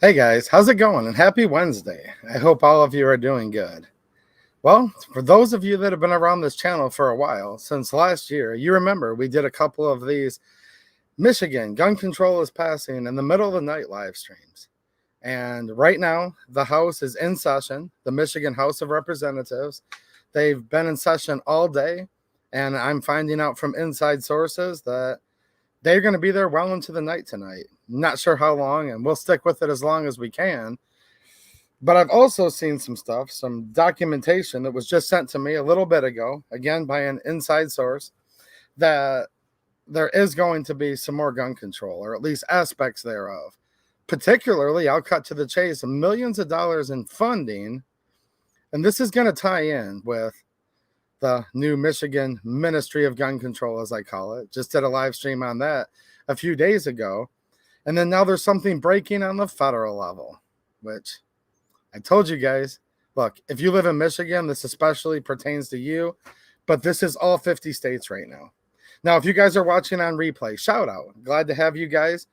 Hey guys, how's it going? And happy Wednesday. I hope all of you are doing good. Well, for those of you that have been around this channel for a while, since last year, you remember we did a couple of these Michigan gun control is passing in the middle of the night live streams. And right now, the House is in session, the Michigan House of Representatives. They've been in session all day, and I'm finding out from inside sources that they're going to be there well into the night tonight. Not sure how long, and we'll stick with it as long as we can. But I've also seen some stuff, some documentation that was just sent to me a little bit ago, again by an inside source, that there is going to be some more gun control, or at least aspects thereof. Particularly, I'll cut to the chase, millions of dollars in funding, and this is going to tie in with the new Michigan Ministry of Gun Control, as I call it. Just did a live stream on that a few days ago. And then now there's something breaking on the federal level, which I told you guys, look, if you live in Michigan, this especially pertains to you, but this is all 50 states right now. Now, if you guys are watching on replay, shout out. Glad to have you guys.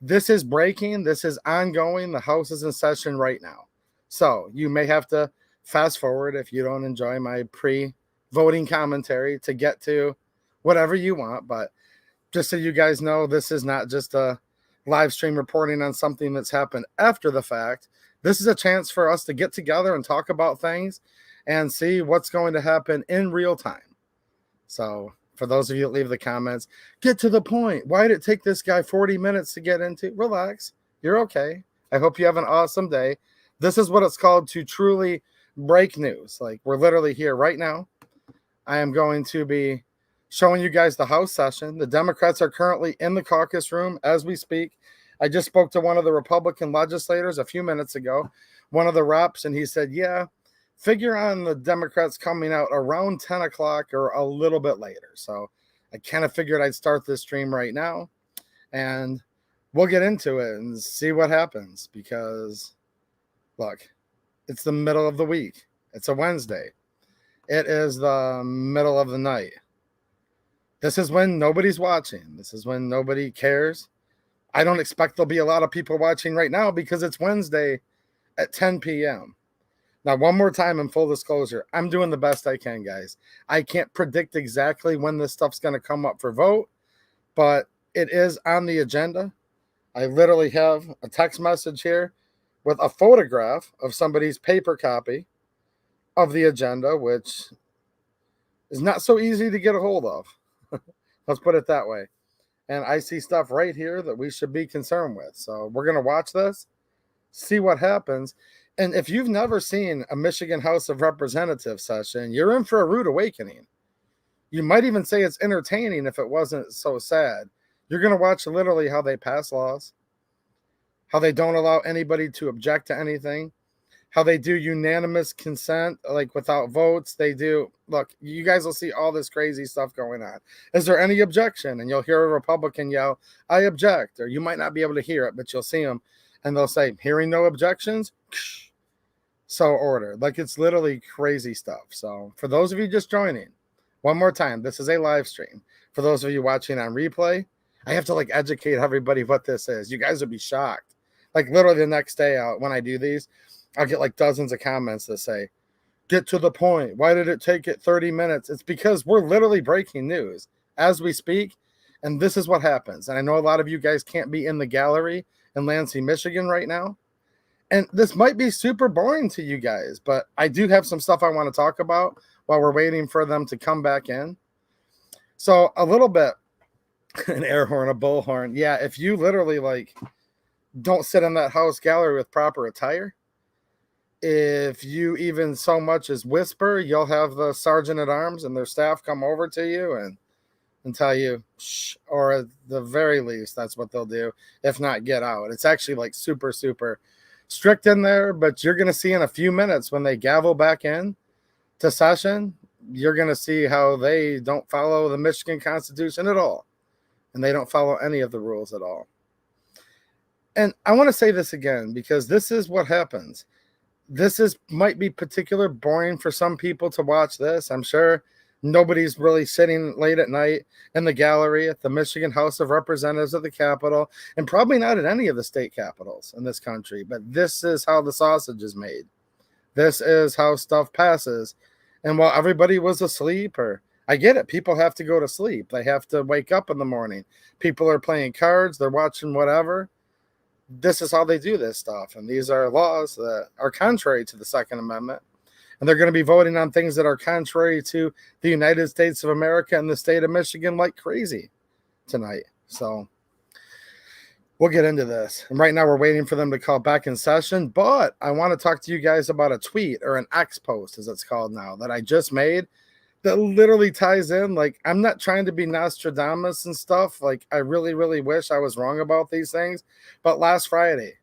This is breaking. This is ongoing. The House is in session right now. So you may have to fast forward if you don't enjoy my pre-voting commentary to get to whatever you want. But just so you guys know, this is not just a live stream reporting on something that's happened after the fact. This is a chance for us to get together and talk about things and see what's going to happen in real time. So for those of you that leave the comments, get to the point. Why did it take this guy 40 minutes to get into? Relax. You're okay. I hope you have an awesome day. This is what it's called to truly break news. Like, we're literally here right now. I am going to be showing you guys the House session. The Democrats are currently in the caucus room as we speak. I just spoke to one of the Republican legislators a few minutes ago, one of the reps, and he said, yeah, figure on the Democrats coming out around 10 o'clock or a little bit later. So I kind of figured I'd start this stream right now, and we'll get into it and see what happens because, look, it's the middle of the week. It's a Wednesday. It is the middle of the night. This is when nobody's watching. This is when nobody cares. I don't expect there'll be a lot of people watching right now because it's Wednesday at 10 p.m. Now, one more time in full disclosure, I'm doing the best I can, guys. I can't predict exactly when this stuff's going to come up for vote, but it is on the agenda. I literally have a text message here with a photograph of somebody's paper copy of the agenda, which is not so easy to get a hold of. Let's put it that way. And I see stuff right here that we should be concerned with. So we're going to watch this, see what happens. And if you've never seen a Michigan House of Representatives session, you're in for a rude awakening. You might even say it's entertaining if it wasn't so sad. You're going to watch literally how they pass laws, how they don't allow anybody to object to anything, how they do unanimous consent, like without votes. They do, look, you guys will see all this crazy stuff going on. Is there any objection? And you'll hear a Republican yell, I object. Or you might not be able to hear it, but you'll see them. And they'll say, hearing no objections, so ordered. Like, it's literally crazy stuff. So for those of you just joining, one more time, this is a live stream. For those of you watching on replay, I have to like educate everybody what this is. You guys would be shocked. Like literally the next day out when I do these, I'll get like dozens of comments that say, get to the point. Why did it take it 30 minutes? It's because we're literally breaking news as we speak. And this is what happens. And I know a lot of you guys can't be in the gallery in Lansing, Michigan right now. And this might be super boring to you guys, but I do have some stuff I want to talk about while we're waiting for them to come back in. So a little bit, an air horn, a bullhorn. Yeah, if you literally like don't sit in that House gallery with proper attire, if you even so much as whisper, you'll have the sergeant at arms and their staff come over to you and tell you, shh, or at the very least, that's what they'll do. If not, get out. It's actually like super, super strict in there, but you're going to see in a few minutes when they gavel back in to session, you're going to see how they don't follow the Michigan Constitution at all. And they don't follow any of the rules at all. And I want to say this again, because this is what happens. This might be particular boring for some people to watch this. I'm sure Nobody's really sitting late at night in the gallery at the Michigan House of Representatives at the Capitol, and probably not at any of the state capitals in this country. But this is how the sausage is made. This is how stuff passes. And while everybody was asleep, or I get it, people have to go to sleep. They have to wake up in the morning. People are playing cards. They're watching whatever. This is how they do this stuff. And these are laws that are contrary to the Second Amendment. And they're going to be voting on things that are contrary to the United States of America and the state of Michigan like crazy tonight. So we'll get into this. And right now we're waiting for them to call back in session. But I want to talk to you guys about a tweet, or an X post as it's called now, that I just made that literally ties in. Like, I'm not trying to be Nostradamus and stuff. Like, I really, really wish I was wrong about these things. But last Friday,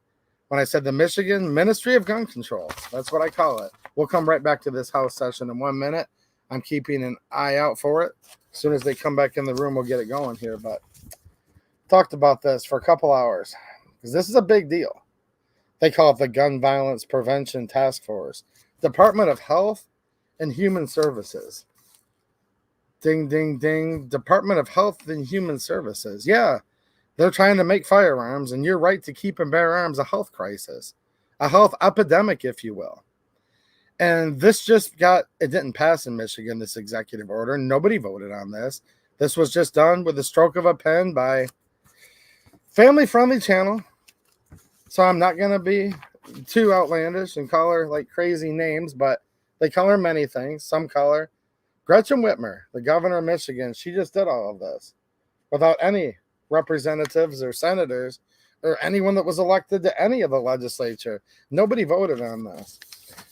when I said the Michigan Ministry of Gun Control, that's what I call it. We'll come right back to this House session in 1 minute. I'm keeping an eye out for it. As soon as they come back in the room, we'll get it going here. But talked about this for a couple hours because this is a big deal. They call it the Gun Violence Prevention Task Force, Department of Health and Human Services. Ding, ding, ding. Department of Health and Human Services. Yeah, they're trying to make firearms and your right to keep and bear arms a health crisis, a health epidemic, if you will. And this just it didn't pass in Michigan, this executive order. Nobody voted on this. This was just done with the stroke of a pen by family-friendly channel. So I'm not going to be too outlandish and call her like crazy names, but they call her many things. Some call her Gretchen Whitmer, the governor of Michigan. She just did all of this without any representatives or senators or anyone that was elected to any of the legislature. Nobody voted on this.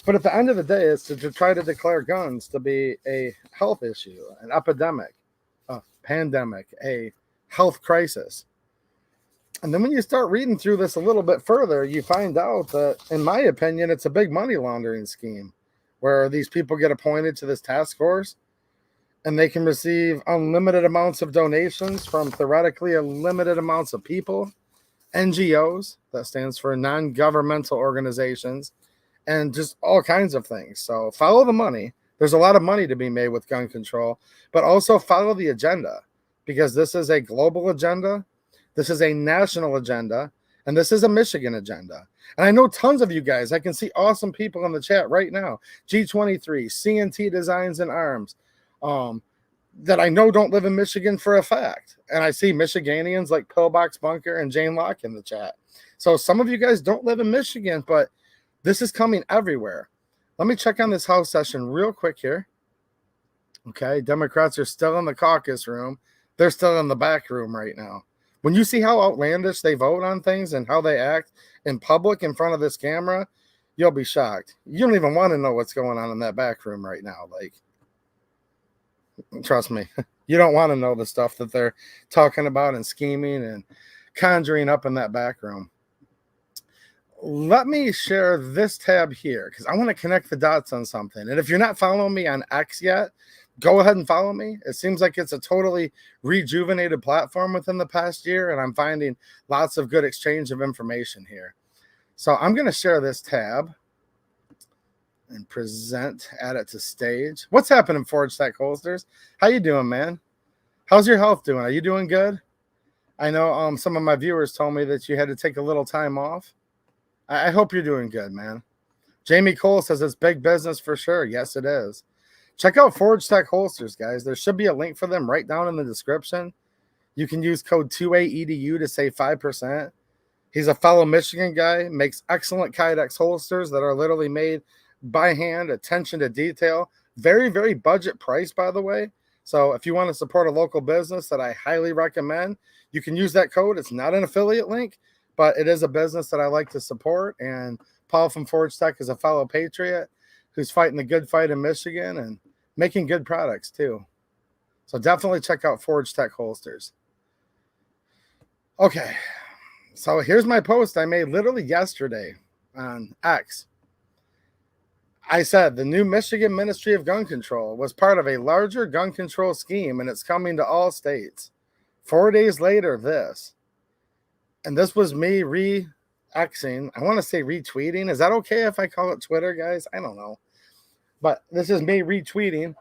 But at the end of the day, it's to try to declare guns to be a health issue, an epidemic, a pandemic, a health crisis. And then when you start reading through this a little bit further, you find out that, in my opinion, it's a big money laundering scheme where these people get appointed to this task force and they can receive unlimited amounts of donations from theoretically unlimited amounts of people, NGOs, that stands for non-governmental organizations, and just all kinds of things. So follow the money. There's a lot of money to be made with gun control, but also follow the agenda, because this is a global agenda, this is a national agenda, and this is a Michigan agenda. And I know tons of you guys, I can see awesome people in the chat right now, G23, CNT Designs and Arms, that I know don't live in Michigan for a fact. And I see Michiganians like Pillbox Bunker and Jane Locke in the chat. So some of you guys don't live in Michigan, but this is coming everywhere. Let me check on this House session real quick here. Okay, Democrats are still in the caucus room. They're still in the back room right now. When you see how outlandish they vote on things and how they act in public in front of this camera, you'll be shocked. You don't even want to know what's going on in that back room right now. Like, trust me, you don't want to know the stuff that they're talking about and scheming and conjuring up in that back room. Let me share this tab here because I want to connect the dots on something. And if you're not following me on X yet, go ahead and follow me. It seems like it's a totally rejuvenated platform within the past year, and I'm finding lots of good exchange of information here. So I'm going to share this tab and add it to stage. What's happening, Forge Tech Holsters? How you doing, man? How's your health doing? Are you doing good? I know some of my viewers told me that you had to take a little time off. I hope you're doing good, man. Jamie Cole says it's big business for sure. Yes, it is. Check out Forge Tech Holsters, guys. There should be a link for them right down in the description. You can use code 2AEDU to save 5%. He's a fellow Michigan guy, makes excellent Kydex holsters that are literally made by hand, attention to detail. Very, very budget price, by the way. So if you want to support a local business that I highly recommend, you can use that code. It's not an affiliate link, but it is a business that I like to support. And Paul from Forge Tech is a fellow patriot who's fighting the good fight in Michigan and making good products too. So definitely check out Forge Tech Holsters. Okay, so here's my post I made literally yesterday on X. I said the new Michigan Ministry of Gun Control was part of a larger gun control scheme, and it's coming to all states. 4 days later, this. And this was me re-Xing. I want to say retweeting. Is that okay if I call it Twitter, guys? I don't know. But this is me retweeting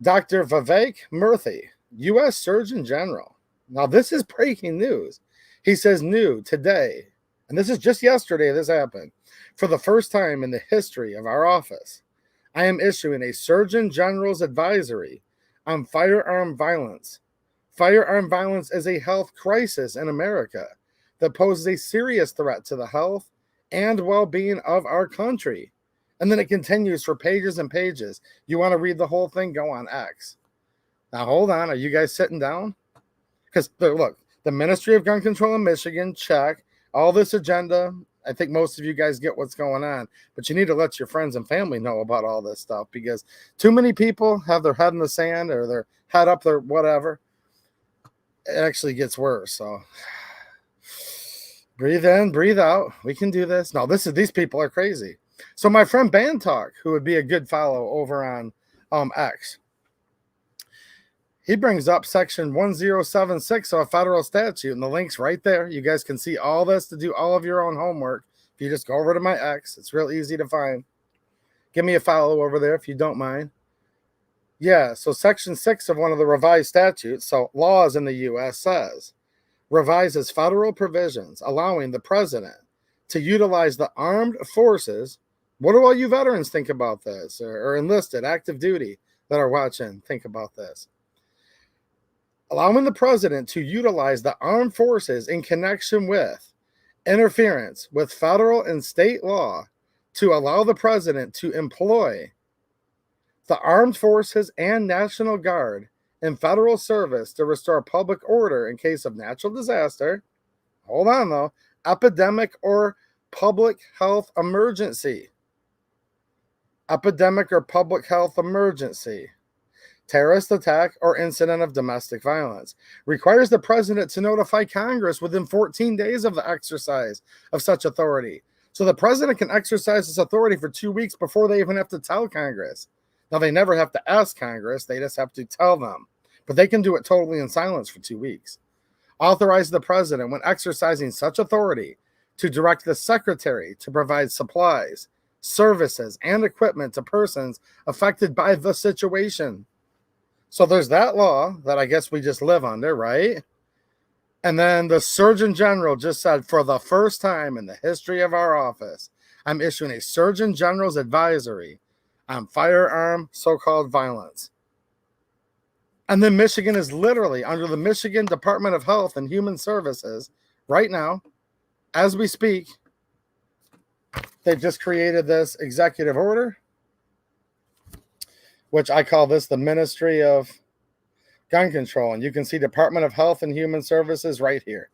Dr. Vivek Murthy, U.S. Surgeon General. Now, this is breaking news. He says new today, and this is just yesterday this happened. For the first time in the history of our office, I am issuing a Surgeon General's advisory on firearm violence. Firearm violence is a health crisis in America that poses a serious threat to the health and well-being of our country. And then it continues for pages and pages. You want to read the whole thing? Go on X. Now, hold on. Are you guys sitting down? Because, look, the Ministry of Gun Control in Michigan, check. All this agenda, I think most of you guys get what's going on. But you need to let your friends and family know about all this stuff, because too many people have their head in the sand or their head up their whatever. It actually gets worse. So breathe in, breathe out. We can do this. No, these people are crazy. So my friend Bantalk, who would be a good follow over on X, he brings up section 1076 of a federal statute, and the link's right there. You guys can see all this to do all of your own homework. If you just go over to my X, it's real easy to find. Give me a follow over there if you don't mind. Yeah, so section 6 of one of the revised statutes, so laws in the U.S. says, revises federal provisions allowing the president to utilize the armed forces. What do all you veterans think about this, or enlisted, active duty that are watching think about this? Allowing the president to utilize the armed forces in connection with interference with federal and state law to allow the president to employ the armed forces and National Guard in federal service to restore public order in case of natural disaster. Hold on, though. Epidemic or public health emergency. Epidemic or public health emergency. Terrorist attack or incident of domestic violence. Requires the president to notify Congress within 14 days of the exercise of such authority. So the president can exercise this authority for 2 weeks before they even have to tell Congress. Now, they never have to ask Congress. They just have to tell them. But they can do it totally in silence for 2 weeks. Authorize the president, when exercising such authority, to direct the secretary to provide supplies, services, and equipment to persons affected by the situation. So there's that law that I guess we just live under, right? And then the Surgeon General just said, for the first time in the history of our office, I'm issuing a Surgeon General's advisory on firearm so-called violence. And then Michigan is literally under the Michigan Department of Health and Human Services right now, as we speak. They've just created this executive order, which I call this the Ministry of Gun Control. And you can see Department of Health and Human Services right here.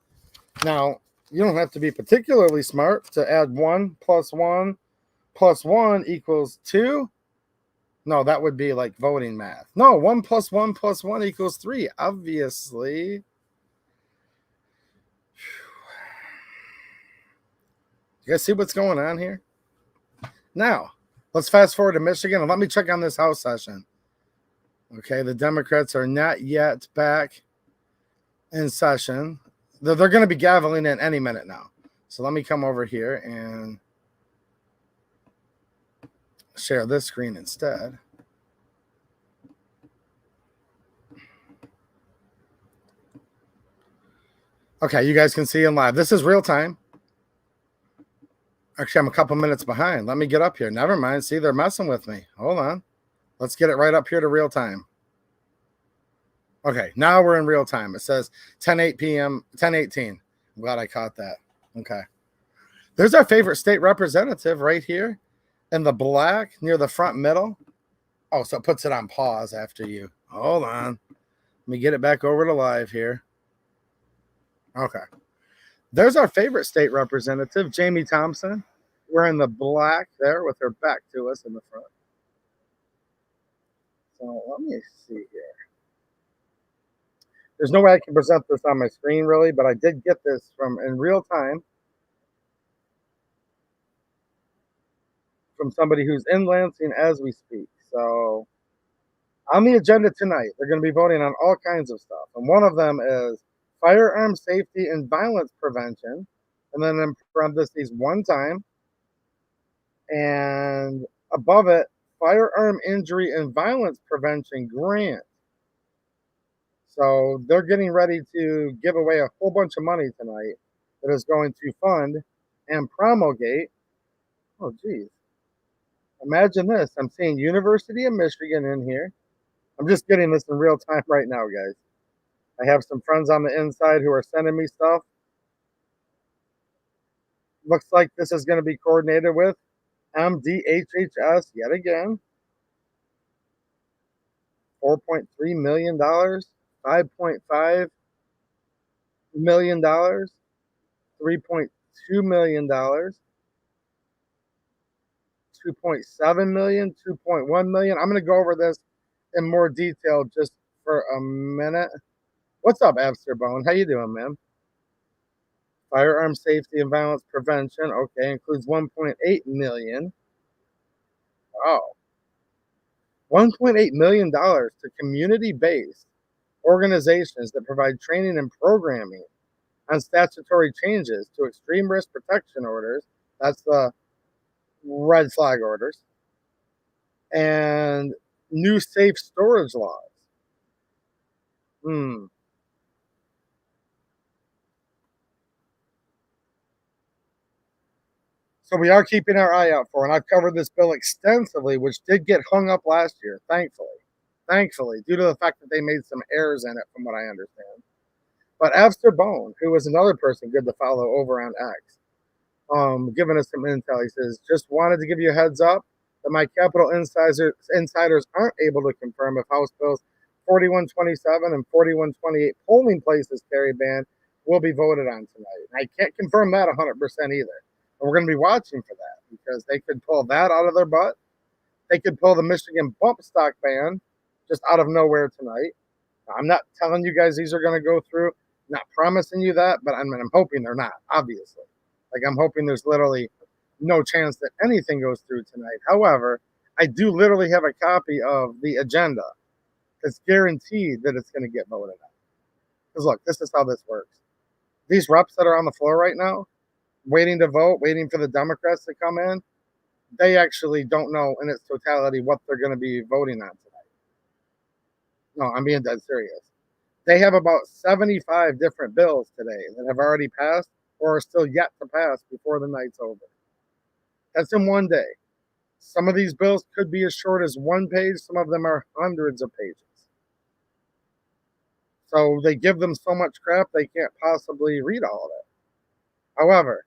Now, you don't have to be particularly smart to add 1 + 1 + 1 = 2. No, that would be like voting math. No, 1 + 1 + 1 = 3, obviously. You guys see what's going on here? Now, let's fast forward to Michigan, and let me check on this House session. Okay, the Democrats are not yet back in session. They're going to be gaveling in any minute now. So let me come over here and share this screen instead. Okay, you guys can see in live. This is real time. Actually, I'm a couple minutes behind. Let me get up here. Never mind. See, they're messing with me. Hold on. Let's get it right up here to real time. Okay, now we're in real time. It says 10:08 p.m., 10:18. I'm glad I caught that. Okay. There's our favorite state representative right here in the black near the front middle. Oh, so it puts it on pause after you. Hold on. Let me get it back over to live here. Okay. There's our favorite state representative, Jamie Thompson. We're in the black there with her back to us in the front. So let me see here. There's no way I can present this on my screen, really, but I did get this from in real time from somebody who's in Lansing as we speak. So on the agenda tonight, they're going to be voting on all kinds of stuff. And one of them is firearm safety and violence prevention. And then in parentheses, one time. And above it, Firearm Injury and Violence Prevention Grant. So they're getting ready to give away a whole bunch of money tonight that is going to fund and promulgate. Oh, geez. Imagine this. I'm seeing University of Michigan in here. I'm just getting this in real time right now, guys. I have some friends on the inside who are sending me stuff. Looks like this is going to be coordinated with MDHHS yet again. $4.3 million, $5.5 million, $3.2 million, $2.7 million, $2.1 million. I'm going to go over this in more detail just for a minute. What's up, Absterbone? How you doing, man? Firearm safety and violence prevention. Okay, includes $1.8 million. Wow. $1.8 million to community-based organizations that provide training and programming on statutory changes to extreme risk protection orders. That's the red flag orders. And new safe storage laws. So we are keeping our eye out for, and I've covered this bill extensively, which did get hung up last year, thankfully, due to the fact that they made some errors in it, from what I understand. But Absterbone, who was another person good to follow over on X, giving us some intel. He says, just wanted to give you a heads up that my Capitol insiders aren't able to confirm if House Bills 4127 and 4128 polling places carry ban will be voted on tonight. And I can't confirm that 100% either. And we're going to be watching for that because they could pull that out of their butt. They could pull the Michigan bump stock ban just out of nowhere tonight. I'm not telling you guys these are going to go through, not promising you that, but I'm hoping they're not, obviously. Like, I'm hoping there's literally no chance that anything goes through tonight. However, I do literally have a copy of the agenda that's guaranteed that it's going to get voted on. Because look, this is how this works. These reps that are on the floor right now, waiting to vote, waiting for the Democrats to come in, they actually don't know in its totality what they're going to be voting on tonight. No, I'm being dead serious. They have about 75 different bills today that have already passed or are still yet to pass before the night's over. That's in one day. Some of these bills could be as short as one page. Some of them are hundreds of pages. So they give them so much crap, they can't possibly read all of it. However,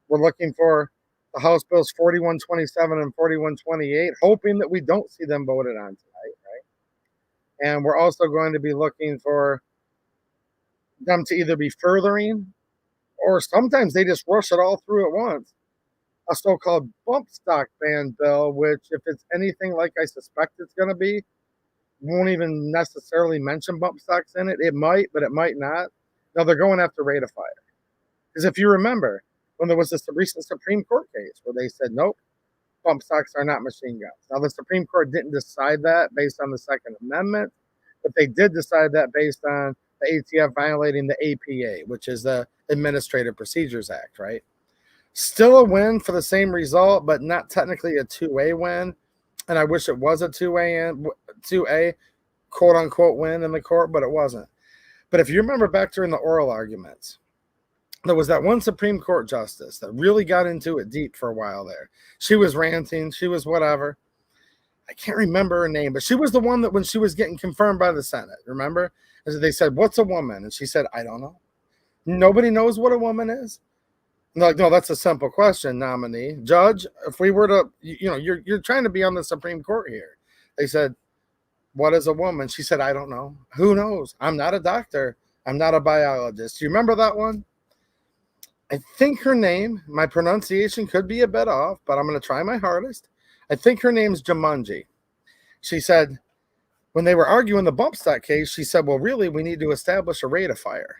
we're looking for the House Bills 4127 and 4128, hoping that we don't see them voted on tonight, right? And we're also going to be looking for them to either be furthering, or sometimes they just rush it all through at once. A so-called bump stock ban bill, which, if it's anything like I suspect it's going to be, won't even necessarily mention bump stocks in it. It might, but it might not. Now, they're going after ratifier. Because if you remember, when there was this recent Supreme Court case where they said, nope, bump stocks are not machine guns. Now, the Supreme Court didn't decide that based on the Second Amendment, but they did decide that based on the ATF violating the APA, which is the Administrative Procedures Act, right? Still a win for the same result, but not technically a two-way win. And I wish it was a two-A quote-unquote win in the court, but it wasn't. But if you remember back during the oral arguments, there was that one Supreme Court justice that really got into it deep for a while there. She was ranting. She was whatever. I can't remember her name, but she was the one that when she was getting confirmed by the Senate, remember? And they said, what's a woman? And she said, I don't know. Nobody knows what a woman is. And they're like, no, that's a simple question, nominee. Judge, if we were to, you're trying to be on the Supreme Court here. They said, what is a woman? She said, I don't know. Who knows? I'm not a doctor. I'm not a biologist. You remember that one? I think her name, my pronunciation could be a bit off, but I'm going to try my hardest. I think her name's Jumanji. She said, when they were arguing the bump stock case, she said, well, really, we need to establish a ratifier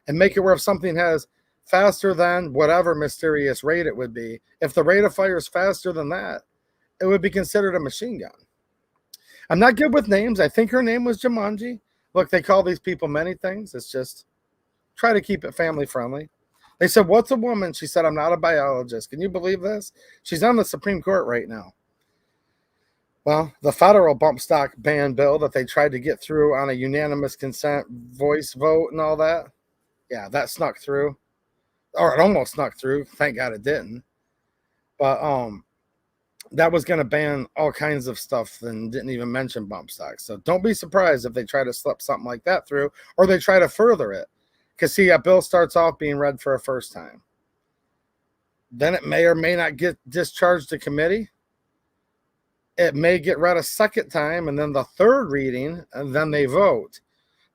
and make it where if something has faster than whatever mysterious rate it would be, if the ratifier is faster than that, it would be considered a machine gun. I'm not good with names. I think her name was Jumanji. Look, they call these people many things. It's just try to keep it family friendly. They said, what's a woman? She said, I'm not a biologist. Can you believe this? She's on the Supreme Court right now. Well, the federal bump stock ban bill that they tried to get through on a unanimous consent voice vote and all that, yeah, that snuck through, or it almost snuck through. Thank God it didn't. But that was going to ban all kinds of stuff and didn't even mention bump stocks. So don't be surprised if they try to slip something like that through, or they try to further it. Because see, that bill starts off being read for a first time. Then it may or may not get discharged to committee. It may get read a second time, and then the third reading, and then they vote.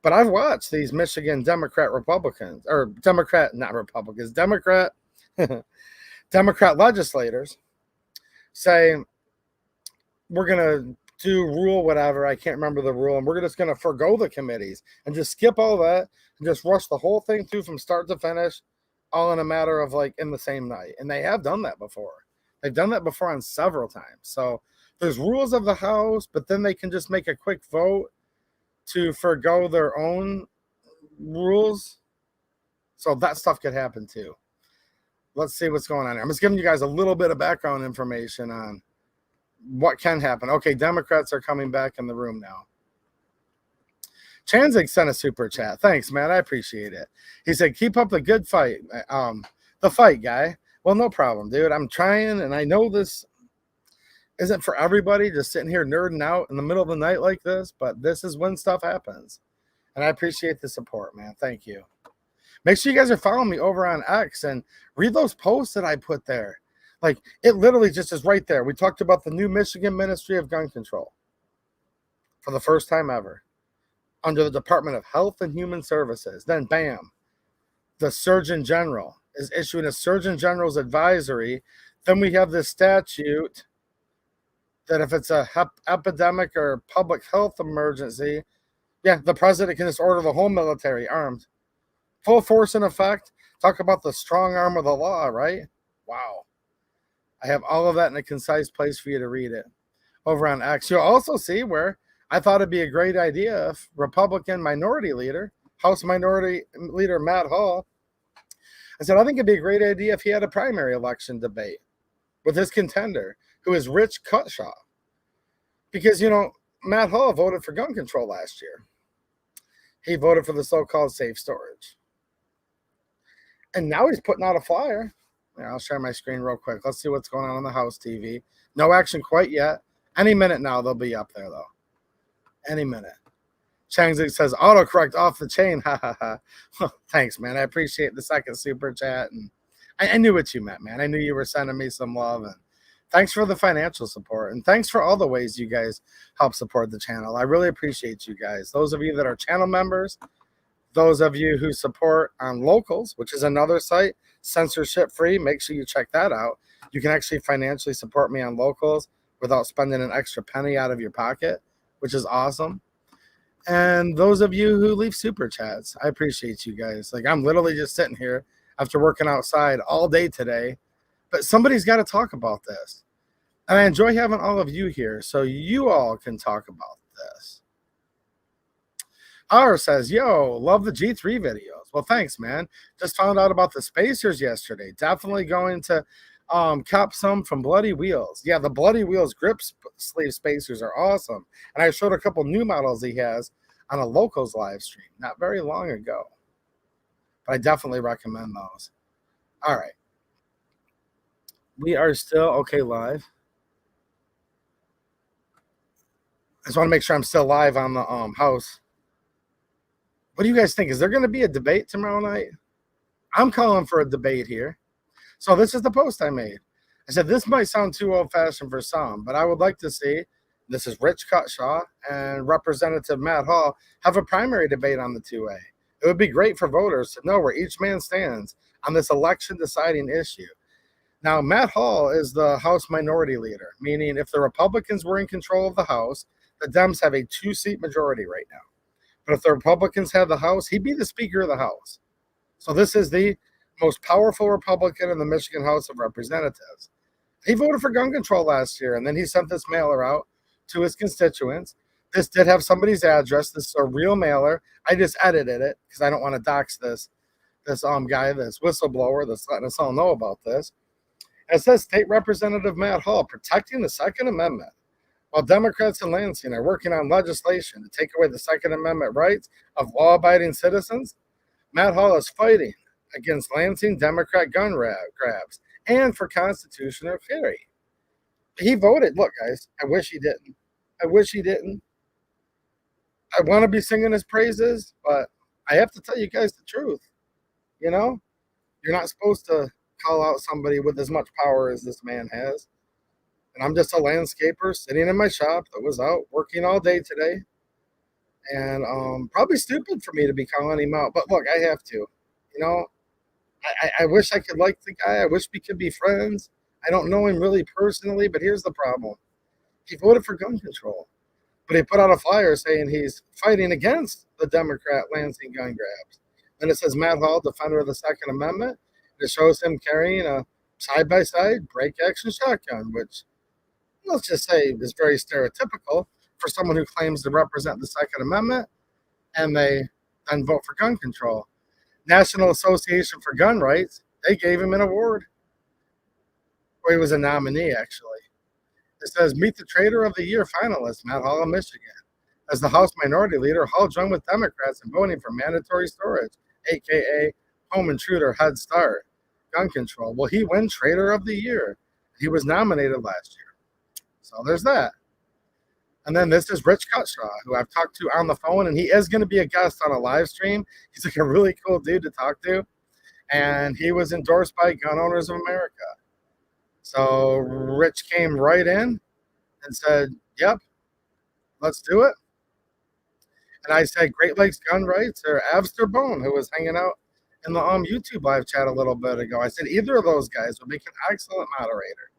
But I've watched these Michigan Democrat Republicans, or Democrat, not Republicans, Democrat legislators say, we're going to do rule whatever, I can't remember the rule, and we're just going to forgo the committees and just skip all that and just rush the whole thing through from start to finish, all in a matter of like in the same night. And they have done that before. They've done that before on several times. So there's rules of the House, but then they can just make a quick vote to forgo their own rules. So that stuff could happen too. Let's see what's going on here. I'm just giving you guys a little bit of background information on what can happen. Okay, Democrats are coming back in the room now. Chanzig sent a super chat. Thanks, man. I appreciate it. He said, keep up the good fight. The fight, guy. Well, no problem, dude. I'm trying, and I know this isn't for everybody, just sitting here nerding out in the middle of the night like this, but this is when stuff happens. And I appreciate the support, man. Thank you. Make sure you guys are following me over on X and read those posts that I put there. Like, it literally just is right there. We talked about the new Michigan Ministry of Gun Control for the first time ever under the Department of Health and Human Services. Then, bam, the Surgeon General is issuing a Surgeon General's advisory. Then we have this statute that if it's a epidemic or public health emergency, yeah, the president can just order the whole military armed. Full force in effect. Talk about the strong arm of the law, right? Wow. I have all of that in a concise place for you to read it over on X. You'll also see where I thought it'd be a great idea if Republican minority leader, House Minority Leader Matt Hall, I said, I think it'd be a great idea if he had a primary election debate with his contender, who is Rich Cutshaw. Because, you know, Matt Hall voted for gun control last year. He voted for the so-called safe storage. And now he's putting out a flyer. Yeah, I'll share my screen real quick. Let's see what's going on the House TV. No action quite yet. Any minute now, they'll be up there, though. Any minute. Changzig says, autocorrect off the chain. Ha, ha, ha. Well, thanks, man. I appreciate the second super chat. And I knew what you meant, man. I knew you were sending me some love. And thanks for the financial support. And thanks for all the ways you guys help support the channel. I really appreciate you guys. Those of you that are channel members, those of you who support on Locals, which is another site, censorship free, make sure you check that out. You can actually financially support me on Locals without spending an extra penny out of your pocket, which is awesome. And those of you who leave super chats, I appreciate you guys. Like, I'm literally just sitting here after working outside all day today, but somebody's got to talk about this. And I enjoy having all of you here so you all can talk about this. R says, yo, love the G3 videos. Well, thanks, man. Just found out about the spacers yesterday. Definitely going to cop some from Bloody Wheels. Yeah, the Bloody Wheels grip sleeve spacers are awesome. And I showed a couple new models he has on a Locals live stream not very long ago. But I definitely recommend those. All right. We are still okay live. I just want to make sure I'm still live on the house. What do you guys think? Is there going to be a debate tomorrow night? I'm calling for a debate here. So this is the post I made. I said, this might sound too old-fashioned for some, but I would like to see, this is Rich Cutshaw and Representative Matt Hall, have a primary debate on the 2A. It would be great for voters to know where each man stands on this election-deciding issue. Now, Matt Hall is the House Minority Leader, meaning if the Republicans were in control of the House, the Dems have a 2-seat majority right now. But if the Republicans had the House, he'd be the Speaker of the House. So this is the most powerful Republican in the Michigan House of Representatives. He voted for gun control last year, and then he sent this mailer out to his constituents. This did have somebody's address. This is a real mailer. I just edited it because I don't want to dox this guy, this whistleblower that's letting us all know about this. And it says, State Representative Matt Hall, protecting the Second Amendment. While Democrats in Lansing are working on legislation to take away the Second Amendment rights of law-abiding citizens, Matt Hall is fighting against Lansing Democrat gun grabs and for constitutional carry. He voted. Look, guys, I wish he didn't. I wish he didn't. I want to be singing his praises, but I have to tell you guys the truth. You know, you're not supposed to call out somebody with as much power as this man has. And I'm just a landscaper sitting in my shop that was out working all day today. And probably stupid for me to be calling him out. But look, I have to. You know, I wish I could like the guy. I wish we could be friends. I don't know him really personally, but here's the problem. He voted for gun control. But he put out a flyer saying he's fighting against the Democrat Lansing gun grabs. Then it says Matt Hall, defender of the Second Amendment. It shows him carrying a side-by-side break-action shotgun, which, let's just say, is very stereotypical for someone who claims to represent the Second Amendment, and they then vote for gun control. National Association for Gun Rights, they gave him an award. Or he was a nominee, actually. It says, meet the Trader of the Year finalist, Matt Hall of Michigan. As the House Minority Leader, Hall joined with Democrats in voting for mandatory storage, a.k.a. home intruder Head Start, gun control. Well, he won Trader of the Year. He was nominated last year. So there's that. And then this is Rich Cutshaw, who I've talked to on the phone, and he is going to be a guest on a live stream. He's like a really cool dude to talk to. And he was endorsed by Gun Owners of America. So Rich came right in and said, yep, let's do it. And I said, Great Lakes Gun Rights or Avster Bone, who was hanging out in the YouTube live chat a little bit ago. I said, either of those guys would make an excellent moderator.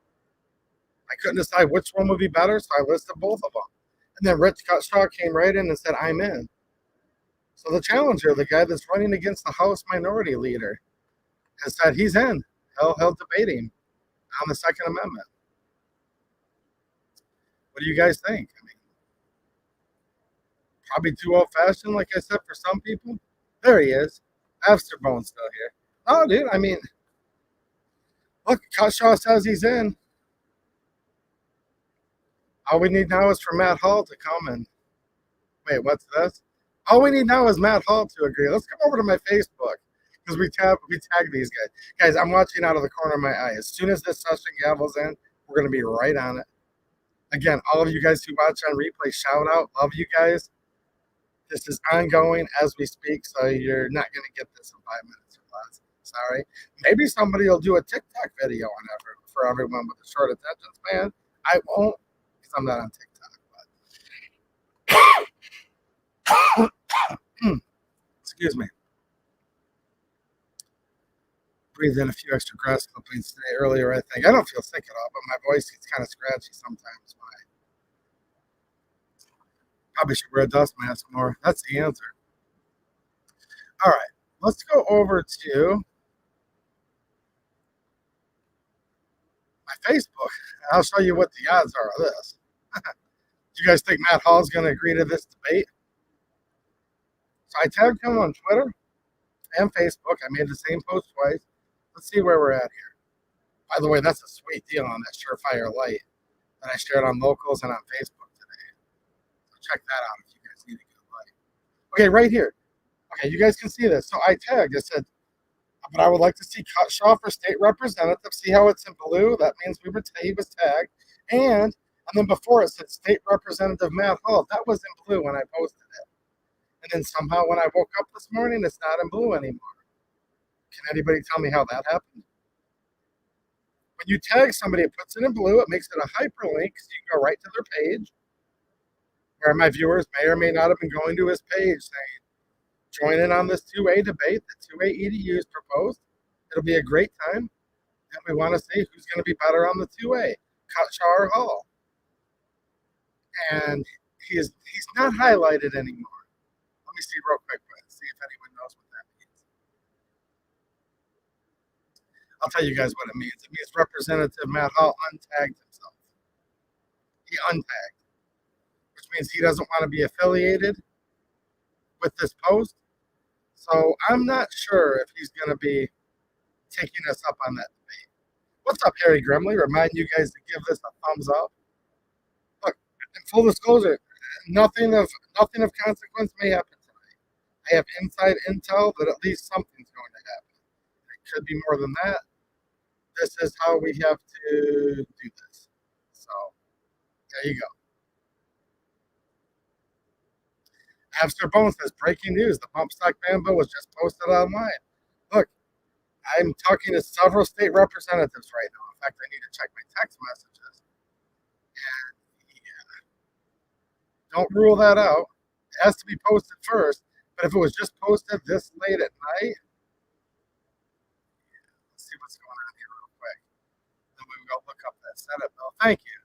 I couldn't decide which one would be better, so I listed both of them. And then Rich Cutshaw came right in and said, I'm in. So the challenger, the guy that's running against the House Minority Leader, has said he's in. He'll debate him on the Second Amendment. What do you guys think? I mean, probably too old-fashioned, like I said, for some people. There he is. Bone's still here. Oh, dude, I mean, look, Cutshaw says he's in. All we need now is for Matt Hall to come and... Wait, what's this? All we need now is Matt Hall to agree. Let's come over to my Facebook, because we tag these guys. Guys, I'm watching out of the corner of my eye. As soon as this session gavels in, we're going to be right on it. Again, all of you guys who watch on replay, shout out. Love you guys. This is ongoing as we speak, so you're not going to get this in 5 minutes or less. Sorry. Maybe somebody will do a TikTok video on for everyone with a short attention span. I won't, because I'm not on TikTok. But excuse me. Breathed in a few extra grass clippings today earlier, I think. I don't feel sick at all, but my voice gets kind of scratchy sometimes. Probably should wear a dust mask more. That's the answer. All right, let's go over to my Facebook. I'll show you what the odds are of this. Do you guys think Matt Hall is going to agree to this debate? So I tagged him on Twitter and Facebook. I made the same post twice. Let's see where we're at here. By the way, that's a sweet deal on that Surefire light that I shared on Locals and on Facebook. Check that out if you guys need a good light. Okay, right here. Okay, you guys can see this. So I tagged. I said, but I would like to see Cutshaw for state representative. See how it's in blue? That means he was tagged. And then before it said state representative Matt Hall. That was in blue when I posted it. And then somehow when I woke up this morning, it's not in blue anymore. Can anybody tell me how that happened? When you tag somebody, it puts it in blue. It makes it a hyperlink, so you can go right to their page, where my viewers may or may not have been going to his page saying, join in on this 2A debate that 2A EDUs proposed. It'll be a great time. And we want to see who's going to be better on the 2A, Cutshaw or Hall. And he's not highlighted anymore. Let me see real quick, see if anyone knows what that means. I'll tell you guys what it means. It means Representative Matt Hall untagged himself. He untagged, which means he doesn't want to be affiliated with this post. So I'm not sure if he's going to be taking us up on that debate. What's up, Harry Grimley? Remind you guys to give this a thumbs up. Look, And full disclosure, nothing of consequence may happen tonight. I have inside intel that at least something's going to happen. It could be more than that. This is how we have to do this. So there you go. After Bone says breaking news: the bump stock ban bill was just posted online. Look, I'm talking to several state representatives right now. In fact, I need to check my text messages. And yeah, don't rule that out. It has to be posted first. But if it was just posted this late at night, let's see what's going on here real quick. Then we go look up that Senate bill. Thank you.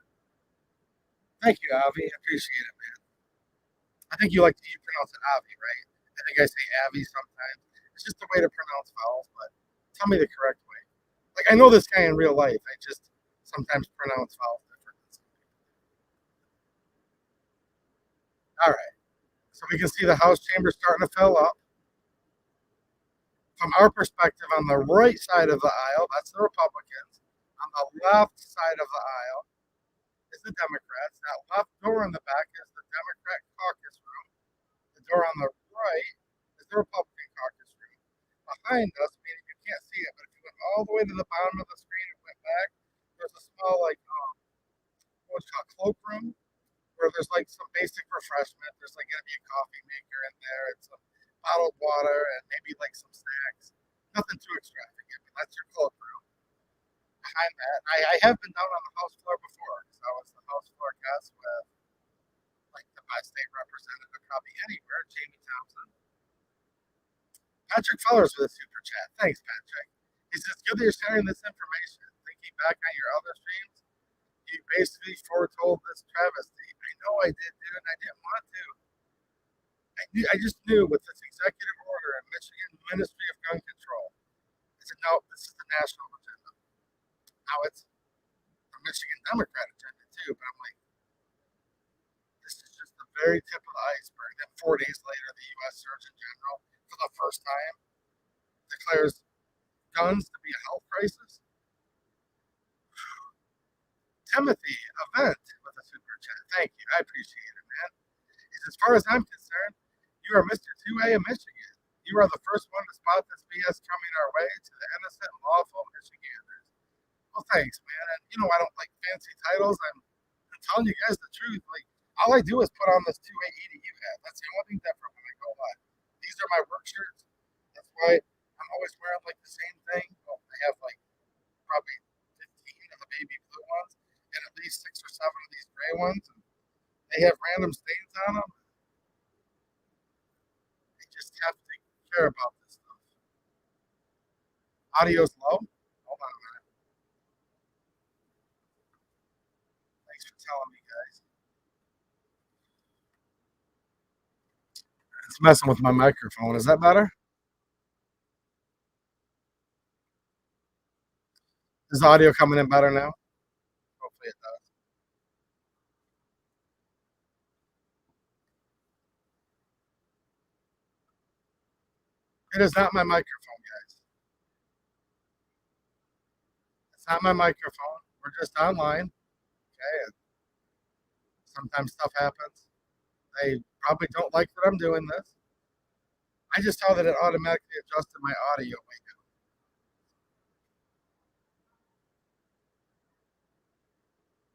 Thank you, Avi. I appreciate it, man. I think you pronounce it Avi, right? I think I say Avi sometimes. It's just a way to pronounce vowels, but tell me the correct way. Like, I know this guy in real life. I just sometimes pronounce vowels different. All right. So we can see the House chamber starting to fill up. From our perspective, on the right side of the aisle, that's the Republicans. On the left side of the aisle is the Democrats. That left door in the back is the Democrat caucus room. The door on the right is the Republican caucus room. Behind us, meaning you can't see it, but if you went all the way to the bottom of the screen and went back, there's a small, what's called cloakroom, where there's like some basic refreshment. There's like going to be a coffee maker in there and some bottled water and maybe like some snacks. Nothing too extravagant, but that's your cloakroom. Behind that, I have been down on the House floor before because I was the House floor guest with like the best state representative probably anywhere, Jamie Thompson. Patrick Fellers with a super chat. Thanks, Patrick. He says, good that you're sharing this information. Thinking back on your other streams, you basically foretold this travesty. I know I did, dude, and I didn't want to. I just knew with this executive order in Michigan Ministry of Gun Control, I said, no, this is the national agenda. Now it's the Michigan Democrat agenda too, but I'm like, this is just the very tip of the iceberg. Then 4 days later, the U.S. Surgeon General, for the first time, declares guns to be a health crisis. Timothy, event with a super chat. Thank you. I appreciate it, man. As far as I'm concerned, you are Mr. 2A of Michigan. You are the first one to spot this BS coming our way to the innocent and lawful Michiganders. Well, thanks, man. And you know, I don't like fancy titles. I'm telling you guys the truth. Like, all I do is put on this 2A EDU hat. That's the only thing different when I go live. These are my work shirts. That's why I'm always wearing like the same thing. Well, I have like probably 15 of the baby blue ones and at least 6 or 7 of these gray ones. And they have random stains on them. I just have to care about this stuff. Audio's low. Hold on a minute. Thanks for telling me, guys. It's messing with my microphone. Is that better? Is the audio coming in better now? Hopefully it does. It is not my microphone, guys. It's not my microphone. We're just online. Okay. And sometimes stuff happens. They probably don't like that I'm doing this. I just saw that it automatically adjusted my audio way down.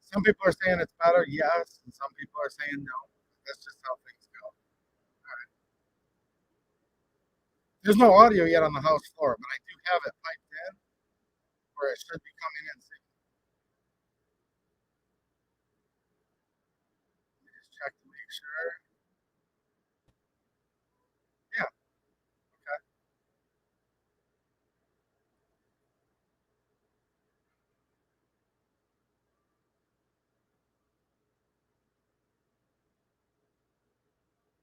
Some people are saying it's better, yes, and some people are saying no. That's just how things go. All right. There's no audio yet on the house floor, but I do have it piped in where it should be coming in soon. Let me just check to make sure. Yeah, okay.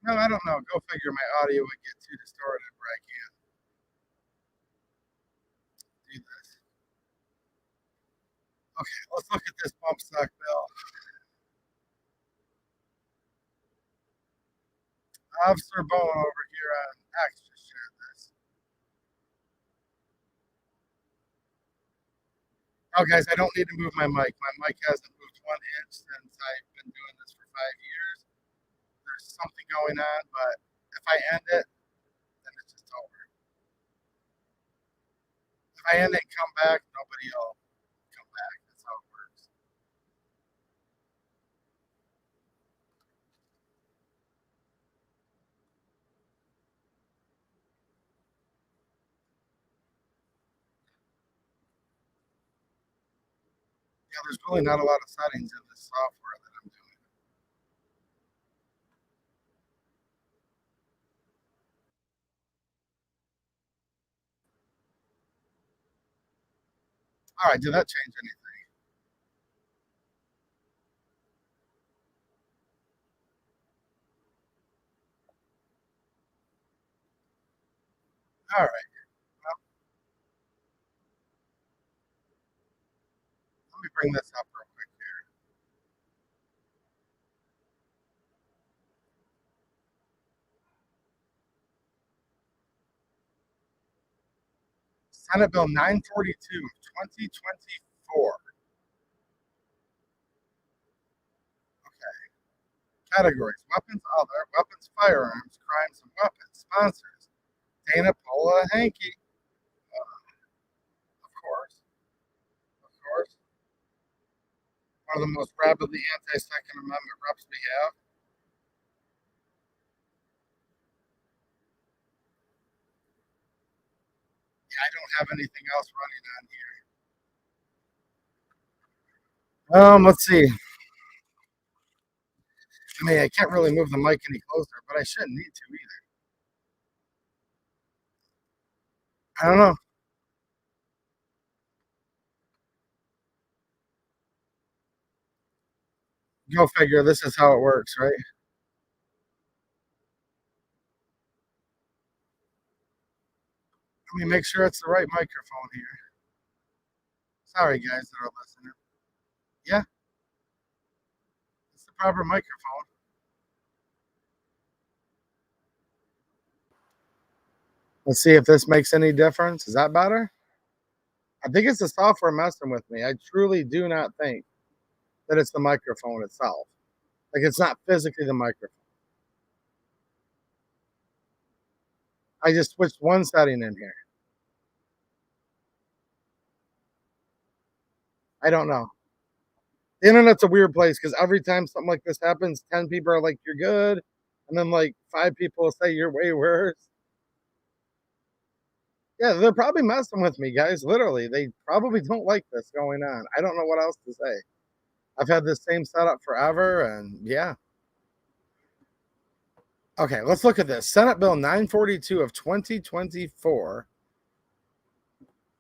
No, I don't know. Go figure. My audio would get too distorted where I can't do this. Okay, let's look at this bump stock bill. Officer Bowen over here on X just shared this. Oh, guys, I don't need to move my mic. My mic hasn't moved 1 inch since I've been doing this for 5 years, there's something going on. But if I end it, then it's just over. If I end it and come back, nobody will come back. That's how it works. Yeah, there's really not a lot of settings in this software that I'm doing. All right, did that change anything? All right, well, let me bring this up real quick here. Senate Bill 942 of 2024. Okay. Categories: weapons, other, weapons, firearms, crimes, and weapons. Sponsors: Dana, Paula, Hankey. Of course, of course. One of the most rapidly anti-Second Amendment reps we have. Yeah, I don't have anything else running on here. Let's see. I mean, I can't really move the mic any closer, but I shouldn't need to either. I don't know. Go figure. This is how it works, right? Let me make sure it's the right microphone here. Sorry, guys that are listening. Yeah, it's the proper microphone. Let's see if this makes any difference. Is that better? I think it's the software messing with me. I truly do not think that it's the microphone itself. Like it's not physically the microphone. I just switched one setting in here. I don't know. The internet's a weird place because every time something like this happens, 10 people are like, you're good. And then like 5 people say you're way worse. Yeah, they're probably messing with me, guys. Literally, they probably don't like this going on. I don't know what else to say. I've had this same setup forever, and yeah. Okay, let's look at this. Senate Bill 942 of 2024.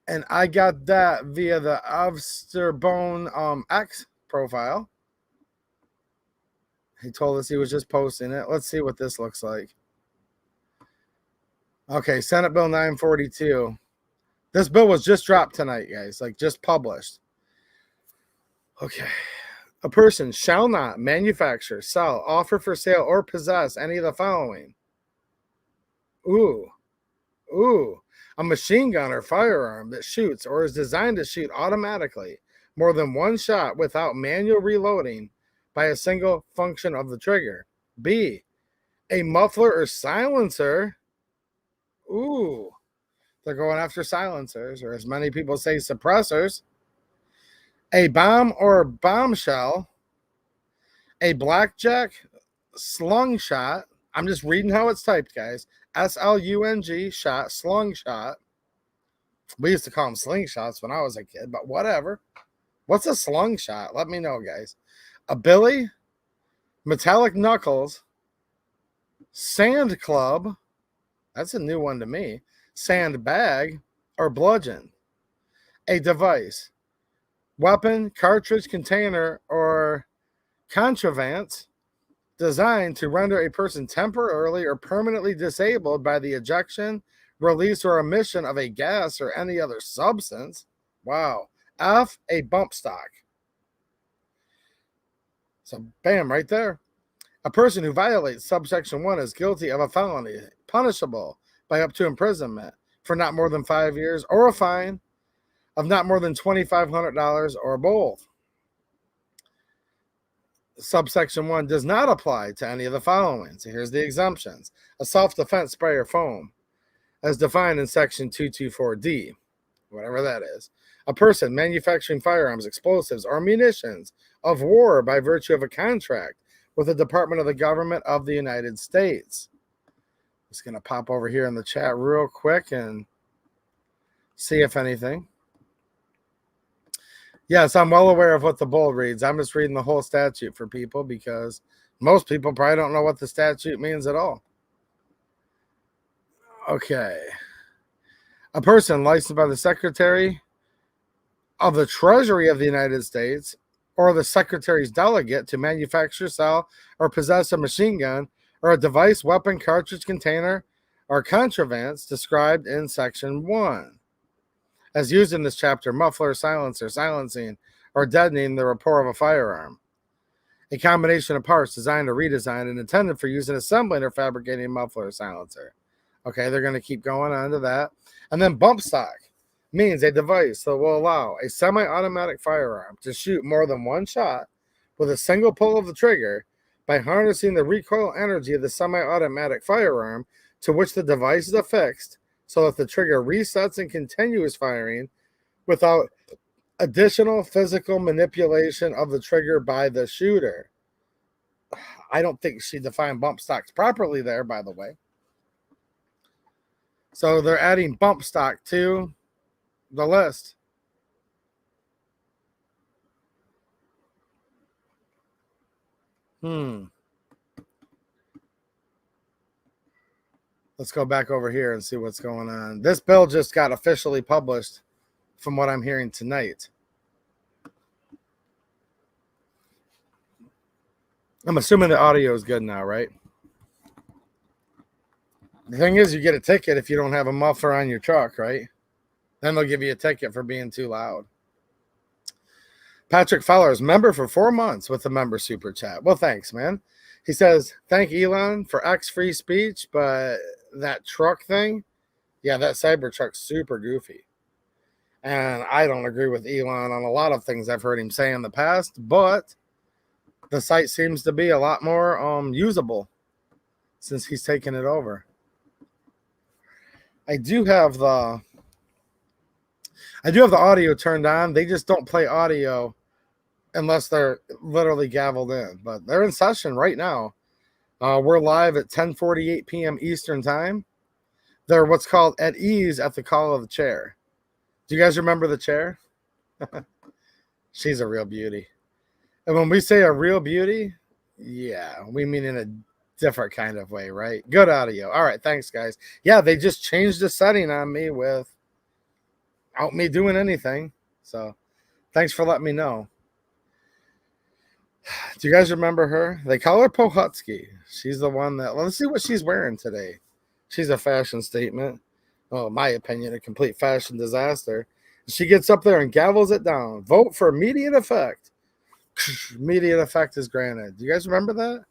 And I got that via the Avsterbone X profile. He told us he was just posting it. Let's see what this looks like. Okay, Senate Bill 942. This bill was just dropped tonight, guys, like just published. Okay. A person shall not manufacture, sell, offer for sale, or possess any of the following. Ooh. A machine gun or firearm that shoots or is designed to shoot automatically more than one shot without manual reloading by a single function of the trigger. B. A muffler or silencer. Ooh. They're going after silencers, or as many people say, suppressors. A bomb or bombshell. A blackjack slung shot. I'm just reading how it's typed, guys. SLUNG shot, slung shot. We used to call them slingshots when I was a kid, but whatever. What's a slung shot? Let me know, guys. A billy, metallic knuckles, sand club. That's a new one to me. Sandbag or bludgeon. A device, weapon, cartridge, container, or contrivance designed to render a person temporarily or permanently disabled by the ejection, release, or emission of a gas or any other substance. Wow. F, a bump stock. So, bam, right there. A person who violates subsection 1 is guilty of a felony, punishable by up to imprisonment for not more than 5 years or a fine of not more than $2,500 or both. subsection 1 does not apply to any of the following. So here's the exemptions. A self-defense spray or foam, as defined in section 224D, whatever that is. A person manufacturing firearms, explosives, or munitions of war by virtue of a contract with the Department of the Government of the United States. Just going to pop over here in the chat real quick and see if anything. Yes, I'm well aware of what the bold reads. I'm just reading the whole statute for people because most people probably don't know what the statute means at all. Okay. A person licensed by the Secretary of the Treasury of the United States or the Secretary's delegate to manufacture, sell, or possess a machine gun or a device, weapon, cartridge, container, or contravands described in Section 1. As used in this chapter, muffler, silencer, silencing, or deadening the report of a firearm. A combination of parts designed or redesigned and intended for use in assembling or fabricating a muffler or silencer. Okay, they're going to keep going on to that. And then bump stock means a device that will allow a semi-automatic firearm to shoot more than one shot with a single pull of the trigger by harnessing the recoil energy of the semi-automatic firearm to which the device is affixed, so that the trigger resets and continues firing without additional physical manipulation of the trigger by the shooter. I don't think she defined bump stocks properly there, by the way. So they're adding bump stock to the list. Let's go back over here and see what's going on. This bill just got officially published from what I'm hearing tonight. I'm assuming the audio is good now, right? The thing is, you get a ticket if you don't have a muffler on your truck, right? Then they'll give you a ticket for being too loud. Patrick Fellers, member for 4 months with the member super chat. Well, thanks, man. He says, thank Elon for X free speech, but that truck thing, yeah, that Cybertruck's super goofy. And I don't agree with Elon on a lot of things I've heard him say in the past, but the site seems to be a lot more usable since he's taken it over. I do have the audio turned on. They just don't play audio unless they're literally gavelled in. But they're in session right now. We're live at 10:48 p.m. Eastern time. They're what's called at ease at the call of the chair. Do you guys remember the chair? She's a real beauty. And when we say a real beauty, yeah, we mean in a different kind of way, right? Good audio. All right, thanks, guys. Yeah, they just changed the setting on me without me doing anything. So thanks for letting me know. Do you guys remember her? They call her Pohutsky. She's the one that, let's see what she's wearing today. She's a fashion statement. Oh, in my opinion, a complete fashion disaster. She gets up there and gavels it down. Vote for immediate effect. Immediate effect is granted. Do you guys remember that?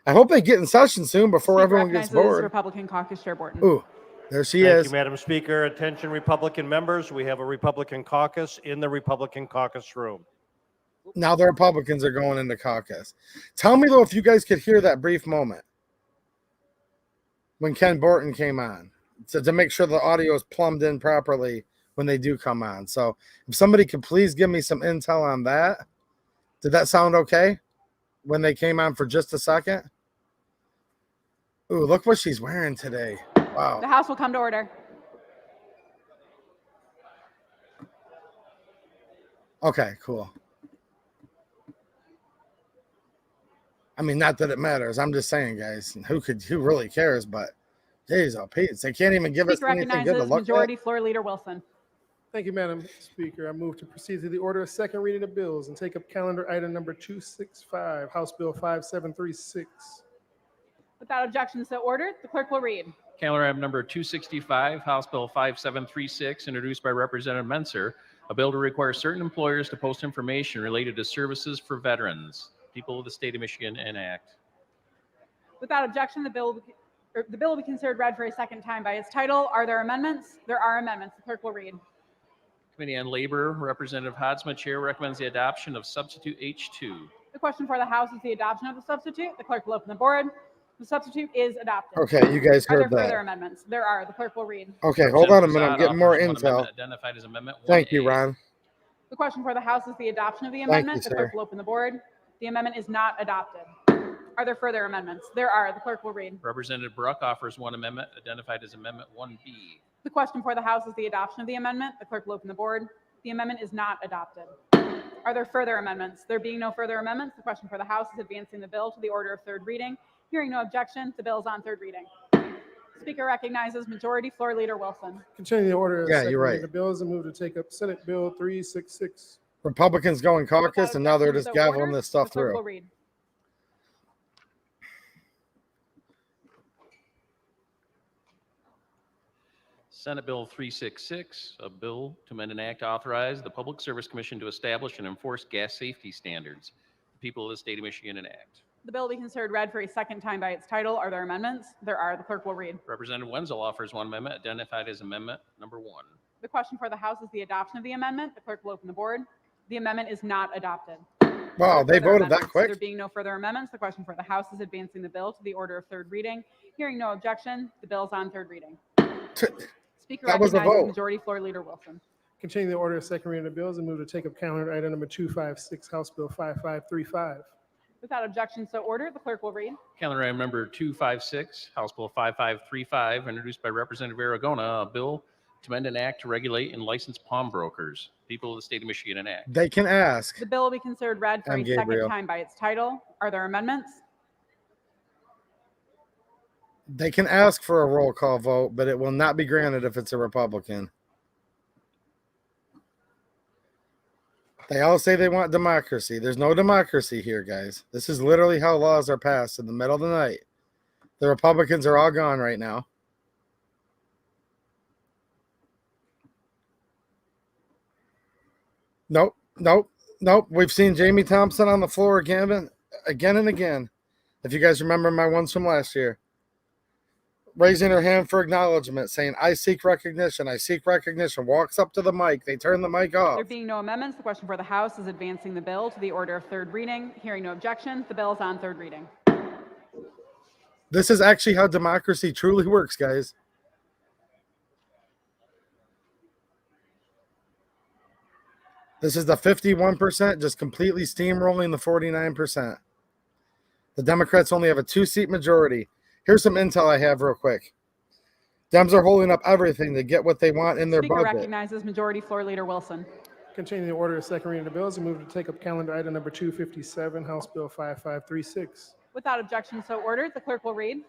I hope they get in session soon before everyone gets bored. Republican Caucus Chair Borton. Ooh, there she is. Thank you, Madam Speaker. Attention, Republican members. We have a Republican caucus in the Republican caucus room. Now the Republicans are going into caucus. Tell me, though, if you guys could hear that brief moment when Ken Borton came on to make sure the audio is plumbed in properly when they do come on. So if somebody could please give me some intel on that. Did that sound okay when they came on for just a second? Ooh, look what she's wearing today. Wow. The House will come to order. Okay, cool. I mean, not that it matters. I'm just saying, guys, who really cares? But, geez, oh, Pete, they can't even give us anything good to look at. Majority Floor Leader Wilson. Thank you, Madam Speaker. I move to proceed to the order of second reading of bills and take up calendar item number 265, House Bill 5736. Without objection, so ordered. The clerk will read. Calendar item number 265, House Bill 5736, introduced by Representative Menser, a bill to require certain employers to post information related to services for veterans. People of the state of Michigan enact. Without objection, the bill will be considered read for a second time by its title. Are there amendments? There are amendments. The clerk will read. Committee on Labor, Representative Hodsma, Chair, recommends the adoption of substitute H2. The question for the House is the adoption of the substitute. The clerk will open the board. The substitute is adopted. Okay, you guys Are there heard further that. amendments? There are. The clerk will read. Okay, hold on a Representative minute. I'm Zad getting more offers one intel. amendment identified as Amendment 1A. Thank you, Ron. The question for the House is the adoption of the you, amendment. The sir. clerk will open the board. The amendment is not adopted. Are there further amendments? There are. The clerk will read. Representative Bruck offers one amendment identified as Amendment 1B. The question for the House is the adoption of the amendment. The clerk will open the board. The amendment is not adopted. Are there further amendments? There being no further amendments, the question for the House is advancing the bill to the order of third reading. Hearing no objection, the bill is on third reading. Speaker recognizes Majority Floor Leader Wilson. Continue the order of Yeah, second you're reading right. of bills and move to take up Senate Bill 366. Republicans going caucus, Without and now they're objection, just so gaveling ordered. this stuff The clerk through. will read. Senate Bill 366, a bill to amend an act to authorize the Public Service Commission to establish and enforce gas safety standards. The people of the state of Michigan enact. The bill will be considered read for a second time by its title. Are there amendments? There are. The clerk will read. Representative Wenzel offers one amendment identified as Amendment Number 1. The question for the House is the adoption of the amendment. The clerk will open the board. The amendment is not adopted. Wow, Are they there further voted that amendments? quick? There being no further amendments, the question for the House is advancing the bill to the order of third reading. Hearing no objection, the bill is on third reading. Speaker That was a recognizes vote. Majority Floor Leader Wilson. Continue the order of second reading of bills and move to take up calendar item number 256, House Bill 5535. Without objection, so ordered. The clerk will read. Calendar item number 256, House Bill 5535, introduced by Representative Aragona, a bill to amend an act to regulate and license pawnbrokers. People of the state of Michigan enact. They can ask. The bill will be considered read for I'm a second Gabriel. time by its title. Are there amendments? They can ask for a roll call vote, but it will not be granted if it's a Republican. They all say they want democracy. There's no democracy here, guys. This is literally how laws are passed in the middle of the night. The Republicans are all gone right now. Nope, nope, nope. We've seen Jamie Thompson on the floor again and again. If you guys remember my ones from last year. Raising her hand for acknowledgement, saying, I seek recognition, walks up to the mic, they turn the mic off. There being no amendments, the question for the House is advancing the bill to the order of third reading. Hearing no objection, the bill is on third reading. This is actually how democracy truly works, guys. This is the 51% just completely steamrolling the 49%. The Democrats only have a 2-seat majority. Here's some intel I have real quick. Dems are holding up everything to get what they want in their Speaker budget. recognizes Majority Floor Leader Wilson. Continue the order of second reading of bills and move to take up calendar item number 257, House Bill 5536. Without objection, so ordered. The clerk will read.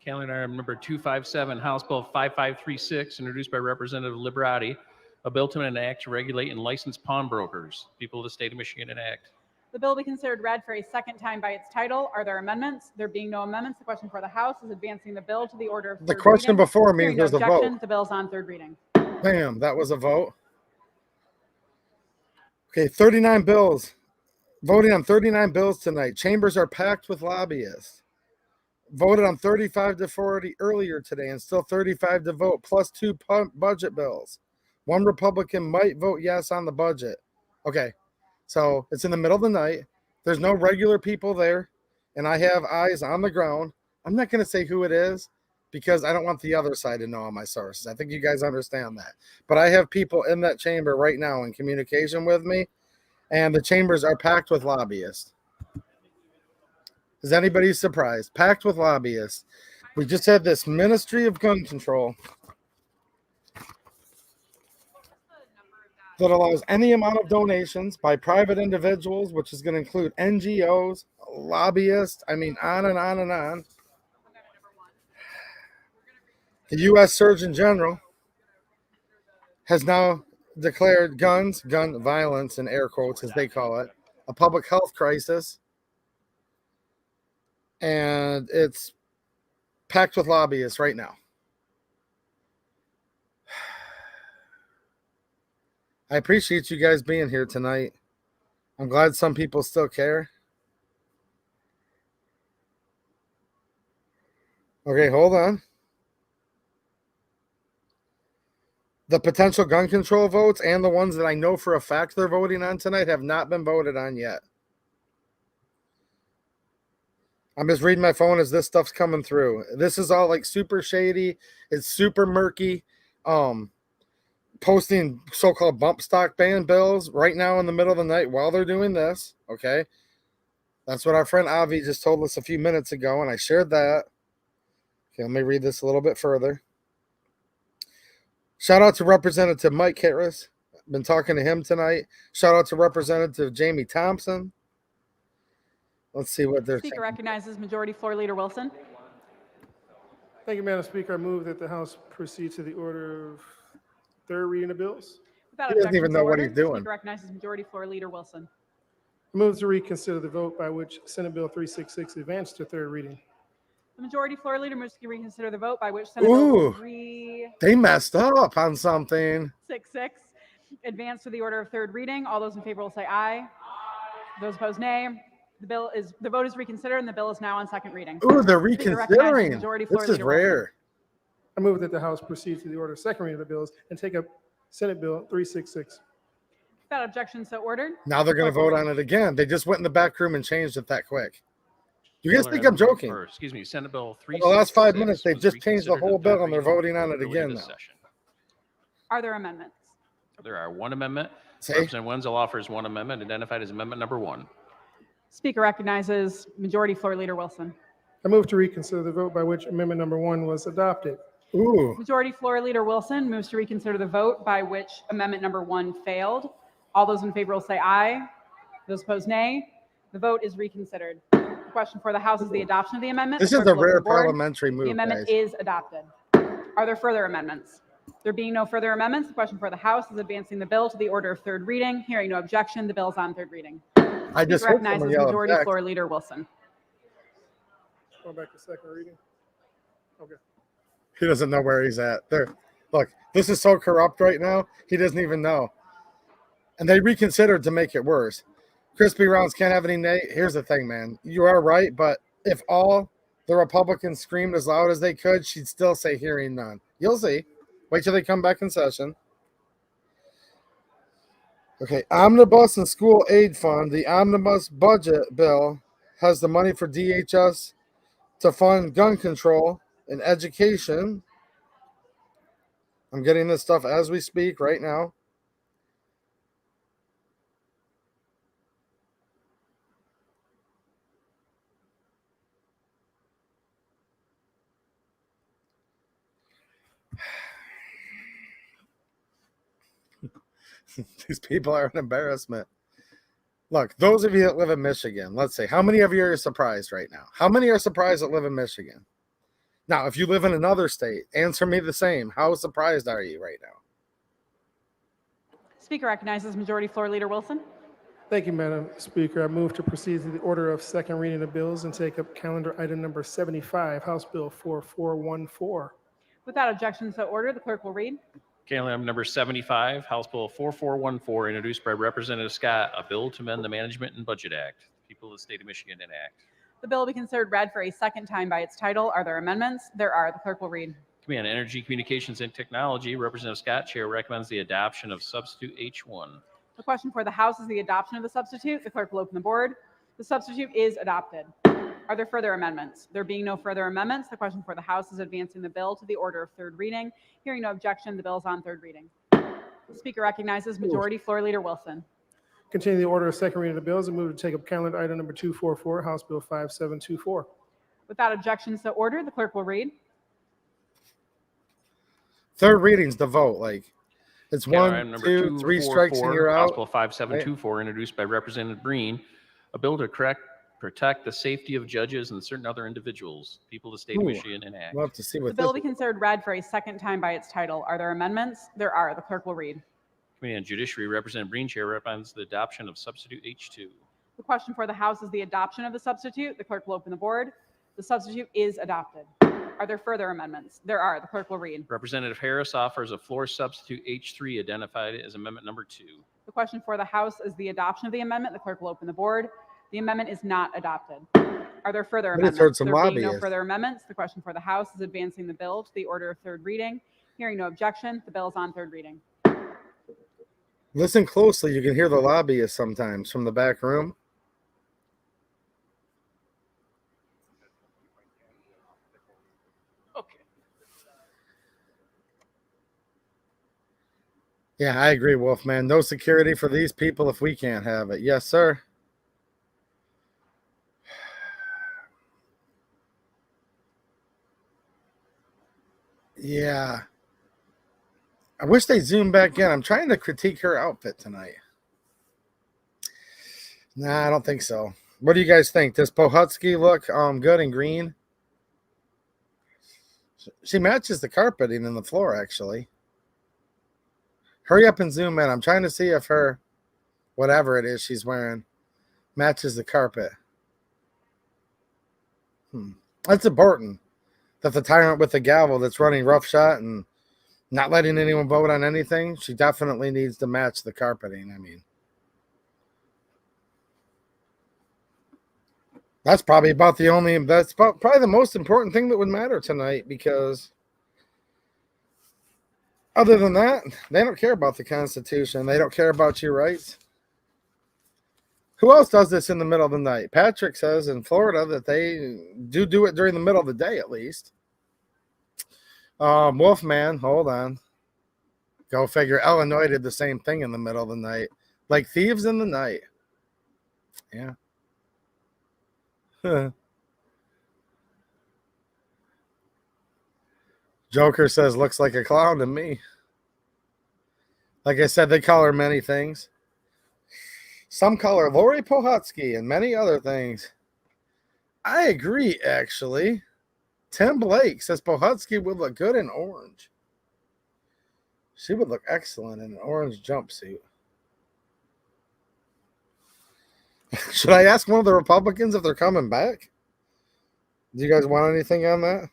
Calendar item number 257, House Bill 5536, introduced by Representative Liberati, a bill to amend an act to regulate and license pawnbrokers. People of the state of Michigan enact. The bill will be considered read for a second time by its title. Are there amendments? There being no amendments, the question for the House is advancing the bill to the order of third The question reading. before me Hearing no was a objection, vote. the bill is on third reading. Bam, that was a vote. Okay, 39 bills. Voting on 39 bills tonight. Chambers are packed with lobbyists. Voted on 35 to 40 earlier today and still 35 to vote, plus 2 budget bills. One Republican might vote yes on the budget. Okay, so it's in the middle of the night. There's no regular people there, and I have eyes on the ground. I'm not going to say who it is because I don't want the other side to know all my sources. I think you guys understand that. But I have people in that chamber right now in communication with me, and the chambers are packed with lobbyists. Is anybody surprised? Packed with lobbyists. We just had this Ministry of Gun Control that allows any amount of donations by private individuals, which is going to include NGOs, lobbyists, I mean, on and on and on. The U.S. Surgeon General has now declared gun violence, in air quotes, as they call it, a public health crisis. And it's packed with lobbyists right now. I appreciate you guys being here tonight. I'm glad some people still care. Okay, hold on. The potential gun control votes and the ones that I know for a fact they're voting on tonight have not been voted on yet. I'm just reading my phone as this stuff's coming through. This is all like super shady. It's super murky. Posting so-called bump stock ban bills right now in the middle of the night while they're doing this. Okay. That's what our friend Avi just told us a few minutes ago, and I shared that. Okay, let me read this a little bit further. Shout out to Representative Mike Harris. Been talking to him tonight. Shout out to Representative Jamie Thompson. Let's see what they're Speaker saying. recognizes Majority Floor Leader Wilson. Thank you, Madam Speaker. I move that the House proceed to the order of third reading of bills. Without He doesn't objection, even so know what ordered. he's doing. Speaker recognizes Majority Floor Leader Wilson. I move to reconsider the vote by which Senate Bill 366 advanced to third reading. The Majority Floor Leader moves to reconsider the vote by which Senate Ooh. Bill 366 They messed up on something. advance to the order of third reading. All those in favor will say aye. Those opposed, nay. The vote is reconsidered, and the bill is now on second reading. Ooh, they're Speaker recognizes reconsidering. Majority Floor This is Leader Wilson. rare. I move that the House proceed to the order of second reading of the bills and take up Senate Bill 366. Without objection, so ordered. Now they're going to vote on it again. They just went in the back room and changed it that quick. You guys think I'm joking? Or, excuse me, Senate Bill For the last 5 minutes, 366 they've was just changed the reconsidered whole in bill third and they're reading voting on it earlier again this now. session. Are there amendments? There are one amendment. See? Representative Wenzel offers one amendment identified as amendment number 1. Speaker recognizes Majority Floor Leader Wilson. I move to reconsider the vote by which amendment number 1 was adopted. Ooh, Majority Floor Leader Wilson moves to reconsider the vote by which amendment number 1 failed. All those in favor will say aye. Those opposed, nay. The vote is reconsidered. The question for the House is the adoption of the amendment. this The is clerk a will open rare the board. parliamentary The move, amendment guys. is adopted. Are there further amendments? There being no further amendments, the question for the House is advancing the bill to the order of third reading. Hearing no objection, the bill is on third reading. I just Speaker heard someone recognizes yell Majority object. Floor Leader Wilson. Going back to second reading. Okay. He doesn't know where he's at. There, look, this is so corrupt right now. He doesn't even know. And they reconsidered to make it worse. Crispy rounds can't have any nay. Here's the thing, man. You are right, but if all the Republicans screamed as loud as they could, she'd still say hearing none. You'll see. Wait till they come back in session. Okay, Omnibus and School Aid Fund. The Omnibus budget bill has the money for DHS to fund gun control and education. I'm getting this stuff as we speak right now. These people are an embarrassment. Look, those of you that live in Michigan, let's say, how many of you are surprised right now? How many are surprised that live in Michigan? Now, if you live in another state, answer me the same. How surprised are you right now? Speaker recognizes Majority Floor Leader Wilson. Thank you, Madam Speaker. I move to proceed to the order of second reading of bills and take up calendar item number 75, House Bill 4414. Without objection, so ordered. The clerk will read. Calendar item number 75, House Bill 4414, introduced by Representative Scott, a bill to amend the Management and Budget Act. People of the State of Michigan enact. The bill will be considered read for a second time by its title. Are there amendments? There are. The clerk will read. Committee on Energy, Communications, and Technology, Representative Scott, Chair, recommends the adoption of substitute H1. The question for the House is the adoption of the substitute. The clerk will open the board. The substitute is adopted. Are there further amendments? There being no further amendments, the question for the House is advancing the bill to the order of third reading. Hearing no objection, the bill is on third reading. The Speaker recognizes Majority Floor Leader Wilson. Continue the order of second reading of the bills and move to take up calendar item number 244, House Bill 5724. Without objection, so ordered. The clerk will read. Third reading's the vote. Like, it's Calendar item one, number 2, 3 strikes and you're House out. Bill 5724, introduced by Representative Breen, a bill to protect the safety of judges and certain other individuals. People of the State of Ooh. Michigan enact. Love to see The what bill will this be considered read for a second time by its title. Are there amendments? There are. The clerk will read. Committee on Judiciary, Representative Breen, Chair, recommends the adoption of substitute H2. The question for the House is the adoption of the substitute. The clerk will open the board. The substitute is adopted. Are there further amendments? There are. The clerk will read. Representative Harris offers a floor substitute H3 identified as amendment number 2. The question for the House is the adoption of the amendment. The clerk will open the board. The amendment is not adopted. Are there further I just amendments? heard some There being no lobbyists. further amendments, the question for the House is advancing the bill to the order of third reading. Hearing no objection, the bill is on third reading. Listen closely. You can hear the lobbyists sometimes from the back room. Yeah, I agree, Wolfman. No security for these people if we can't have it. Yes, sir. Yeah. I wish they zoomed back in. I'm trying to critique her outfit tonight. Nah, I don't think so. What do you guys think? Does Pohutsky look good in green? She matches the carpeting in the floor, actually. Hurry up and zoom in. I'm trying to see if her, whatever it is she's wearing, matches the carpet. That's important. That the tyrant with the gavel that's running roughshod and not letting anyone vote on anything, she definitely needs to match the carpeting. I mean, that's probably probably the most important thing that would matter tonight, because other than that, they don't care about the Constitution. They don't care about your rights. Who else does this in the middle of the night? Patrick says in Florida that they do it during the middle of the day at least. Wolfman, hold on. Go figure. Illinois did the same thing in the middle of the night. Like thieves in the night. Yeah. Joker says, looks like a clown to me. Like I said, they call her many things. Some call her Lori Pohutsky and many other things. I agree, actually. Tim Blake says Pohutsky would look good in orange. She would look excellent in an orange jumpsuit. Should I ask one of the Republicans if they're coming back? Do you guys want anything on that?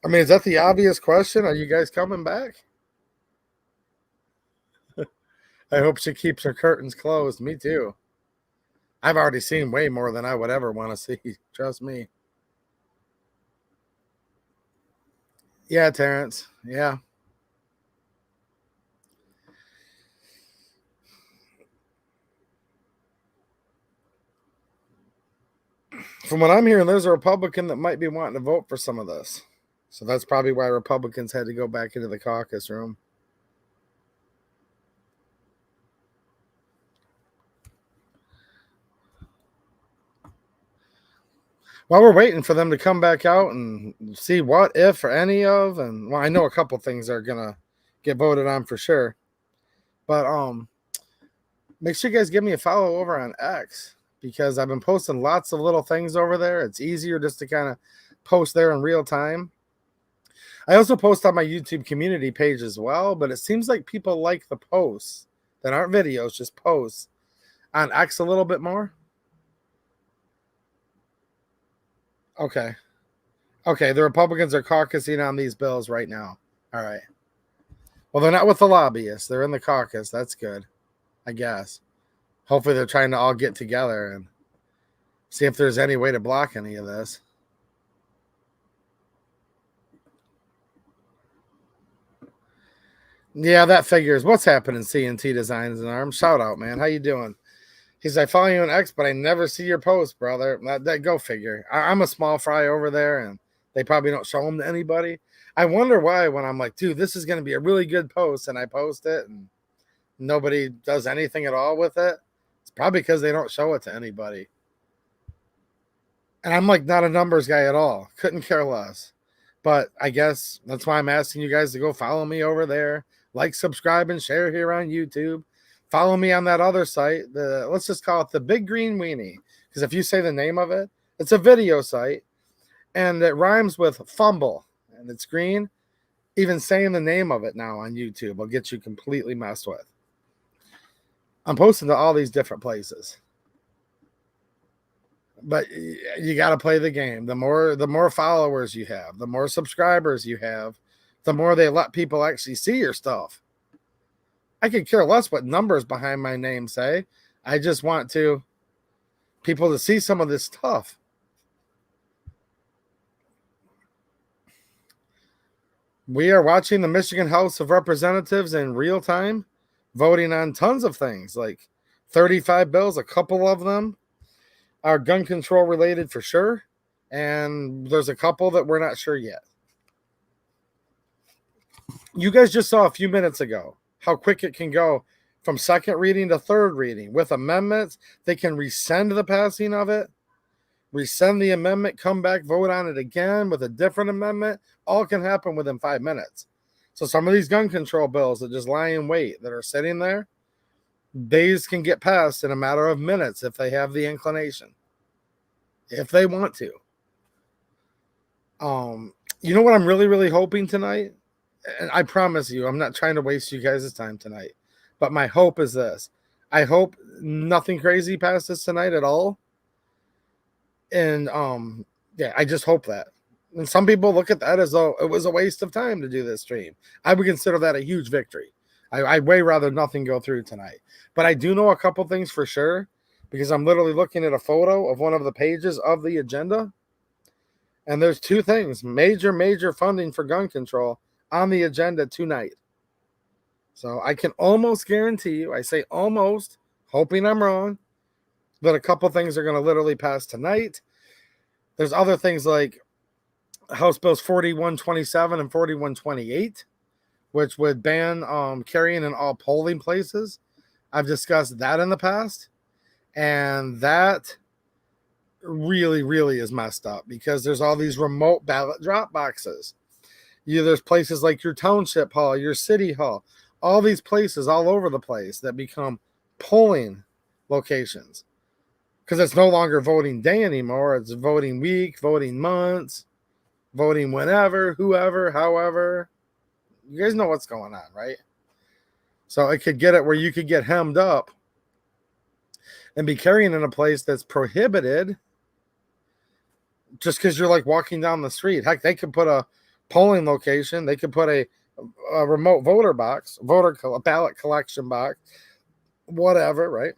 I mean, is that the obvious question? Are you guys coming back? I hope she keeps her curtains closed. Me too. I've already seen way more than I would ever want to see. Trust me. Yeah, Terrence. Yeah. From what I'm hearing, there's a Republican that might be wanting to vote for some of this. So that's probably why Republicans had to go back into the caucus room. While we're waiting for them to come back out and see what, if, or any of, and well, I know a couple things are gonna get voted on for sure. But make sure you guys give me a follow over on X, because I've been posting lots of little things over there. It's easier just to kind of post there in real time. I also post on my YouTube community page as well, but it seems like people like the posts that aren't videos, just posts on X a little bit more. Okay. Okay, the Republicans are caucusing on these bills right now. All right. Well, they're not with the lobbyists. They're in the caucus. That's good, I guess. Hopefully they're trying to all get together and see if there's any way to block any of this. Yeah, that figures. What's happening, CNT Designs and Arms? Shout out, man. How you doing? He's like, follow you on X, but I never see your post, brother. That go figure. I'm a small fry over there, and they probably don't show them to anybody. I wonder why when I'm like, dude, this is going to be a really good post, and I post it, and nobody does anything at all with it. It's probably because they don't show it to anybody. And I'm like not a numbers guy at all. Couldn't care less. But I guess that's why I'm asking you guys to go follow me over there. Like, subscribe, and share here on YouTube. Follow me on that other site. Let's just call it the Big Green Weenie. Because if you say the name of it, it's a video site. And it rhymes with fumble. And it's green. Even saying the name of it now on YouTube will get you completely messed with. I'm posting to all these different places. But you got to play the game. The more followers you have, the more subscribers you have, the more they let people actually see your stuff. I could care less what numbers behind my name say. I just want people to see some of this stuff. We are watching the Michigan House of Representatives in real time, voting on tons of things, like 35 bills. A couple of them are gun control related for sure. And there's a couple that we're not sure yet. You guys just saw a few minutes ago how quick it can go from second reading to third reading. With amendments, they can rescind the passing of it, rescind the amendment, come back, vote on it again with a different amendment. All can happen within 5 minutes. So some of these gun control bills that just lie in wait, that are sitting there, these can get passed in a matter of minutes if they have the inclination, if they want to. You know what I'm really, really hoping tonight? And I promise you, I'm not trying to waste you guys' time tonight, but my hope is this. I hope nothing crazy passes tonight at all. And yeah, I just hope that. And some people look at that as though it was a waste of time to do this stream. I would consider that a huge victory. I'd way rather nothing go through tonight. But I do know a couple things for sure, because I'm literally looking at a photo of one of the pages of the agenda. And there's two things, major funding for gun control on the agenda tonight. So I can almost guarantee you, I say almost, hoping I'm wrong, that a couple things are going to literally pass tonight. There's other things like House Bills 4127 and 4128, which would ban carrying in all polling places. I've discussed that in the past, and that really, really is messed up because there's all these remote ballot drop boxes. There's places like your township hall, your city hall, all these places all over the place that become polling locations because it's no longer voting day anymore. It's voting week, voting months, voting whenever, whoever, however. You guys know what's going on, right? So it could get it where you could get hemmed up and be carrying in a place that's prohibited just because you're like walking down the street. Heck, they could put a polling location. They could put a remote voter box, ballot collection box, whatever, right?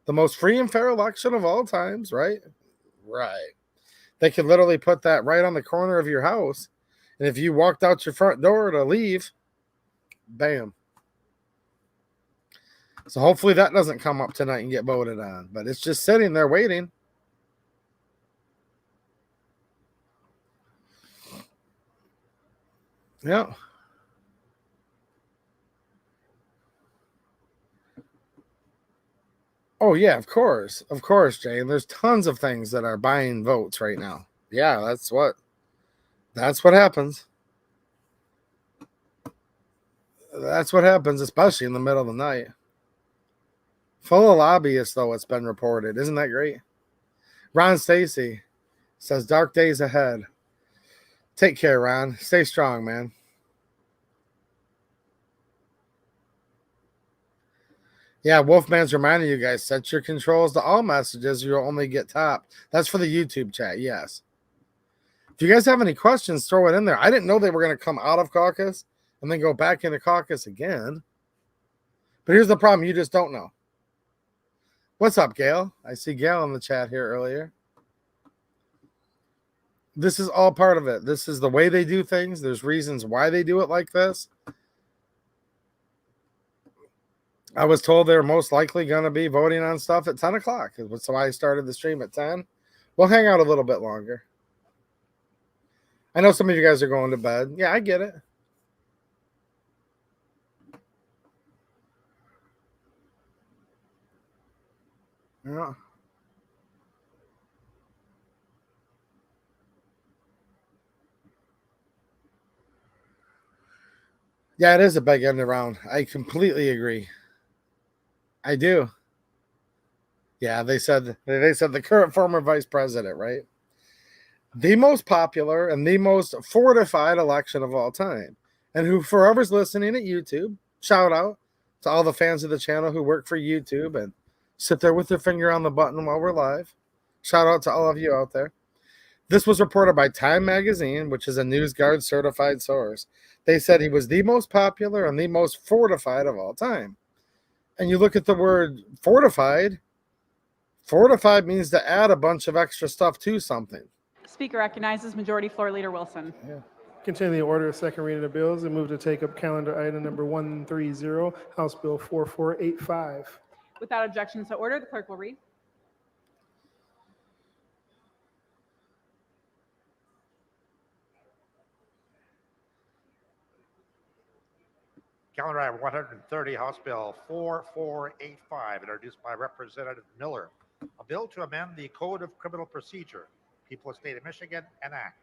The most free and fair election of all times, right? Right. They could literally put that right on the corner of your house. And if you walked out your front door to leave, bam. So hopefully that doesn't come up tonight and get voted on. But it's just sitting there waiting. Yeah. Oh, yeah, of course. Of course, Jane. There's tons of things that are buying votes right now. Yeah, that's what happens. That's what happens, especially in the middle of the night. Full of lobbyists, though, it's been reported. Isn't that great? Ron Stacy says, dark days ahead. Take care, Ron. Stay strong, man. Yeah, Wolfman's reminding you guys, set your controls to all messages. You'll only get top. That's for the YouTube chat, yes. If you guys have any questions, throw it in there. I didn't know they were going to come out of caucus and then go back into caucus again. But here's the problem. You just don't know. What's up, Gail? I see Gail in the chat here earlier. This is all part of it. This is the way they do things. There's reasons why they do it like this. I was told they're most likely going to be voting on stuff at 10 o'clock. That's why I started the stream at 10. We'll hang out a little bit longer. I know some of you guys are going to bed. Yeah, I get it. Yeah. Yeah, it is a big end around. I completely agree. I do. Yeah, they said the current former vice president, right? The most popular and the most fortified election of all time. And who forever's listening at YouTube, shout out to all the fans of the channel who work for YouTube and sit there with their finger on the button while we're live. Shout out to all of you out there. This was reported by Time Magazine, which is a NewsGuard certified source. They said he was the most popular and the most fortified of all time. And you look at the word fortified. Fortified means to add a bunch of extra stuff to something. Speaker recognizes Majority Floor Leader Wilson. Yeah. Continue the order of second reading of bills and move to take up calendar item number 130, House Bill 4485. Without objection to order, the clerk will read. Calendar item 130, House Bill 4485, introduced by Representative Miller. A bill to amend the Code of Criminal Procedure, People of the State of Michigan, enact.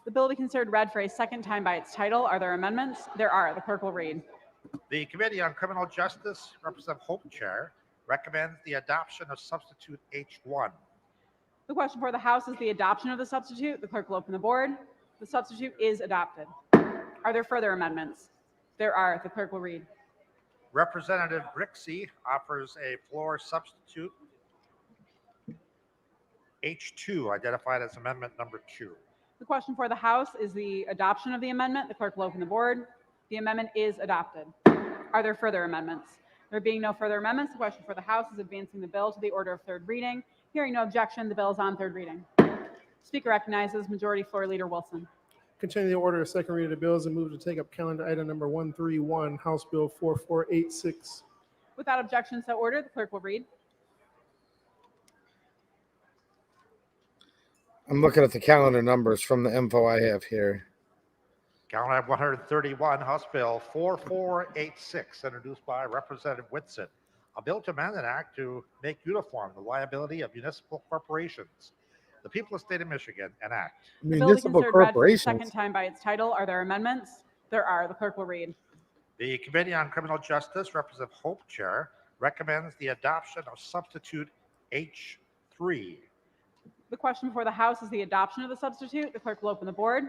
The bill will be considered read for a second time by its title. Are there amendments? There are. The clerk will read. The Committee on Criminal Justice, Representative Hope Chair, recommends the adoption of substitute H1. The question for the House is the adoption of the substitute. The clerk will open the board. The substitute is adopted. Are there further amendments? There are. The clerk will read. Representative Brixey offers a floor substitute H2, identified as amendment number 2. The question for the House is the adoption of the amendment. The clerk will open the board. The amendment is adopted. Are there further amendments? There being no further amendments, the question for the House is advancing the bill to the order of third reading. Hearing no objection, the bill is on third reading. Speaker recognizes Majority Floor Leader Wilson. Continue the order of second reading of bills and move to take up calendar item number 131, House Bill 4486. Without objection, so ordered. The clerk will read. I'm looking at the calendar numbers from the info I have here. Calendar item 131, House Bill 4486, introduced by Representative Whitson. A bill to amend an act to make uniform the liability of municipal corporations. The people of the state of Michigan enact. The bill will be Municipal considered read for the corporations. second time by its title. Are there amendments? There are. The clerk will read. The Committee on Criminal Justice, Representative Hope Chair, recommends the adoption of substitute H3. The question before the House is the adoption of the substitute. The clerk will open the board.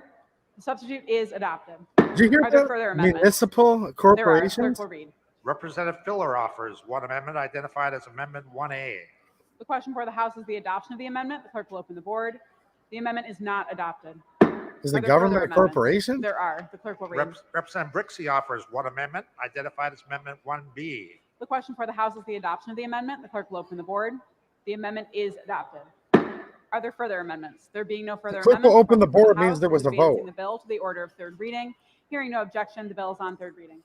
The substitute is adopted. Did you hear Are there that? further amendments? Municipal There are. The corporations? clerk will read. Representative Filler offers one amendment identified as Amendment 1A. The question for the House is the adoption of the amendment. The clerk will open the board. The amendment is not adopted. Is Are the there government further a amendments? corporation? There are. The clerk will read. Representative Brixey offers one amendment identified as Amendment 1B. The question for the House is the adoption of the amendment. The clerk will open the board. The amendment is adopted. Are there further amendments? There being no further clerk will amendments, open the question for board means House there was is a advancing vote. the bill to the order of third reading. Hearing no objection, the bill is on third reading.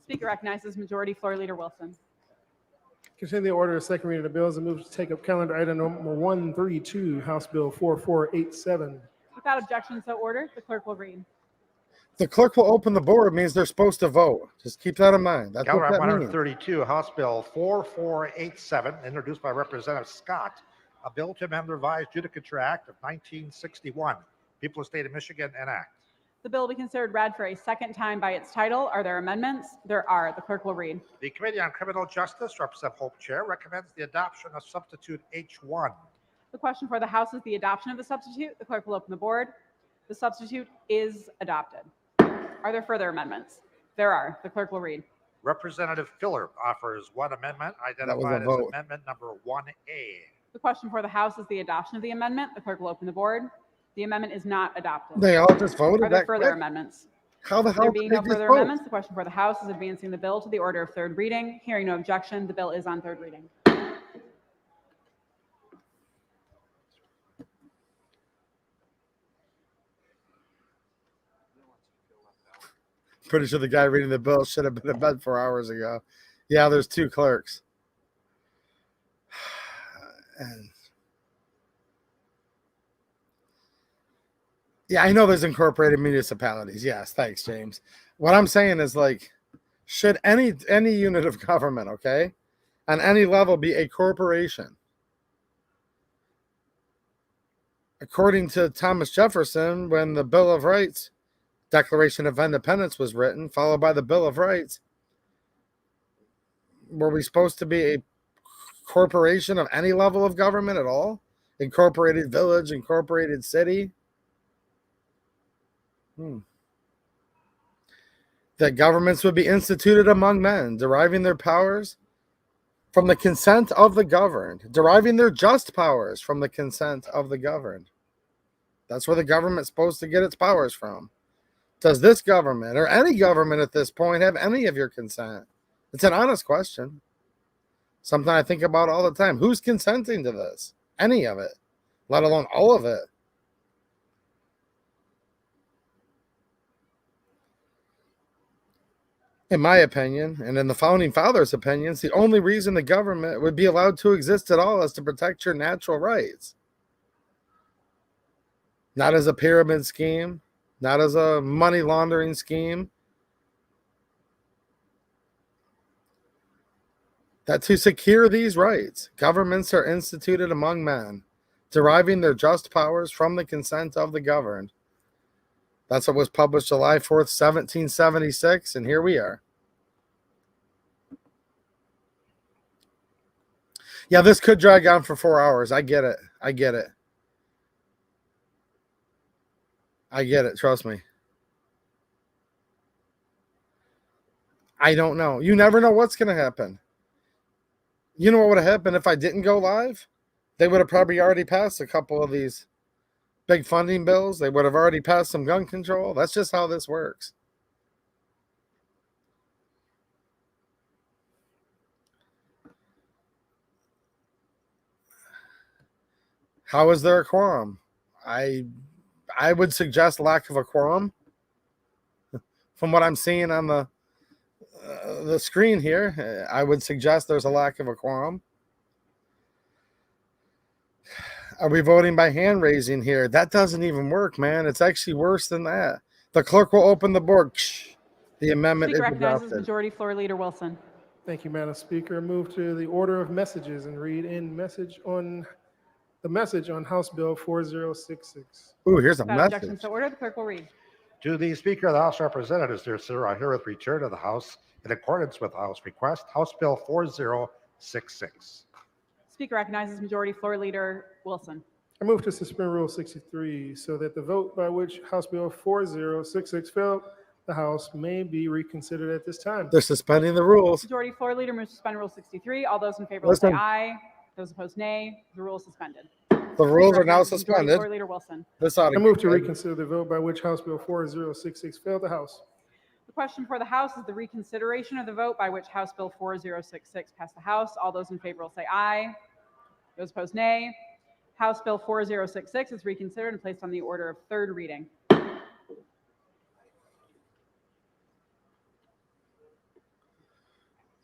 Speaker recognizes Majority Floor Leader Wilson. Continue the order of second reading of bills and move to take up calendar item number 132, House Bill 4487. Without objection, so ordered. The clerk will read. The clerk will open the board means they're supposed to vote. Just keep that in mind. That's Calendar what item that means. 132, House Bill 4487, introduced by Representative Scott. A bill to amend the revised Judicature Act of 1961. People of the state of Michigan enact. The bill will be considered read for a second time by its title. Are there amendments? There are. The clerk will read. The Committee on Criminal Justice, Representative Hope Chair, recommends the adoption of substitute H1. The question for the House is the adoption of the substitute. The clerk will open the board. The substitute is adopted. Are there further amendments? There are. The clerk will read. Representative Filler offers one amendment was a identified as vote. Amendment number 1A. The question for the House is the adoption of the amendment. The clerk will open the board. The amendment is not adopted. They all just voted Are there that further quick? amendments? How the hell There did being they no just further vote? amendments, the question for the House is advancing the bill to the order of third reading. Hearing no objection, the bill is on third reading. Pretty sure the guy reading the bill should have been in bed 4 hours ago. Yeah, there's two clerks. And yeah, I know there's incorporated municipalities. Yes, thanks, James. What I'm saying is, like, should any unit of government, okay, on any level be a corporation? According to Thomas Jefferson, when the Bill of Rights, Declaration of Independence was written, followed by the Bill of Rights, were we supposed to be a corporation of any level of government at all? Incorporated village, incorporated city? That governments would be instituted among men, deriving their powers from the consent of the governed, deriving their just powers from the consent of the governed. That's where the government's supposed to get its powers from. Does this government, or any government at this point, have any of your consent? It's an honest question. Something I think about all the time. Who's consenting to this? Any of it, let alone all of it. In my opinion, and in the Founding Fathers' opinions, the only reason the government would be allowed to exist at all is to protect your natural rights. Not as a pyramid scheme, not as a money laundering scheme, that to secure these rights, governments are instituted among men, deriving their just powers from the consent of the governed. That's what was published July 4th, 1776, and here we are. Yeah, this could drag on for 4 hours. I get it. I get it. I get it. Trust me. I don't know. You never know what's going to happen. You know what would have happened if I didn't go live? They would have probably already passed a couple of these big funding bills. They would have already passed some gun control. That's just how this works. How is there a quorum? I would suggest lack of a quorum. From what I'm seeing on the screen here, I would suggest there's a lack of a quorum. Are we voting by hand raising here? That doesn't even work, man. It's actually worse than that. The clerk will open the board. The amendment Speaker is recognizes adopted. Majority Floor Leader Wilson. Thank you, Madam Speaker. Move to the order of messages and read in the message on House Bill 4066. Ooh, here's a Without objection message. to order, the clerk will read. To the Speaker of the House of Representatives, dear sir, I herewith return to the House in accordance with House request, House Bill 4066. Speaker recognizes Majority Floor Leader Wilson. I move to suspend Rule 63 so that the vote by which House Bill 4066 failed the House may be reconsidered at this time. They're suspending the rules. Majority Floor Leader moves to suspend Rule 63. All those in favor will say Listen. aye. Those opposed, nay. The rule is suspended. The rules are now Recognizes Majority suspended. Floor Leader Wilson. This ought I to move be to good. reconsider the vote by which House Bill 4066 failed the House. The question for the House is the reconsideration of the vote by which House Bill 4066 passed the House. All those in favor will say aye. Those opposed, nay. House Bill 4066 is reconsidered and placed on the order of third reading.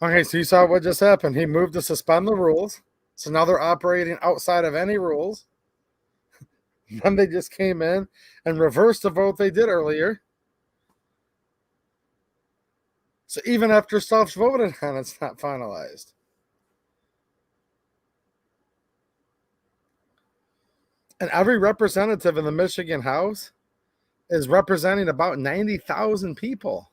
Okay, so you saw what just happened. He moved to suspend the rules. So now they're operating outside of any rules. Then they just came in and reversed the vote they did earlier. So even after stuff's voted on, it's not finalized. And every representative in the Michigan House is representing about 90,000 people.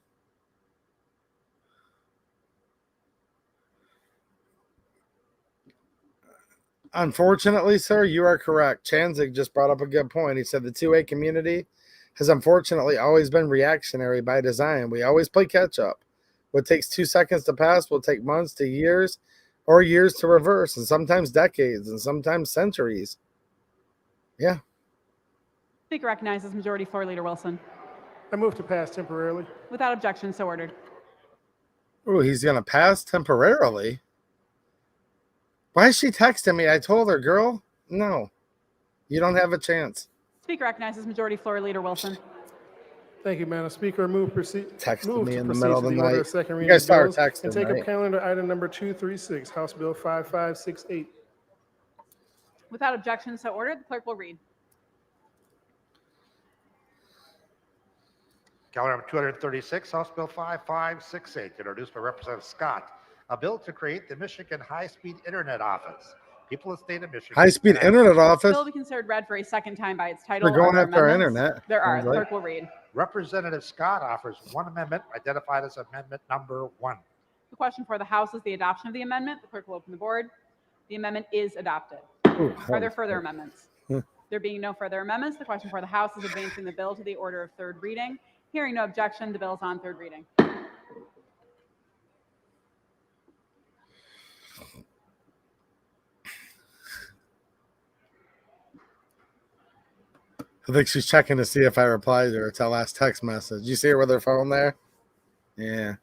Unfortunately, sir, you are correct. Chanzig just brought up a good point. He said the 2A community has unfortunately always been reactionary by design. We always play catch up. What takes 2 seconds to pass will take months to years, or years to reverse, and sometimes decades, and sometimes centuries. Yeah. Speaker recognizes Majority Floor Leader Wilson. I move to pass temporarily. Without objection, so ordered. Oh, he's going to pass temporarily? Why is she texting me? I told her, girl, no, you don't have a chance. Speaker recognizes Majority Floor Leader Wilson. Thank you, Madam Speaker. Texted me to in the proceed middle of to the the order night. of second You reading guys of saw her bills texting, and take right? up calendar item number 236, House Bill 5568. Without objection, so ordered. The clerk will read. Calendar number 236, House Bill 5568, introduced by Representative Scott. A bill to create the Michigan High-Speed Internet Office. People of the state of Michigan. High-speed internet office. Bill will be considered read for a second time by its title. They're going Are there after our amendments? internet. There are. Sounds The like. clerk will read. Representative Scott offers one amendment identified as amendment number 1. The question for the House is the adoption of the amendment. The clerk will open the board. The amendment is adopted. Ooh, Are there further amendments? There being no further amendments, the question for the House is advancing the bill to the order of third reading. Hearing no objection, the bill is on third reading. I think she's checking to see if I replied to her. It's our last text message. You see her with her phone there? Yeah.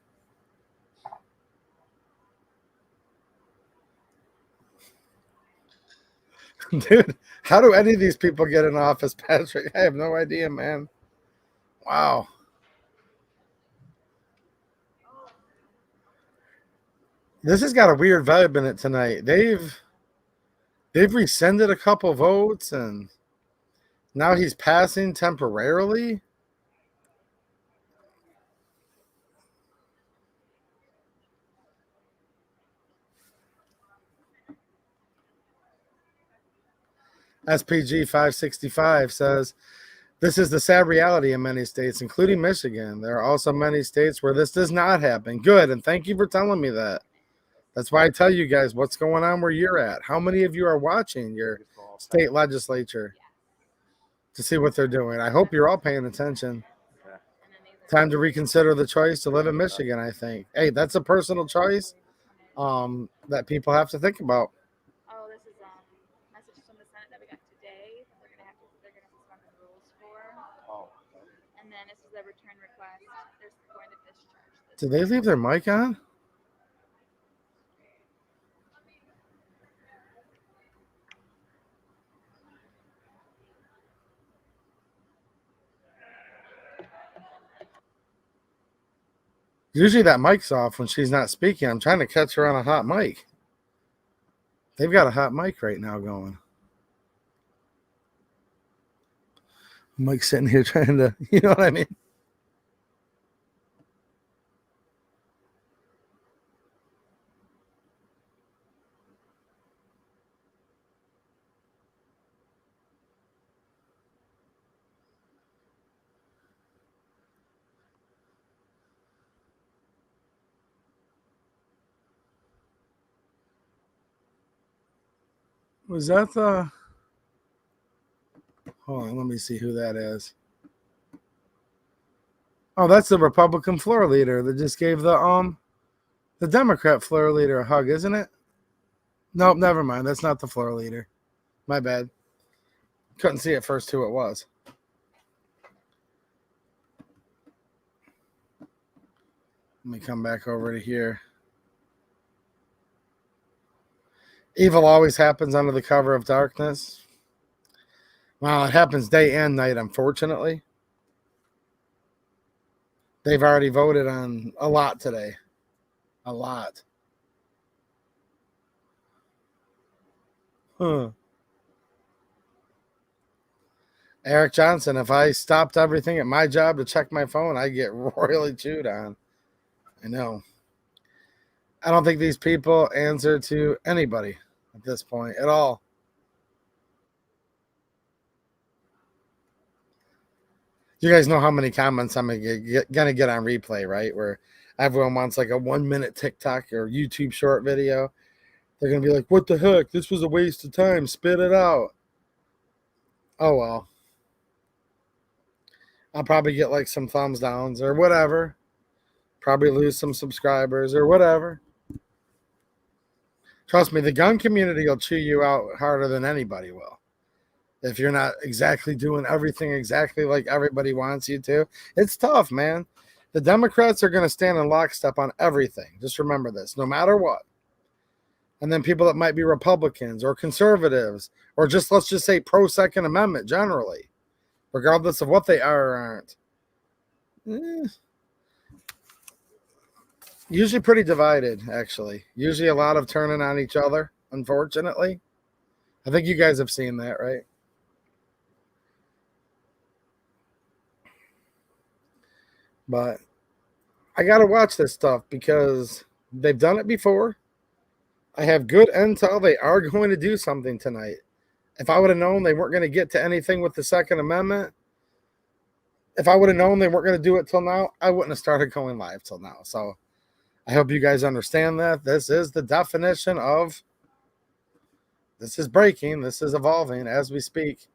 Dude, how do any of these people get in office, Patrick? I have no idea, man. Wow. This has got a weird vibe in it tonight. They've rescinded a couple votes, and now he's passing temporarily. SPG 565 says, this is the sad reality in many states, including Michigan. There are also many states where this does not happen. Good, and thank you for telling me that. That's why I tell you guys what's going on where you're at. How many of you are watching your state legislature to see what they're doing? I hope you're all paying attention. Time to reconsider the choice to live in Michigan, I think. Hey, that's a personal choice that people have to think about. Oh, this is messages from the Senate that we got today. They're gonna suspend the rules for. Oh. And then this is the return request. They're going to discharge this. Did they leave their mic on? Usually that mic's off when she's not speaking. I'm trying to catch her on a hot mic. They've got a hot mic right now going. Mike's sitting here trying to, you know what I mean? Was that the... Hold on, let me see who that is. Oh, that's the Republican floor leader that just gave the Democrat floor leader a hug, isn't it? Nope, never mind. That's not the floor leader. My bad. Couldn't see at first who it was. Let me come back over to here. Evil always happens under the cover of darkness. Well, it happens day and night, unfortunately. They've already voted on a lot today. A lot. Eric Johnson, if I stopped everything at my job to check my phone, I'd get royally chewed on. I know. I don't think these people answer to anybody at this point at all. You guys know how many comments I'm gonna get on replay, right? Where everyone wants like a 1 minute TikTok or YouTube short video. They're gonna be like, what the heck? This was a waste of time. Spit it out. Oh well. I'll probably get like some thumbs downs or whatever. Probably lose some subscribers or whatever. Trust me, the gun community will chew you out harder than anybody will. If you're not exactly doing everything exactly like everybody wants you to. It's tough, man. The Democrats are going to stand in lockstep on everything. Just remember this, no matter what. And then people that might be Republicans or conservatives or just, let's just say, pro-Second Amendment generally, regardless of what they are or aren't. Usually pretty divided, actually. Usually a lot of turning on each other, unfortunately. I think you guys have seen that, right? But I got to watch this stuff because they've done it before. I have good intel. They are going to do something tonight. If I would have known they weren't going to get to anything with the Second Amendment, if I would have known they weren't going to do it till now, I wouldn't have started going live till now. So I hope you guys understand that. This is the definition of, this is breaking. This is evolving as we speak.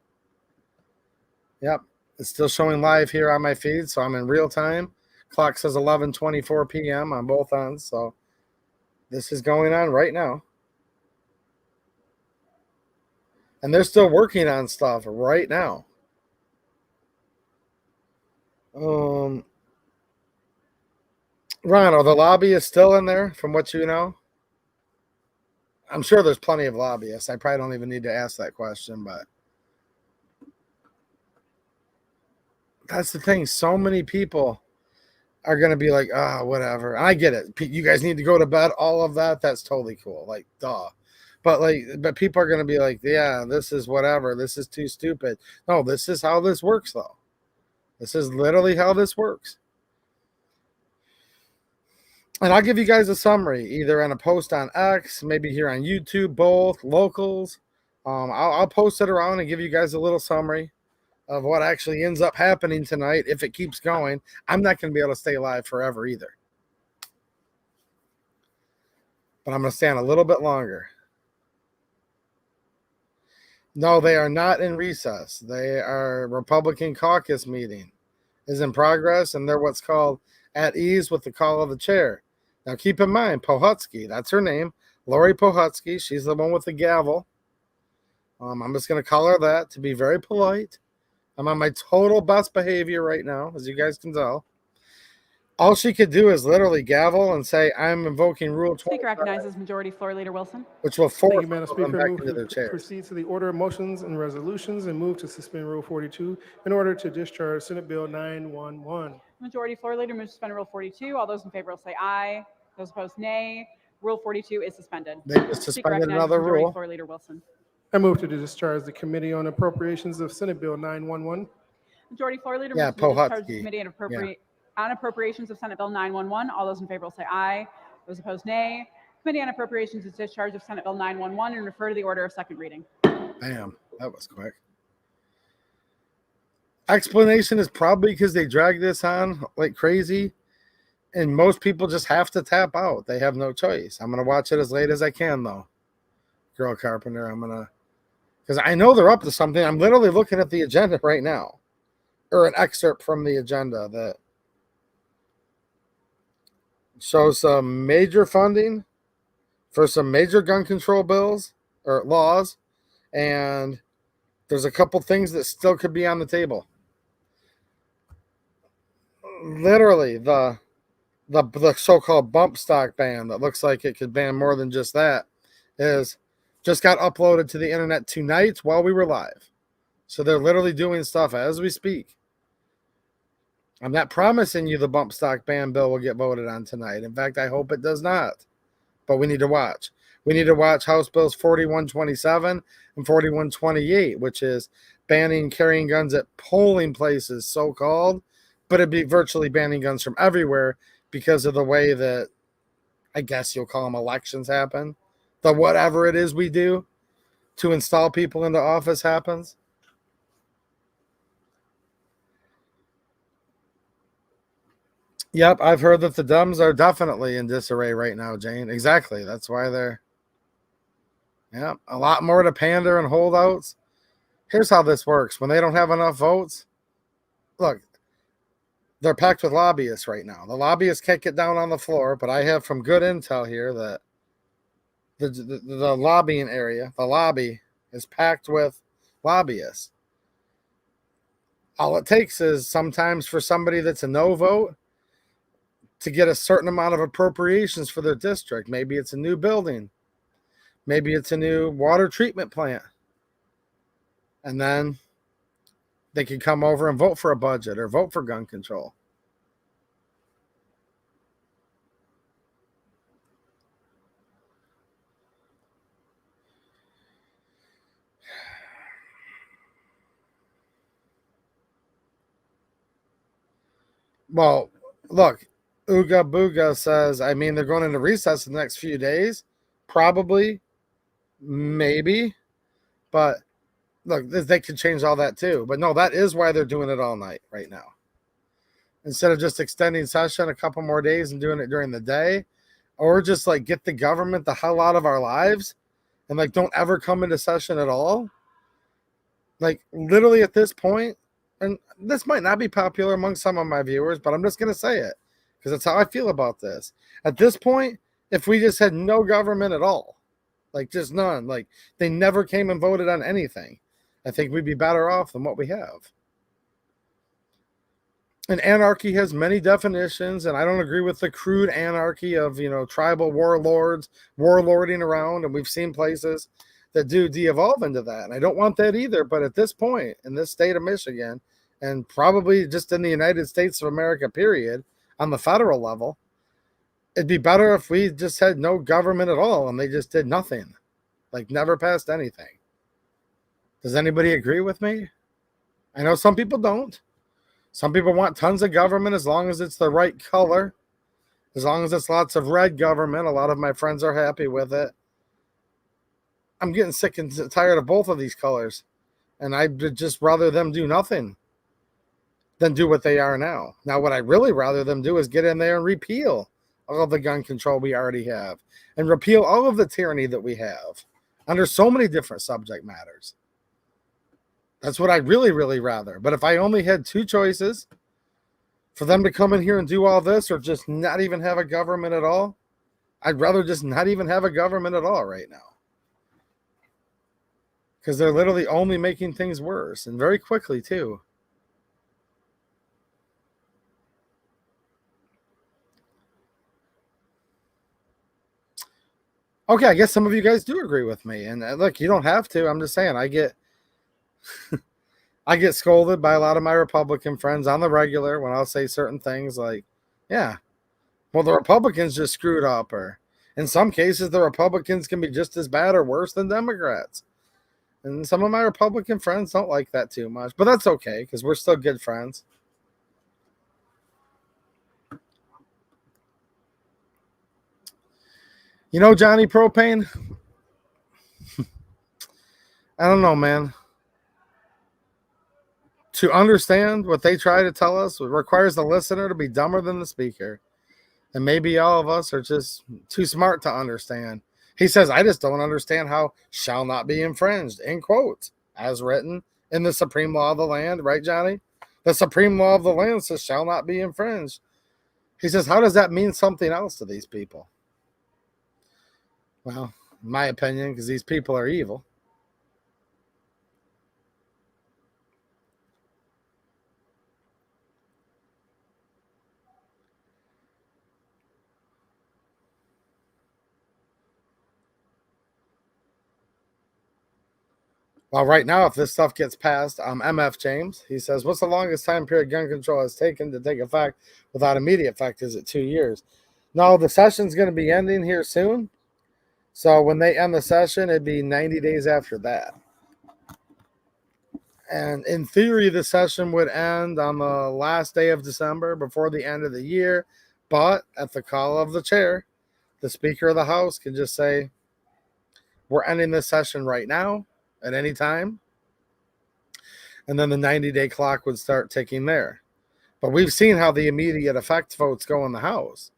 Yep. It's still showing live here on my feed, so I'm in real time. Clock says 11:24 p.m. on both ends, so this is going on right now. And they're still working on stuff right now. Ron, are the lobbyists still in there from what you know? I'm sure there's plenty of lobbyists. I probably don't even need to ask that question, but that's the thing. So many people are going to be like, whatever. And I get it. You guys need to go to bed. All of that. That's totally cool. Like, duh. But people are going to be like, yeah, this is whatever. This is too stupid. No, this is how this works, though. This is literally how this works. And I'll give you guys a summary, either in a post on X, maybe here on YouTube, both, locals. I'll post it around and give you guys a little summary of what actually ends up happening tonight if it keeps going. I'm not going to be able to stay live forever either. But I'm going to stay on a little bit longer. No, they are not in recess. They are Republican caucus meeting is in progress, and they're what's called at ease with the call of the chair. Now, keep in mind, Pohutsky, that's her name, Lori Pohutsky. She's the one with the gavel. I'm just going to call her that to be very polite. I'm on my total best behavior right now, as you guys can tell. All she could do is literally gavel and say, I'm invoking Rule 20, Speaker recognizes Majority Floor Leader Wilson. which will Thank force you, Madam them Speaker. back Move into their to chairs. proceed to the order of motions and resolutions and move to suspend Rule 42 in order to discharge Senate Bill 911. Majority Floor Leader moves to suspend Rule 42. All those in favor will say aye. Those opposed, nay. Rule 42 is suspended. They just Speaker suspended recognizes another Majority rule. Floor Leader Wilson. I move to discharge the Committee on Appropriations of Senate Bill 911. Majority Floor Leader Yeah, moves to discharge the Pohutsky. Committee on Appropriations of Senate Bill 911. All those in favor will say aye. Those opposed, nay. Committee on Appropriations is discharge of Senate Bill 911 and refer to the order of second reading. Bam, that was quick. Explanation is probably because they drag this on like crazy, and most people just have to tap out. They have no choice. I'm going to watch it as late as I can, though. Girl Carpenter, because I know they're up to something. I'm literally looking at the agenda right now, or an excerpt from the agenda that shows some major funding for some major gun control bills or laws, and there's a couple things that still could be on the table. Literally, the so-called bump stock ban that looks like it could ban more than just that is just got uploaded to the internet tonight while we were live. So they're literally doing stuff as we speak. I'm not promising you the bump stock ban bill will get voted on tonight. In fact, I hope it does not. But we need to watch. We need to watch House Bills 4127 and 4128, which is banning carrying guns at polling places, so-called, but it'd be virtually banning guns from everywhere because of the way that, I guess you'll call them, elections happen. The whatever it is we do to install people into office happens. Yep, I've heard that the Dems are definitely in disarray right now, Jane. Exactly. That's why they're, a lot more to pander and holdouts. Here's how this works. When they don't have enough votes, look, they're packed with lobbyists right now. The lobbyists can't get down on the floor, but I have from good intel here that the lobbying area, the lobby, is packed with lobbyists. All it takes is sometimes for somebody that's a no vote to get a certain amount of appropriations for their district. Maybe it's a new building. Maybe it's a new water treatment plant. And then they can come over and vote for a budget or vote for gun control. Well, look, Ooga Booga says, I mean, they're going into recess in the next few days. Probably. Maybe. But look, they could change all that too. But no, that is why they're doing it all night right now. Instead of just extending session a couple more days and doing it during the day, or just like get the government the hell out of our lives and like don't ever come into session at all. Like literally at this point, and this might not be popular among some of my viewers, but I'm just going to say it because that's how I feel about this. At this point, if we just had no government at all, like just none, like they never came and voted on anything, I think we'd be better off than what we have. And anarchy has many definitions, and I don't agree with the crude anarchy of, tribal warlords warlording around, and we've seen places that do de-evolve into that. And I don't want that either, but at this point, in this state of Michigan, and probably just in the United States of America, period, on the federal level, it'd be better if we just had no government at all, and they just did nothing. Like, never passed anything. Does anybody agree with me? I know some people don't. Some people want tons of government as long as it's the right color. As long as it's lots of red government, a lot of my friends are happy with it. I'm getting sick and tired of both of these colors. And I'd just rather them do nothing than do what they are now. Now, what I'd really rather them do is get in there and repeal all of the gun control we already have and repeal all of the tyranny that we have under so many different subject matters. That's what I'd really, really rather. But if I only had two choices, for them to come in here and do all this or just not even have a government at all, I'd rather just not even have a government at all right now. Because they're literally only making things worse, and very quickly too. Okay, I guess some of you guys do agree with me. And look, you don't have to. I'm just saying, I get I get scolded by a lot of my Republican friends on the regular when I'll say certain things like, yeah, well, the Republicans just screwed up. Or in some cases, the Republicans can be just as bad or worse than Democrats. And some of my Republican friends don't like that too much. But that's okay, because we're still good friends. You know, Johnny Propane? I don't know, man. To understand what they try to tell us requires the listener to be dumber than the speaker. And maybe all of us are just too smart to understand. He says, I just don't understand how shall not be infringed, in quotes, as written in the supreme law of the land. Right, Johnny? The supreme law of the land says shall not be infringed. He says, how does that mean something else to these people? Well, in my opinion, because these people are evil. Well, right now, if this stuff gets passed, MF James, he says, what's the longest time period gun control has taken to take effect without immediate effect? Is it 2 years? No, the session's going to be ending here soon. So when they end the session, it'd be 90 days after that. And in theory, the session would end on the last day of December before the end of the year. But at the call of the chair, the Speaker of the House can just say, we're ending this session right now at any time. And then the 90-day clock would start ticking there. But we've seen how the immediate effect votes go in the House.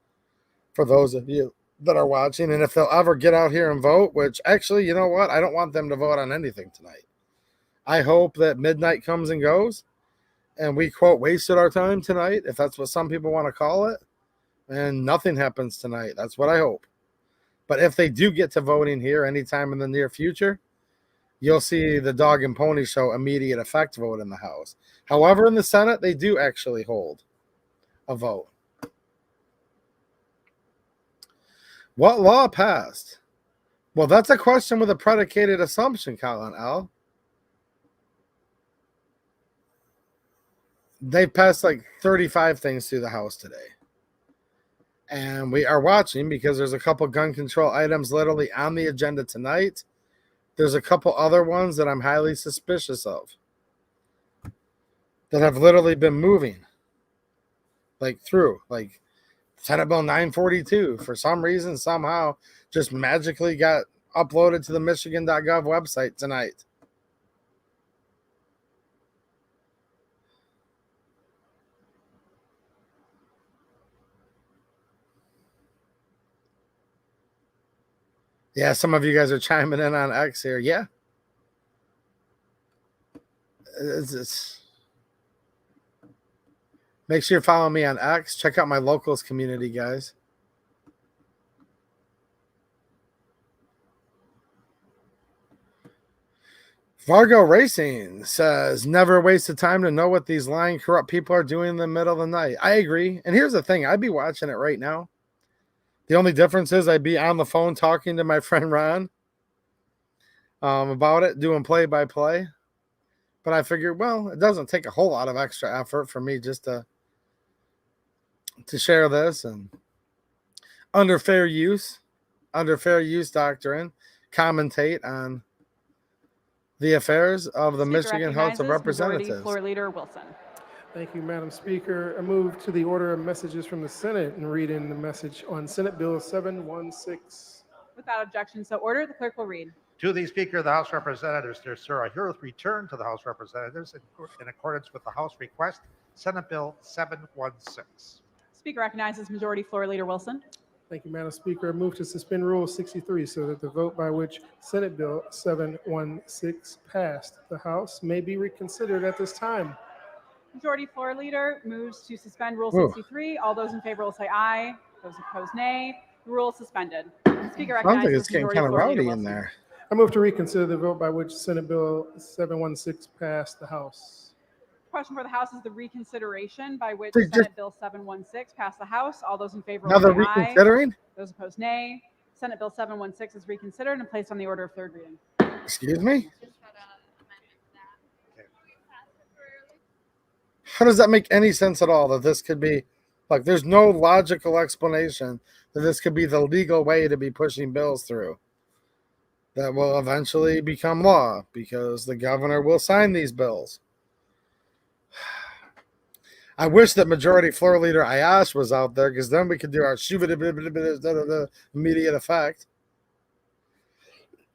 For those of you that are watching, and if they'll ever get out here and vote, which actually, you know what? I don't want them to vote on anything tonight. I hope that midnight comes and goes and we, quote, wasted our time tonight, if that's what some people want to call it, and nothing happens tonight. That's what I hope. But if they do get to voting here anytime in the near future, you'll see the dog and pony show immediate effect vote in the House. However, in the Senate, they do actually hold a vote. What law passed? Well, that's a question with a predicated assumption, Colin L. They've passed like 35 things through the House today. And we are watching because there's a couple gun control items literally on the agenda tonight. There's a couple other ones that I'm highly suspicious of that have literally been moving through. Like Senate Bill 942, for some reason, somehow, just magically got uploaded to the Michigan.gov website tonight. Yeah, some of you guys are chiming in on X here. Yeah. Make sure you follow me on X. Check out my locals community, guys. Fargo Racing says, never waste of time to know what these lying, corrupt people are doing in the middle of the night. I agree. And here's the thing. I'd be watching it right now. The only difference is I'd be on the phone talking to my friend Ron about it, doing play-by-play. But I figured, well, it doesn't take a whole lot of extra effort for me just to share this. And under fair use doctrine, commentate on the affairs of the Michigan House of Representatives. Majority Floor Leader Wilson. Thank you, Madam Speaker. I move to the order of messages from the Senate and read in the message on Senate Bill 716. Without objection, so ordered. The clerk will read. To the Speaker of the House of Representatives, dear sir, I herewith return to the House of Representatives in accordance with the House request, Senate Bill 716. Speaker recognizes Majority Floor Leader Wilson. Thank you, Madam Speaker. I move to suspend Rule 63 so that the vote by which Senate Bill 716 passed the House may be reconsidered at this time. Majority Floor Leader moves to suspend Rule Ooh. 63. All those in favor will say aye. Those opposed, nay. The rule is suspended. Speaker Sounds like recognizes it's getting Majority kind of Floor Leader rowdy in Wilson. there. I move to reconsider the vote by which Senate Bill 716 passed the House. Question for the House is the reconsideration by which So just- Senate Bill 716 passed the House. All those in favor Now will they're say aye. reconsidering? Those opposed, nay. Senate Bill 716 is reconsidered and placed on the order of third reading. Excuse me? Just try to amend that. How does that make any sense at all that this could be, like, there's no logical explanation that this could be the legal way to be pushing bills through that will eventually become law because the governor will sign these bills. I wish that Majority Floor Leader Ayash was out there because then we could do our immediate effect.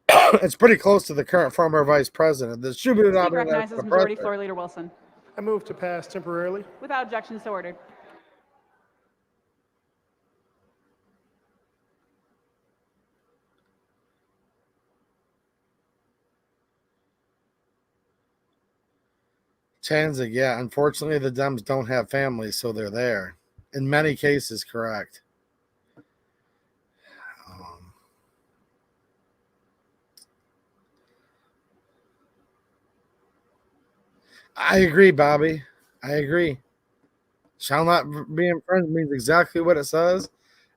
It's pretty close to the current former vice president. The Speaker recognizes Majority Floor Leader Wilson. I move to pass temporarily. Without objection, so ordered. Chanzig, yeah. Unfortunately, the Dems don't have families, so they're there. In many cases, correct. I agree, Bobby. I agree. Shall not be infringed means exactly what it says.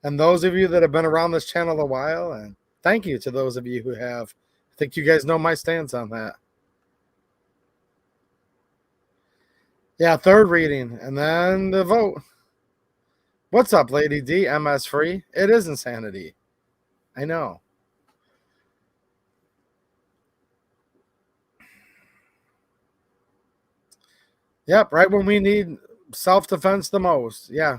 And those of you that have been around this channel a while, and thank you to those of you who have. I think you guys know my stance on that. Yeah, third reading, and then the vote. What's up, Lady D? MS free? It is insanity. I know. Yep, right when we need self-defense the most. Yeah.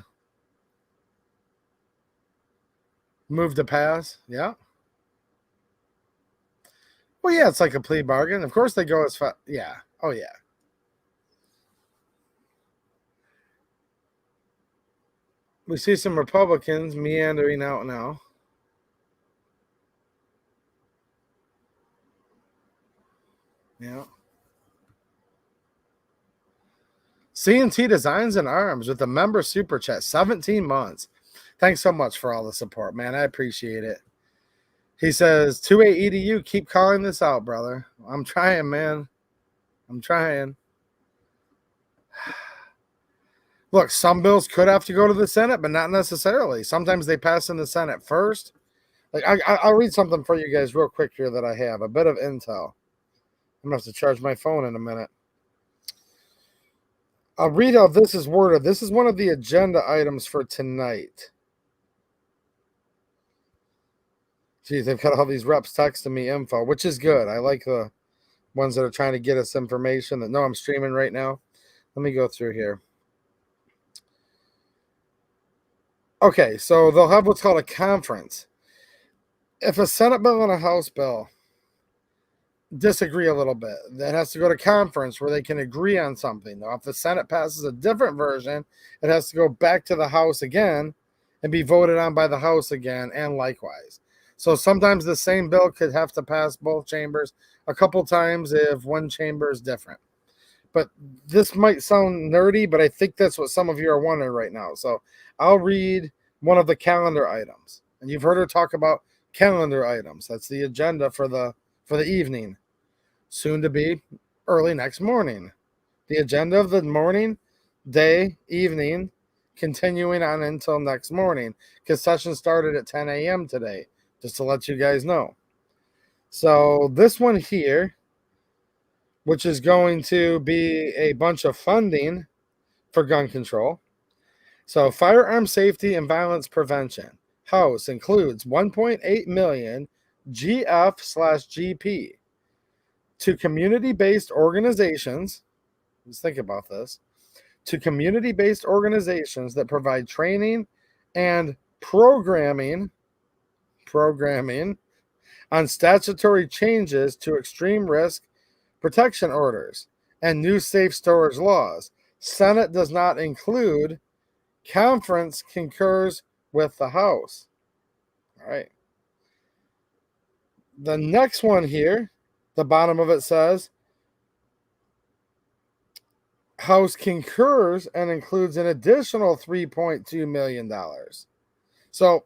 Move to pass. Yeah. Well, yeah, it's like a plea bargain. Of course they go as far. Yeah. Oh, yeah. We see some Republicans meandering out now. Yeah. CNT Designs and Arms with the member super chat, 17 months. Thanks so much for all the support, man. I appreciate it. He says, 2A EDU, keep calling this out, brother. I'm trying, man. I'm trying. Look, some bills could have to go to the Senate, but not necessarily. Sometimes they pass in the Senate first. Like I'll read something for you guys real quick here that I have, a bit of intel. I'm going to have to charge my phone in a minute. I'll read how this is worded. This is one of the agenda items for tonight. Geez, they've got all these reps texting me info, which is good. I like the ones that are trying to get us information that know I'm streaming right now. Let me go through here. Okay, so they'll have what's called a conference. If a Senate bill and a House bill disagree a little bit, that has to go to conference where they can agree on something. Now, if the Senate passes a different version, it has to go back to the House again and be voted on by the House again, and likewise. So sometimes the same bill could have to pass both chambers a couple times if one chamber is different. But this might sound nerdy, but I think that's what some of you are wondering right now. So I'll read one of the calendar items. And you've heard her talk about calendar items. That's the agenda for the evening. Soon to be early next morning. The agenda of the morning, day, evening, continuing on until next morning. Because session started at 10 a.m. today, just to let you guys know. So this one here, which is going to be a bunch of funding for gun control. So firearm safety and violence prevention. House includes 1.8 million GF/GP to community-based organizations. Let's think about this. To community-based organizations that provide training and programming on statutory changes to extreme risk protection orders and new safe storage laws. Senate does not include. Conference concurs with the House. All right. The next one here, the bottom of it says, House concurs and includes an additional $3.2 million. So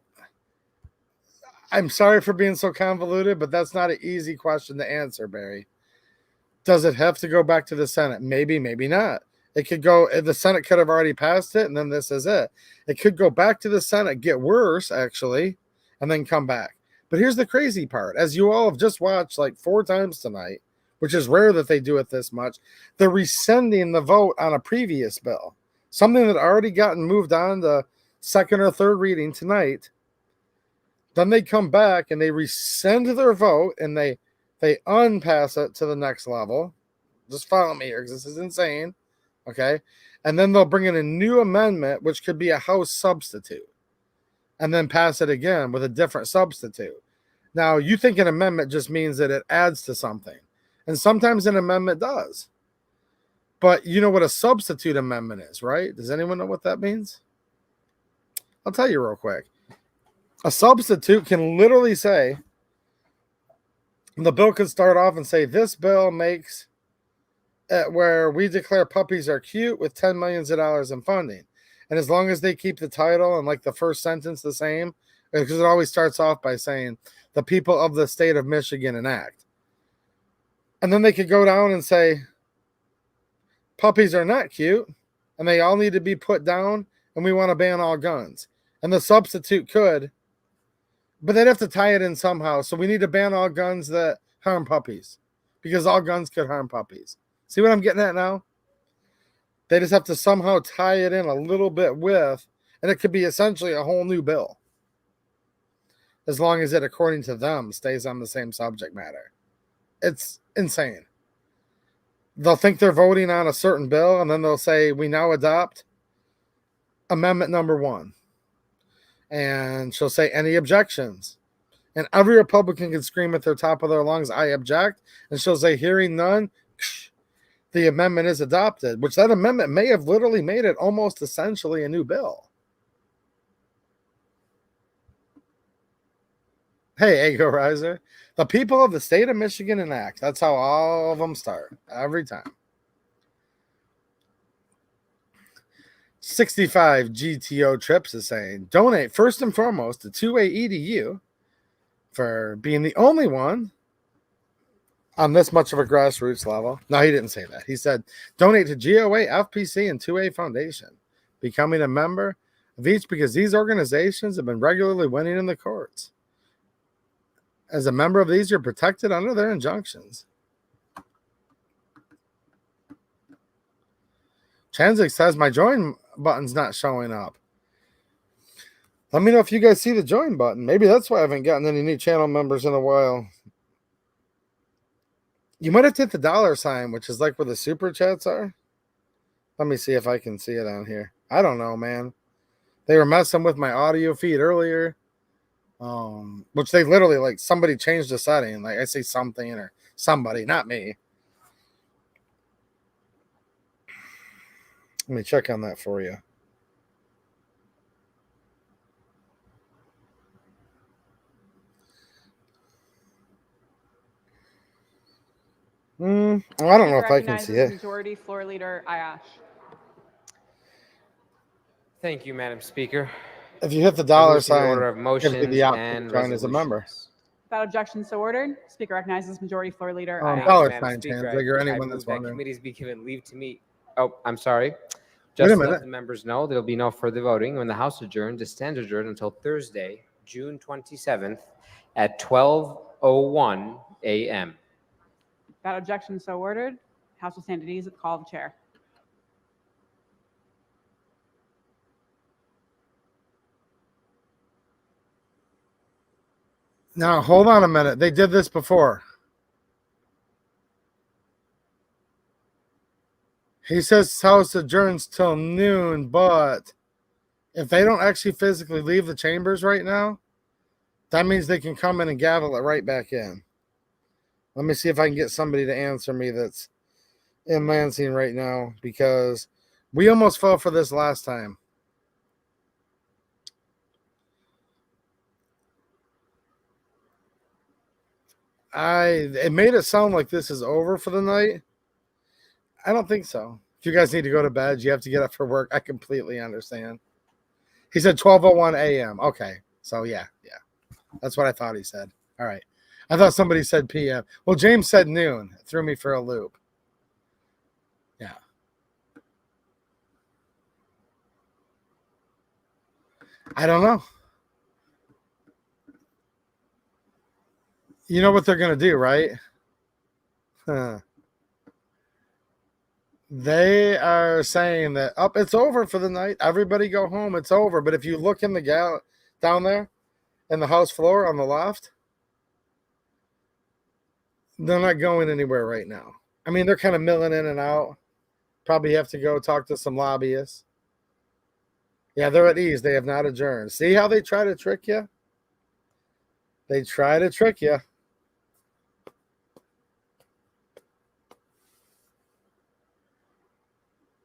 I'm sorry for being so convoluted, but that's not an easy question to answer, Barry. Does it have to go back to the Senate? Maybe, maybe not. It could go, the Senate could have already passed it, and then this is it. It could go back to the Senate, get worse, actually, and then come back. But here's the crazy part. As you all have just watched like 4 times tonight, which is rare that they do it this much, they're rescinding the vote on a previous bill, something that already gotten moved on to second or third reading tonight. Then they come back and they rescind their vote and they unpass it to the next level. Just follow me here because this is insane. Okay. And then they'll bring in a new amendment, which could be a House substitute, and then pass it again with a different substitute. Now, you think an amendment just means that it adds to something. And sometimes an amendment does. But you know what a substitute amendment is, right? Does anyone know what that means? I'll tell you real quick. A substitute can literally say, the bill could start off and say, this bill makes it where we declare puppies are cute with $10 million in funding. And as long as they keep the title and like the first sentence the same, because it always starts off by saying the people of the state of Michigan enact. And then they could go down and say, puppies are not cute and they all need to be put down and we want to ban all guns. And the substitute could, but they'd have to tie it in somehow. So we need to ban all guns that harm puppies because all guns could harm puppies. See what I'm getting at now? They just have to somehow tie it in a little bit with, and it could be essentially a whole new bill. As long as it, according to them, stays on the same subject matter. It's insane. They'll think they're voting on a certain bill, and then they'll say, we now adopt amendment number 1. And she'll say, any objections? And every Republican can scream at the top of their lungs, I object. And she'll say, hearing none, the amendment is adopted, which that amendment may have literally made it almost essentially a new bill. Hey, Ego Riser. The people of the state of Michigan enact. That's how all of them start every time. 65 GTO Trips is saying, donate first and foremost to 2A EDU for being the only one on this much of a grassroots level. No, he didn't say that. He said, donate to GOA, FPC, and 2A Foundation, becoming a member of each because these organizations have been regularly winning in the courts. As a member of these, you're protected under their injunctions. Chanzik says, my join button's not showing up. Let me know if you guys see the join button. Maybe that's why I haven't gotten any new channel members in a while. You might have to hit the $sign, which is like where the super chats are. Let me see if I can see it on here. I don't know, man. They were messing with my audio feed earlier. Which they literally, like, somebody changed the setting. Like, I say something or somebody, not me. Let me check on that for you. Well, I don't know if I can see it. Majority Floor Leader Ayash. Thank you, Madam Speaker. If you hit the I move to the sign, order of motions give you the option and to join as a member. resolutions. Without objection, so ordered. Speaker recognizes Majority Floor Leader Oh, Ayash. dollar Madam sign, Speaker, Chanzik, or I anyone move that's that wondering. committees be given leave to meet. Oh, I'm sorry. Wait Just a to let minute. the members know, there'll be no further voting when the House adjourns. It stands adjourned until Thursday, June 27th at 12:01 a.m. Without objection, so ordered. House will stand at ease at the call of the chair. Now, hold on a minute. They did this before. He says House adjourns till noon, but if they don't actually physically leave the chambers right now, That means they can come in and gavel it right back in. Let me see if I can get somebody to answer me that's in Lansing right now, because we almost fell for this last time. It made it sound like this is over for the night. I don't think so. If you guys need to go to bed, you have to get up for work. I completely understand. He said 12:01 a.m. Okay. So yeah. That's what I thought he said. All right. I thought somebody said p.m. Well, James said noon. It threw me for a loop. Yeah. I don't know. You know what they're going to do, right? They are saying that it's over for the night. Everybody go home. It's over. But if you look in the down there in the house floor on the loft, they're not going anywhere right now. I mean, they're kind of milling in and out. Probably have to go talk to some lobbyists. Yeah, they're at ease. They have not adjourned. See how they try to trick you? They try to trick you.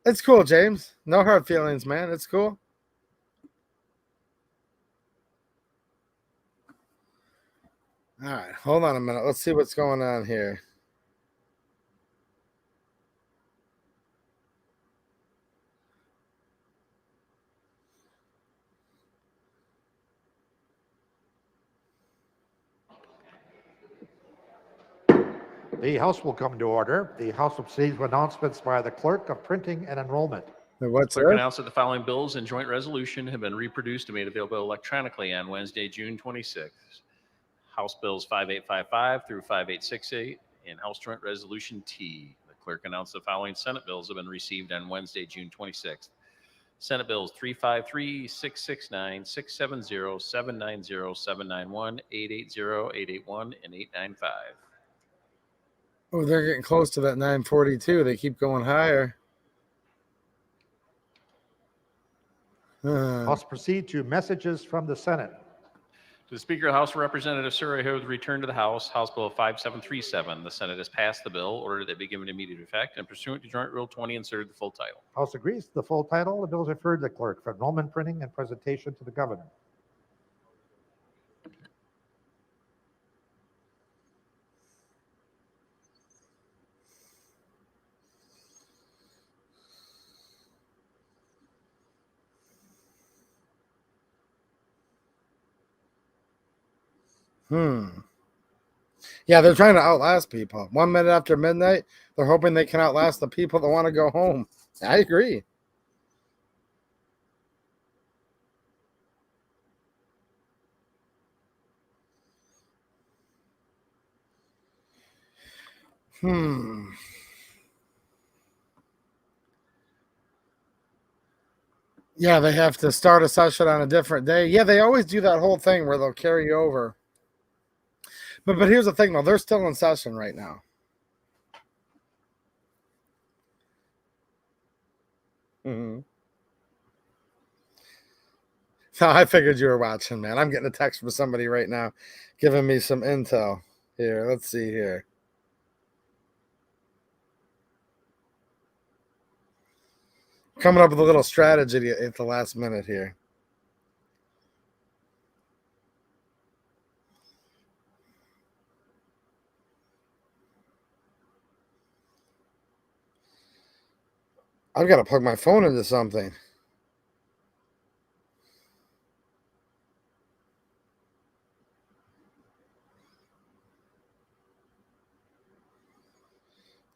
It's cool, James. No hard feelings, man. It's cool. All right, hold on a minute. Let's see what's going on here. The House will come to order. The House will proceed with announcements by the Clerk of Printing and Enrollment. What's Clerk that? announced that the following bills and joint resolution have been reproduced and made available electronically on Wednesday, June 26th. House Bills 5855 through 5868 and House Joint Resolution T. The clerk announced the following Senate bills have been received on Wednesday, June 26th. Senate Bills 353, 669, 670, 790, 791, 880, 881, and 895. Oh, they're getting close to that 942. They keep going higher. House proceed to messages from the Senate. To the Speaker of the House, Representative Surrey has returned to the House. House Bill 5737. The Senate has passed the bill, ordered that it be given immediate effect, and pursuant to Joint Rule 20, inserted the full title. House agrees to the full title. The bill is referred to the clerk for enrollment, printing, and presentation to the governor. Yeah, they're trying to outlast people. 1 minute after midnight, they're hoping they can outlast the people that want to go home. I agree. Yeah, they have to start a session on a different day. Yeah, they always do that whole thing where they'll carry over. But here's the thing, though. They're still in session right now. So I figured you were watching, man. I'm getting a text from somebody right now giving me some intel. Here, let's see here. Coming up with a little strategy at the last minute here. I've got to plug my phone into something.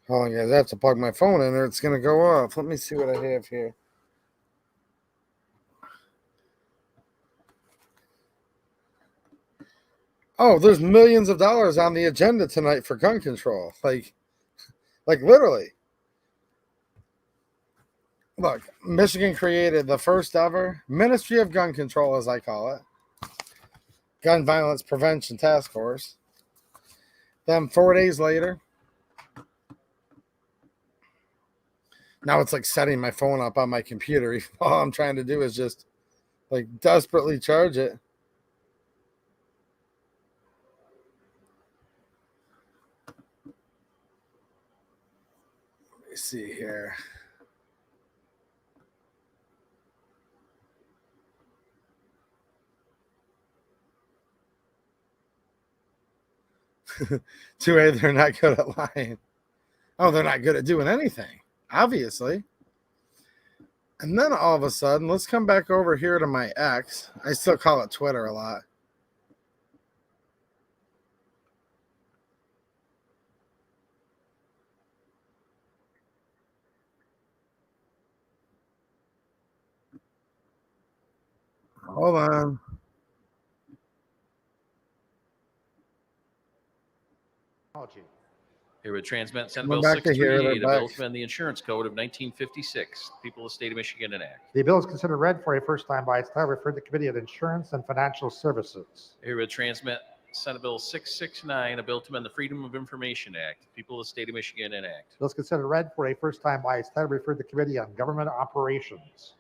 Hold on, guys. I have to plug my phone in or it's going to go off. Let me see what I have here. Oh, there's millions of dollars on the agenda tonight for gun control. Like literally. Look, Michigan created the first ever Ministry of Gun Control, as I call it, Gun Violence Prevention Task Force. Then 4 days later, now it's like setting my phone up on my computer. All I'm trying to do is just like desperately charge it. me see here. Two A, they're not good at lying. Oh, they're not good at doing anything, obviously. And then all of a sudden, let's come back over here to my X. I still call it Twitter a lot. Hold on. Technology. Herewith transmit Senate We're Bill back to here, 638, they're a bill back. to amend the insurance code of 1956. People of the state of Michigan enact. The bill is considered read for a first time by its title, referred to the Committee on Insurance and Financial Services. Herewith transmit Senate Bill 669, a bill to amend the Freedom of Information Act. People of the state of Michigan enact. Bill is considered read for a first time by its title, referred to the Committee on Government Operations.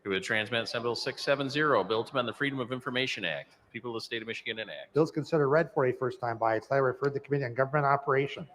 Herewith transmit Senate Bill 670, a bill to amend the Freedom of Information Act. People of the state of Michigan enact. Bill is considered read for a first time by its title, referred to the Committee on Government Operations.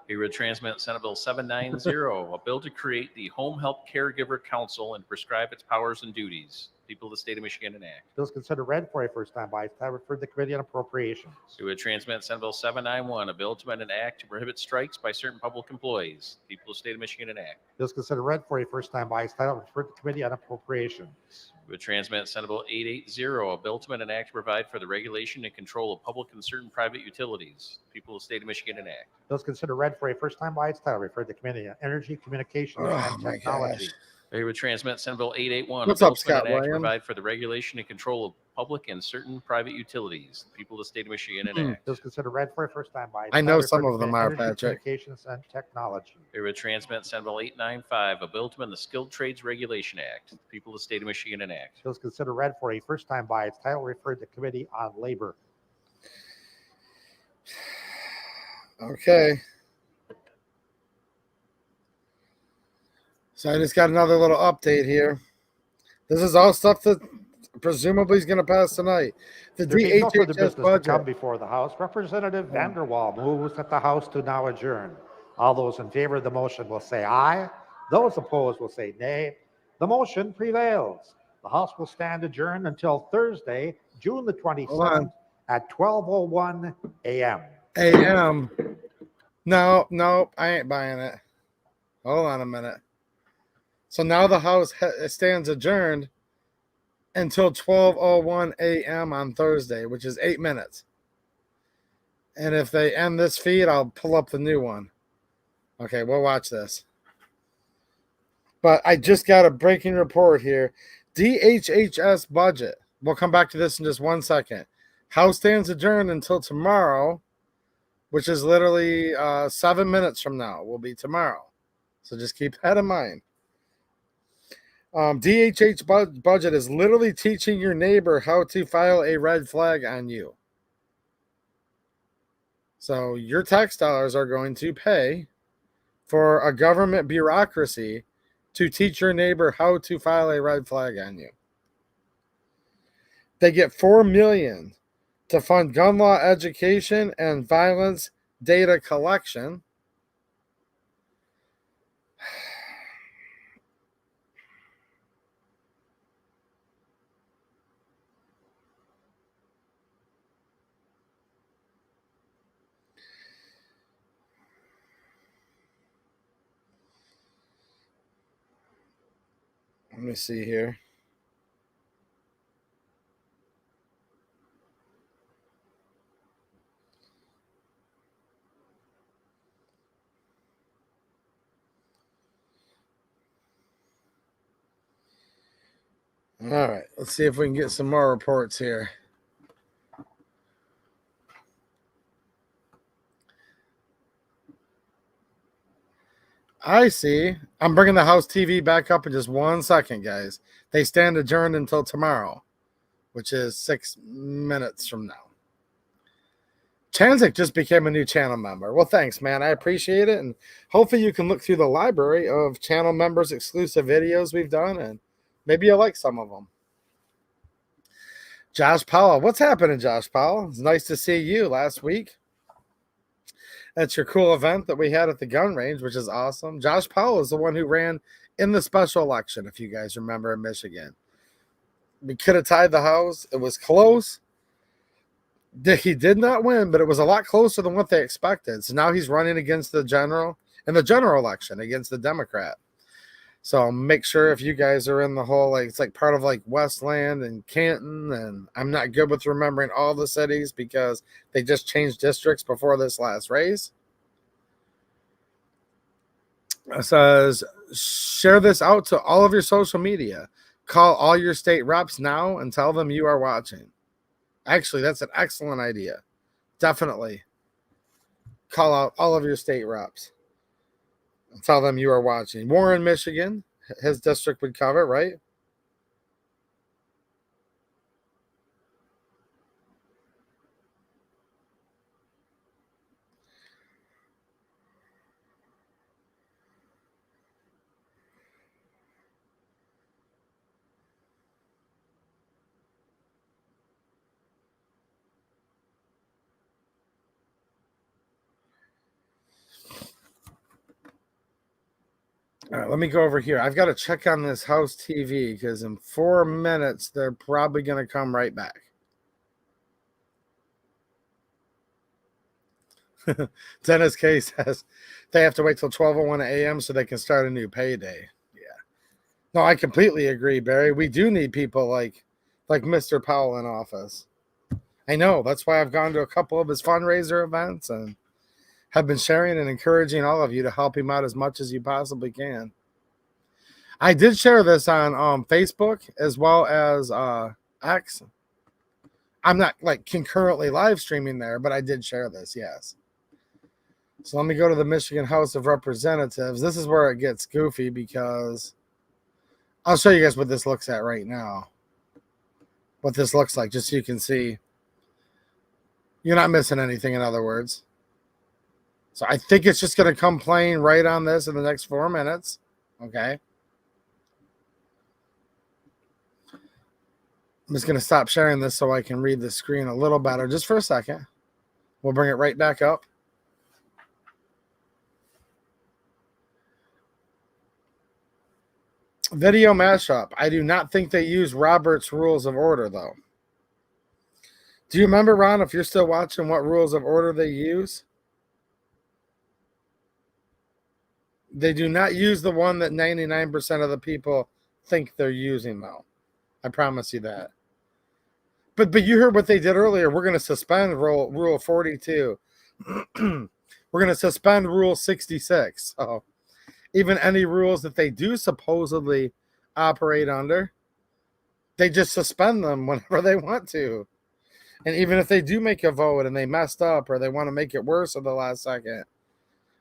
Herewith transmit Senate Bill 790, a bill to create the Home Health Caregiver Council and prescribe its powers and duties. People of the state of Michigan enact. Bill is considered read for a first time by its title, referred to the Committee on Appropriations. Herewith transmit Senate Bill 791, a bill to amend an act to prohibit strikes by certain public employees. People of the state of Michigan enact. Bill is considered read for a first time by its title, referred to the Committee on Appropriations. Herewith transmit Senate Bill 880, a bill to amend an act to provide for the regulation and control of public and certain private utilities. People of the state of Michigan enact. Bill is considered read for a first time by its title, referred to the Committee on Energy, Communications, Oh, and my Technology. gosh. Herewith transmit Senate Bill 881, What's a bill up, to amend Scott an act to Williams? provide for the regulation and control of public and certain private utilities. People of the state of Michigan enact. Bill is considered read for a first time by its I title, know referred some to of them the are, Energy, Patrick. Communications, and Technology. Herewith transmit Senate Bill 895, a bill to amend the Skilled Trades Regulation Act. People of the state of Michigan enact. Bill is considered read for a first time by its title, referred to the Committee on Labor. Okay. So I just got another little update here. This is all stuff that presumably is going to pass tonight. The There being no further DHHS business to come budget. before the House, Representative Vanderwall moves that the House to now adjourn. All those in favor of the motion will say aye. Those opposed will say nay. The motion prevails. The House will stand adjourned until Thursday, June the 27th at 12:01 a.m. AM. No, I ain't buying it. Hold on a minute. So now the House stands adjourned until 12:01 a.m. on Thursday, which is 8 minutes. And if they end this feed, I'll pull up the new one. Okay, we'll watch this. But I just got a breaking report here. DHHS budget. We'll come back to this in just 1 second. House stands adjourned until tomorrow, which is literally 7 minutes from now. Will be tomorrow. So just keep that in mind. DHH budget is literally teaching your neighbor how to file a red flag on you. So your tax dollars are going to pay for a government bureaucracy to teach your neighbor how to file a red flag on you. They get $4 million to fund gun law education and violence data collection. Let me see here. All right, let's see if we can get some more reports here. I see. I'm bringing the House TV back up in just 1 second, guys. They stand adjourned until tomorrow, which is 6 minutes from now. Chanzik just became a new channel member. Well, thanks, man. I appreciate it. And hopefully you can look through the library of channel members exclusive videos we've done, and maybe you'll like some of them. Josh Powell. What's happening, Josh Powell? It's nice to see you last week. That's your cool event that we had at the gun range, which is awesome. Josh Powell is the one who ran in the special election, if you guys remember, in Michigan. We could have tied the House. It was close. He did not win, but it was a lot closer than what they expected. So now he's running against the general in the general election against the Democrat. So make sure if you guys are in the whole, like, it's like part of like Westland and Canton, and I'm not good with remembering all the cities because they just changed districts before this last race. It says, share this out to all of your social media. Call all your state reps now and tell them you are watching. Actually, that's an excellent idea. Definitely call out all of your state reps. Tell them you are watching. Warren, Michigan, his district would cover, right? All right, let me go over here. I've got to check on this house TV because in 4 minutes, they're probably going to come right back. Dennis K says they have to wait till 12:01 a.m. so they can start a new payday. Yeah. No, I completely agree, Barry. We do need people like Mr. Powell in office. I know. That's why I've gone to a couple of his fundraiser events and have been sharing and encouraging all of you to help him out as much as you possibly can. I did share this on Facebook as well as X. I'm not like concurrently live streaming there, but I did share this, yes. So let me go to the Michigan House of Representatives. This is where it gets goofy because I'll show you guys what this looks at right now. What this looks like, just so you can see. You're not missing anything, in other words. So I think it's just going to come playing right on this in the next 4 minutes. Okay. I'm just going to stop sharing this so I can read the screen a little better just for a second. We'll bring it right back up. Video mashup. I do not think they use Robert's Rules of Order, though. Do you remember, Ron, if you're still watching, what rules of order they use? They do not use the one that 99% of the people think they're using, though. I promise you that. But you heard what they did earlier. We're going to suspend Rule 42. We're going to suspend Rule 66. So even any rules that they do supposedly operate under, they just suspend them whenever they want to. And even if they do make a vote and they messed up or they want to make it worse at the last second.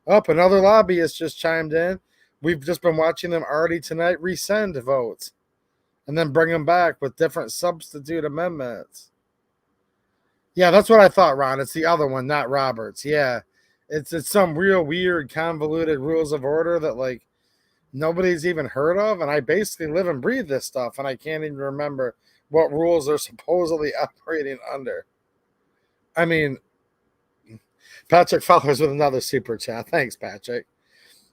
Another lobbyist just chimed in. We've just been watching them already tonight rescind votes and then bring them back with different substitute amendments. Yeah, that's what I thought, Ron. It's the other one, not Roberts. Yeah, it's some real weird, convoluted rules of order that, like, nobody's even heard of. And I basically live and breathe this stuff, and I can't even remember what rules they're supposedly operating under. I mean, Patrick Fowler's with another super chat. Thanks, Patrick.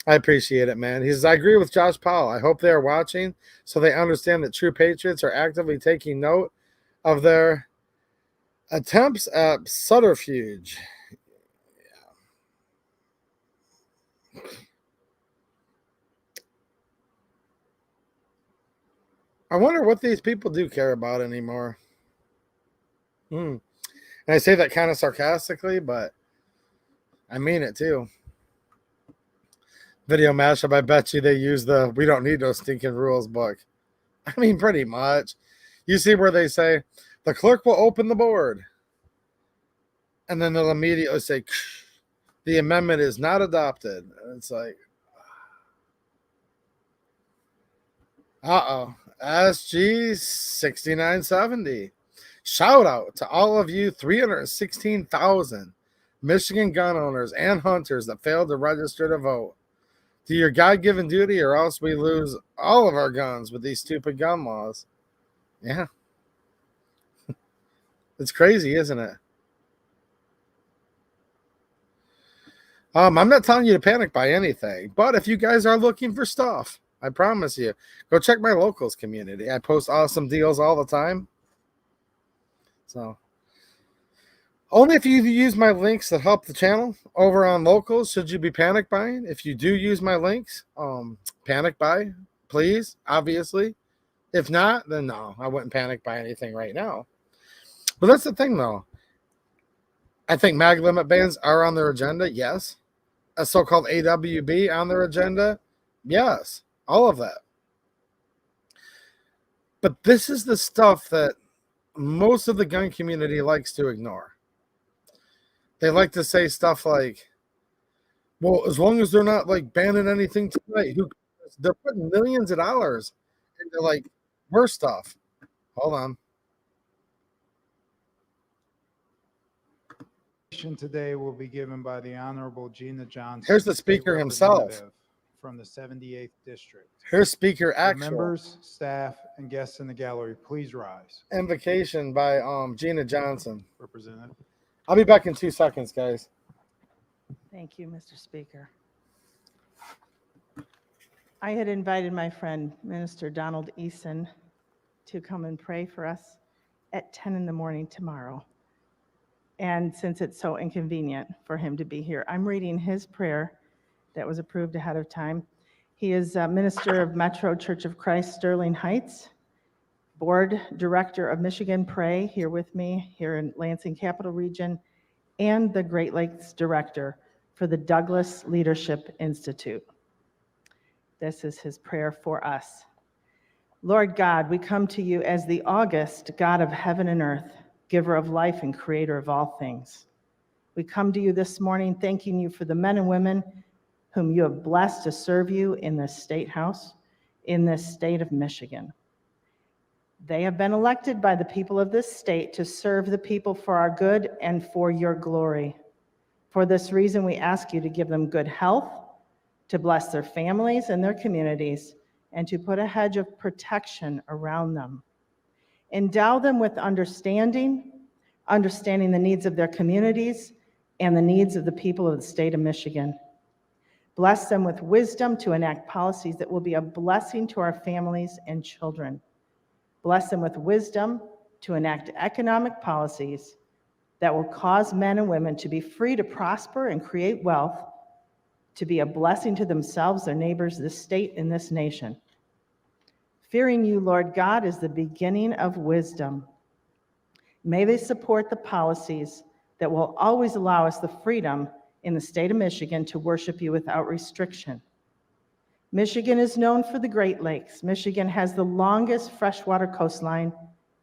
I appreciate it, man. He says, I agree with Josh Powell. I hope they are watching so they understand that true patriots are actively taking note of their attempts at subterfuge. Yeah. I wonder what these people do care about anymore. And I say that kind of sarcastically, but I mean it too. Video mashup, I bet you they use the "we don't need those stinking rules" book. I mean, pretty much. You see where they say, the clerk will open the board. And then they'll immediately say, the amendment is not adopted. And it's like, uh-oh. SG 6970. Shout out to all of you 316,000 Michigan gun owners and hunters that failed to register to vote. Do your God-given duty, or else we lose all of our guns with these stupid gun laws. Yeah. It's crazy, isn't it? I'm not telling you to panic buy anything, but if you guys are looking for stuff, I promise you, go check my locals community. I post awesome deals all the time. So only if you use my links that help the channel over on locals should you be panic buying. If you do use my links, panic buy, please, obviously. If not, then no, I wouldn't panic buy anything right now. But that's the thing, though. I think mag limit bans are on their agenda, yes. A so-called AWB on their agenda, yes. All of that. But this is the stuff that most of the gun community likes to ignore. They like to say stuff like, well, as long as they're not like banning anything tonight, they're putting millions of dollars into like worse stuff. Hold on. Today will be given by the Honorable Gina Johnson. Here's the State speaker himself. Representative from the 78th District. Here's Speaker Will actual. Members, staff, and guests in the gallery, please rise. Invocation by Gina Johnson. Representative. I'll be back in 2 seconds, guys. Thank you, Mr. Speaker. I had invited my friend, Minister Donald Eason, to come and pray for us at 10 in the morning tomorrow. And since it's so inconvenient for him to be here, I'm reading his prayer that was approved ahead of time. He is a minister of Metro Church of Christ, Sterling Heights, board director of Michigan Pray, here with me, here in Lansing Capital Region, and the Great Lakes director for the Douglas Leadership Institute. This is his prayer for us. Lord God, we come to you as the august God of heaven and earth, giver of life and creator of all things. We come to you this morning thanking you for the men and women whom you have blessed to serve you in this state house, in this state of Michigan. They have been elected by the people of this state to serve the people for our good and for your glory. For this reason, we ask you to give them good health, to bless their families and their communities, and to put a hedge of protection around them. Endow them with understanding the needs of their communities and the needs of the people of the state of Michigan. Bless them with wisdom to enact policies that will be a blessing to our families and children. Bless them with wisdom to enact economic policies that will cause men and women to be free to prosper and create wealth, to be a blessing to themselves, their neighbors, this state, and this nation. Fearing you, Lord God, is the beginning of wisdom. May they support the policies that will always allow us the freedom in the state of Michigan to worship you without restriction. Michigan is known for the Great Lakes. Michigan has the longest freshwater coastline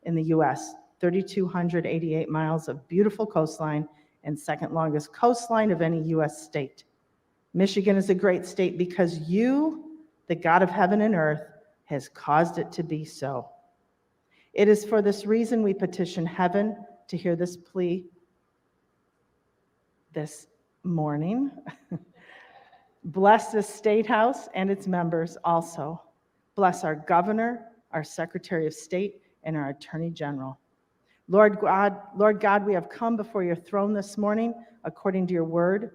in the U.S., 3,288 miles of beautiful coastline and second longest coastline of any U.S. state. Michigan is a great state because you, the God of heaven and earth, has caused it to be so. It is for this reason we petition heaven to hear this plea this morning. Bless the State House and its members also. Bless our governor, our Secretary of State, and our Attorney General. Lord God, we have come before your throne this morning according to your word,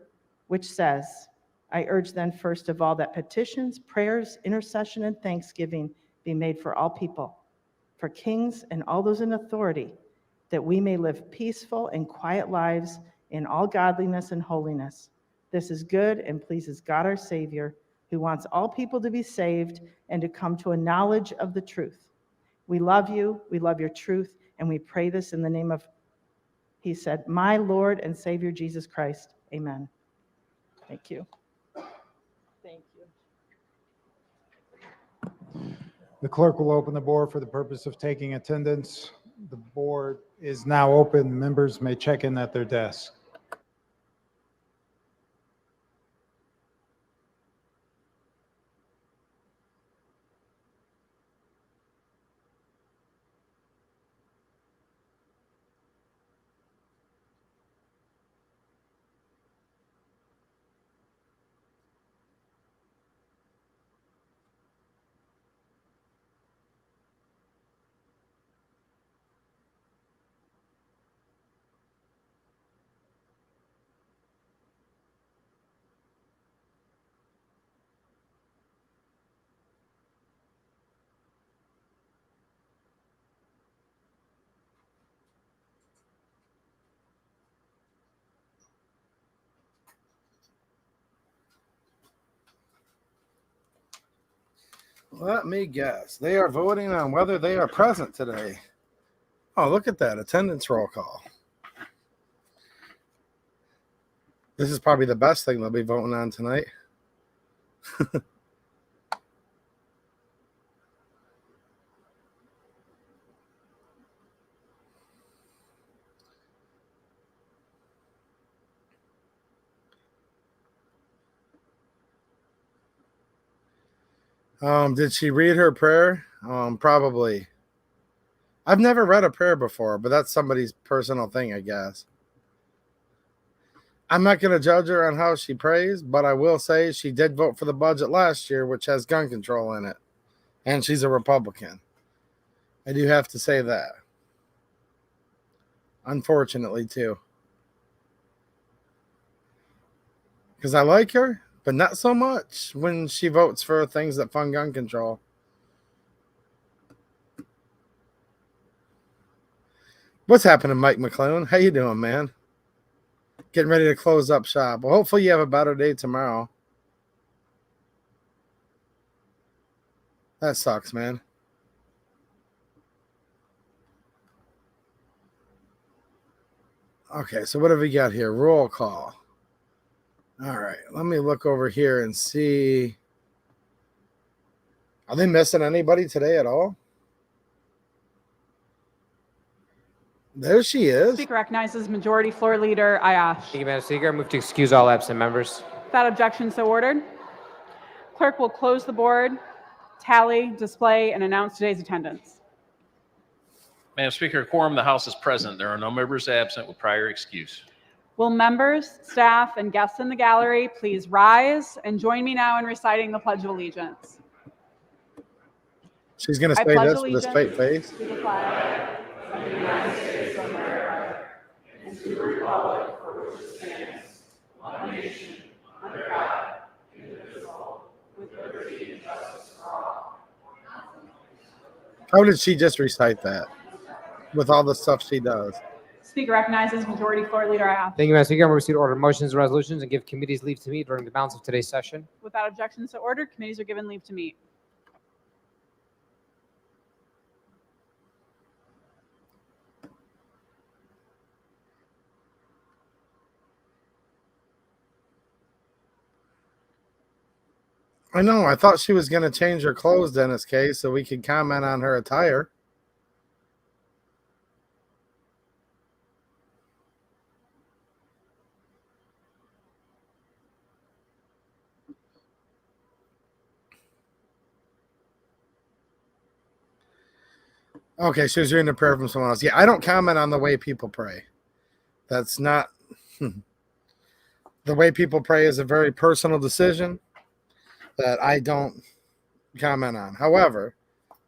which says, I urge then first of all that petitions, prayers, intercession, and thanksgiving be made for all people, for kings and all those in authority, that we may live peaceful and quiet lives in all godliness and holiness. This is good and pleases God our Savior, who wants all people to be saved and to come to a knowledge of the truth. We love you, we love your truth, and we pray this in the name of, he said, my Lord and Savior Jesus Christ. Amen. Thank you. Thank you. The clerk will open the board for the purpose of taking attendance. The board is now open. Members may check in at their desk. Let me guess. They are voting on whether they are present today. Oh, look at that. Attendance roll call. This is probably the best thing they'll be voting on tonight. Did she read her prayer? Probably. I've never read a prayer before, but that's somebody's personal thing, I guess. I'm not going to judge her on how she prays, but I will say she did vote for the budget last year, which has gun control in it. And she's a Republican. I do have to say that. Unfortunately, too. Because I like her, but not so much when she votes for things that fund gun control. What's happening, Mike McClone? How you doing, man? Getting ready to close up shop. Well, hopefully you have a better day tomorrow. That sucks, man. Okay, so what have we got here? Roll call. All right, let me look over here and see. Are they missing anybody today at all? There she is. Speaker recognizes Majority Floor Leader Ayash. Thank you, Madam Speaker. I move to excuse all absent members. Without objection, so ordered. Clerk will close the board, tally, display, and announce today's attendance. Madam Speaker, quorum, the House is present. There are no members absent with prior excuse. Will members, staff, and guests in the gallery please rise and join me now in reciting the Pledge of Allegiance. She's going to I say pledge this with a straight face. to the flag of the United States of America and to the republic for which it stands, one nation, under God, indivisible, with liberty and justice for all. How did she just recite that with all the stuff she does? Speaker recognizes Majority Floor Leader Ayash. Thank you, Madam Speaker. I move to order motions and resolutions and give committees leave to meet during the balance of today's session. Without objection, so ordered. Committees are given leave to meet. I know. I thought she was going to change her clothes, Dennis K., so we could comment on her attire. Okay, she was reading a prayer from someone else. Yeah, I don't comment on the way people pray. That's not... The way people pray is a very personal decision that I don't comment on. However,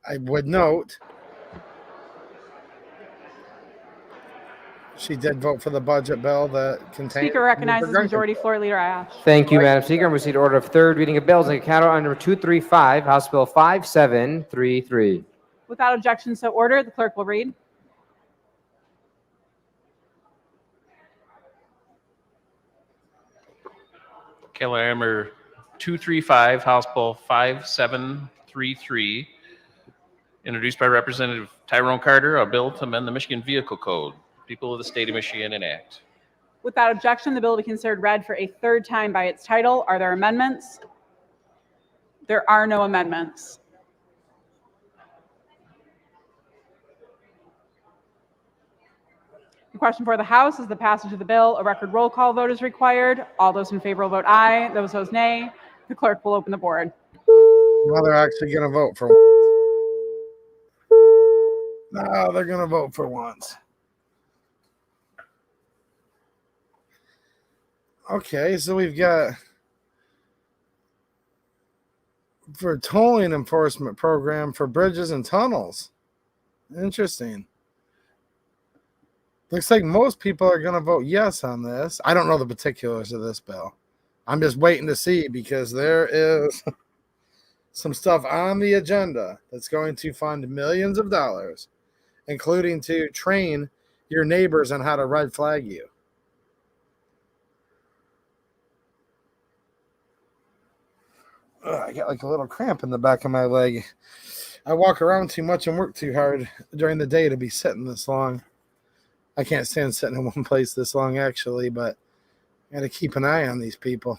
I would note she did vote for the budget bill that contains... Speaker recognizes Majority Floor Leader Ayash. Thank you, Madam Speaker. I move to order of third reading of bills and account item number 235, House Bill 5733. Without objection, so ordered. The clerk will read. Calendar number 235, House Bill 5733, introduced by Representative Tyrone Carter, a bill to amend the Michigan Vehicle Code. People of the State of Michigan enact. Without objection, the bill will be considered read for a third time by its title. Are there amendments? There are no amendments. The question for the House is the passage of the bill. A record roll call vote is required. All those in favor will vote aye. Those opposed, nay. The clerk will open the board. Now they're actually going to vote for once. No, they're going to vote for once. Okay, so we've got for tolling enforcement program for bridges and tunnels. Interesting. Looks like most people are going to vote yes on this. I don't know the particulars of this bill. I'm just waiting to see because there is some stuff on the agenda that's going to fund millions of dollars, including to train your neighbors on how to red flag you. I got like a little cramp in the back of my leg. I walk around too much and work too hard during the day to be sitting this long. I can't stand sitting in one place this long, actually, but I got to keep an eye on these people.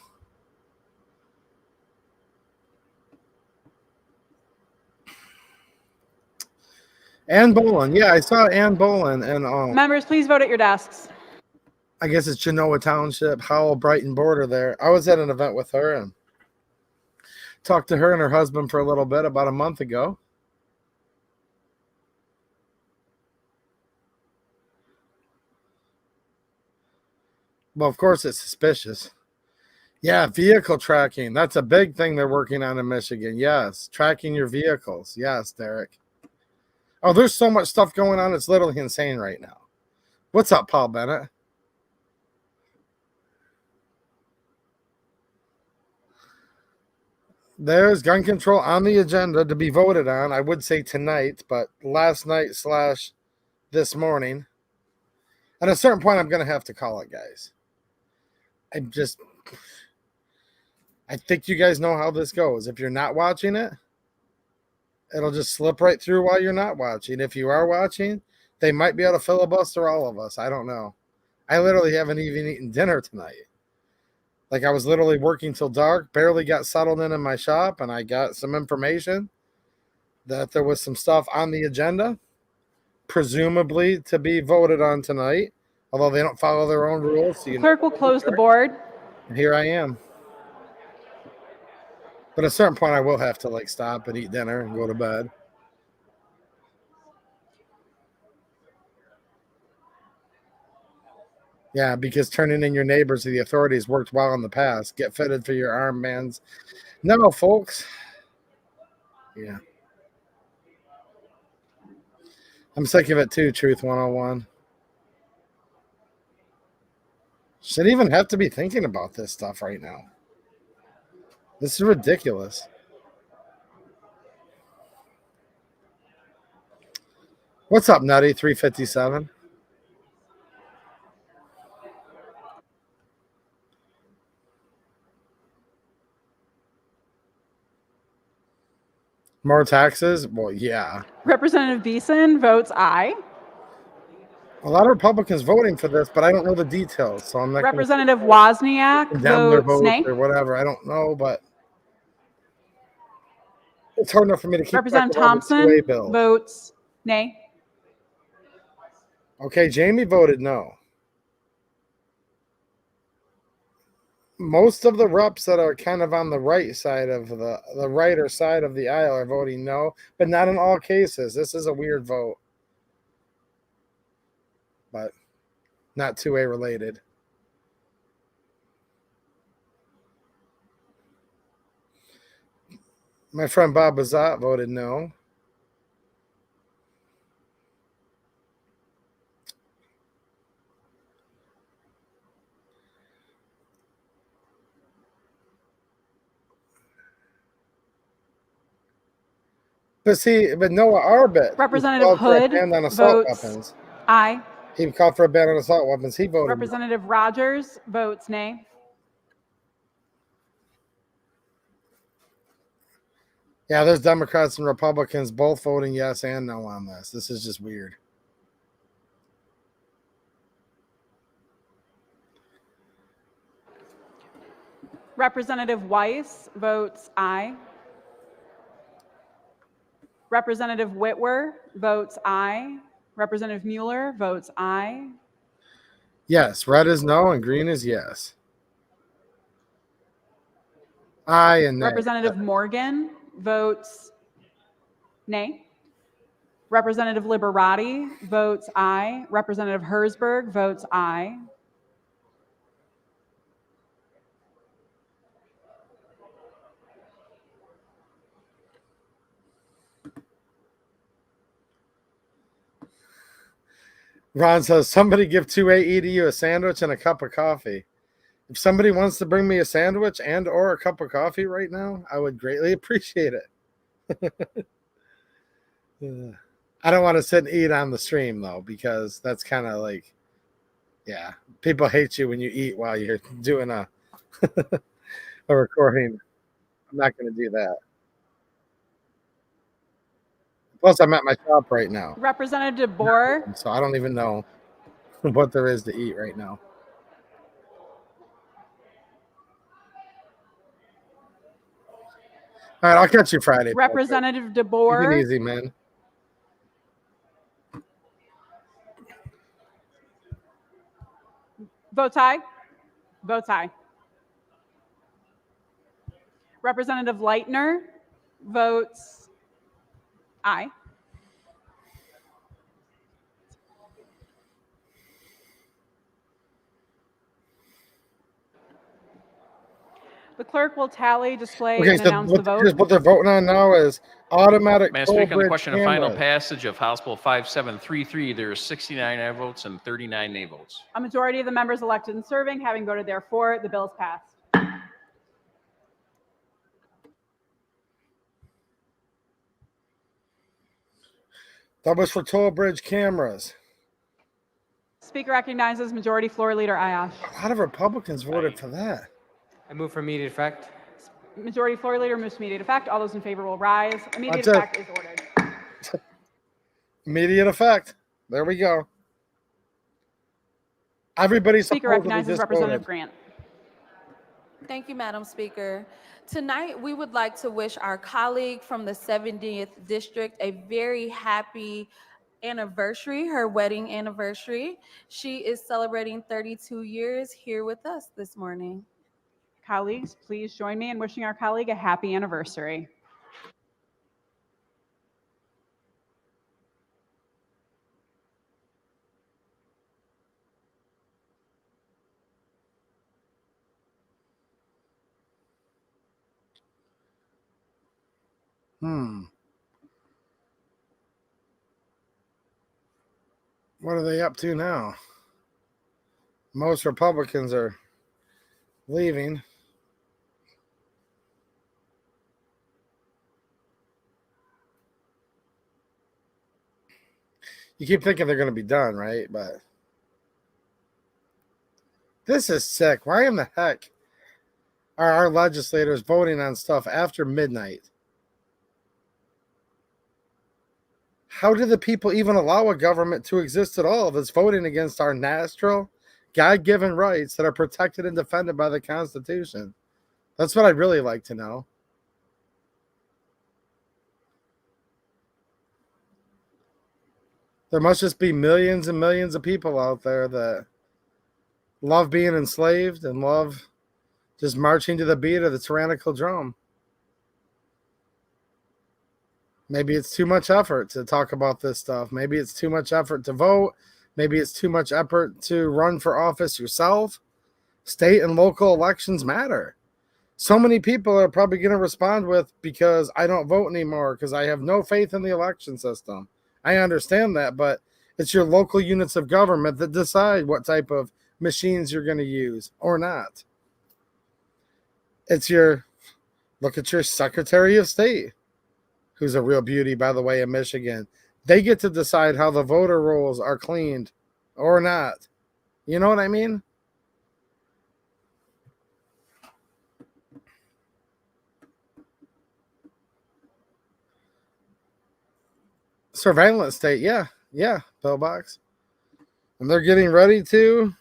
Ann Bolin. Yeah, I saw Ann Bolin. And Members, please vote at your desks. I guess it's Genoa Township, Howell, Brighton border there. I was at an event with her and talked to her and her husband for a little bit about a month ago. Well, of course, it's suspicious. Yeah, vehicle tracking. That's a big thing they're working on in Michigan. Yes, tracking your vehicles. Yes, Derek. Oh, there's so much stuff going on. It's literally insane right now. What's up, Paul Bennett? There's gun control on the agenda to be voted on. I would say tonight, but last night / this morning. At a certain point, I'm going to have to call it, guys. I think you guys know how this goes. If you're not watching it, it'll just slip right through while you're not watching. If you are watching, they might be able to filibuster all of us. I don't know. I literally haven't even eaten dinner tonight. Like, I was literally working till dark, barely got settled in my shop, and I got some information that there was some stuff on the agenda, presumably to be voted on tonight, although they don't follow their own rules. So Clerk will close the board. Here I am. But at a certain point, I will have to stop and eat dinner and go to bed. Yeah, because turning in your neighbors to the authorities worked well in the past. Get fitted for your armbands. No, folks. Yeah. I'm sick of it too, Truth 101. Should even have to be thinking about this stuff right now. This is ridiculous. What's up, Nutty 357? More taxes? Well, yeah. Representative Beeson votes aye. A lot of Republicans voting for this, but I don't know the details, so I'm not Representative Wozniak condemn their votes vote nay. or whatever. I don't know, but it's hard enough for me to keep track Representative of all the Thompson 2A bills. votes nay. Okay, Jamie voted no. Most of the reps that are kind of on the right side of the righter side of the aisle are voting no, but not in all cases. This is a weird vote, but not 2A related. My friend Bob Bazat voted no. But Noah Arbit, Representative Hood ban on assault votes weapons. aye. He called for a ban on assault weapons. He voted no. Representative Rogers votes nay. Yeah, there's Democrats and Republicans both voting yes and no on this. This is just weird. Representative Weiss votes aye. Representative Whitwer votes aye. Representative Mueller votes aye. Yes, red is no and green is yes. Aye and nay. Representative Morgan votes nay. Representative Liberati votes aye. Representative Herzberg votes aye. Ron says, somebody give 2A EDU a sandwich and a cup of coffee. If somebody wants to bring me a sandwich and or a cup of coffee right now, I would greatly appreciate it. I don't want to sit and eat on the stream, though, because that's kind of like, yeah, people hate you when you eat while you're doing a recording. I'm not going to do that. Plus, I'm at my shop right now, Representative DeBoer, so I don't even know what there is to eat right now. All right, I'll catch you Friday. Patrick. Representative Take it DeBoer, easy, man. votes aye. Votes aye. Representative Leitner votes aye. The clerk will tally, display, Okay, and so announce the vote. what they're voting on now is automatic May I toll speak on the bridge question of final cameras. passage of House Bill 5733? There are 69 aye votes and 39 nay votes. A majority of the members elected and serving having voted therefore, the bill is passed. That was for toll bridge cameras. Speaker recognizes Majority Floor Leader Ayash. A lot of Republicans voted for that. I move for immediate effect. Majority Floor Leader moves to immediate effect. All those in favor will rise. Immediate That's it. effect is ordered. Immediate effect. There we go. Everybody's Speaker supposedly recognizes just Representative voted. Grant. Thank you, Madam Speaker. Tonight, we would like to wish our colleague from the 70th District a very happy anniversary, her wedding anniversary. She is celebrating 32 years here with us this morning. Colleagues, please join me in wishing our colleague a happy anniversary. What are they up to now? Most Republicans are leaving. You keep thinking they're going to be done, right? But this is sick. Why in the heck are our legislators voting on stuff after midnight? How do the people even allow a government to exist at all that's voting against our natural, God-given rights that are protected and defended by the Constitution? That's what I'd really like to know. There must just be millions and millions of people out there that love being enslaved and love just marching to the beat of the tyrannical drum. Maybe it's too much effort to talk about this stuff. Maybe it's too much effort to vote. Maybe it's too much effort to run for office yourself. State and local elections matter. So many people are probably going to respond with, because I don't vote anymore, because I have no faith in the election system. I understand that, but it's your local units of government that decide what type of machines you're going to use or not. It's look at your Secretary of State, who's a real beauty, by the way, in Michigan. They get to decide how the voter rolls are cleaned or not. You know what I mean? Surveillance state, yeah, pillbox. And they're getting ready to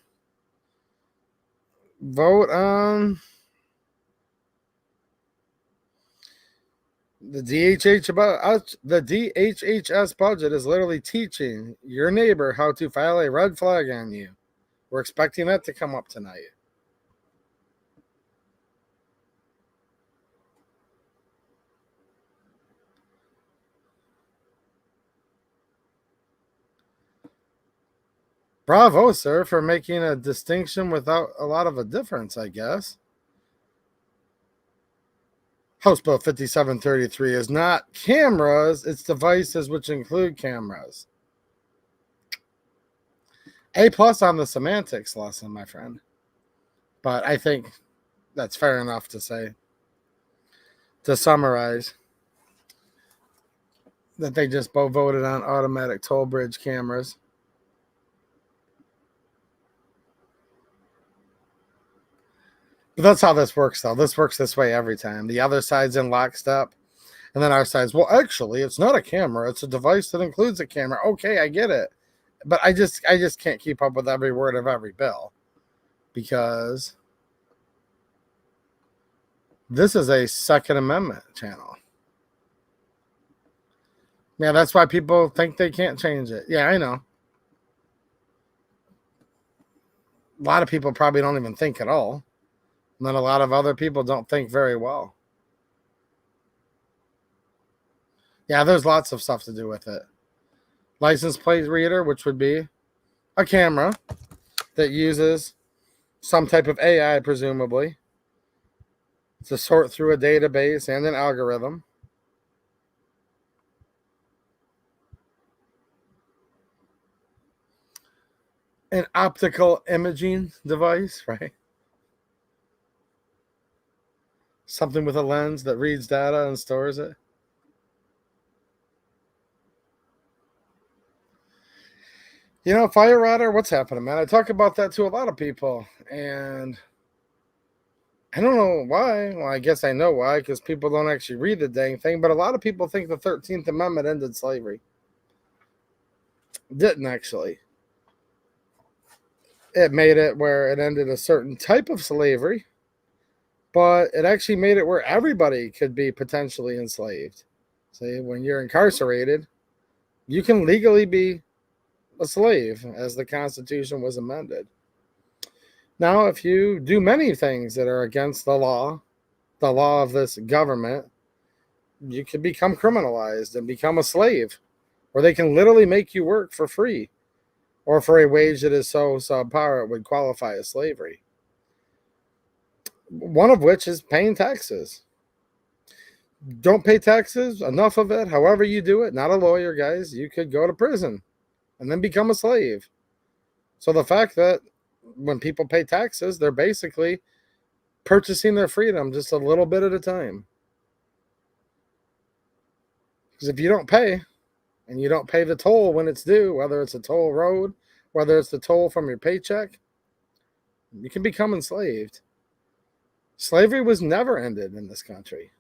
vote on the DHHS budget is literally teaching your neighbor how to file a red flag on you. We're expecting that to come up tonight. Bravo, sir, for making a distinction without a lot of a difference, I guess. House Bill 5733 is not cameras, it's devices which include cameras. A+ on the semantics lesson, my friend. But I think that's fair enough to say. To summarize, that they just both voted on automatic toll bridge cameras. But that's how this works, though. This works this way every time. The other side's in lockstep, and then our side's, well, actually, it's not a camera. It's a device that includes a camera. Okay, I get it. But I just can't keep up with every word of every bill, because this is a Second Amendment channel. Yeah, that's why people think they can't change it. Yeah, I know. A lot of people probably don't even think at all. And then a lot of other people don't think very well. Yeah, there's lots of stuff to do with it. License plate reader, which would be a camera that uses some type of AI, presumably, to sort through a database and an algorithm. An optical imaging device, right? Something with a lens that reads data and stores it. You know, fire radar, what's happening, man? I talk about that to a lot of people, and I don't know why. Well, I guess I know why, because people don't actually read the dang thing, but a lot of people think the 13th Amendment ended slavery. It didn't actually. It made it where it ended a certain type of slavery, but it actually made it where everybody could be potentially enslaved. See, when you're incarcerated, you can legally be a slave, as the Constitution was amended. Now, if you do many things that are against the law of this government, you can become criminalized and become a slave, or they can literally make you work for free, or for a wage that is so subpar it would qualify as slavery. One of which is paying taxes. Don't pay taxes, enough of it, however you do it, not a lawyer, guys, you could go to prison and then become a slave. So the fact that when people pay taxes, they're basically purchasing their freedom just a little bit at a time. Because if you don't pay, and you don't pay the toll when it's due, whether it's a toll road, whether it's the toll from your paycheck, you can become enslaved. Slavery was never ended in this country.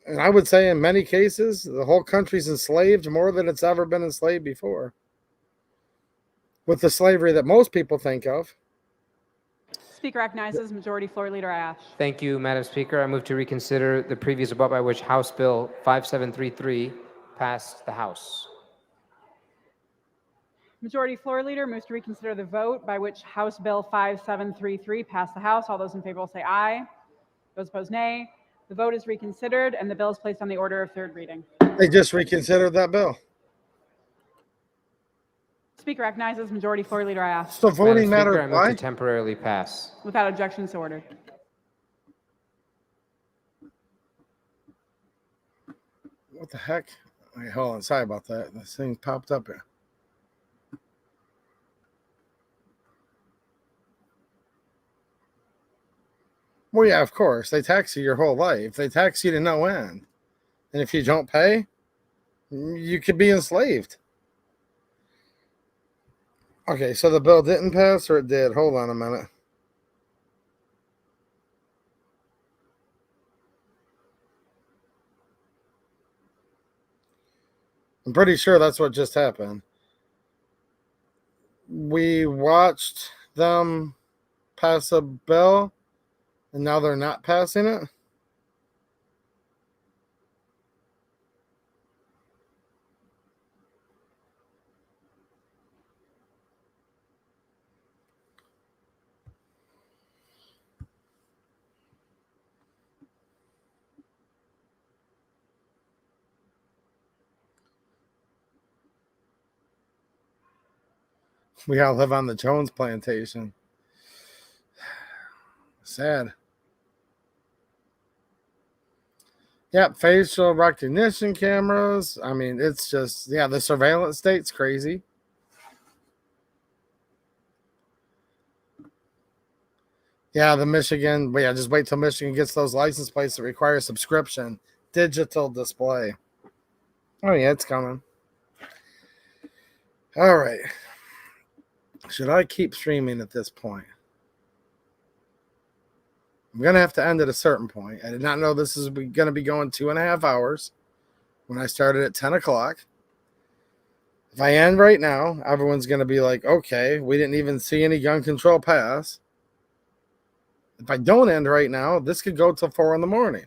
And I would say in many cases, the whole country's enslaved more than it's ever been enslaved before. With the slavery that most people think of. Speaker recognizes Majority Floor Leader Ash. Thank you, Madam Speaker. I move to reconsider the previous vote by which House Bill 5733 passed the House. Majority Floor Leader moves to reconsider the vote by which House Bill 5733 passed the House. All those in favor will say aye. Those opposed, nay. The vote is reconsidered, and the bill is placed on the order of third reading. They just reconsidered that bill. Speaker recognizes Majority Floor Leader Ash. So voting Madam Speaker, matter I move why? to temporarily pass. Without objection, so ordered. What the heck? Wait, hold on. Sorry about that. This thing popped up here. Well, yeah, of course. They tax you your whole life. They tax you to no end. And if you don't pay, you could be enslaved. Okay, so the bill didn't pass or it did? Hold on a minute. I'm pretty sure that's what just happened. We watched them pass a bill, and now they're not passing it? We all live on the Jones plantation. Sad. Yep, facial recognition cameras. I mean, it's just, yeah, the surveillance state's crazy. Yeah, the Michigan, but yeah, just wait till Michigan gets those license plates that require subscription. Digital display. Oh, yeah, it's coming. All right. Should I keep streaming at this point? I'm going to have to end at a certain point. I did not know this is going to be going 2.5 hours when I started at 10 o'clock. If I end right now, everyone's going to be like, okay, we didn't even see any gun control pass. If I don't end right now, this could go till 4 in the morning.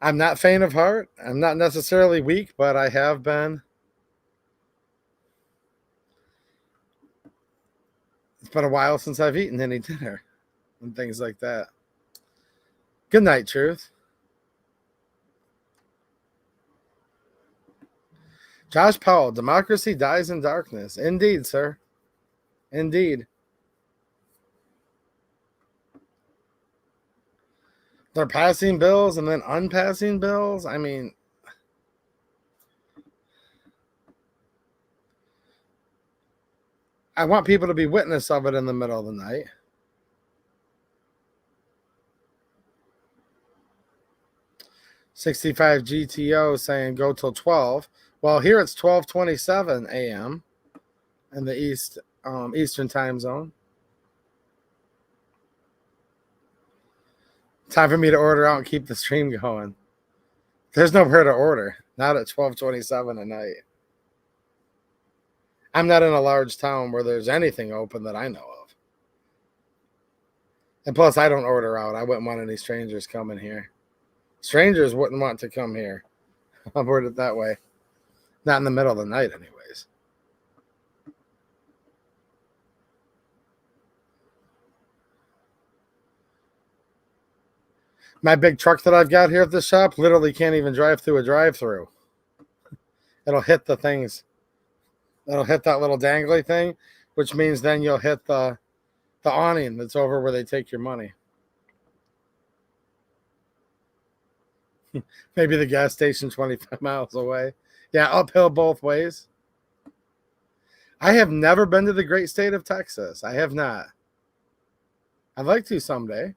I'm not faint of heart. I'm not necessarily weak, but I have been. It's been a while since I've eaten any dinner and things like that. Good night, Truth. Josh Powell, democracy dies in darkness. Indeed, sir. Indeed. They're passing bills and then unpassing bills. I mean, I want people to be witness of it in the middle of the night. "65 GTO saying go till 12. Well, here it's 12:27 a.m. in the Eastern time zone. Time for me to order out and keep the stream going. There's nowhere to order. Not at 12:27 at night. I'm not in a large town where there's anything open that I know of. And plus, I don't order out. I wouldn't want any strangers coming here. Strangers wouldn't want to come here. I'll word it that way. Not in the middle of the night, anyways. My big truck that I've got here at the shop literally can't even drive through a drive-through. It'll hit the things. It'll hit that little dangly thing, which means then you'll hit the awning that's over where they take your money. Maybe the gas station 25 miles away. Yeah, uphill both ways. I have never been to the great state of Texas. I have not. I'd like to someday.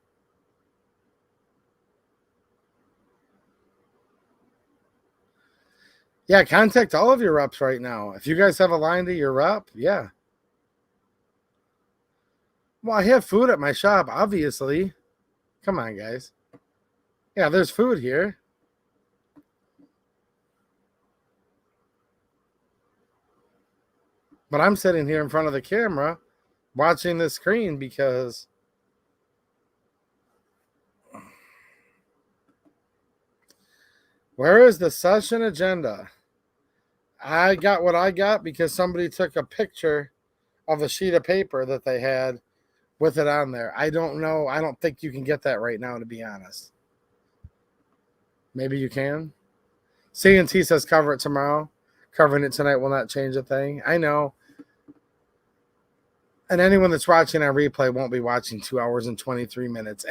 Yeah, contact all of your reps right now. If you guys have a line to your rep, yeah. Well, I have food at my shop, obviously. Come on, guys. Yeah, there's food here. But I'm sitting here in front of the camera watching the screen because where is the session agenda? I got what I got because somebody took a picture of a sheet of paper that they had with it on there. I don't know. I don't think you can get that right now, to be honest. Maybe you can. C&T says cover it tomorrow. Covering it tonight will not change a thing. I know. And anyone that's watching on replay won't be watching 2 hours and 23 minutes.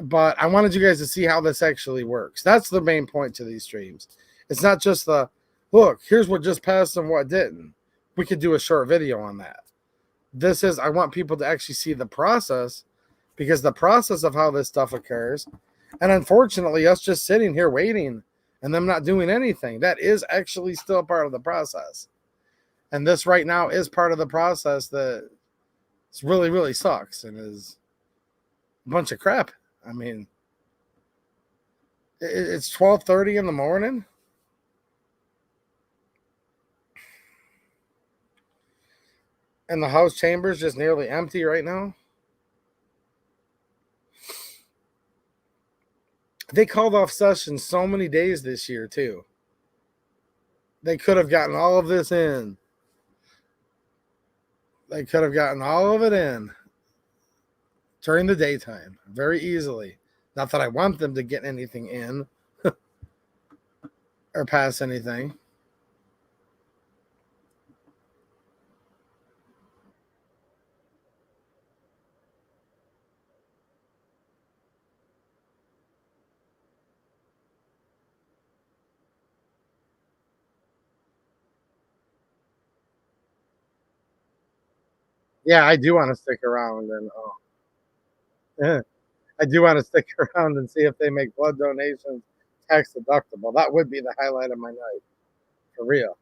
But I wanted you guys to see how this actually works. That's the main point to these streams. It's not just the, look, here's what just passed and what didn't. We could do a short video on that. This is, I want people to actually see the process, because the process of how this stuff occurs, and unfortunately us just sitting here waiting and them not doing anything, that is actually still part of the process. And this right now is part of the process that really, really sucks and is a bunch of crap. I mean, it's 12:30 in the morning. And the House chamber is just nearly empty right now. They called off sessions so many days this year, too. They could have gotten all of this in. They could have gotten all of it in during the daytime very easily. Not that I want them to get anything in or pass anything. Yeah, I do want to stick around and I do want to stick around and see if they make blood donations tax deductible. That would be the highlight of my night, for real.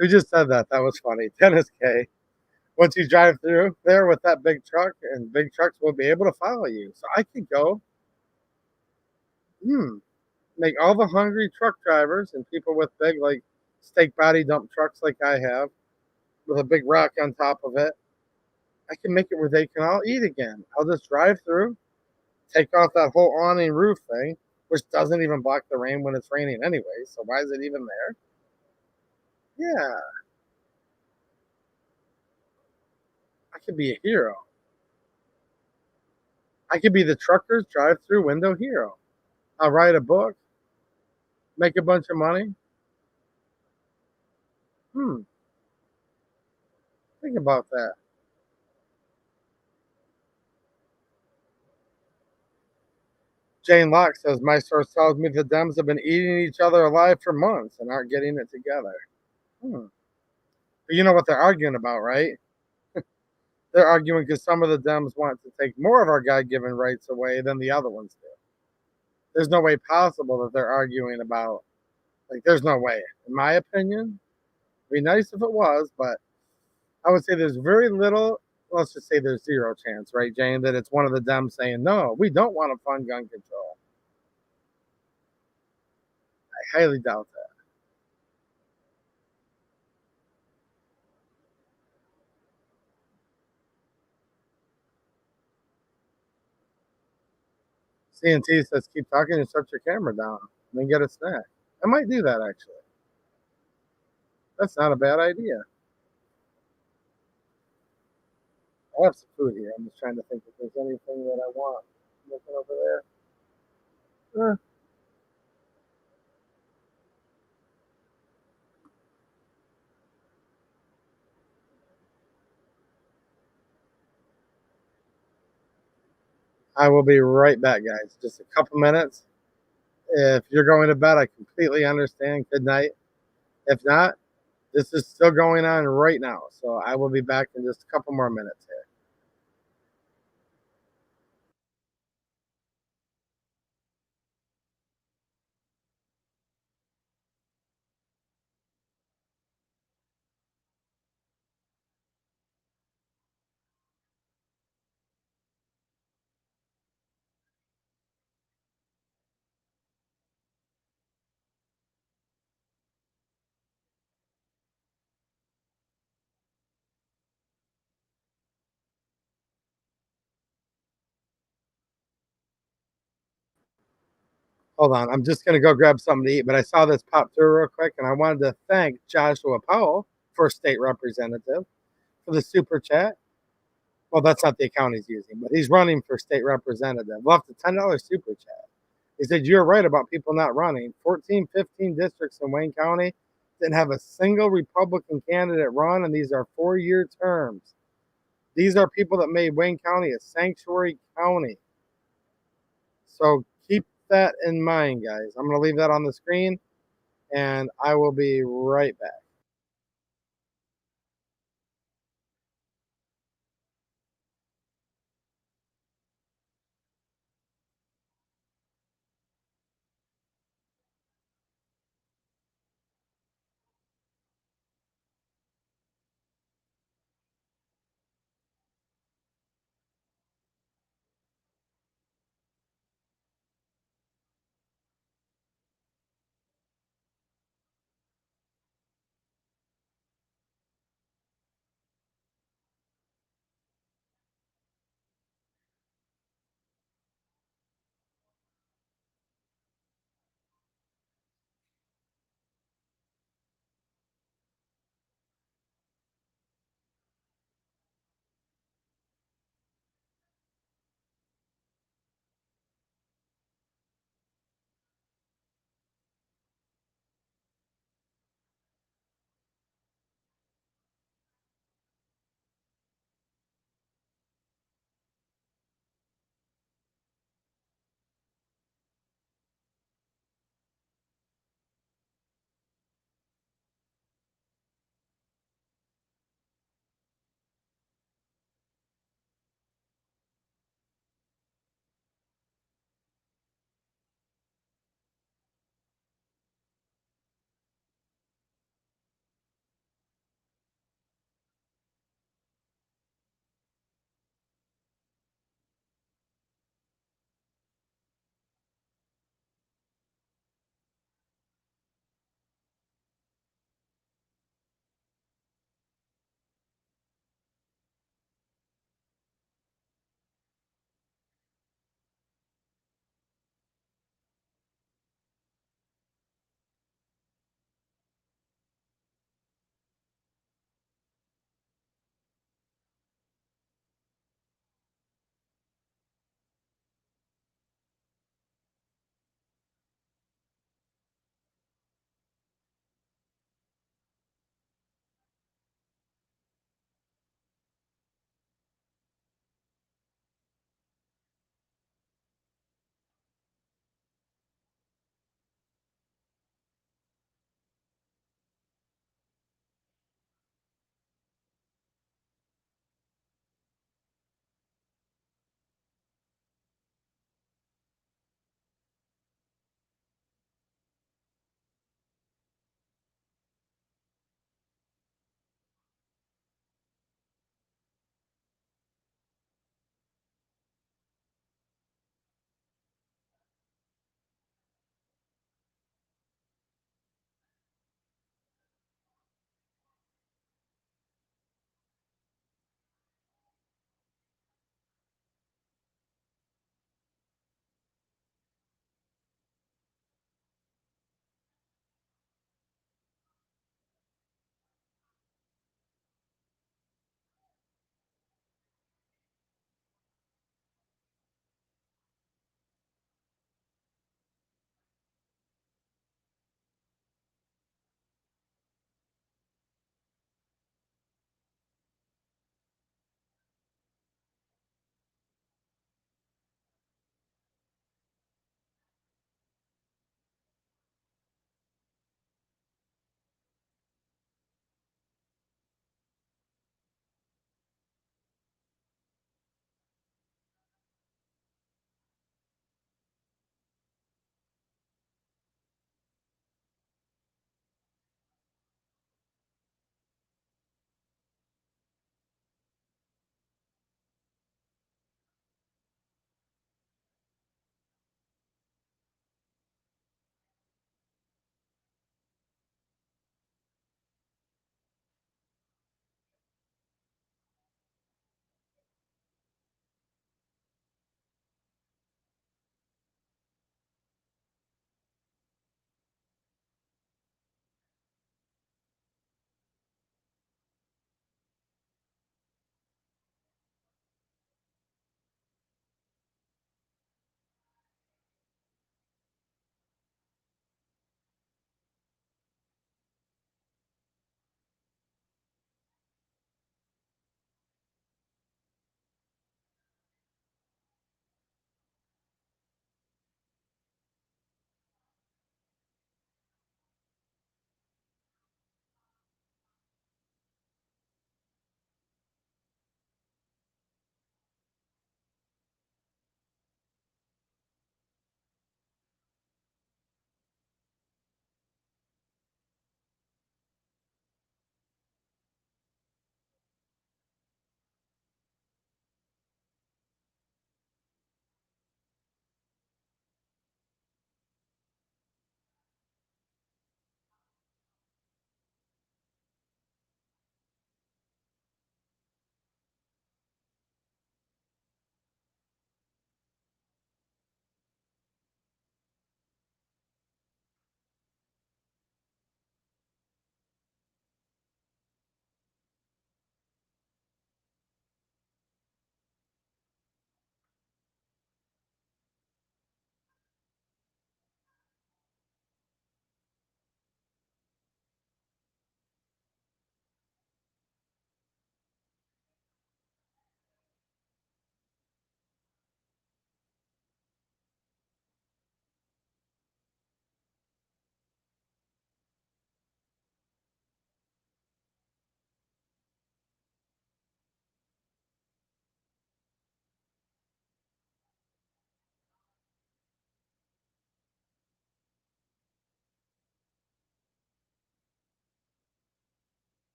Who just said that? That was funny. Dennis K. Once you drive through there with that big truck, and big trucks will be able to follow you. So I could go, make all the hungry truck drivers and people with big, like, steak body dump trucks like I have, with a big rock on top of it. I can make it where they can all eat again. I'll just drive through, take off that whole awning roof thing, which doesn't even block the rain when it's raining anyway. So why is it even there? Yeah, I could be a hero. I could be the truckers drive-through window hero. I'll write a book, make a bunch of money. Think about that. Jane Locke says, my source tells me the Dems have been eating each other alive for months and aren't getting it together. But you know what they're arguing about, right? They're arguing because some of the Dems want to take more of our God-given rights away than the other ones do. There's no way possible that they're arguing about, like, there's no way. In my opinion, it'd be nice if it was, but I would say there's very little, let's just say there's zero chance, right, Jane, that it's one of the Dems saying, no, we don't want to fund gun control. I highly doubt that. CNT says, keep talking and shut your camera down, and then get a snack. I might do that, actually. That's not a bad idea. I have some food here. I'm just trying to think if there's anything that I want. Looking over there. I will be right back, guys. Just a couple minutes. If you're going to bed, I completely understand. Good night. If not, this is still going on right now. So I will be back in just a couple more minutes here. Hold on. I'm just going to go grab something to eat, but I saw this pop through real quick, and I wanted to thank Joshua Powell, for state representative, for the super chat. Well, that's not the account he's using, but he's running for state representative. Left a $10 super chat. He said, you're right about people not running. 14, 15 districts in Wayne County didn't have a single Republican candidate run, and these are 4-year terms. These are people that made Wayne County a sanctuary county. So keep that in mind, guys. I'm going to leave that on the screen, and I will be right back.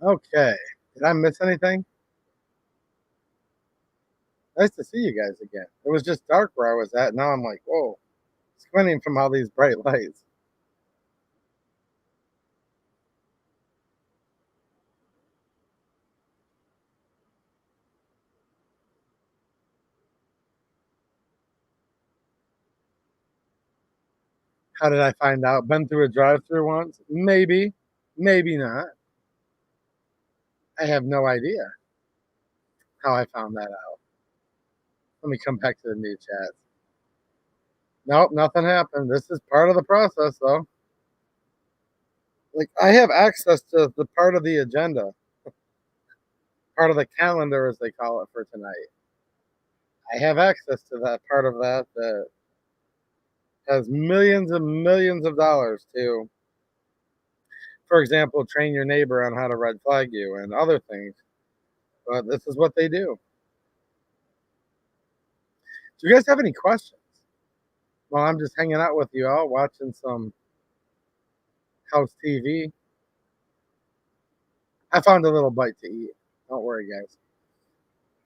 Okay. Did I miss anything? Nice to see you guys again. It was just dark where I was at. Now I'm like, whoa, squinting from all these bright lights. How did I find out? Been through a drive-through once? Maybe, maybe not. I have no idea how I found that out. Let me come back to the new chat. Nope, nothing happened. This is part of the process, though. Like, I have access to the part of the agenda, part of the calendar, as they call it, for tonight. I have access to that part of that that has millions and millions of dollars to, for example, train your neighbor on how to red flag you and other things. But this is what they do. Do you guys have any questions? Well, I'm just hanging out with you all, watching some house TV. I found a little bite to eat. Don't worry, guys.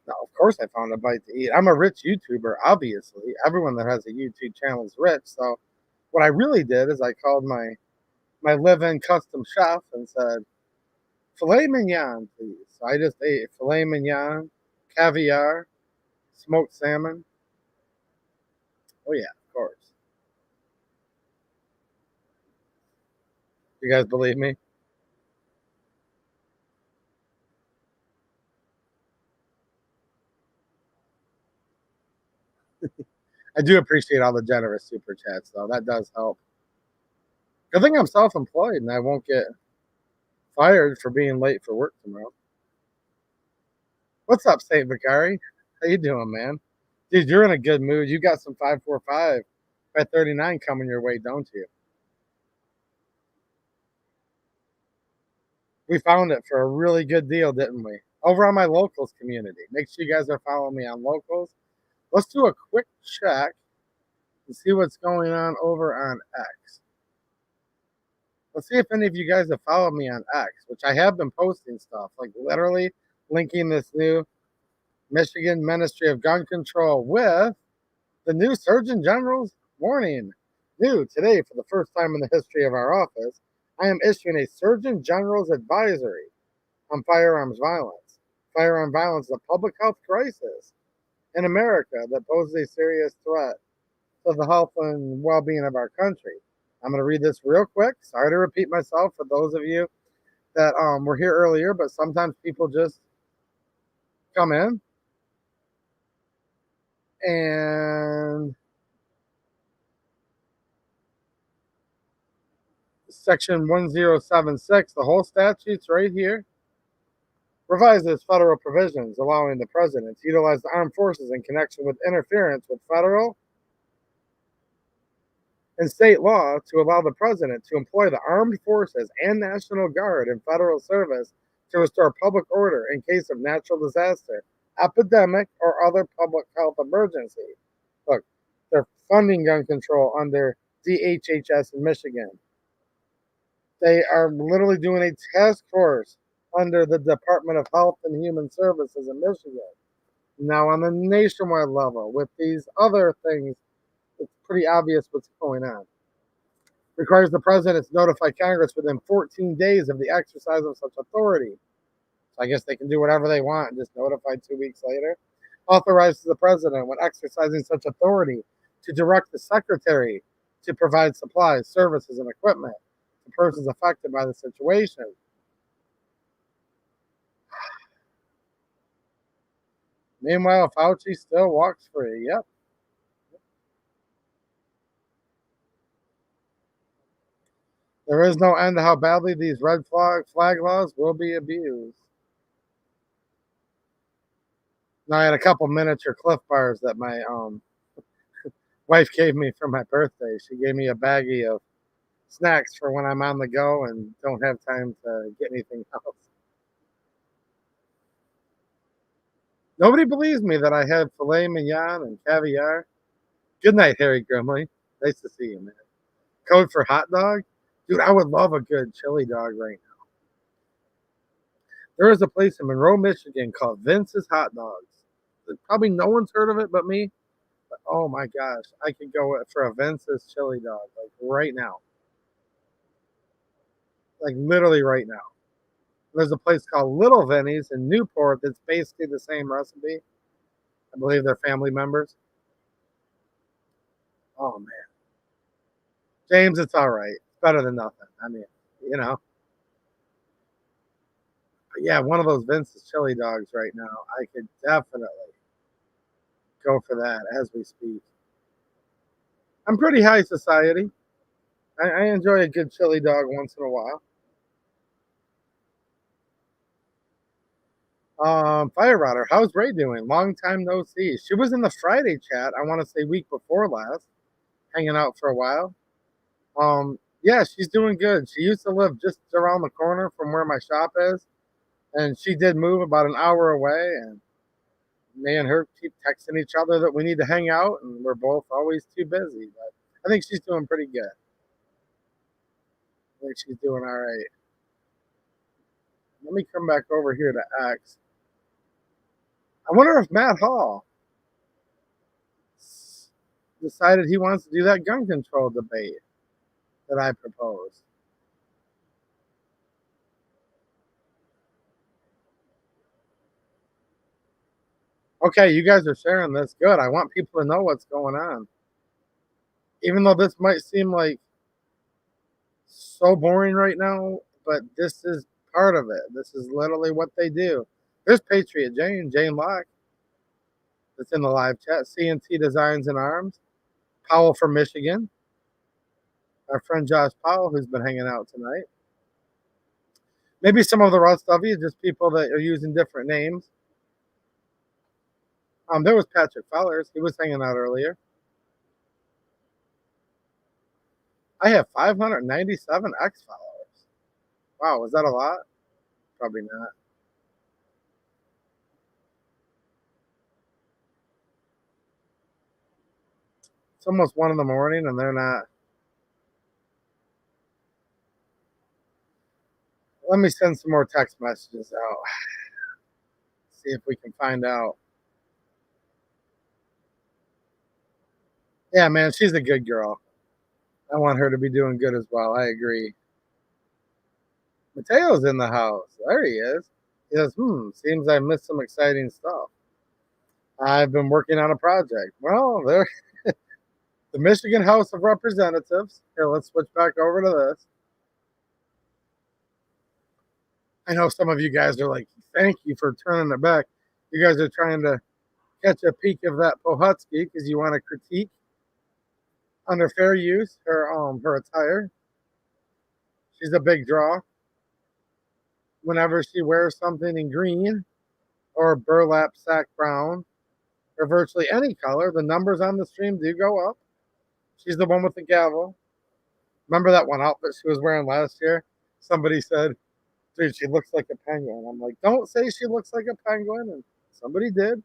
Now, of course, I found a bite to eat. I'm a rich YouTuber, obviously. Everyone that has a YouTube channel is rich. So, what I really did is I called my live-in custom chef and said, filet mignon, please. So I just ate filet mignon, caviar, smoked salmon. Oh, yeah, of course. You guys believe me? I do appreciate all the generous super chats, though. That does help. Good thing I'm self-employed and I won't get fired for being late for work tomorrow. What's up, Saint Vicari? How you doing, man? Dude, you're in a good mood. You got some 545 by 39 coming your way, don't you? We found it for a really good deal, didn't we? Over on my locals community. Make sure you guys are following me on locals. Let's do a quick check and see what's going on over on X. Let's see if any of you guys have followed me on X, which I have been posting stuff, like literally linking this new Michigan Ministry of Gun Control with the new Surgeon General's warning. New today, for the first time in the history of our office, I am issuing a Surgeon General's advisory on firearms violence. Firearm violence is a public health crisis in America that poses a serious threat to the health and well-being of our country. I'm going to read this real quick. Sorry to repeat myself for those of you that were here earlier, but sometimes people just come in and Section 1076, the whole statute's right here, revises federal provisions allowing the president to utilize the armed forces in connection with interference with federal and state law to allow the president to employ the armed forces and National Guard in federal service to restore public order in case of natural disaster, epidemic, or other public health emergency. Look, they're funding gun control under DHHS in Michigan. They are literally doing a task force under the Department of Health and Human Services in Michigan. Now, on the nationwide level, with these other things, it's pretty obvious what's going on. Requires the president to notify Congress within 14 days of the exercise of such authority. So I guess they can do whatever they want and just notify 2 weeks later. Authorizes the president, when exercising such authority, to direct the secretary to provide supplies, services, and equipment to persons affected by the situation. Meanwhile, Fauci still walks free. Yep. There is no end to how badly these red flag laws will be abused. Now, I had a couple miniature Cliff Bars that my wife gave me for my birthday. She gave me a baggie of snacks for when I'm on the go and don't have time to get anything else. Nobody believes me that I had filet mignon and caviar. Good night, Harry Grimley. Nice to see you, man. Code for hot dog? Dude, I would love a good chili dog right now. There is a place in Monroe, Michigan called Vince's Hot Dogs. Probably no one's heard of it but me. But oh my gosh, I could go for a Vince's chili dog like right now. Like literally right now. There's a place called Little Vinny's in Newport that's basically the same recipe. I believe they're family members. Oh man. James, it's all right. It's better than nothing. I mean, you know. But yeah, one of those Vince's chili dogs right now. I could definitely go for that as we speak. I'm pretty high society. I enjoy a good chili dog once in a while. Fire Rodder, how's Ray doing? Long time no see. She was in the Friday chat, I want to say week before last, hanging out for a while. Yeah, she's doing good. She used to live just around the corner from where my shop is, and she did move about an hour away, and me and her keep texting each other that we need to hang out, and we're both always too busy. But I think she's doing pretty good. I think she's doing all right. Let me come back over here to X. I wonder if Matt Hall decided he wants to do that gun control debate that I proposed. Okay, you guys are sharing this. Good. I want people to know what's going on. Even though this might seem like so boring right now, but this is part of it. This is literally what they do. There's Patriot Jane Locke, that's in the live chat. CNC Designs and Arms. Powell from Michigan. Our friend Josh Powell, who's been hanging out tonight. Maybe some of the rest of you, just people that are using different names. There was Patrick Fellers. He was hanging out earlier. I have 597 X followers. Wow, is that a lot? Probably not. It's almost 1 in the morning and they're not. Let me send some more text messages out. See if we can find out. Yeah, man, she's a good girl. I want her to be doing good as well. I agree. Mateo's in the house. There he is. He says, seems I missed some exciting stuff. I've been working on a project. Well, there, the Michigan House of Representatives. Here, let's switch back over to this. I know some of you guys are like, thank you for turning it back. You guys are trying to catch a peek of that Pohutsky because you want to critique under fair use her attire. She's a big draw. Whenever she wears something in green or burlap sack brown or virtually any color, the numbers on the stream do go up. She's the one with the gavel. Remember that one outfit she was wearing last year? Somebody said, dude, she looks like a penguin. I'm like, don't say she looks like a penguin. And somebody did.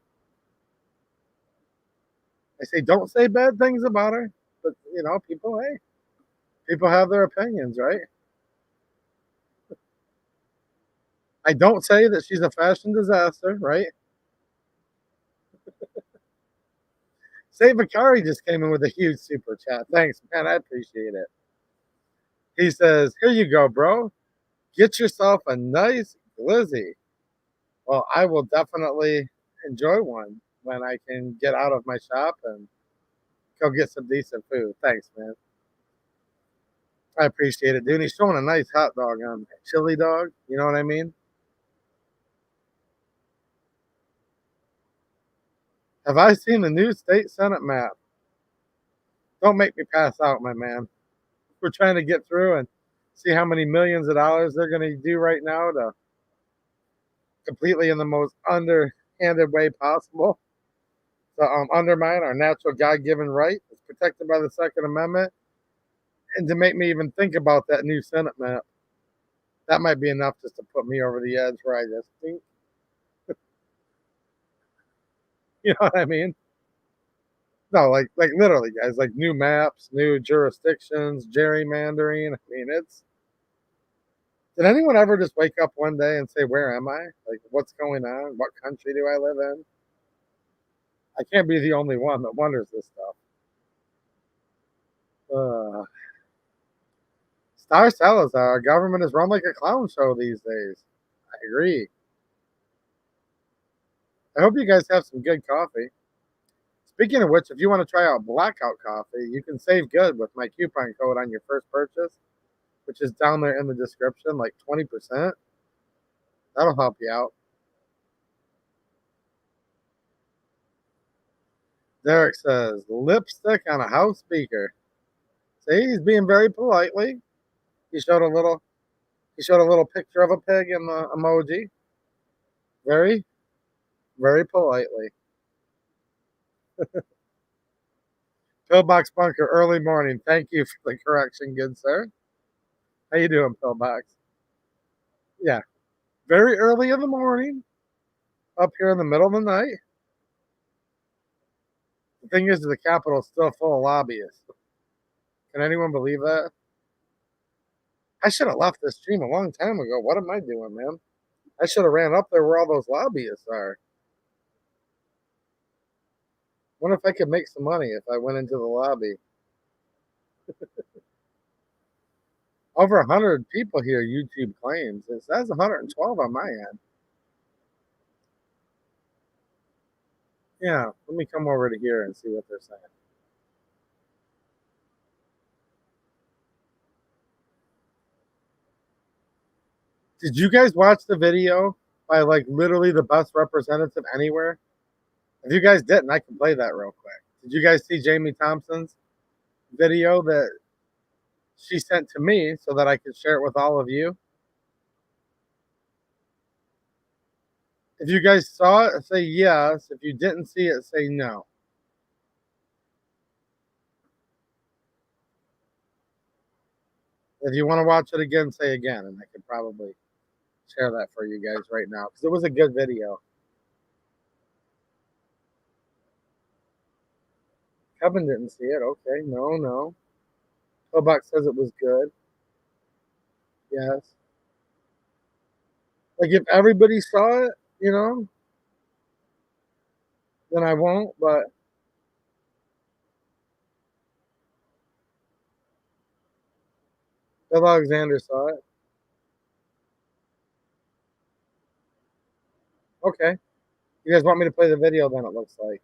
I say, don't say bad things about her. But, you know, people, hey, people have their opinions, right? I don't say that she's a fashion disaster, right? Say Vakari just came in with a huge super chat. Thanks, man. I appreciate it. He says, here you go, bro. Get yourself a nice glizzy. Well, I will definitely enjoy one when I can get out of my shop and go get some decent food. Thanks, man. I appreciate it, dude. He's showing a nice hot dog on chili dog. You know what I mean? Have I seen the new state Senate map? Don't make me pass out, my man. We're trying to get through and see how many millions of dollars they're going to do right now to completely in the most underhanded way possible to undermine our natural God-given right. It's protected by the Second Amendment. And to make me even think about that new Senate map, that might be enough just to put me over the edge where I just think. You know what I mean? No, like literally, guys, like new maps, new jurisdictions, gerrymandering. I mean, Did anyone ever just wake up one day and say, where am I? Like, what's going on? What country do I live in? I can't be the only one that wonders this stuff. Star Salazar, our government is run like a clown show these days. I agree. I hope you guys have some good coffee. Speaking of which, if you want to try out Blackout Coffee, you can save good with my coupon code on your first purchase, which is down there in the description, like 20%. That'll help you out. Derek says, lipstick on a house speaker. See, he's being very politely. He showed a little picture of a pig in the emoji. Very, very politely. Pillbox Bunker, early morning. Thank you for the correction, good sir. How you doing, Pillbox? Yeah, very early in the morning, up here in the middle of the night. The thing is, the Capitol is still full of lobbyists. Can anyone believe that? I should have left this stream a long time ago. What am I doing, man? I should have ran up there where all those lobbyists are. Wonder if I could make some money if I went into the lobby. Over 100 people here, YouTube claims. It says 112 on my end. Yeah, let me come over to here and see what they're saying. Did you guys watch the video by like literally the best representative anywhere? If you guys didn't, I can play that real quick. Did you guys see Jamie Thompson's video that she sent to me so that I could share it with all of you? If you guys saw it, say yes. If you didn't see it, say no. If you want to watch it again, say again, and I could probably share that for you guys right now because it was a good video. Kevin didn't see it. Okay, no. Hillbox says it was good. Yes. Like if everybody saw it, you know, then I won't, but Bill Alexander saw it. Okay. You guys want me to play the video then, it looks like.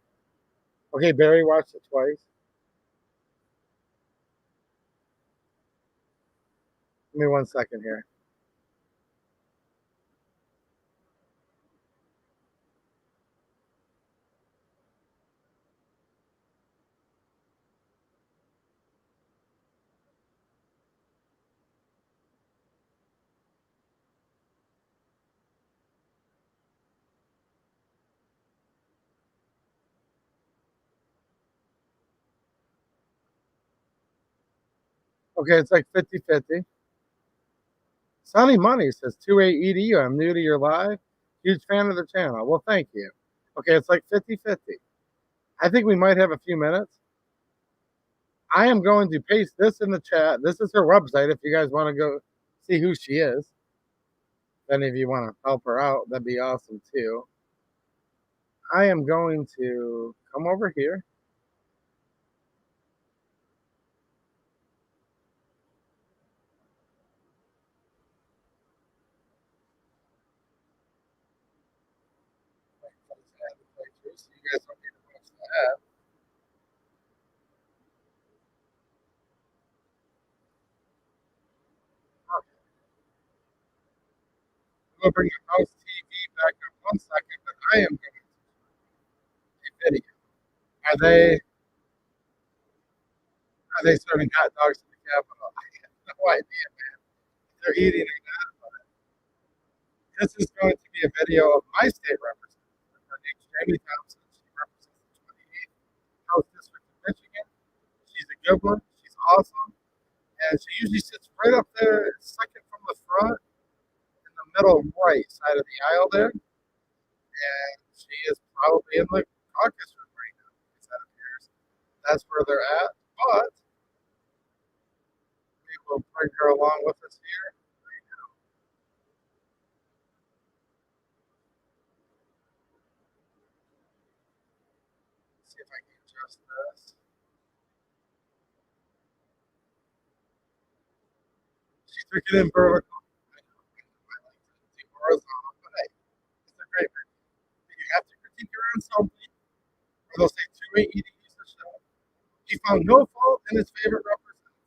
Okay, Barry watched it twice. Give me 1 second here. Okay, it's like 50-50. Sunny Money says 28 EDU. I'm new to your live. Huge fan of the channel. Well, thank you. Okay, it's like 50-50. I think we might have a few minutes. I am going to paste this in the chat. This is her website if you guys want to go see who she is. If any of you want to help her out, that'd be awesome too. I am going to come over here. So you guys don't need to watch that. We'll bring your house TV back up 1 second, but I am going to a video. Are they serving hot dogs in the Capitol? I have no idea, man. They're eating or not, but this is going to be a video of my state representative. Her name's Jamie Thompson. She represents the 28th House District of Michigan. She's a good one. She's awesome. And she usually sits right up there, second from the front, in the middle right side of the aisle there. And she is probably in the caucus room right now, as that appears. That's where they're at. But we will bring her along with us here right now. adjust this. She took it in vertical. I like to do horizontal, but hey, it's a great video. You have to critique your own something, or they'll say too late eating piece of shit. He found no fault in his favorite representative,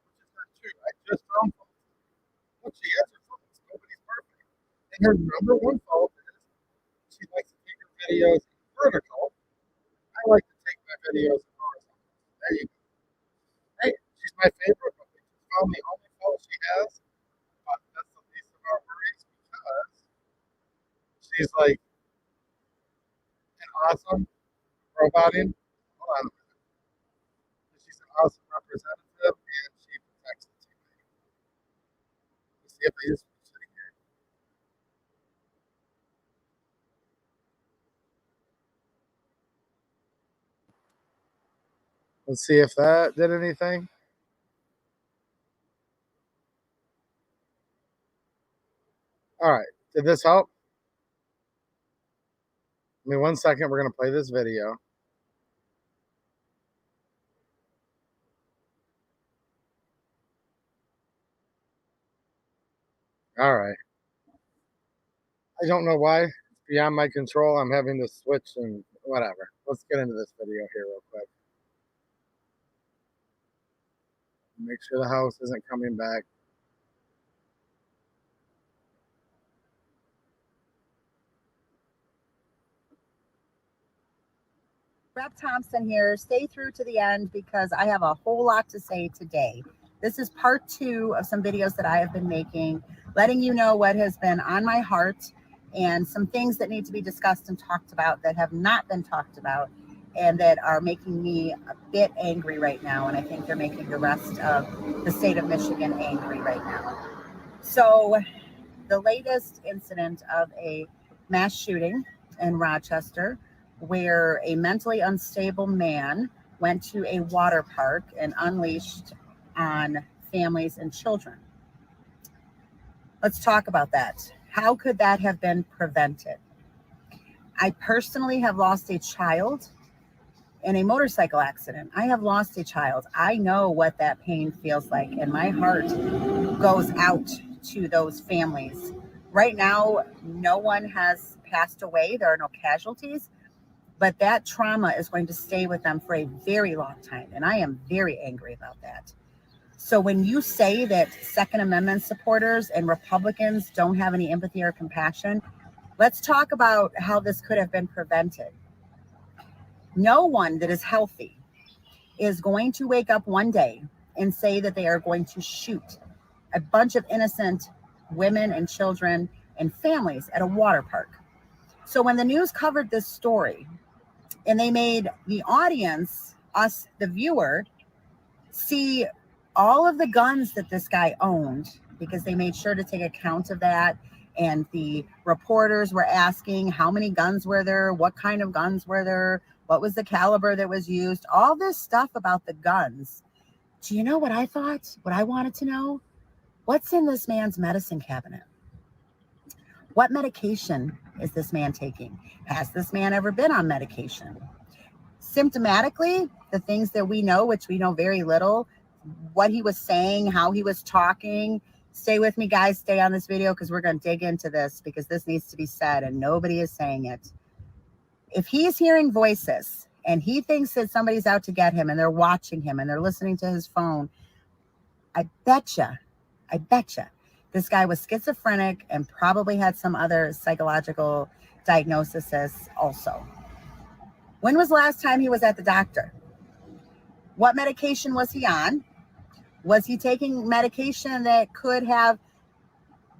which is not true. I just found fault. Look, she has her faults. Nobody's perfect. And her number one fault is she likes to take her videos vertical. I like to take my videos horizontal. There you go. Hey, she's my favorite, but we just found the only fault she has. But that's the least of our worries because she's like an awesome roboting. Hold on a minute. She's an awesome representative and she protects the teammate. Let's see if I use it here. Let's see if that did anything. All right. Did this help? Give me 1 second. We're going to play this video. All right. I don't know why. It's beyond my control. I'm having to switch and whatever. Let's get into this video here real quick. Make sure the house isn't coming back. Rep Thompson here. Stay through to the end because I have a whole lot to say today. This is part 2 of some videos that I have been making, letting you know what has been on my heart and some things that need to be discussed and talked about that have not been talked about and that are making me a bit angry right now. And I think they're making the rest of the state of Michigan angry right now. So the latest incident of a mass shooting in Rochester, where a mentally unstable man went to a water park and unleashed on families and children. Let's talk about that. How could that have been prevented? I personally have lost a child in a motorcycle accident. I have lost a child. I know what that pain feels like, and my heart goes out to those families. Right now, no one has passed away. There are no casualties. But that trauma is going to stay with them for a very long time. And I am very angry about that. So when you say that Second Amendment supporters and Republicans don't have any empathy or compassion, let's talk about how this could have been prevented. No one that is healthy is going to wake up one day and say that they are going to shoot a bunch of innocent women and children and families at a water park. So when the news covered this story, and they made the audience, us, the viewer, see all of the guns that this guy owned, because they made sure to take account of that. And the reporters were asking how many guns were there, what kind of guns were there, what was the caliber that was used, all this stuff about the guns. Do you know what I thought? What I wanted to know? What's in this man's medicine cabinet? What medication is this man taking? Has this man ever been on medication? Symptomatically, the things that we know, which we know very little, what he was saying, how he was talking. Stay with me, guys. Stay on this video because we're going to dig into this because this needs to be said and nobody is saying it. If he's hearing voices and he thinks that somebody's out to get him and they're watching him and they're listening to his phone, I betcha this guy was schizophrenic and probably had some other psychological diagnoses also. When was the last time he was at the doctor? What medication was he on? Was he taking medication that could have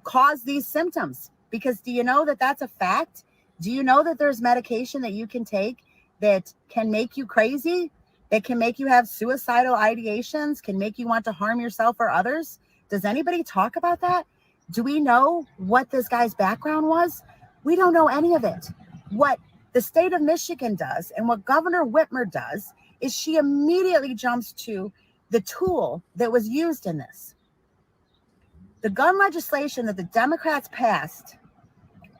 caused these symptoms? Because do you know that that's a fact? Do you know that there's medication that you can take that can make you crazy, that can make you have suicidal ideations, can make you want to harm yourself or others? Does anybody talk about that? Do we know what this guy's background was? We don't know any of it. What the state of Michigan does and what Governor Whitmer does is she immediately jumps to the tool that was used in this. The gun legislation that the Democrats passed,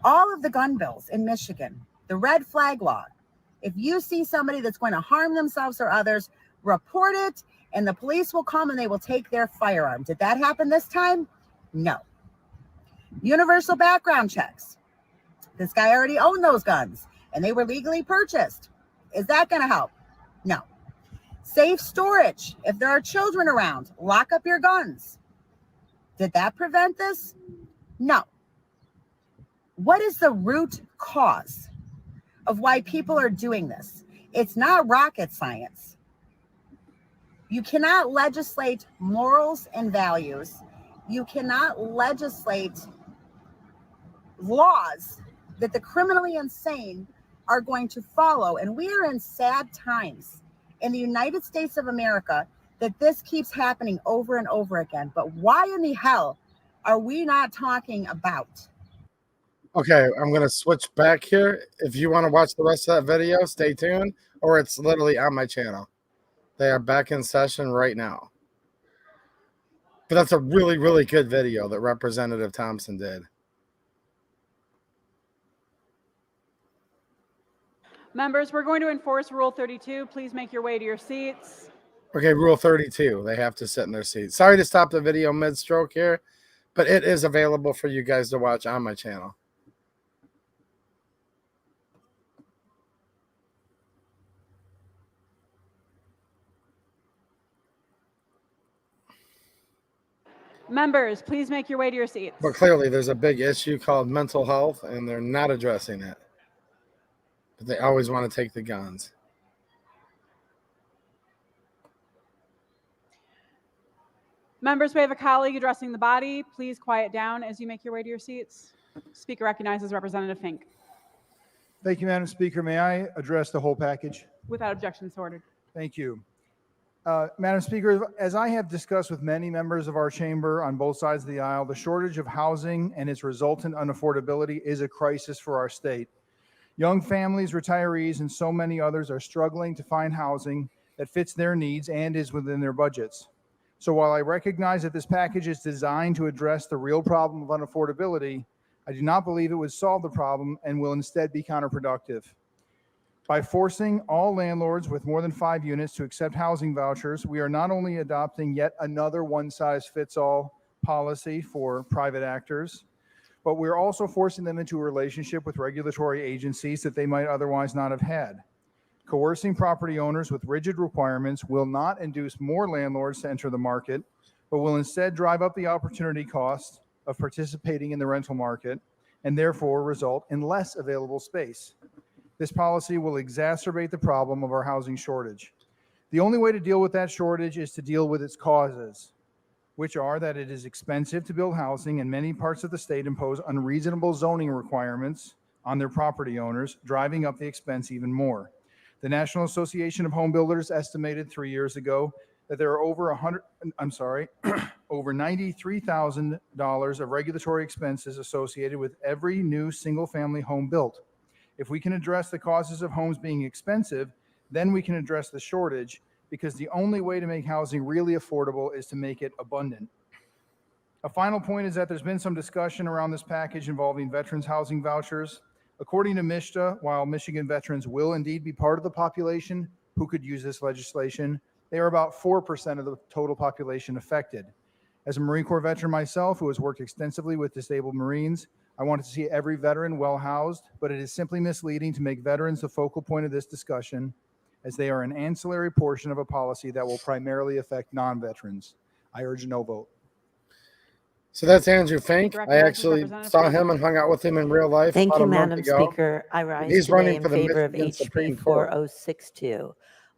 all of the gun bills in Michigan, the red flag law, If you see somebody that's going to harm themselves or others, report it, and the police will come and they will take their firearm. Did that happen this time? No. Universal background checks. This guy already owned those guns and they were legally purchased. Is that going to help? No. Safe storage. If there are children around, lock up your guns. Did that prevent this? No. What is the root cause of why people are doing this? It's not rocket science. You cannot legislate morals and values. You cannot legislate laws that the criminally insane are going to follow. And we are in sad times in the United States of America that this keeps happening over and over again. But why in the hell are we not talking about? Okay, I'm going to switch back here. If you want to watch the rest of that video, stay tuned, or it's literally on my channel. They are back in session right now. But that's a really, really good video that Representative Thompson did. Members, we're going to enforce Rule 32. Please make your way to your seats. Okay, Rule 32. They have to sit in their seats. Sorry to stop the video mid-stroke here, but it is available for you guys to watch on my channel. Members, please make your way to your seats. But clearly there's a big issue called mental health, and they're not addressing it. But they always want to take the guns. Members, we have a colleague addressing the body. Please quiet down as you make your way to your seats. Speaker recognizes Representative Fink. Thank you, Madam Speaker. May I address the whole package? Without objection, so ordered. Thank you. Madam Speaker, as I have discussed with many members of our chamber on both sides of the aisle, the shortage of housing and its resultant unaffordability is a crisis for our state. Young families, retirees, and so many others are struggling to find housing that fits their needs and is within their budgets. So while I recognize that this package is designed to address the real problem of unaffordability, I do not believe it would solve the problem and will instead be counterproductive. By forcing all landlords with more than 5 units to accept housing vouchers, we are not only adopting yet another one-size-fits-all policy for private actors, but we're also forcing them into a relationship with regulatory agencies that they might otherwise not have had. Coercing property owners with rigid requirements will not induce more landlords to enter the market, but will instead drive up the opportunity cost of participating in the rental market and therefore result in less available space. This policy will exacerbate the problem of our housing shortage. The only way to deal with that shortage is to deal with its causes, which are that it is expensive to build housing and many parts of the state impose unreasonable zoning requirements on their property owners, driving up the expense even more. The National Association of Home Builders estimated 3 years ago that there are over $93,000 of regulatory expenses associated with every new single-family home built. If we can address the causes of homes being expensive, then we can address the shortage, because the only way to make housing really affordable is to make it abundant. A final point is that there's been some discussion around this package involving veterans housing vouchers. According to MISTA, while Michigan veterans will indeed be part of the population who could use this legislation, they are about 4% of the total population affected. As a Marine Corps veteran myself, who has worked extensively with disabled Marines, I wanted to see every veteran well housed, but it is simply misleading to make veterans the focal point of this discussion, as they are an ancillary portion of a policy that will primarily affect non-veterans. I urge a no vote. So that's Andrew Fink. I actually saw him and hung out with him in real life. Thank about you, a month Madam ago. Speaker. I rise He's today running in for the favor of Michigan HB Supreme Court. 4062.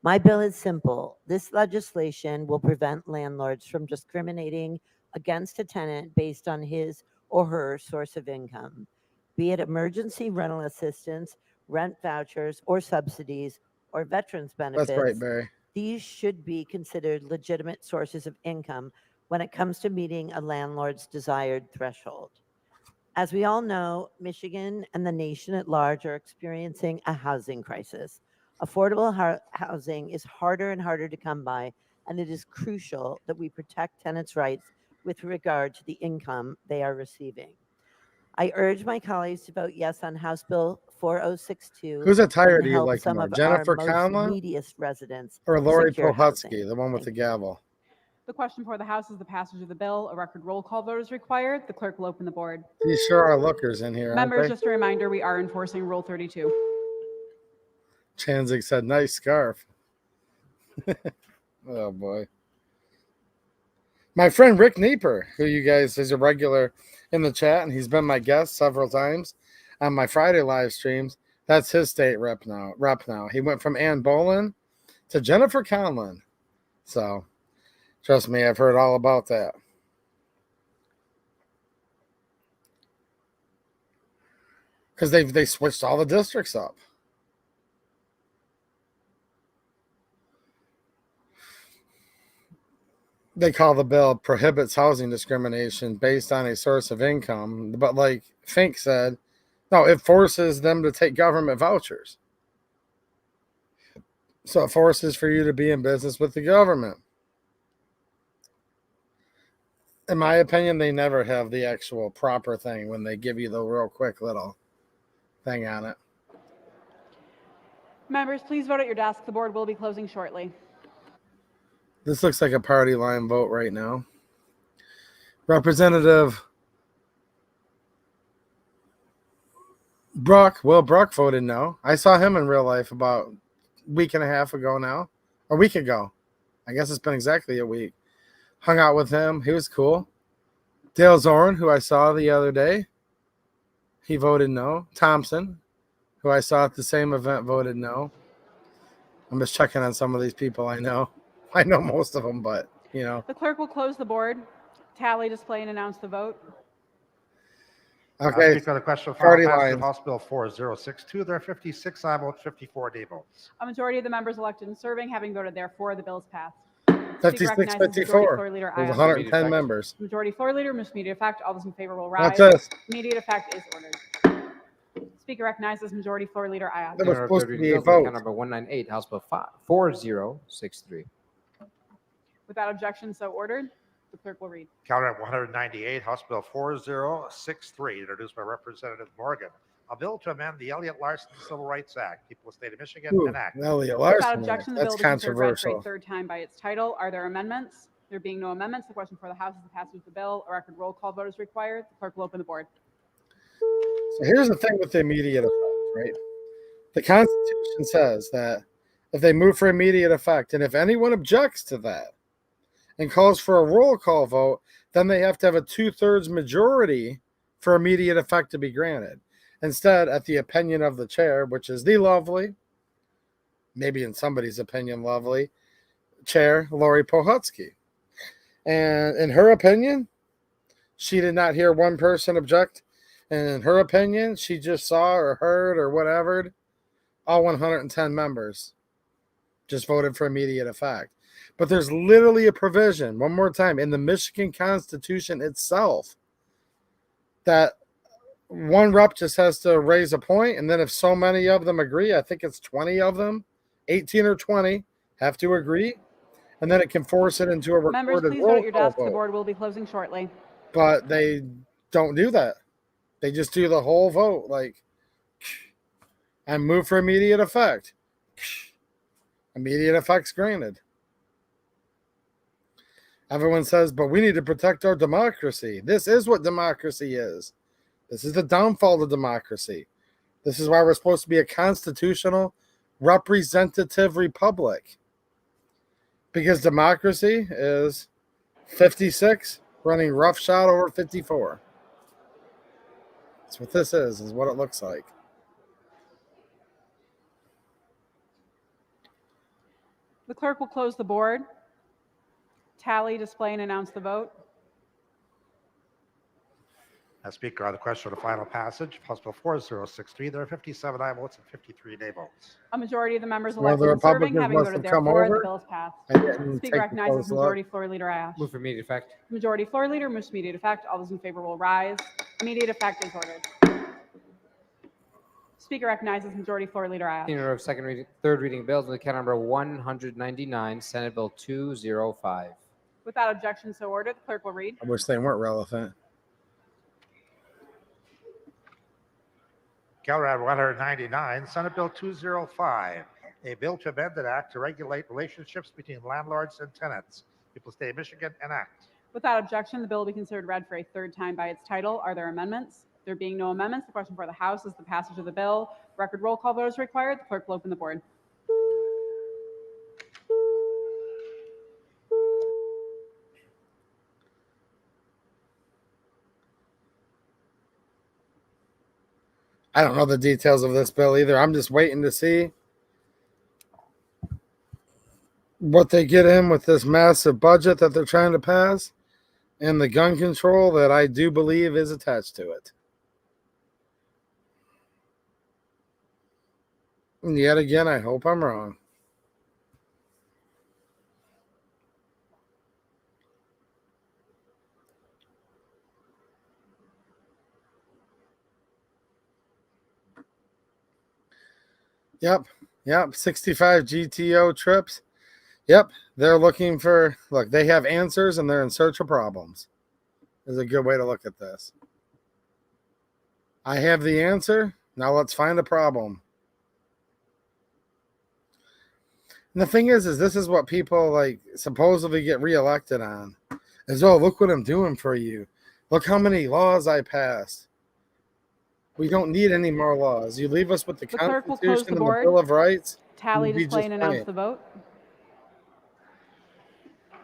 My bill is simple. This legislation will prevent landlords from discriminating against a tenant based on his or her source of income, be it emergency rental assistance, rent vouchers, or subsidies, or veterans benefits. That's right, Barry. These should be considered legitimate sources of income when it comes to meeting a landlord's desired threshold. As we all know, Michigan and the nation at large are experiencing a housing crisis. Affordable housing is harder and harder to come by, and it is crucial that we protect tenants' rights with regard to the income they are receiving. I urge my colleagues to vote yes on House Bill 4062. Whose attire and do you help like some more, of our Jennifer most Conlon neediest residents or Lori secure housing. Pohutsky, the one with the gavel? The question for the House is the passage of the bill. A record roll call vote is required. The clerk will open the board. These sure are lookers in here, aren't Members, they? just a reminder, we are enforcing Rule 32. Chanzig said, nice scarf. Oh, boy. My friend Rick Nieper, who you guys is a regular in the chat, and he's been my guest several times on my Friday live streams. That's his state rep now. He went from Ann Boland to Jennifer Conlon. So, trust me, I've heard all about that. Because they switched all the districts up. They call the bill prohibits housing discrimination based on a source of income. But like Fink said, no, it forces them to take government vouchers. So it forces for you to be in business with the government. In my opinion, they never have the actual proper thing when they give you the real quick little thing on it. Members, please vote at your desk. The board will be closing shortly. This looks like a party line vote right now. Representative Will Bruck voted no. I saw him in real life about a week and a half ago now. A week ago. I guess it's been exactly a week. Hung out with him. He was cool. Dale Zorn, who I saw the other day, he voted no. Thompson, who I saw at the same event, voted no. I'm just checking on some of these people I know. I know most of them, but, you know. The clerk will close the board, tally, display, and announce the vote. Okay. Speaker, the question for Party passage line. of House Bill 4062. There are 56 aye votes, 54 nay votes. A majority of the members elected and serving having voted therefore, the bill is passed. Speaker 56, recognizes Majority 54. Floor Leader There's Ayaz. 110 members. Majority Floor Leader moves immediate effect. All those in favor will rise. What's this? Immediate effect is ordered. Speaker recognizes Majority Floor Leader Ayaz. That was supposed to be a Count vote. number 198, House Bill 4063. Without objection, so ordered. The clerk will read. Counter at 198, House Bill 4063, introduced by Representative Morgan. A bill to amend the Elliott Larson Civil Rights Act, people of the state of Michigan, Ooh, enact. Elliott Without Larson. objection, the That's bill is considered read for a controversial. third time by its title. Are there amendments? There being no amendments, the question for the House is the passage of the bill. A record roll call vote is required. The clerk will open the board. So here's the thing with the immediate effect, right? The Constitution says that if they move for immediate effect, and if anyone objects to that and calls for a roll call vote, then they have to have a 2/3 majority for immediate effect to be granted. Instead, at the opinion of the chair, which is the lovely, maybe in somebody's opinion, lovely, Chair Lori Pohutsky. And in her opinion, she did not hear one person object. And in her opinion, she just saw or heard or whatever, all 110 members just voted for immediate effect. But there's literally a provision, one more time, in the Michigan Constitution itself that one rep just has to raise a point, and then if so many of them agree, I think it's 20 of them, 18 or 20, have to agree, and then it can force it into a Members, recorded please vote roll at your call desk. The vote. board will be closing shortly. But they don't do that. They just do the whole vote, like, and move for immediate effect. Immediate effect's granted. Everyone says, but we need to protect our democracy. This is what democracy is. This is the downfall of democracy. This is why we're supposed to be a constitutional representative republic. Because democracy is 56 running roughshod over 54. That's what this is what it looks like. The clerk will close the board, tally, display, and announce the vote. Speaker, on the question of the final passage of House Bill 4063, there are 57 aye votes and 53 nay votes. A majority of the members Well, elected the and serving Republicans having must voted have come therefore, the over. bill is passed. I didn't Speaker take a recognizes close look. Majority Floor Leader Ayash. Move for immediate effect. Majority Floor Leader moves to immediate effect. All those in favor will rise. Immediate effect is ordered. Speaker recognizes Majority Floor Leader Ayash. In order of third reading bills, with count number 199, Senate Bill 205. Without objection, so ordered. The clerk will read. I wish they weren't relevant. Counter Item 199, Senate Bill 205, a bill to amend an act to regulate relationships between landlords and tenants. People of the State of Michigan, enact. Without objection, the bill will be considered read for a third time by its title. Are there amendments? There being no amendments, the question for the House is the passage of the bill. Record roll call vote is required. The clerk will open the board. I don't know the details of this bill either. I'm just waiting to see what they get in with this massive budget that they're trying to pass and the gun control that I do believe is attached to it. And yet again, I hope I'm wrong. Yep. 65 GTO trips. Yep. They're looking for, look, they have answers and they're in search of problems. Is a good way to look at this. I have the answer. Now let's find a problem. And the thing is this is what people like supposedly get reelected on. Is, oh, look what I'm doing for you. Look how many laws I passed. We don't need any more laws. You leave us with the clerk will close Constitution the and the board. Bill of Rights. Tally, we'd be display, just and announce fine. the vote.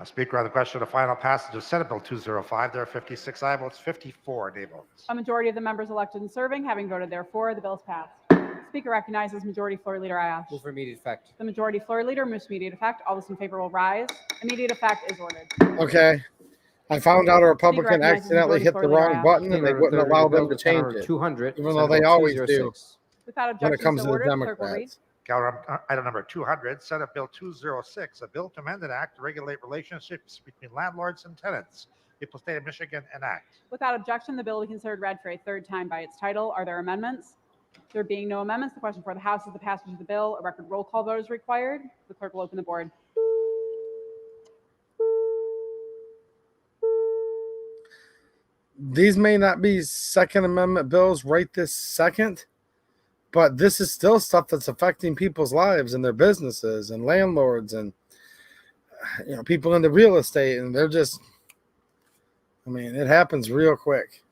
Speaker, on the question of final passage of Senate Bill 205, there are 56 aye votes, 54 nay votes. A majority of the members elected and serving, having voted therefore, the bill is passed. Speaker recognizes Majority Floor Leader Ayash. Move for immediate effect. The Majority Floor Leader moves to immediate effect. All those in favor will rise. Immediate effect is ordered. Okay. I found out a Republican recognizes accidentally Majority hit Floor the Leader wrong Ayash. button and they wouldn't allow them to change Counter it. 200. Even though Senate they Bill always do 206. Without when objection, it comes so to the ordered. The clerk will read. Democrats. Counter Item number 200, Senate Bill 206, a bill to amend an act to regulate relationships between landlords and tenants. People of the State of Michigan, enact. Without objection, the bill will be considered read for a third time by its title. Are there amendments? There being no amendments, the question for the House is the passage of the bill. A record roll call vote is required. The clerk will open the board. These may not be Second Amendment bills right this second, but this is still stuff that's affecting people's lives and their businesses and landlords and people into real estate, and they're just, I mean, it happens real quick.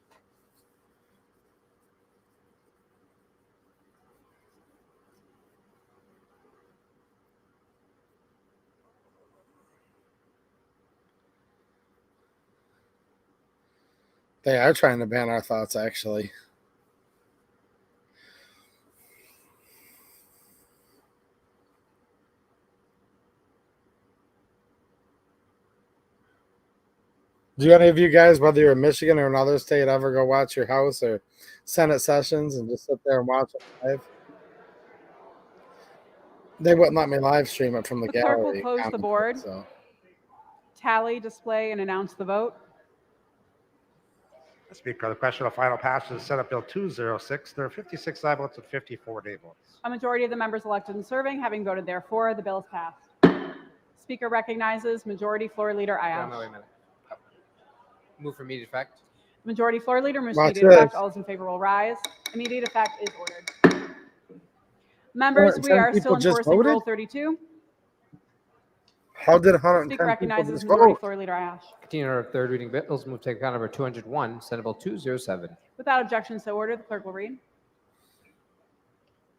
They are trying to ban our thoughts, actually. Do any of you guys, whether you're in Michigan or another state, ever go watch your House or Senate sessions and just sit there and watch it live? They wouldn't let me live stream it from the The clerk will gallery. close the board. So. Tally, display, and announce the vote. Speaker, on the question of final passage of Senate Bill 206, there are 56 aye votes and 54 nay votes. A majority of the members elected and serving, having voted therefore, the bill is passed. Speaker recognizes Majority Floor Leader Wait a Ayash. minute. Move for immediate effect. Majority Floor Leader moves to Watch immediate effect. this. All those in favor will rise. Immediate effect is ordered. Members, we 110 are still people just enforcing Rule voted? 32. How did 110 Speaker people recognizes just Majority vote? Floor Leader Ayash. Continue our third reading bills. Move to take account number 201. Senate Bill 207. Without objection, so ordered. The clerk will read.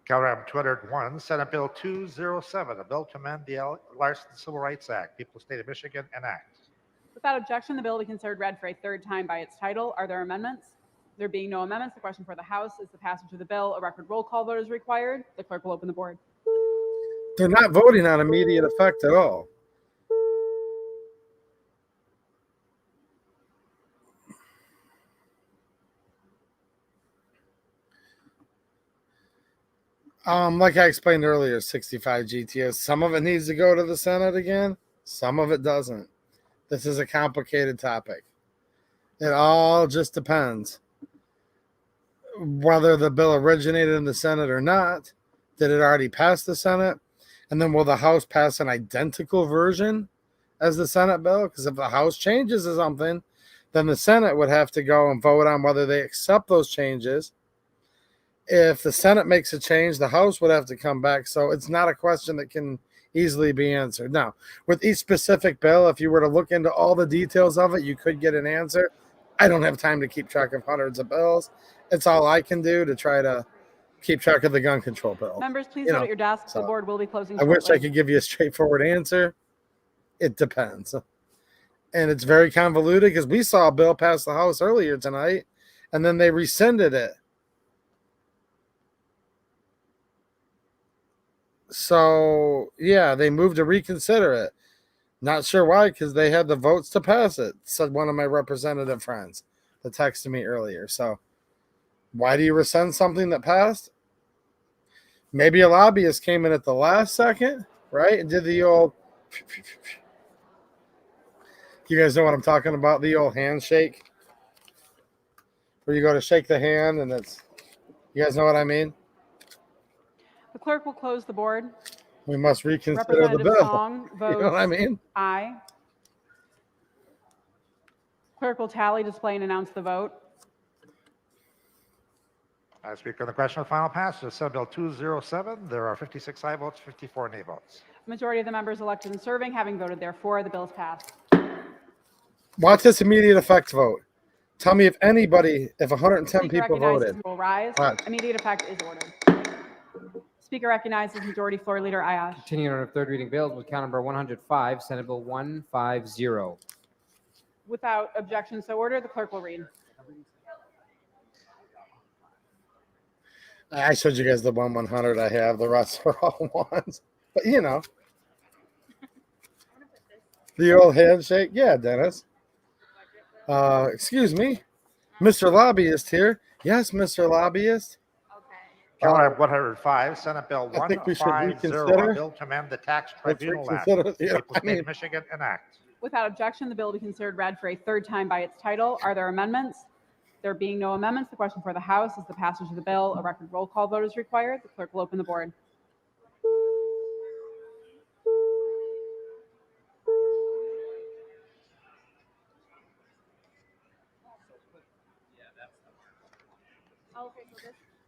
Counter Item 201, Senate Bill 207, a bill to amend the Larson Civil Rights Act. People of the State of Michigan, enact. Without objection, the bill will be considered read for a third time by its title. Are there amendments? There being no amendments, the question for the House is the passage of the bill. A record roll call vote is required. The clerk will open the board. They're not voting on immediate effect at all. Like I explained earlier, 65 GTOs. Some of it needs to go to the Senate again. Some of it doesn't. This is a complicated topic. It all just depends whether the bill originated in the Senate or not. Did it already pass the Senate? And then will the House pass an identical version as the Senate bill? Because if the House changes something, then the Senate would have to go and vote on whether they accept those changes If the Senate makes a change, the House would have to come back. So it's not a question that can easily be answered. Now, with each specific bill, if you were to look into all the details of it, you could get an answer. I don't have time to keep track of hundreds of bills. It's all I can do to try to keep track of the gun control bill. Members, please You vote know, at your desks. The so board will be closing I wish I shortly. could give you a straightforward answer. It depends. And it's very convoluted because we saw a bill pass the House earlier tonight and then they rescinded it. So, yeah, they moved to reconsider it. Not sure why, because they had the votes to pass it, said one of my representative friends that texted me earlier. So, why do you rescind something that passed? Maybe a lobbyist came in at the last second, right? And did the old, you guys know what I'm talking about? The old handshake, where you go to shake the hand and it's, you guys know what I mean? The clerk will close the board. We must reconsider the Representative bill. Song votes You know what I mean? aye. Clerk will tally, display, and announce the vote. Madam Speaker, on the question of final passage of Senate Bill 207, there are 56 aye votes, 54 nay votes. The majority of the members elected and serving having voted therefore, the bill is passed. Watch this immediate effect vote. Tell me if anybody, if 110 Speaker people recognizes voted. will rise. Watch. Immediate effect is ordered. Speaker recognizes Majority Floor Leader Ayash. Continuing on third reading bills with count number 105, Senate Bill 150. Without objection, so ordered. The clerk will read. I showed you guys the 100 I have. The rest are all ones. But you know. The old handshake. Yeah, Dennis. Excuse me. Mr. Lobbyist here. Yes, Mr. Lobbyist. Count item 105, Senate Bill I think we should 150, a reconsider. bill to amend the Tax Let's Tribunal Act. reconsider. Yeah, People, I State mean, of Michigan enact. Without objection, the bill will be considered read for a third time by its title. Are there amendments? There being no amendments, the question for the House is the passage of the bill. A record roll call vote is required. The clerk will open the board.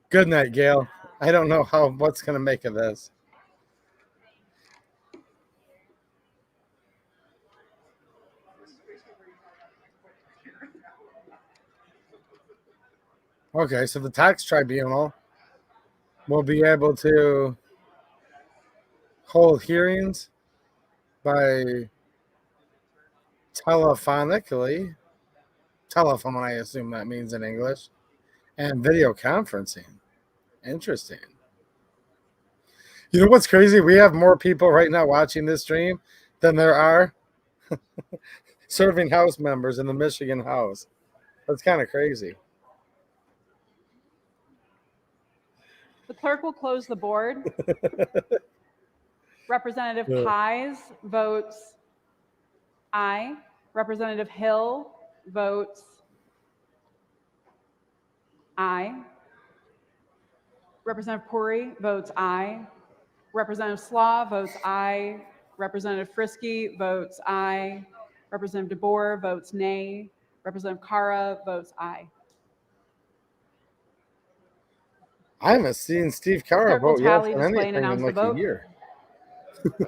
good night, Gail. I don't know what's going to make of this. Okay, so the tax tribunal will be able to hold hearings by telephonically, telephone, I assume that means in English, and video conferencing. Interesting. You know what's crazy? We have more people right now watching this stream than there are serving House members in the Michigan House. That's kind of crazy. The clerk will close the board. Representative Yeah. Pies votes aye. Representative Hill votes aye. Representative Puri votes aye. Representative Slaw votes aye. Representative Frisky votes aye. Representative DeBoer votes nay. Representative Kara votes aye. I haven't seen Steve Carr Clerk will vote yet tally, for display, and anything in announce the like vote. a year.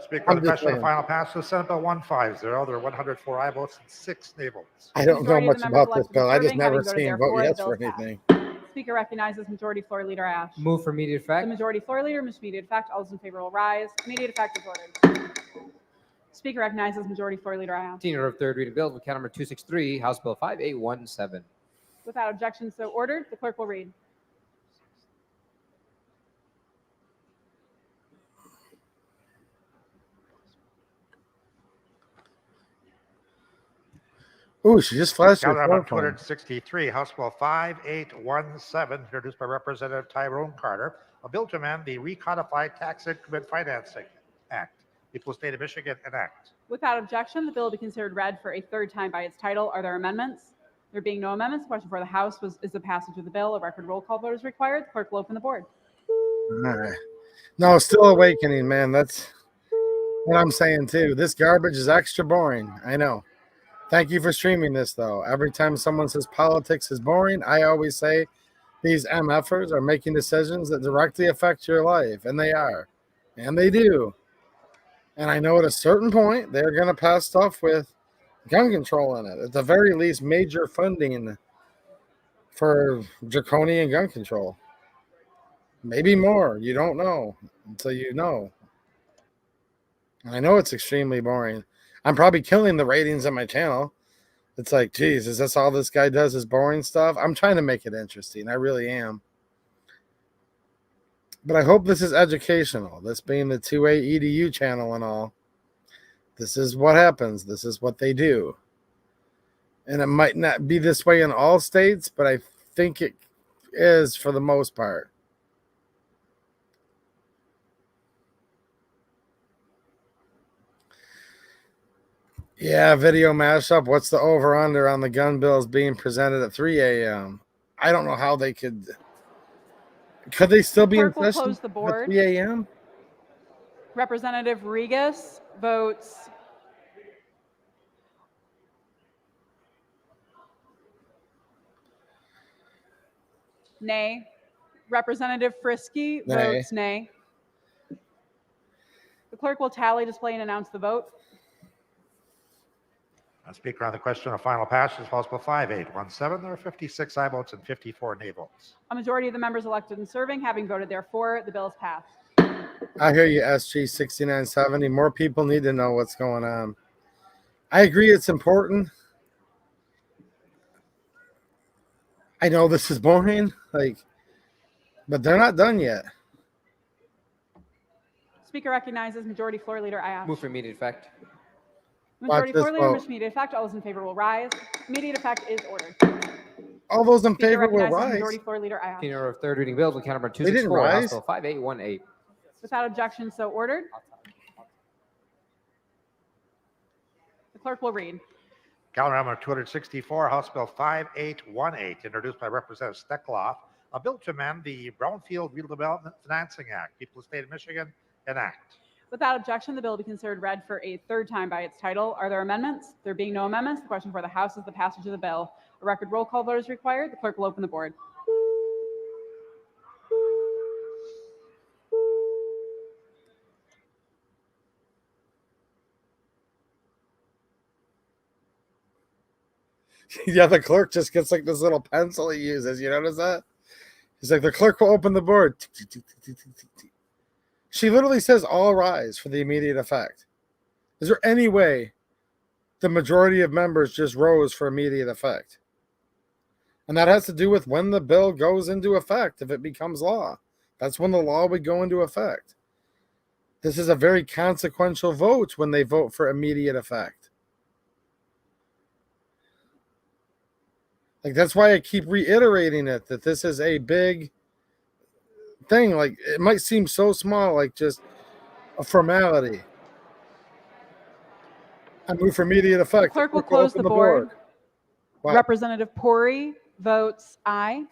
Speaker, on I'm the just question of saying. final passage of Senate Bill 150, there are 104 aye votes and 6 nay votes. I don't know Majority of much the members about this elected bill. I just serving never having voted seen therefore, vote the yes bill for is passed. anything. Speaker recognizes Majority Floor Leader Ash. Move for immediate The effect. Majority Floor Leader, Ms. Immediate Effect. All those in favor will rise. Immediate effect is ordered. Speaker recognizes Majority Floor Leader Ash. Continuing on third reading bills with count number 263, House Bill 5817. Without objection, so ordered. The clerk will read. Ooh, she just flashed her Count item phone. 263, House Bill 5817, introduced by Representative Tyrone Carter, a bill to amend the recodified Tax Increment Financing Act. People, State of Michigan enact. Without objection, the bill will be considered read for a third time by its title. Are there amendments? There being no amendments, the question for the House is the passage of the bill. A record roll call vote is required. The clerk will open the board. All right. No, still awakening, man. That's what I'm saying too. This garbage is extra boring. I know. Thank you for streaming this, though. Every time someone says politics is boring, I always say these MFers are making decisions that directly affect your life, and they are, and they do. And I know at a certain point they're going to pass stuff with gun control in it. At the very least, major funding for draconian gun control. Maybe more. You don't know until you know. And I know it's extremely boring. I'm probably killing the ratings on my channel. It's like, geez, is this all this guy does is boring stuff? I'm trying to make it interesting. I really am. But I hope this is educational. This being the 2A EDU channel and all. This is what happens. This is what they do. And it might not be this way in all states, but I think it is for the most part. Yeah, video mashup. What's the over-under on the gun bills being presented at 3 a.m.? I don't know how they could. Could they still be in Clerk will session close the at board. 3 a.m.? Representative Regas votes nay. Representative Frisky Nay. votes nay. The clerk will tally, display, and announce the vote. Speaker, on the question of final passage, House Bill 5817, there are 56 aye votes and 54 nay votes. A majority of the members elected and serving having voted therefore, the bill is passed. I hear you, SG 6970. More people need to know what's going on. I agree it's important. I know this is boring, but they're not done yet. Speaker recognizes Majority Floor Leader Ayash. Move for immediate effect. Majority Watch Floor this Leader, vote. wish immediate effect. All those in favor will rise. Immediate effect is ordered. All those in Speaker favor will recognizes rise. Majority Floor Leader Ayash. In order of third reading bills, will count number They didn't 264, House rise. Bill 5818. Without objection, so ordered. The clerk will read. Calendar number 264, House Bill 5818, introduced by Representative Steckloff, a bill to amend the Brownfield Redevelopment Financing Act. People of the state of Michigan enact. Without objection, the bill will be considered read for a third time by its title. Are there amendments? There being no amendments, the question for the House is the passage of the bill. A record roll call vote is required. The clerk will open the board. Yeah, the clerk just gets like this little pencil he uses. You notice that? He's like, the clerk will open the board. She literally says all rise for the immediate effect. Is there any way the majority of members just rose for immediate effect? And that has to do with when the bill goes into effect, if it becomes law. That's when the law would go into effect. This is a very consequential vote when they vote for immediate effect. That's why I keep reiterating it, that this is a big thing. It might seem so small, like just a formality. I move for immediate effect. The clerk will close the board. Wow. Representative Pori votes aye.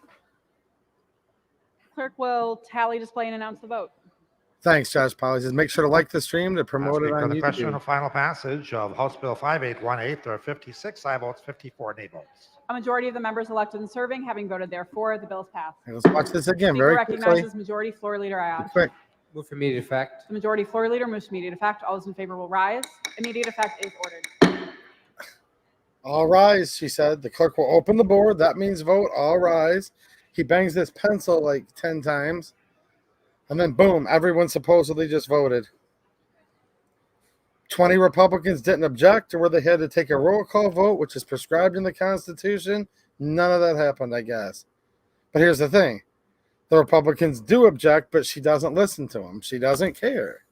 Clerk will tally, display, and announce the vote. Thanks, Josh Polly. Just make sure to like the stream to promote it Speaker, on on the question YouTube. of final passage of House Bill 5818, there are 56 aye votes, 54 nay votes. A majority of the members elected and serving having voted therefore, the bill is passed. Okay, let's watch this again Speaker very quickly. recognizes Majority Floor Leader Ayash. Quick. Move for immediate effect. The Majority Floor Leader moves to immediate effect. All those in favor will rise. Immediate effect is ordered. All rise, she said. The clerk will open the board. That means vote. All rise. He bangs this pencil like 10 times. And then boom, everyone supposedly just voted. 20 Republicans didn't object, or they had to take a roll call vote, which is prescribed in the Constitution. None of that happened, I guess. But here's the thing. The Republicans do object, but she doesn't listen to them. She doesn't care.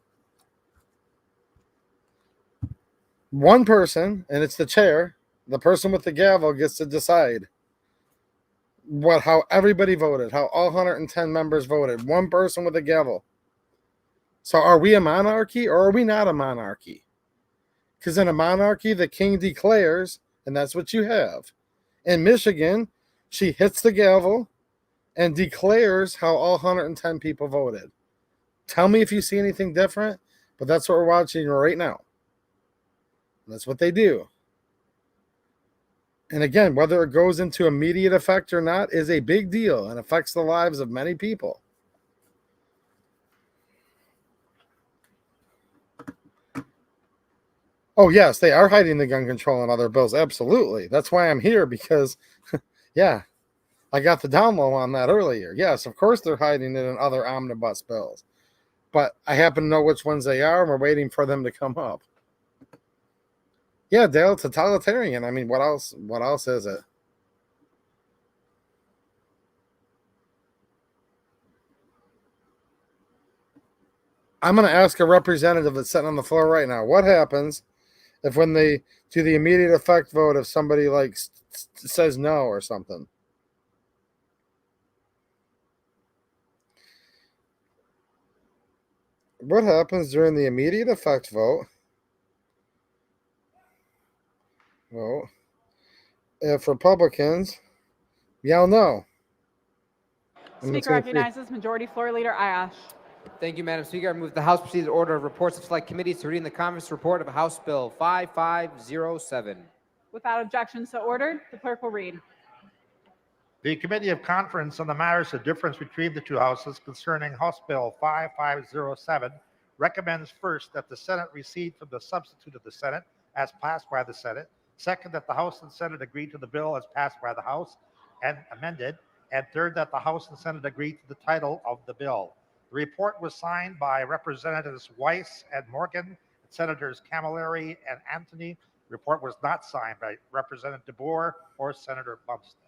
One person, and it's the chair, the person with the gavel, gets to decide how everybody voted, how all 110 members voted. One person with a gavel. So are we a monarchy or are we not a monarchy? Because in a monarchy, the king declares, and that's what you have. In Michigan, she hits the gavel and declares how all 110 people voted. Tell me if you see anything different, but that's what we're watching right now. That's what they do. And again, whether it goes into immediate effect or not is a big deal and affects the lives of many people. Oh, yes, they are hiding the gun control in other bills. Absolutely. That's why I'm here, because, yeah, I got the down low on that earlier. Yes, of course they're hiding it in other omnibus bills. But I happen to know which ones they are, and we're waiting for them to come up. Yeah, Dale, totalitarian. I mean, what else is it? I'm going to ask a representative that's sitting on the floor right now. What happens if when they do the immediate effect vote, if somebody like says no or something? What happens during the immediate effect vote? Well, if Republicans yell no. Speaker recognizes Majority Floor Leader Ayash. Thank you, Madam Speaker. I move the House proceed to order of reports of select committees to reading the conference report of House Bill 5507. Without objection, so ordered. The clerk will read. The Committee of Conference on the matters of difference between the two houses concerning House Bill 5507 recommends first that the Senate recede from the substitute of the Senate as passed by the Senate. Second, that the House and Senate agree to the bill as passed by the House and amended. And third, that the House and Senate agree to the title of the bill. The report was signed by Representatives Weiss and Morgan, Senators Camilleri and Anthony. The report was not signed by Representative DeBoer or Senator Bumstead.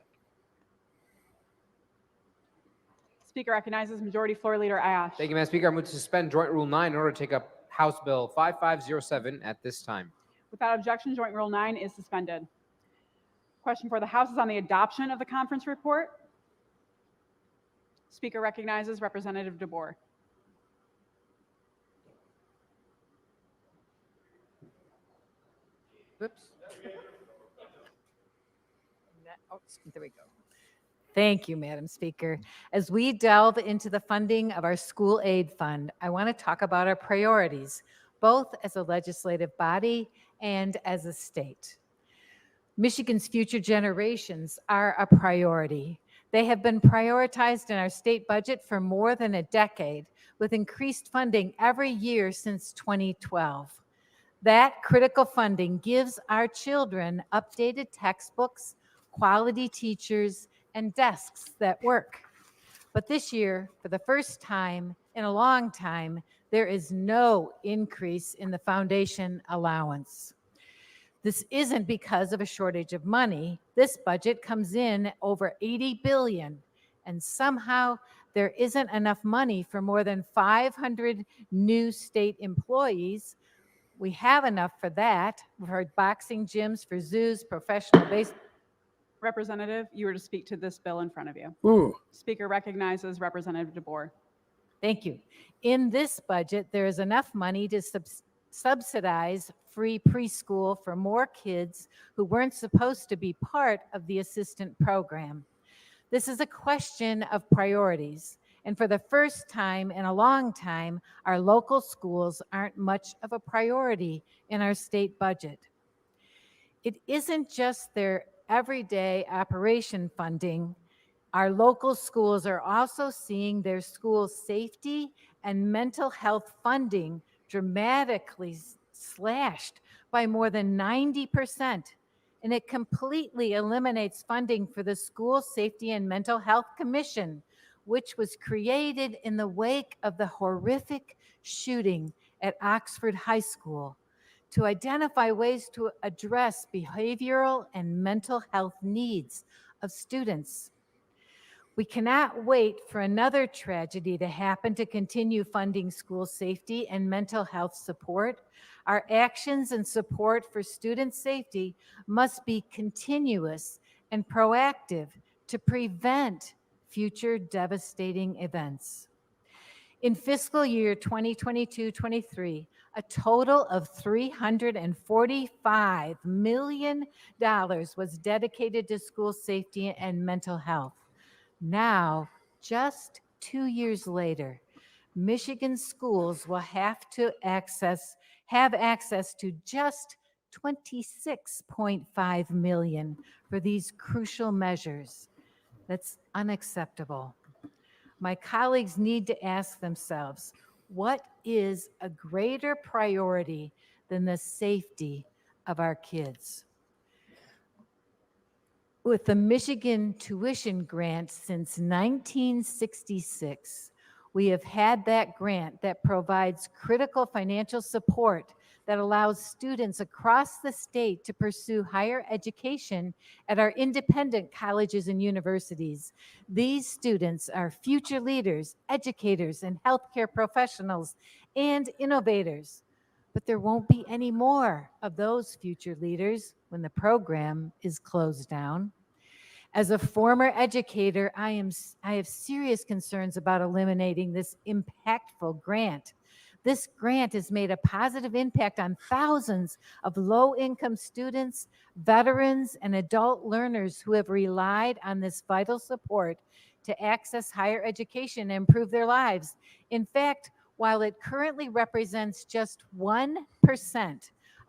Speaker recognizes Majority Floor Leader Ayash. Thank you, Madam Speaker. I move to suspend Joint Rule 9 in order to take up House Bill 5507 at this time. Without objection, Joint Rule 9 is suspended. Question for the House is on the adoption of the conference report. Speaker recognizes Representative DeBoer. Oops. Oh, there we go. Thank you, Madam Speaker. As we delve into the funding of our school aid fund, I want to talk about our priorities, both as a legislative body and as a state. Michigan's future generations are a priority. They have been prioritized in our state budget for more than a decade, with increased funding every year since 2012. That critical funding gives our children updated textbooks, quality teachers, and desks that work. But this year, for the first time in a long time, there is no increase in the foundation allowance. This isn't because of a shortage of money. This budget comes in over $80 billion, and somehow there isn't enough money for more than 500 new state employees. We have enough for that. We've heard boxing gyms for zoos, professional base. Representative, you are to speak to this bill in front of you. Ooh. Speaker recognizes Representative DeBoer. Thank you. In this budget, there is enough money to subsidize free preschool for more kids who weren't supposed to be part of the assistant program. This is a question of priorities. And for the first time in a long time, our local schools aren't much of a priority in our state budget. It isn't just their everyday operation funding. Our local schools are also seeing their school safety and mental health funding dramatically slashed by more than 90%. And it completely eliminates funding for the School Safety and Mental Health Commission, which was created in the wake of the horrific shooting at Oxford High School to identify ways to address behavioral and mental health needs of students. We cannot wait for another tragedy to happen to continue funding school safety and mental health support. Our actions and support for student safety must be continuous and proactive to prevent future devastating events. In fiscal year 2022-23, a total of $345 million was dedicated to school safety and mental health. Now, just 2 years later, Michigan schools will have access to just $26.5 million for these crucial measures. That's unacceptable. My colleagues need to ask themselves, what is a greater priority than the safety of our kids? With the Michigan tuition grant since 1966, we have had that grant that provides critical financial support that allows students across the state to pursue higher education at our independent colleges and universities. These students are future leaders, educators, and healthcare professionals, and innovators. But there won't be any more of those future leaders when the program is closed down. As a former educator, I have serious concerns about eliminating this impactful grant. This grant has made a positive impact on thousands of low-income students, veterans, and adult learners who have relied on this vital support to access higher education and improve their lives. In fact, while it currently represents just 1%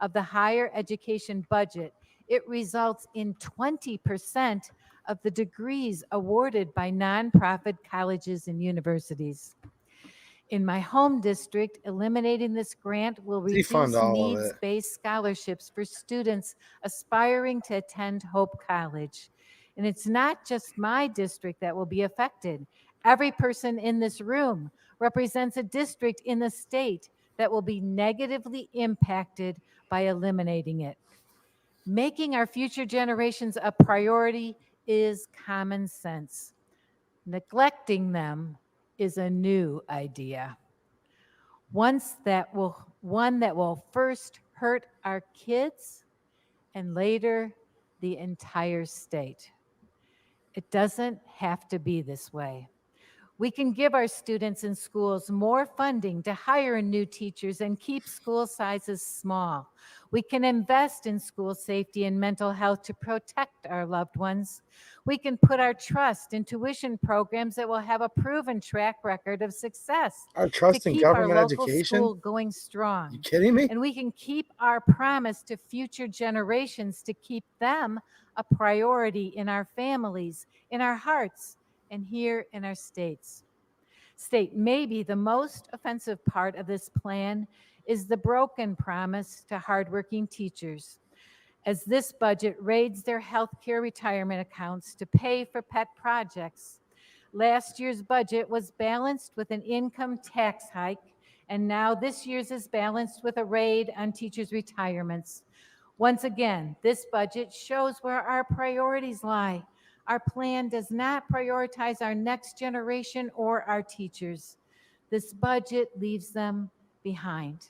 of the higher education budget, it results in 20% of the degrees awarded by nonprofit colleges and universities. In my home district, eliminating this grant will reduce Defund all of it. needs-based scholarships for students aspiring to attend Hope College. And it's not just my district that will be affected. Every person in this room represents a district in the state that will be negatively impacted by eliminating it. Making our future generations a priority is common sense. Neglecting them is a new idea. One that will first hurt our kids and later the entire state. It doesn't have to be this way. We can give our students in schools more funding to hire new teachers and keep school sizes small. We can invest in school safety and mental health to protect our loved ones. We can put our trust in tuition programs that will have a proven track record of success. Our trust to in keep our government local education? school going strong. You kidding me? And we can keep our promise to future generations to keep them a priority in our families, in our hearts, and here in our states. Maybe the most offensive part of this plan is the broken promise to hardworking teachers. As this budget raids their healthcare retirement accounts to pay for pet projects. Last year's budget was balanced with an income tax hike, and now this year's is balanced with a raid on teachers' retirements. Once again, this budget shows where our priorities lie. Our plan does not prioritize our next generation or our teachers. This budget leaves them behind.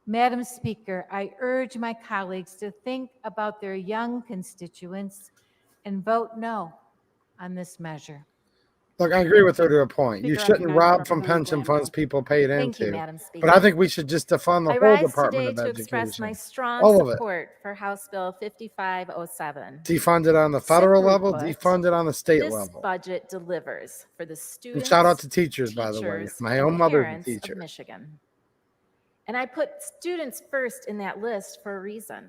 Madam Speaker, I urge my colleagues to think about their young constituents and vote no on this measure. Look, I agree with her to a point. You Speaker, shouldn't recognizes rob from Representative pension Blanco. funds people paid Thank you, into. Madam Speaker. But I think we should just defund the I whole rise Department today of to express my Education. strong All of it. support for House Bill 5507. Defund it on the federal Simply level, put, defund it on the state this level. budget delivers for the And students, shout out to teachers, by the way. teachers, My and own mother's a parents teacher. of Michigan. And I put students first in that list for a reason.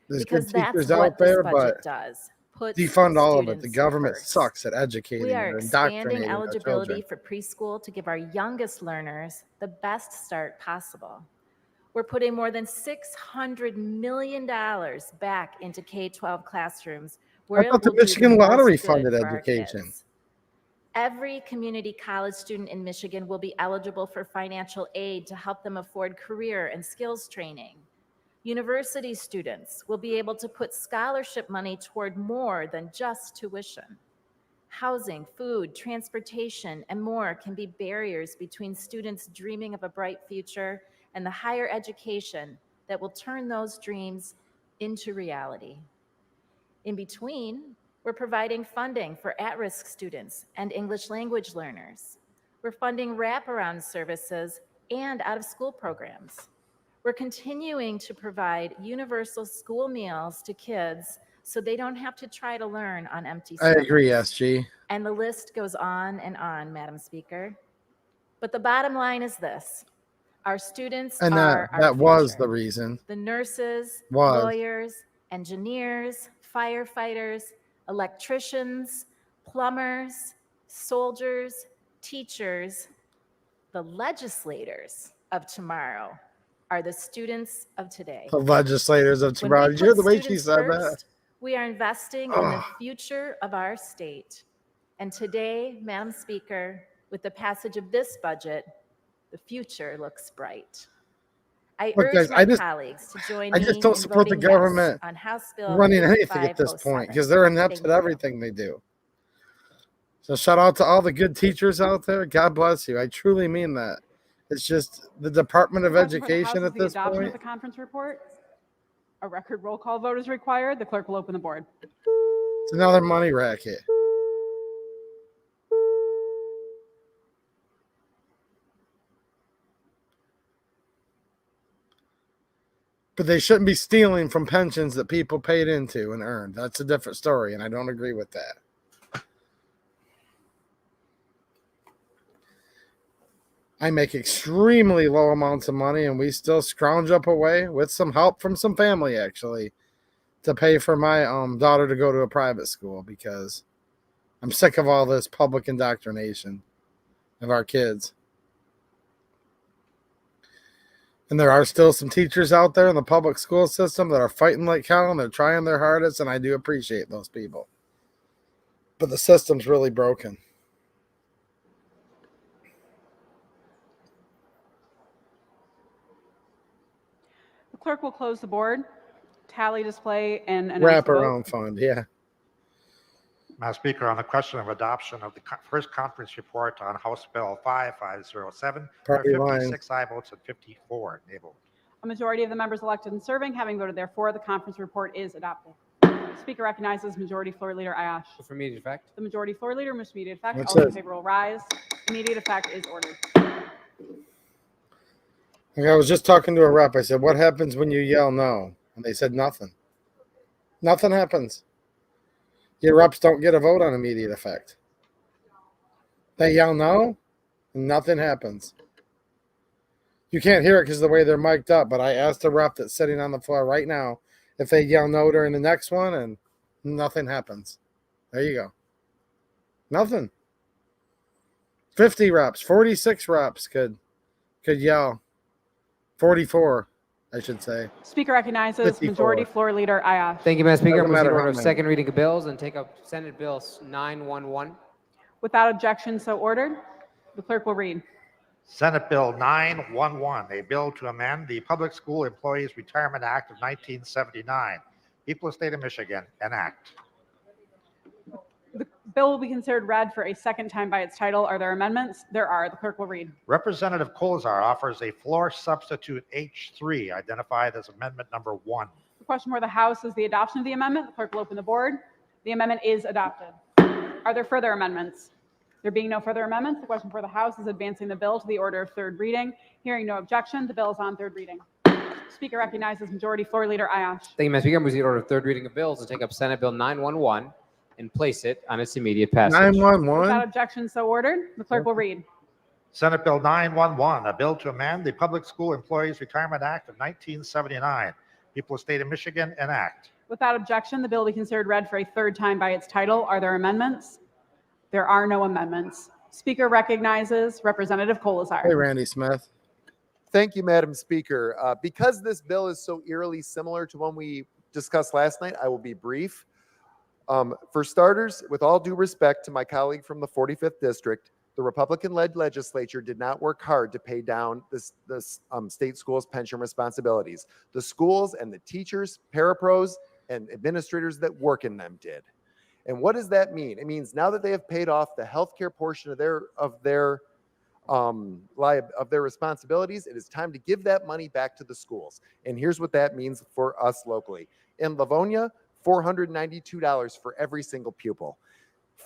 There's Because good that's teachers what out this there, budget but does. Puts defund all of it. The students government first. sucks at educating We and are expanding indoctrinating our eligibility children. for preschool to give our youngest learners the best start possible. We're putting more than $600 million back into K-12 classrooms where I it thought the will do Michigan most lottery good funded for our education. kids. Every community college student in Michigan will be eligible for financial aid to help them afford career and skills training. University students will be able to put scholarship money toward more than just tuition. Housing, food, transportation, and more can be barriers between students dreaming of a bright future and the higher education that will turn those dreams into reality. In between, we're providing funding for at-risk students and English language learners. We're funding wraparound services and out-of-school programs. We're continuing to provide universal school meals to kids so they don't have to try to learn on empty I stomachs. agree, SG. And the list goes on and on, Madam Speaker. But the bottom line is this. Our students And are our that was future. the reason. The nurses, Was. lawyers, engineers, firefighters, electricians, plumbers, soldiers, teachers, the legislators of tomorrow are the students of today. The legislators of When tomorrow. we Did you hear put the way she students said that? first, we are investing in the Ugh. future of our state. And today, Madam Speaker, with the passage of this budget, the future looks bright. I Look, urge guys, my colleagues to join me I just don't in support the voting yes government on House Bill running anything at this 5507. point because they're inept Thank at you. everything they do. So shout out to all the good teachers out there. God bless you. I truly mean that. It's just the Department of The question for the House Education is at the this adoption point. of the conference report. A record roll call vote is required. The clerk will open the board. It's another money racket. But they shouldn't be stealing from pensions that people paid into and earned. That's a different story, and I don't agree with that. I make extremely low amounts of money, and we still scrounge up a way with some help from some family, actually, to pay for my daughter to go to a private school because I'm sick of all this public indoctrination of our kids. And there are still some teachers out there in the public school system that are fighting like hell, and they're trying their hardest, and I do appreciate those people. But the system's really broken. The clerk will close the board, tally, display, and announce the vote. Wraparound fund, yeah. Madam Speaker, on the question of adoption of the first conference report on House Bill 5507, there are Party line. 56 aye votes and 54 nay votes. A majority of the members elected and serving having voted therefore, the conference report is adopted. Speaker recognizes Majority Floor Leader Ayash. For immediate effect. The Majority Floor Leader moves to immediate effect. What's All those in this? favor will rise. Immediate effect is ordered. Like I was just talking to a rep. I said, what happens when you yell no? And they said nothing. Nothing happens. Your reps don't get a vote on immediate effect. They yell no, and nothing happens. You can't hear it because of the way they're mic'd up, but I asked a rep that's sitting on the floor right now if they yell no during the next one, and nothing happens. There you go. Nothing. 50 reps, 46 reps could yell. 44, I should say. Speaker recognizes 54. Majority Floor Leader Ayash. Thank you, Madam Speaker. Doesn't I'm moving matter to how order of many. second reading of bills and take up Senate Bill 911. Without objection, so ordered. The clerk will read. Senate Bill 911, a bill to amend the Public School Employees Retirement Act of 1979. People of the State of Michigan, enact. The bill will be considered read for a second time by its title. Are there amendments? There are. The clerk will read. Representative Colzar offers a floor substitute H3, identified as amendment number 1. The question for the House is the adoption of the amendment. The clerk will open the board. The amendment is adopted. Are there further amendments? There being no further amendments, the question for the House is advancing the bill to the order of third reading. Hearing no objection, the bill is on third reading. Speaker recognizes Majority Floor Leader Ayash. Thank you, Madam Speaker. I'm moving to order of third reading of bills and take up Senate Bill 911 and place it on its immediate passage. 911. Without objection, so ordered. The clerk will read. Senate Bill 911, a bill to amend the Public School Employees Retirement Act of 1979. People of the State of Michigan, enact. Without objection, the bill will be considered read for a third time by its title. Are there amendments? There are no amendments. Speaker recognizes Representative Colzar. Hey, Randy Smith. Thank you, Madam Speaker. Because this bill is so eerily similar to one we discussed last night, I will be brief. For starters, with all due respect to my colleague from the 45th District, the Republican-led legislature did not work hard to pay down the state schools' pension responsibilities. The schools and the teachers, parapros, and administrators that work in them did. And what does that mean? It means now that they have paid off the healthcare portion of their responsibilities, it is time to give that money back to the schools. And here's what that means for us locally. In Livonia, $492 for every single pupil.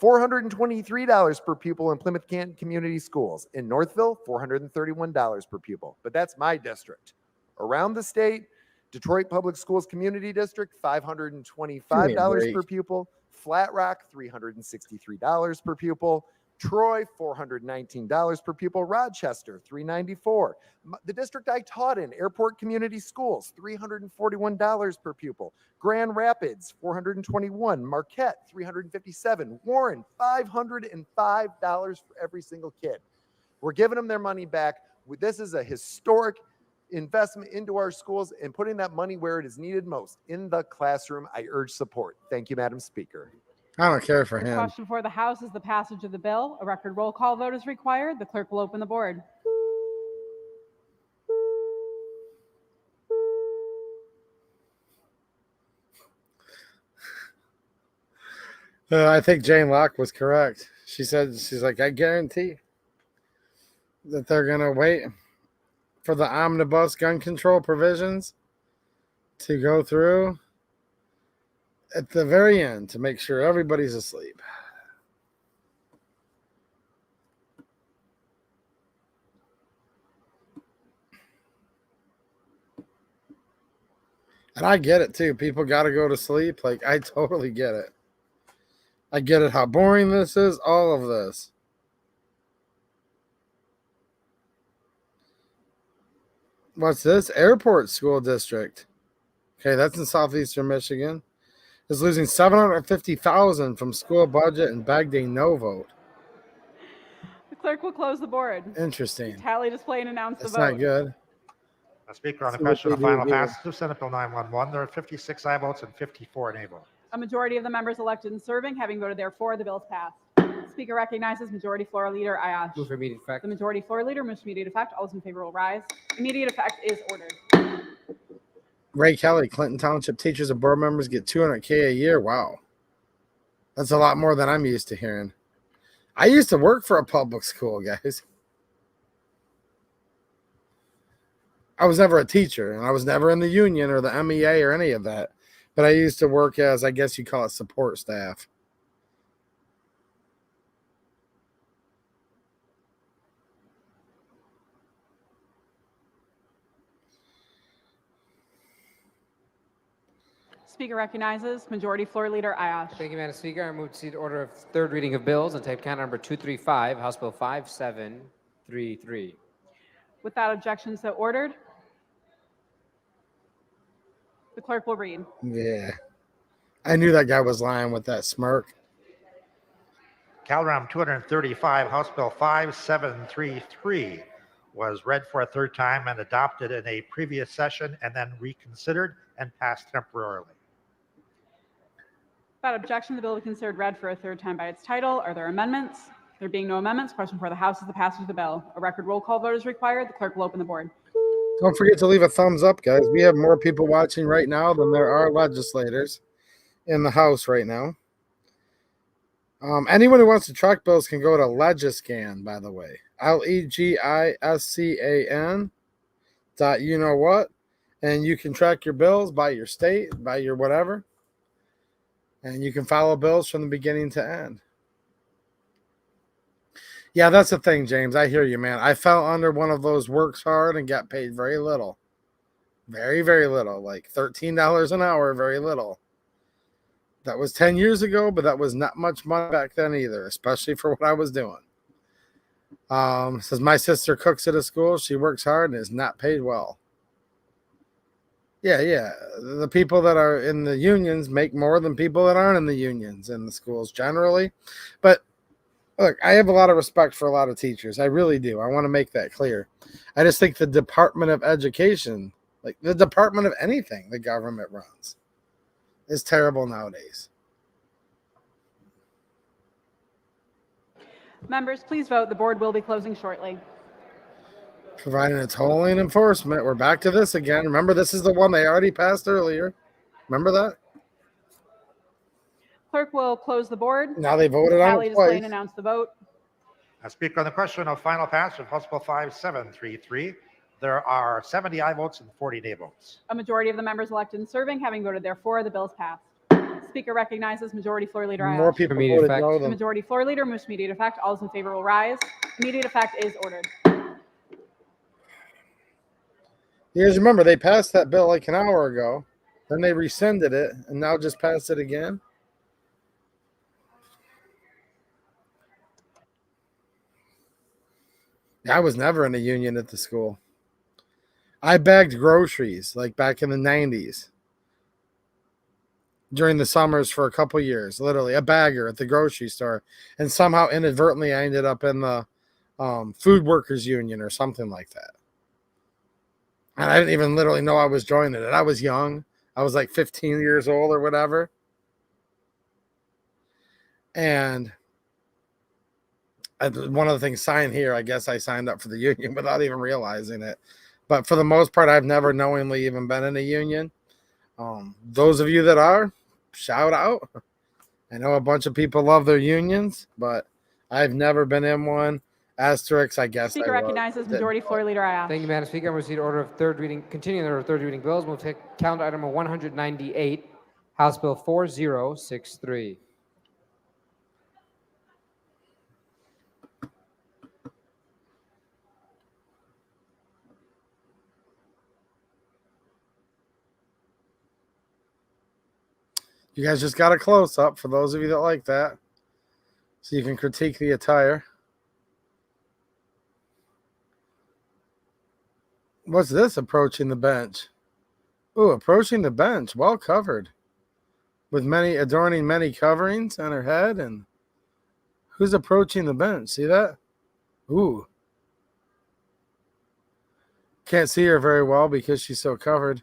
$423 per pupil in Plymouth Canton Community Schools. In Northville, $431 per pupil. But that's my district. Around the state, Detroit Public Schools Community District, $525 per pupil. Flat Rock, $363 per pupil. Troy, $419 per pupil. Rochester, $394. The district I taught in, Airport Community Schools, $341 per pupil. Grand Rapids, $421. Marquette, $357. Warren, $505 for every single kid. We're giving them their money back. This is a historic investment into our schools and putting that money where it is needed most, in the classroom. I urge support. Thank you, Madam Speaker. I don't care for The him. question before the House is the passage of the bill. A record roll call vote is required. The clerk will open the board. I think Jane Locke was correct. She's like, I guarantee that they're going to wait for the omnibus gun control provisions to go through at the very end to make sure everybody's asleep. And I get it too. People got to go to sleep. Like, I totally get it. I get it how boring this is, all of this. What's this? Airport School District. Okay, that's in southeastern Michigan. Is losing $750,000 from school budget and begged a no vote. The clerk will close the board. Interesting. Tally display and announce That's the vote. not good. Speaker, on the See what question they of do final here. passage of Senate Bill 911, there are 56 aye votes and 54 nay votes. A majority of the members elected and serving having voted therefore, the bill is passed. Speaker recognizes Majority Floor Leader Ayash. Move for immediate effect. The Majority Floor Leader moves for immediate effect. All those in favor will rise. Immediate effect is ordered. Ray Kelly, Clinton Township teachers and board members get $200K a year. Wow. That's a lot more than I'm used to hearing. I used to work for a public school, guys. I was never a teacher, and I was never in the union or the MEA or any of that. But I used to work as, I guess you call it, support staff. Speaker recognizes Majority Floor Leader Ayash. Thank you, Madam Speaker. I move to see the order of third reading of bills and type count number 235, House Bill 5733. Without objection, so ordered. The clerk will read. Yeah. I knew that guy was lying with that smirk. Calram 235, House Bill 5733 was read for a third time and adopted in a previous session and then reconsidered and passed temporarily. Without objection, the bill will be considered read for a third time by its title. Are there amendments? There being no amendments, question for the House is the passage of the bill. A record roll call vote is required. The clerk will open the board. Don't forget to leave a thumbs up, guys. We have more people watching right now than there are legislators in the House right now. Anyone who wants to track bills can go to Legiscan, by the way. LEGISCAN. You know what? And you can track your bills by your state, by your whatever. And you can follow bills from the beginning to end. Yeah, that's the thing, James. I hear you, man. I fell under one of those works hard and got paid very little. Very, very little. Like $13 an hour, very little. That was 10 years ago, but that was not much money back then either, especially for what I was doing. Says my sister cooks at a school. She works hard and is not paid well. Yeah. The people that are in the unions make more than people that aren't in the unions in the schools generally. But look, I have a lot of respect for a lot of teachers. I really do. I want to make that clear. I just think the Department of Education, like the Department of anything the government runs, is terrible nowadays. Members, please vote. The board will be closing shortly. Providing its tolling enforcement. We're back to this again. Remember, this is the one they already passed earlier. Remember that? Clerk will close the board. Now they voted on Tally it display twice. and announce the vote. Speaker, on the question of final passage of House Bill 5733, there are 70 aye votes and 40 nay votes. A majority of the members elected and serving having voted therefore, the bill is passed. Speaker recognizes Majority Floor Leader More Ayash. people Immediate voted effect. no The than Majority Floor Leader moves to immediate effect. All those in favor will rise. Immediate effect is ordered. You guys remember they passed that bill like an hour ago, then they rescinded it, and now just passed it again. I was never in a union at the school. I bagged groceries like back in the 90s during the summers for a couple years, literally a bagger at the grocery store. And somehow inadvertently I ended up in the food workers union or something like that. And I didn't even literally know I was joining it. I was young. I was like 15 years old or whatever. And one of the things signed here, I guess I signed up for the union without even realizing it. But for the most part, I've never knowingly even been in a union. Those of you that are, shout out. I know a bunch of people love their unions, but I've never been in one. Asterisk, I guess. Speaker I was. recognizes Majority Floor Leader Ayash. Thank you, Madam Speaker. I'm going to proceed order of third reading, continuing the order of third reading bills. We'll take calendar item number 198, House Bill 4063. You guys just got a close up for those of you that like that, so you can critique the attire. What's this approaching the bench? Ooh, approaching the bench, well covered, with many adorning many coverings on her head. And who's approaching the bench? See that? Ooh, can't see her very well because she's so covered.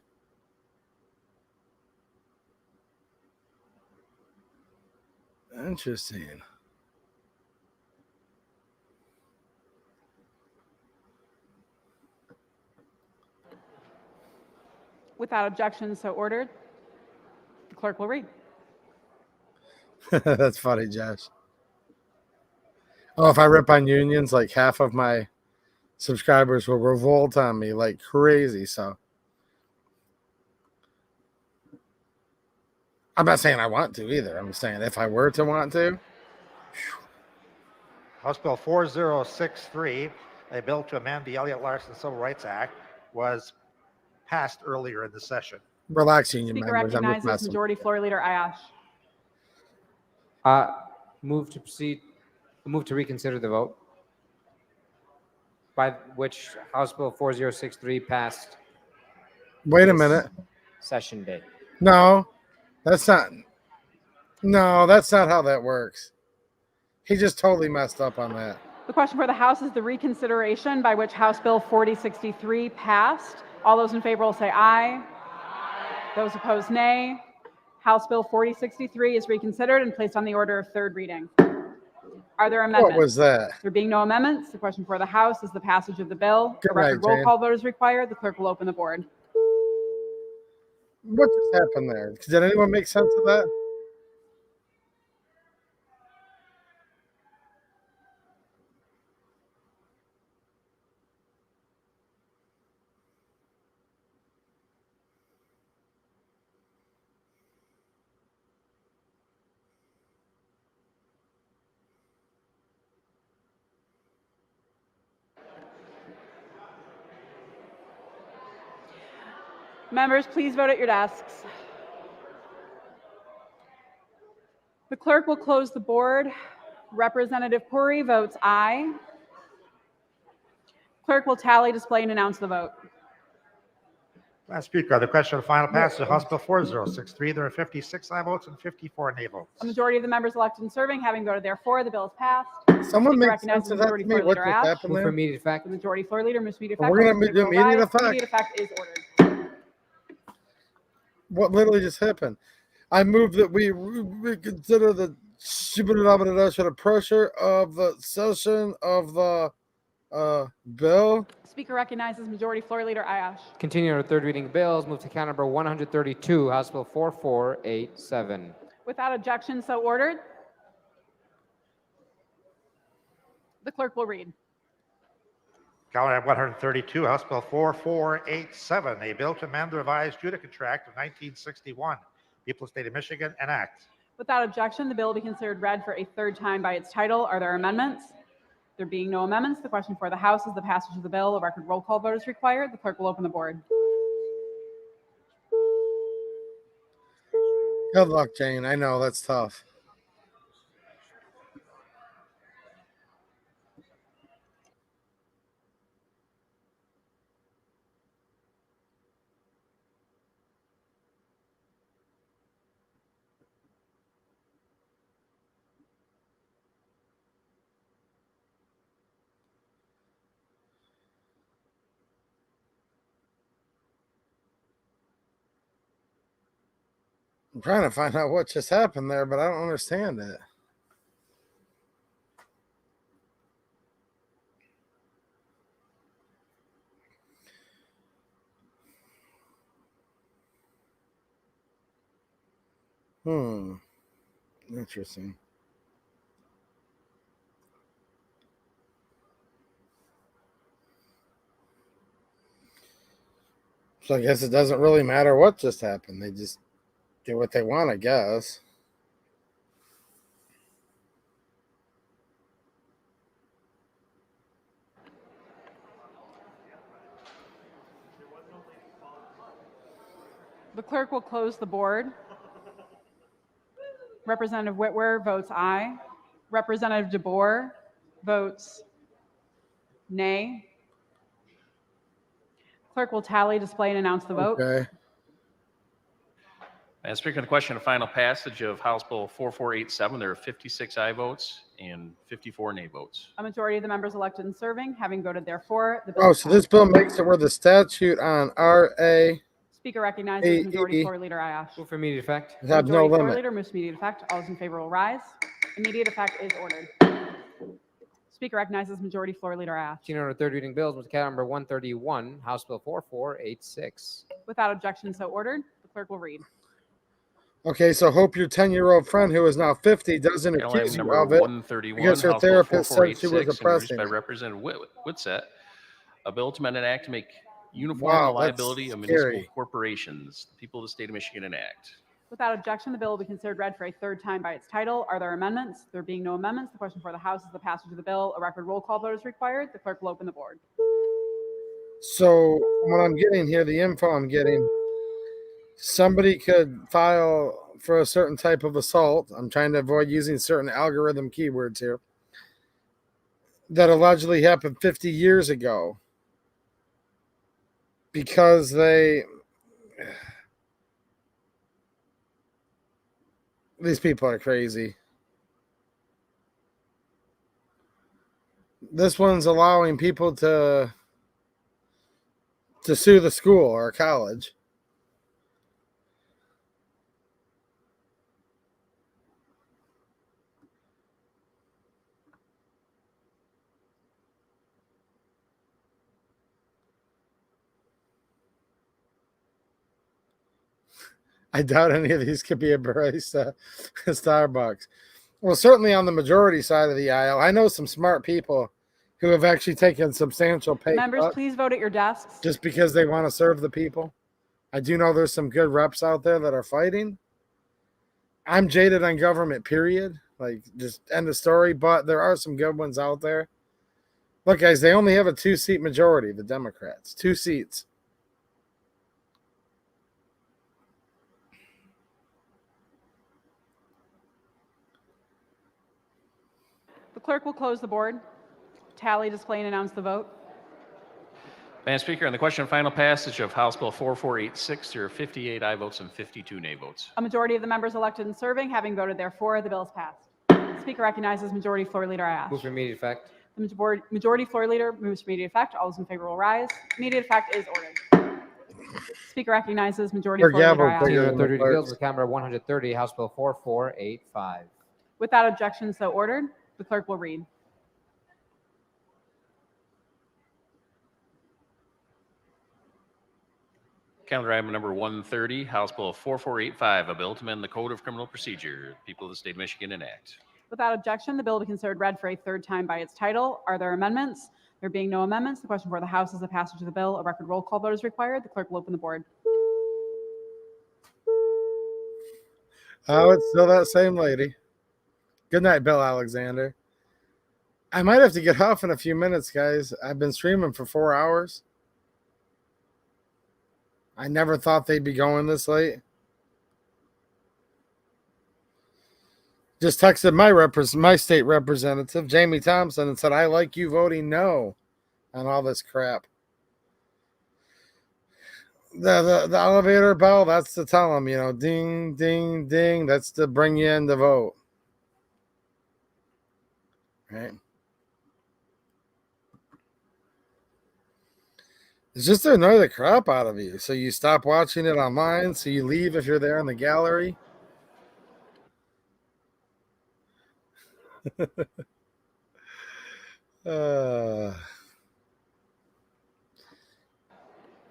Interesting. Without objection, so ordered. The clerk will read. That's funny, Josh. Oh, if I rip on unions, like half of my subscribers will revolt on me like crazy. So I'm not saying I want to either. I'm saying if I were to want to. House Bill 4063, a bill to amend the Elliott-Larsen Civil Rights Act, was passed earlier in the session. Relax, union Speaker members. I'm just recognizes messing. Majority Floor Leader Ayash. Move to proceed, move to reconsider the vote, by which House Bill 4063 passed. Wait a this minute. Session day. No, that's not. No, that's not how that works. He just totally messed up on that. The question for the House is the reconsideration by which House Bill 4063 passed. All those in favor will say aye. Those opposed, nay. House Bill 4063 is reconsidered and placed on the order of third reading. Are there amendments? What was that? There being no amendments, the question for the House is the passage of the bill. Good The record night, roll Jane. call vote is required. The clerk will open the board. What just happened there? Did anyone make sense of that? Members, please vote at your desks. The clerk will close the board. Representative Puri votes aye. Clerk will tally, display, and announce the vote. Madam Speaker, the question of final passage of House Bill 4063, there are 56 aye votes and 54 nay votes. A majority of the members elected and serving having voted therefore, the bill is passed. Someone Speaker make sense recognizes of that to Majority me. Floor What Leader just Ash. happened Move for there? immediate effect. The Majority Floor Leader moves immediate effect. We're gonna All those in do favor vote immediate aye. effect. Immediate effect is ordered. What literally just happened? I move that we reconsider the pressure of the session of the bill. Speaker recognizes Majority Floor Leader Ayash. Continuing our third reading bills, move to count number 132, House Bill 4487. Without objection, so ordered. The clerk will read. Calendar item 132, House Bill 4487, a bill to amend the revised Judicant Act of 1961, People of the State of Michigan, enact. Without objection, the bill will be considered read for a third time by its title. Are there amendments? There being no amendments, the question for the House is the passage of the bill. A record roll call vote is required. The clerk will open the board. Good luck, Jane. I know that's tough. I'm trying to find out what just happened there, but I don't understand it. Interesting. So I guess it doesn't really matter what just happened. They just do what they want, I guess. The clerk will close the board. Representative Whitwer votes aye. Representative DeBoer votes nay. Clerk will tally, display, and announce the vote. Okay. Madam Speaker, on the question of final passage of House Bill 4487, there are 56 aye votes and 54 nay votes. A majority of the members elected and serving having voted therefore, the bill Oh, is so passed. this bill makes it where the statute on RA Speaker recognizes Majority Floor Leader Ayash. Move for immediate effect. have no Majority Floor limit. Leader moves to immediate effect. All those in favor will rise. Immediate effect is ordered. Speaker recognizes Majority Floor Leader Ayash. Seen under third reading bills, Mr. Cat number 131, House Bill 4486. Without objection, so ordered. The clerk will read. Okay, so hope your 10-year-old friend who is now 50 doesn't Item accuse you number of it 131, because her House Bill therapist said she 4486, was introduced oppressing by her. Representative Whitsett, a bill to amend an act to make uniform Wow, the that's liability of scary. municipal corporations. The people of the state of Michigan enact. Without objection, the bill will be considered read for a third time by its title. Are there amendments? There being no amendments, the question for the House is the passage of the bill. A record roll call vote is required. The clerk will open the board. So what I'm getting here, the info I'm getting, somebody could file for a certain type of assault. I'm trying to avoid using certain algorithm keywords here that allegedly happened 50 years ago because these people are crazy. This one's allowing people to sue the school or college. I doubt any of these could be embraced at Starbucks. Well, certainly on the majority side of the aisle, I know some smart people who have actually taken substantial pay Members, cuts please vote at your desks. just because they want to serve the people. I do know there's some good reps out there that are fighting. I'm jaded on government, period. Like, just end of story. But there are some good ones out there. Look, guys, they only have a 2-seat majority, the Democrats. 2 seats. The clerk will close the board. Tally, display, and announce the vote. Madam Speaker, on the question of final passage of House Bill 4486, there are 58 aye votes and 52 nay votes. A majority of the members elected and serving having voted therefore, the bill is passed. Speaker recognizes Majority Floor Leader Ayash. Move for immediate effect. The Majority Floor Leader moves to immediate effect. All those in favor will rise. Immediate effect is ordered. Speaker recognizes Majority Your Floor Leader gavel, Seen Ayash. under third reading bills, Mr. Cat number 130, House Bill 4485. Without objection, so ordered. The clerk will read. Calendar item number 130, House Bill 4485, a bill to amend the Code of Criminal Procedure. People of the state of Michigan enact. Without objection, the bill will be considered read for a third time by its title. Are there amendments? There being no amendments, the question for the House is the passage of the bill. A record roll call vote is required. The clerk will open the board. Oh, it's still that same lady. Good night, Bill Alexander. I might have to get off in a few minutes, guys. I've been streaming for 4 hours. I never thought they'd be going this late. Just texted my state representative, Jamie Thompson, and said, I like you voting no on all this crap. The elevator bell, that's to tell them, ding, ding, ding. That's to bring you in to vote. Right? It's just to annoy the crap out of you. So you stop watching it online. So you leave if you're there in the gallery.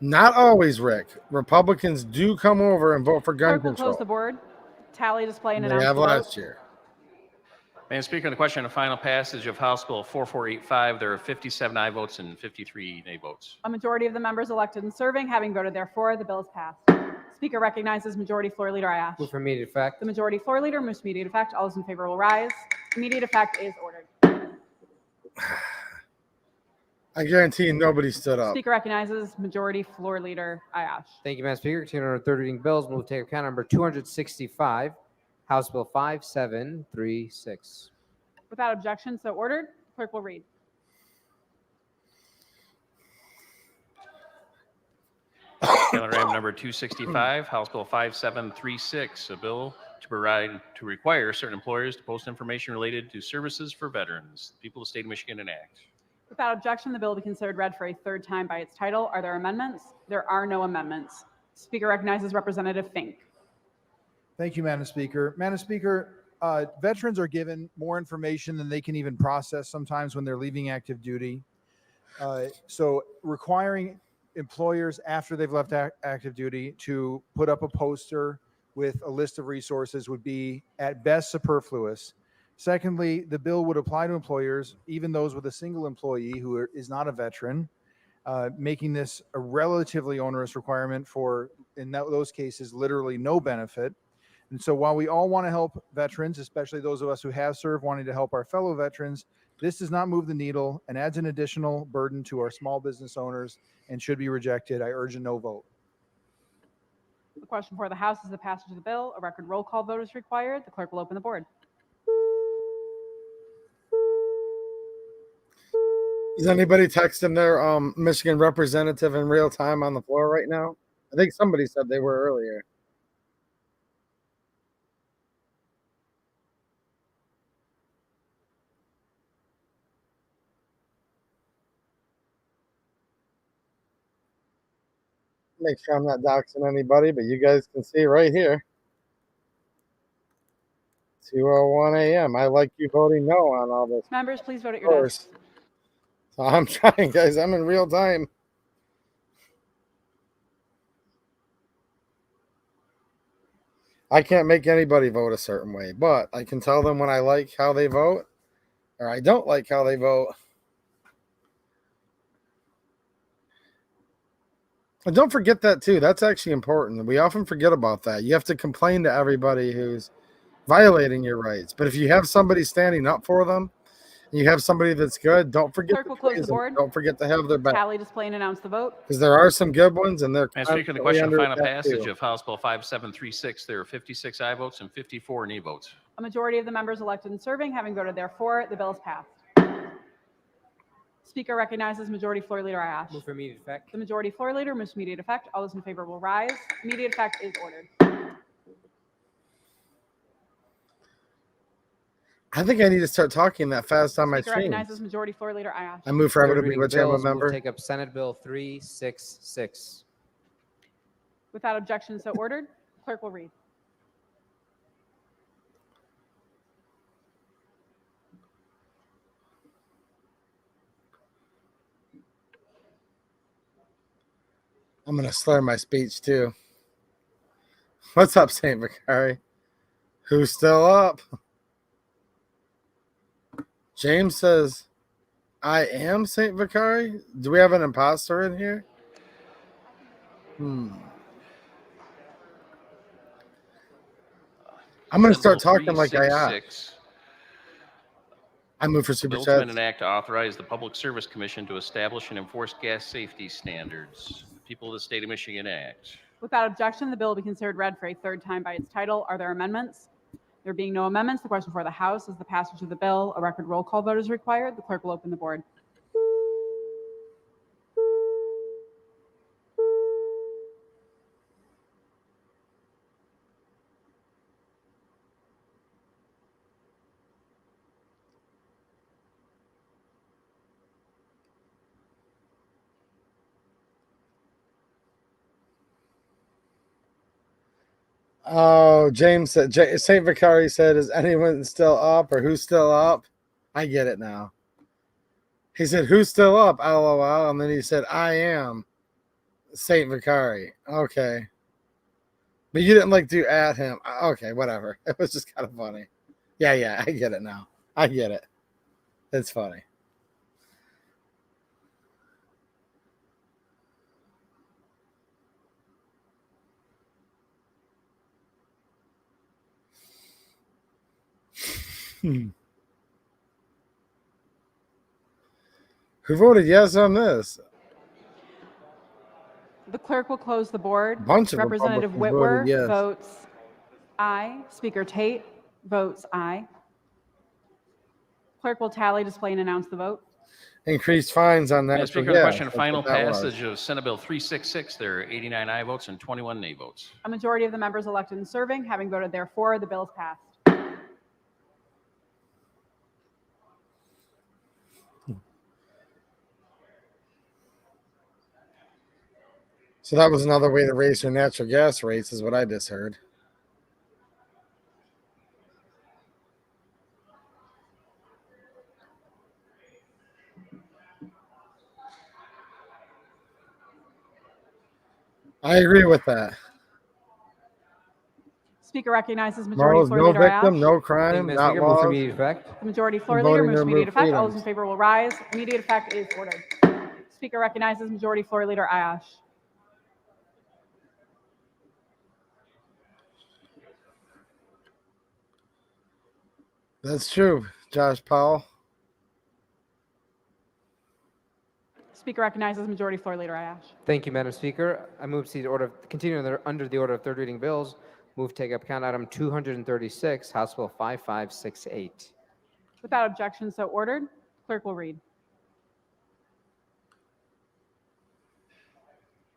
Not always, Rick. Republicans do come over and vote for gun Clerk will close the control. board, tally, display, and They announce have the vote. last year. Madam Speaker, on the question of final passage of House Bill 4485, there are 57 aye votes and 53 nay votes. A majority of the members elected and serving having voted therefore, the bill is passed. Speaker recognizes Majority Floor Leader Ayash. Move for immediate effect. The Majority Floor Leader moves to immediate effect. All those in favor will rise. Immediate effect is ordered. I guarantee you nobody stood up. Speaker recognizes Majority Floor Leader Ayash. Thank you, Madam Speaker. Continue on third reading bills. Move to take up count number 265, House Bill 5736. Without objection, so ordered. Clerk will read. Calendar item number 265, House Bill 5736, a bill to require certain employers to post information related to services for veterans. The people of the state of Michigan enact. Without objection, the bill will be considered read for a third time by its title. Are there amendments? There are no amendments. Speaker recognizes Representative Fink. Thank you, Madam Speaker. Madam Speaker, veterans are given more information than they can even process sometimes when they're leaving active duty. So requiring employers after they've left active duty to put up a poster with a list of resources would be at best superfluous. Secondly, the bill would apply to employers, even those with a single employee who is not a veteran, making this a relatively onerous requirement for, in those cases, literally no benefit. And so while we all want to help veterans, especially those of us who have served wanting to help our fellow veterans, this does not move the needle and adds an additional burden to our small business owners and should be rejected. I urge a no vote. The question for the House is the passage of the bill. A record roll call vote is required. The clerk will open the board. Is anybody texting their Michigan representative in real time on the floor right now? I think somebody said they were earlier. Make sure I'm not doxing anybody, but you guys can see right here. 2:01 a.m. I like you voting no on all this. Members, please vote at your desk. So I'm trying, guys. I'm in real time. I can't make anybody vote a certain way, but I can tell them when I like how they vote or I don't like how they vote. And don't forget that too. That's actually important. We often forget about that. You have to complain to everybody who's violating your rights. But if you have somebody standing up for them, and you have somebody that's good, don't forget Clerk will close the board. Don't forget to have their back. Tally, display, and announce the vote. Because there are some good ones, and they're Madam Speaker, the question of final passage of House Bill 5736, there are 56 aye votes and 54 nay votes. A majority of the members elected and serving having voted therefore, the bill is passed. Speaker recognizes Majority Floor Leader Ayash. Move for immediate effect. The Majority Floor Leader moves to immediate effect. All those in favor will rise. Immediate effect is ordered. I think I need to start talking that fast on my Speaker stream. recognizes Majority Floor Leader Ayash. I move for Third everybody to be reading a channel bills. Move member. to take up Senate Bill 366. Without objection, so ordered. Clerk will read. I'm going to slur my speech too. What's up, St. Vicari? Who's still up? James says, I am St. Vicari? Do we have an imposter in here? I'm going to start talking like I am. I move for super Bill to amend chats. an act to authorize the Public Service Commission to establish and enforce gas safety standards. The people of the state of Michigan act. Without objection, the bill will be considered read for a third time by its title. Are there amendments? There being no amendments, the question for the House is the passage of the bill. A record roll call vote is required. The clerk will open the board. Oh, James said, St. Vicari said, is anyone still up or who's still up? I get it now. He said, who's still up? LOL. And then he said, I am St. Vicari. Okay. But you didn't like do at him. Okay, whatever. It was just kind of funny. Yeah, I get it now. I get it. It's funny. Who voted yes on this? The clerk will close the board. A bunch of Representative Republicans Whitwer voted yes. votes aye. Speaker Tate votes aye. Clerk will tally, display, and announce the vote. Increased fines on Madam natural Speaker, on the gas. question of That's what final that was. passage of Senate Bill 366, there are 89 aye votes and 21 nay votes. A majority of the members elected and serving having voted therefore, the bill is passed. So that was another way to raise your natural gas rates, is what I just heard. I agree with that. Speaker recognizes majority No, floor no leader victim, Ayash. no crime, Madam not Speaker, move for laws. immediate effect. The majority floor Voting leader to moves to remove immediate effect. All those freedoms. in favor will rise. Immediate effect is ordered. Speaker recognizes majority floor leader Ayash. That's true, Josh Powell. Speaker recognizes majority floor leader Ayash. Thank you, Madam Speaker. I move to see the order, continue under the order of third reading bills. Move to take up count item 236, House Bill 5568. Without objection, so ordered. Clerk will read.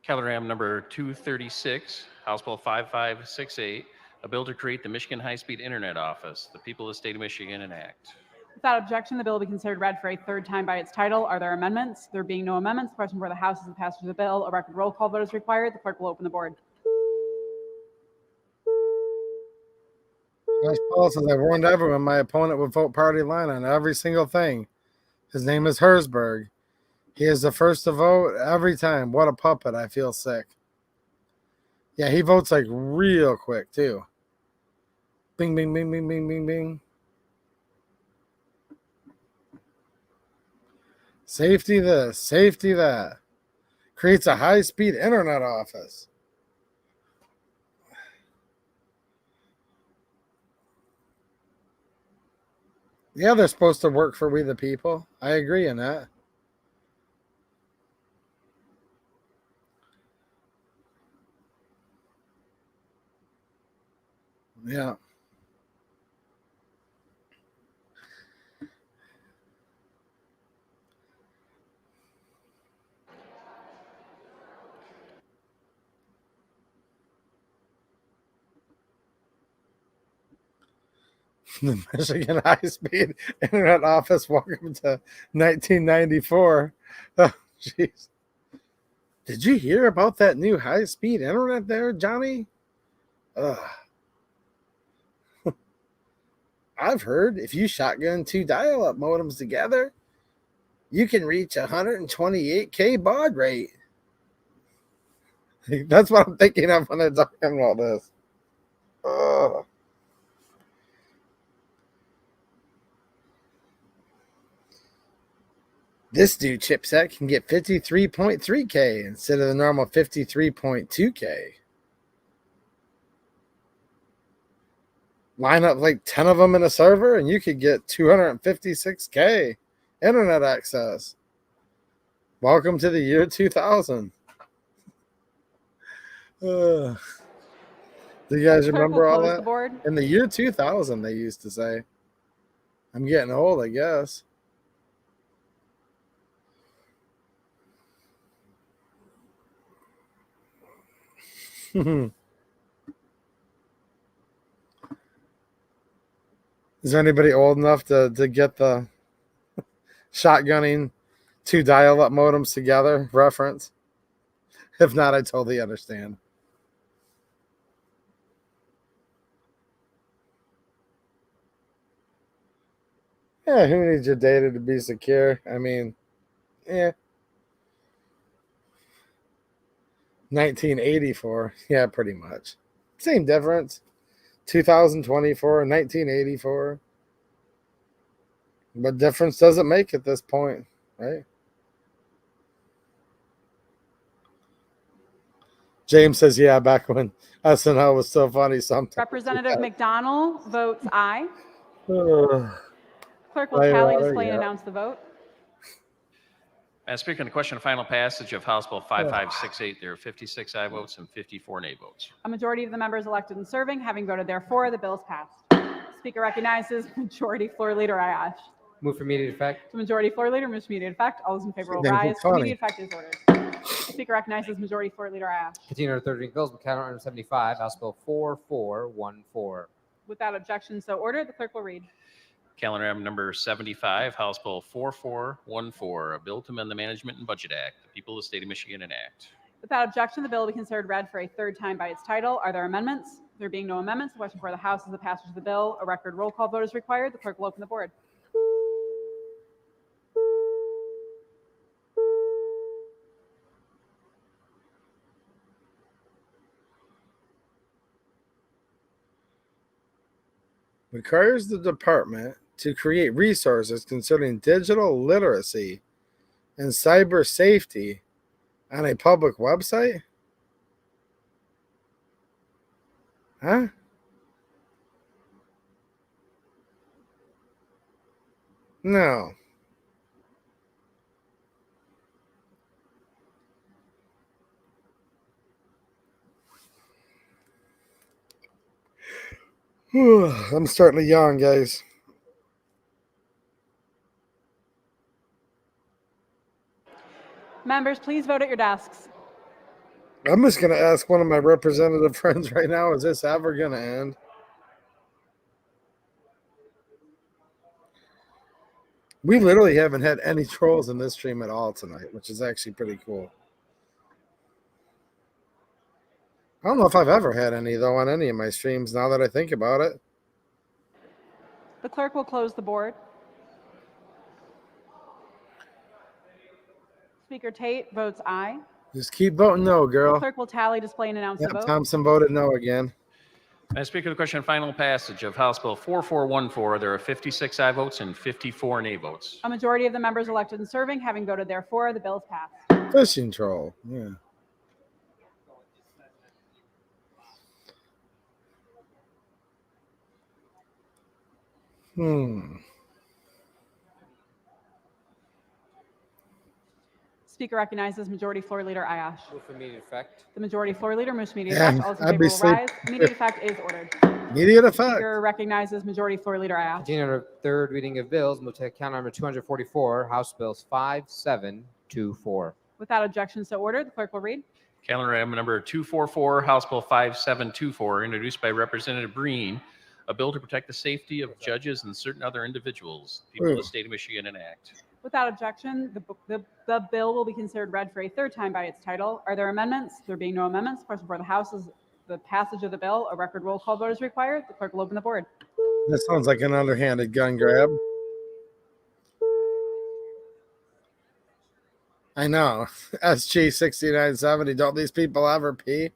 Calendar number 236, House Bill 5568, a bill to create the Michigan High-Speed Internet Office, the people of the state of Michigan enact. Without objection, the bill will be considered read for a third time by its title. Are there amendments? There being no amendments, the question before the House is the passage of the bill. A record roll call vote is required. The clerk will open the board. Josh Powell says, I warned everyone my opponent would vote party line on every single thing. His name is Herzberg. He is the first to vote every time. What a puppet. I feel sick. Yeah, he votes like real quick, too. Bing, bing, bing, bing, bing, bing, bing. Safety this, safety that. Creates a high-speed internet office. Yeah, they're supposed to work for we the people. I agree in that. Yeah. The Michigan High-Speed Internet Office. Welcome to 1994. Oh, jeez. Did you hear about that new high-speed internet there, Johnny? Ugh. I've heard if you shotgun two dial-up modems together, you can reach 128K baud rate. That's what I'm thinking of when I'm talking about this. Ugh. This new chipset can get 53.3K instead of the normal 53.2K. Line up like 10 of them in a server and you could get 256K internet access. Welcome to the year 2000. Do you guys remember all that? In the year 2000, they used to say. I'm getting old, I guess. Is there anybody old enough to get the shotgunning two dial-up modems together reference? If not, I totally understand. Yeah, who needs your data to be secure? I mean, yeah. 1984. Yeah, pretty much. Same difference. 2024 and 1984. What difference does it make at this point, right? James says, yeah, back when SNL was so funny sometimes. Representative McDonald votes aye. Ugh. Clerk will Aye, tally, aye, display, and yeah. announce the vote. Madam Speaker, on the question of final passage of House Bill 5568, there are 56 aye votes and 54 nay votes. A majority of the members elected and serving having voted therefore, the bill is passed. Speaker recognizes Majority Floor Leader Ayash. Move for immediate effect. The Majority Floor Leader moves for immediate effect. All those in favor will Think rise. it's funny. Immediate effect is ordered. Speaker recognizes Majority Floor Leader Ayash. Continue to third reading bills. Calendar item 75, House Bill 4414. Without objection, so ordered. The clerk will read. Calendar item number 75, House Bill 4414, a bill to amend the Management and Budget Act, the people of the state of Michigan enact. Without objection, the bill will be considered read for a third time by its title. Are there amendments? There being no amendments, the question before the House is the passage of the bill. A record roll call vote is required. The clerk will open the board. Requires the department to create resources concerning digital literacy and cyber safety on a public website? Huh? No. I'm starting to yawn, guys. Members, please vote at your desks. I'm just going to ask one of my representative friends right now, is this ever going to end? We literally haven't had any trolls in this stream at all tonight, which is actually pretty cool. I don't know if I've ever had any, though, on any of my streams now that I think about it. The clerk will close the board. Speaker Tate votes aye. Just keep voting no, The girl. clerk will tally, display, and announce the Yep, vote. Thompson voted no again. Madam Speaker, the question on final passage of House Bill 4414, there are 56 aye votes and 54 nay votes. A majority of the members elected and serving having voted therefore, the bill is passed. Fishing troll. Yeah. Speaker recognizes Majority Floor Leader Ayash. Move for immediate effect. The Majority Floor Leader moves to immediate Yeah, effect. All those in I'd favor be will rise. sleep- Immediate effect is ordered. Immediate effect. Speaker recognizes Majority Floor Leader Ayash. Continue to third reading of bills. Move to calendar number 244, House Bills 5724. Without objection, so ordered. The clerk will read. Calendar item number 244, House Bill 5724, introduced by Representative Breen, a bill to protect the safety of judges and certain other individuals, people of the state of Michigan enact. Without objection, the bill will be considered read for a third time by its title. Are there amendments? There being no amendments, the question before the House is the passage of the bill. A record roll call vote is required. The clerk will open the board. That sounds like an underhanded gun grab. I know. SG 6970. Don't these people ever pee?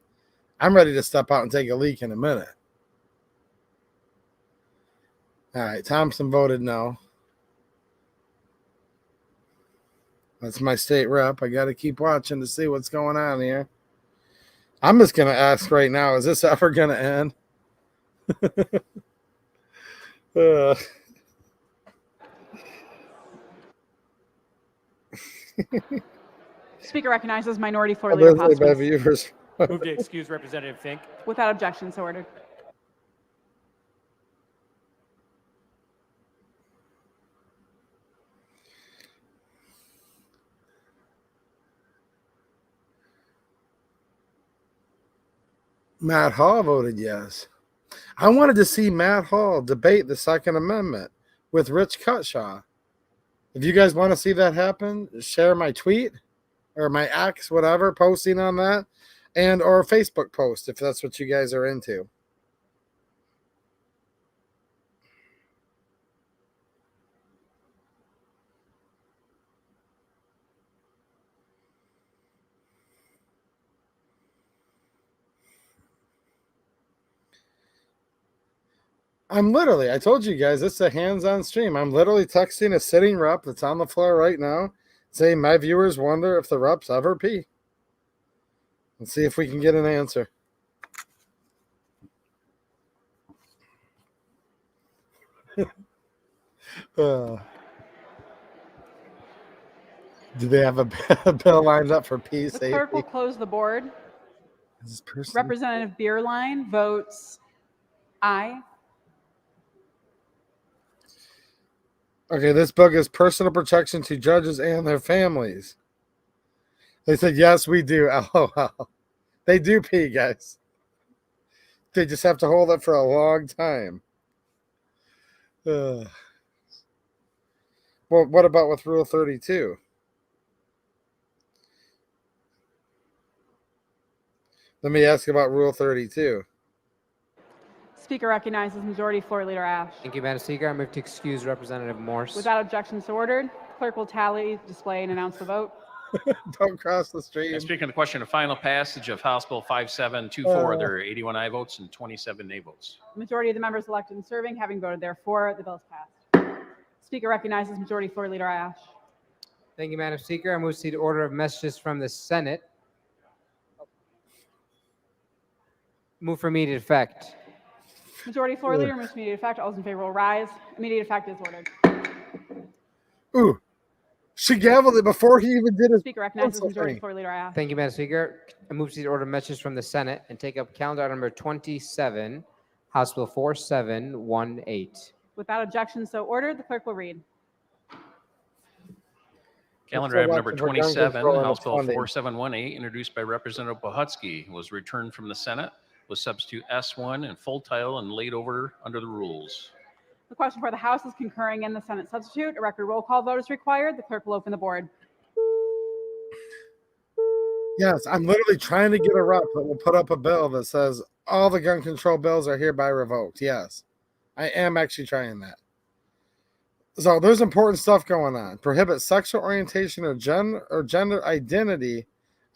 I'm ready to step out and take a leak in a minute. All right. Thompson voted no. That's my state rep. I got to keep watching to see what's going on here. I'm just going to ask right now, is this ever going to end? Speaker recognizes Minority Floor Leader Poskett. Move to excuse Representative Fink. Without objection, so ordered. Matt Hall voted yes. I wanted to see Matt Hall debate the Second Amendment with Rich Cutshaw. If you guys want to see that happen, share my tweet or my X, whatever, posting on that, and or a Facebook post if that's what you guys are into. I told you guys, it's a hands-on stream. I'm literally texting a sitting rep that's on the floor right now, saying my viewers wonder if the reps ever pee. Let's see if we can get an answer. Do they have a bill lined up for pee The clerk will safety? close the board. Is this person? Representative Beerline votes aye. Okay, this bill gives personal protection to judges and their families. They said, yes, we do. LOL. They do pee, guys. They just have to hold it for a long time. Well, what about with Rule 32? Let me ask you about Rule 32. Speaker recognizes Majority Floor Leader Ash. Thank you, Madam Speaker. I move to excuse Representative Morse. Without objection, so ordered. Clerk will tally, display, and announce the vote. Don't cross the stream. And speaking of the question of final passage of House Bill 5724, there are 81 aye votes and 27 nay votes. Majority of the members elected and serving having voted therefore, the bill is passed. Speaker recognizes Majority Floor Leader Ash. Thank you, Madam Speaker. I move to the order of messages from the Senate. Move for immediate effect. Majority Floor Leader moves to immediate effect. All those in favor will rise. Immediate effect is ordered. Ooh, she gavelled it before he even did his. Speaker recognizes Majority Floor Leader Ash. Thank you, Madam Speaker. I move to the order of messages from the Senate and take up calendar item number 27, House Bill 4718. Without objection, so ordered. The clerk will read. Calendar item number 27, House Bill 4718, introduced by Representative Bohutsky, was returned from the Senate with substitute S1 and full title and laid over under the rules. The question for the House is concurring in the Senate substitute. A record roll call vote is required. The clerk will open the board. Yes, I'm literally trying to get a rep that will put up a bill that says all the gun control bills are hereby revoked. Yes, I am actually trying that. So there's important stuff going on. Prohibit sexual orientation or gender identity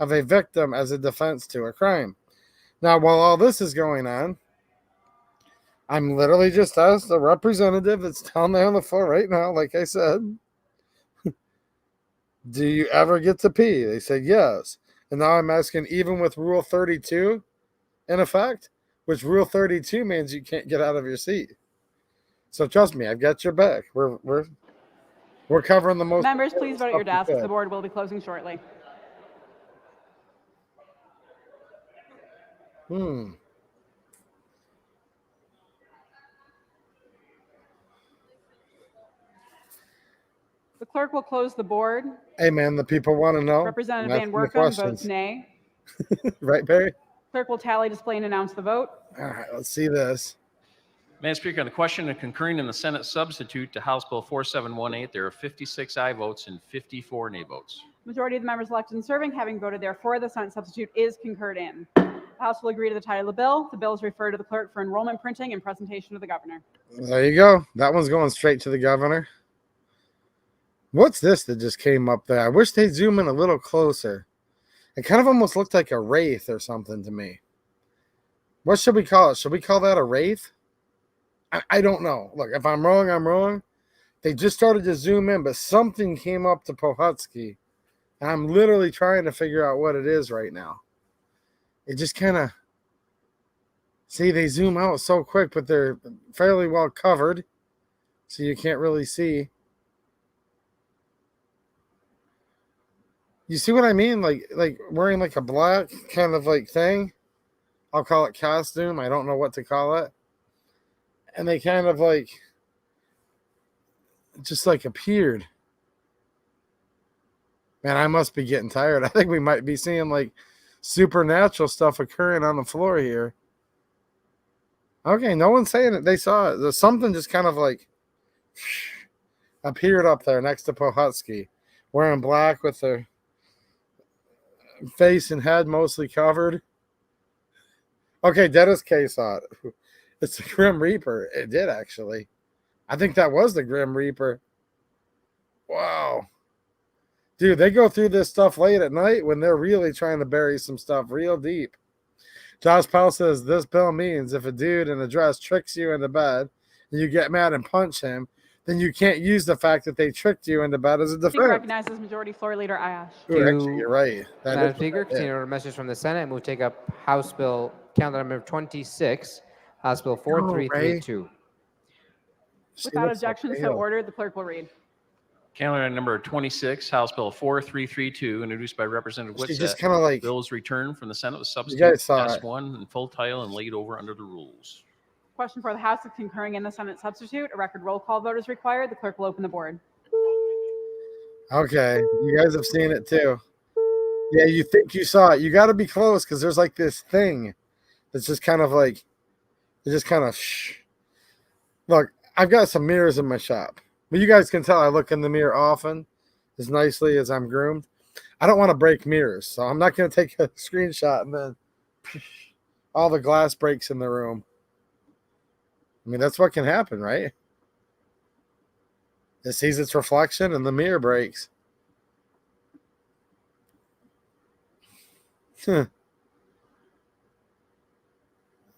of a victim as a defense to a crime. Now, while all this is going on, I'm literally just asked a representative that's down there on the floor right now, like I said, do you ever get to pee? They said yes. And now I'm asking, even with Rule 32 in effect, which Rule 32 means you can't get out of your seat. So trust me, I've got your back. We're covering the most. Members, please vote at your stuff we desks. could. The board will be closing shortly. The clerk will close the board. Hey, man, the people want to know. Representative I'm Van asking the Workum votes questions. nay. Right, Barry? Clerk will tally, display, and announce the vote. All right, let's see this. Madam Speaker, on the question of concurring in the Senate substitute to House Bill 4718, there are 56 aye votes and 54 nay votes. Majority of the members elected and serving having voted therefore, the Senate substitute is concurred in. The House will agree to the title of the bill. The bill is referred to the clerk for enrollment printing and presentation to the governor. There you go. That one's going straight to the governor. What's this that just came up there? I wish they'd zoom in a little closer. It kind of almost looked like a wraith or something to me. What should we call it? Should we call that a wraith? I don't know. Look, if I'm wrong, I'm wrong. They just started to zoom in, but something came up to Pohutsky. And I'm literally trying to figure out what it is right now. It just kind of... See, they zoom out so quick, but they're fairly well covered. So you can't really see. You see what I mean? Like wearing like a black kind of like thing. I'll call it costume. I don't know what to call it. And they kind of like just like appeared. Man, I must be getting tired. I think we might be seeing like supernatural stuff occurring on the floor here. Okay, no one's saying it. They saw it. There's something just kind of like appeared up there next to Pohutsky, wearing black with their face and head mostly covered. Okay, Dennis K saw it. It's the Grim Reaper. It did, actually. I think that was the Grim Reaper. Wow. Dude, they go through this stuff late at night when they're really trying to bury some stuff real deep. Josh Powell says, this bill means if a dude in a dress tricks you into bed and you get mad and punch him, then you can't use the fact that they tricked you into bed as a Speaker defense. recognizes Majority Floor Leader Ayash. Ooh, actually, you're right. That Madam is Speaker, what that continue is. order message from the Senate. Move take up House Bill, calendar number 26, House Bill Ray. 4332. Without objection, so ordered, the clerk will read. Calendar number 26, House Bill 4332, introduced by Representative She Witsit. just kinda like- Bill is returned from the Senate with guys substitute saw it. S1 in full title and laid over under the rules. Question for the House is concurring in the Senate substitute. A record roll call vote is required. The clerk will open the board. Okay, you guys have seen it too. Yeah, you think you saw it. You got to be close because there's like this thing that's just kind of like, it just kind of shh. Look, I've got some mirrors in my shop. But you guys can tell I look in the mirror often, as nicely as I'm groomed. I don't want to break mirrors, so I'm not going to take a screenshot and then all the glass breaks in the room. I mean, that's what can happen, right? It sees its reflection and the mirror breaks.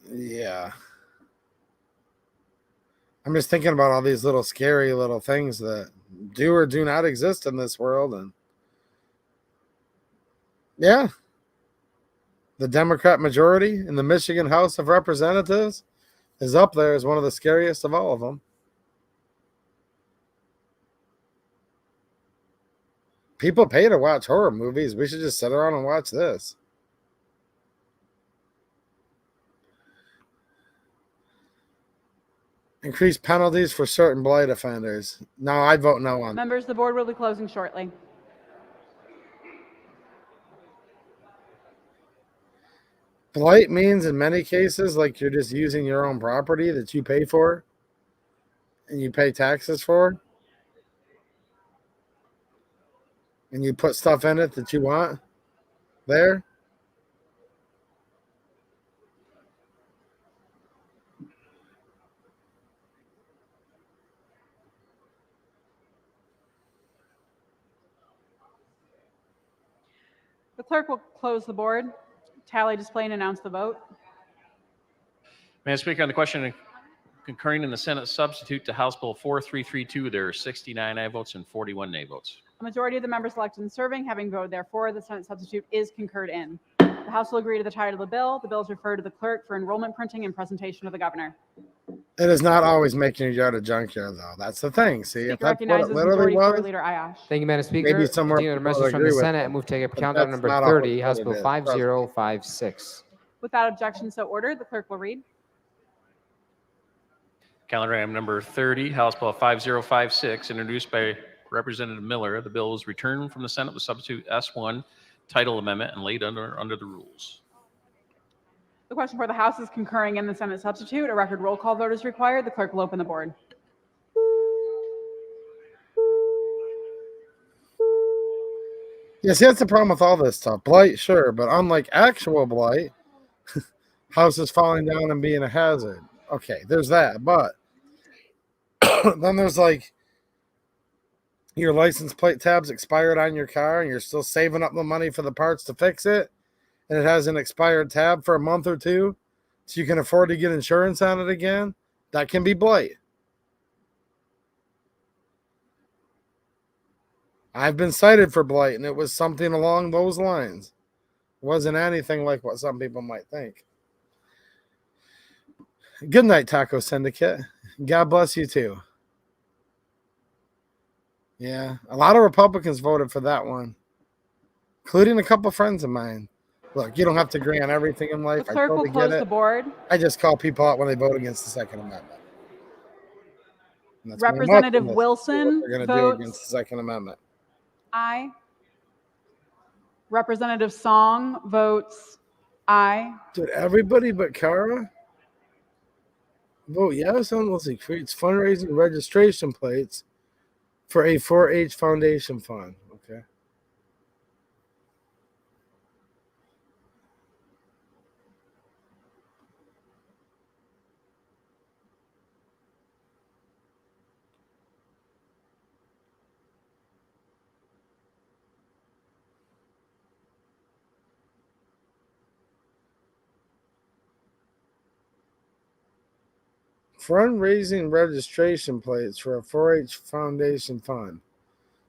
Yeah. I'm just thinking about all these little scary little things that do or do not exist in this world. And yeah, the Democrat majority in the Michigan House of Representatives is up there as one of the scariest of all of them. People pay to watch horror movies. We should just sit around and watch this. Increase penalties for certain blight offenders. No, I'd vote no on. Members, the board will be closing shortly. Blight means in many cases like you're just using your own property that you pay for and you pay taxes for. And you put stuff in it that you want there. The clerk will close the board, tally, display, and announce the vote. Madam Speaker, on the question concurring in the Senate substitute to House Bill 4332, there are 69 aye votes and 41 nay votes. A majority of the members elected and serving having voted therefore, the Senate substitute is concurred in. The House will agree to the title of the bill. The bill is referred to the clerk for enrollment printing and presentation to the governor. It is not always making your yard a junkyard, though. That's the thing. See, if Speaker that's what it recognizes literally Majority Floor was, Leader Ayash. Thank you, Madam Speaker. maybe somewhere Continue order people message from agree the with Senate. them, Move take up but calendar that's number not always 30, what House it Bill is. 5056. Without objection, so ordered. The clerk will read. Calendar item number 30, House Bill 5056, introduced by Representative Miller. The bill is returned from the Senate with substitute S1 title amendment and laid under the rules. The question for the House is concurring in the Senate substitute. A record roll call vote is required. The clerk will open the board. Yeah, see, that's the problem with all this stuff. Blight, sure, but unlike actual blight, houses falling down and being a hazard. Okay, there's that, but then there's like your license plate tabs expired on your car and you're still saving up the money for the parts to fix it, and it has an expired tab for a month or two, so you can afford to get insurance on it again. That can be blight. I've been cited for blight, and it was something along those lines. It wasn't anything like what some people might think. Good night, Taco Syndicate. God bless you too. Yeah, a lot of Republicans voted for that one, including a couple friends of mine. Look, you don't have to agree on everything in life. The I clerk will totally close get it. the board. I just call people out when they vote against the Second Amendment. And that's what I'm Representative watching this, Wilson what they're going to do votes against the Second Amendment. aye. Representative Song votes aye. Did everybody but Kara vote yes on let's see, creates fundraising registration plates for a 4-H foundation fund? Okay. fundraising registration plates for a 4-H foundation fund.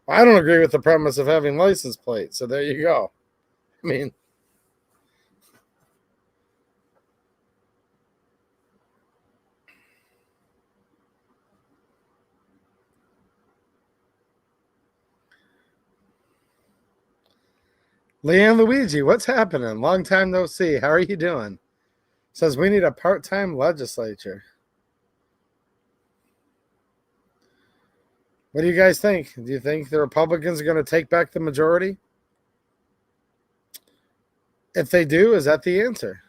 I don't agree with the premise of having license plates, so there you go. I mean, Leanne Luigi, what's happening? Long time no see. How are you doing? Says we need a part-time legislature. What do you guys think? Do you think the Republicans are going to take back the majority? If they do, is that the answer?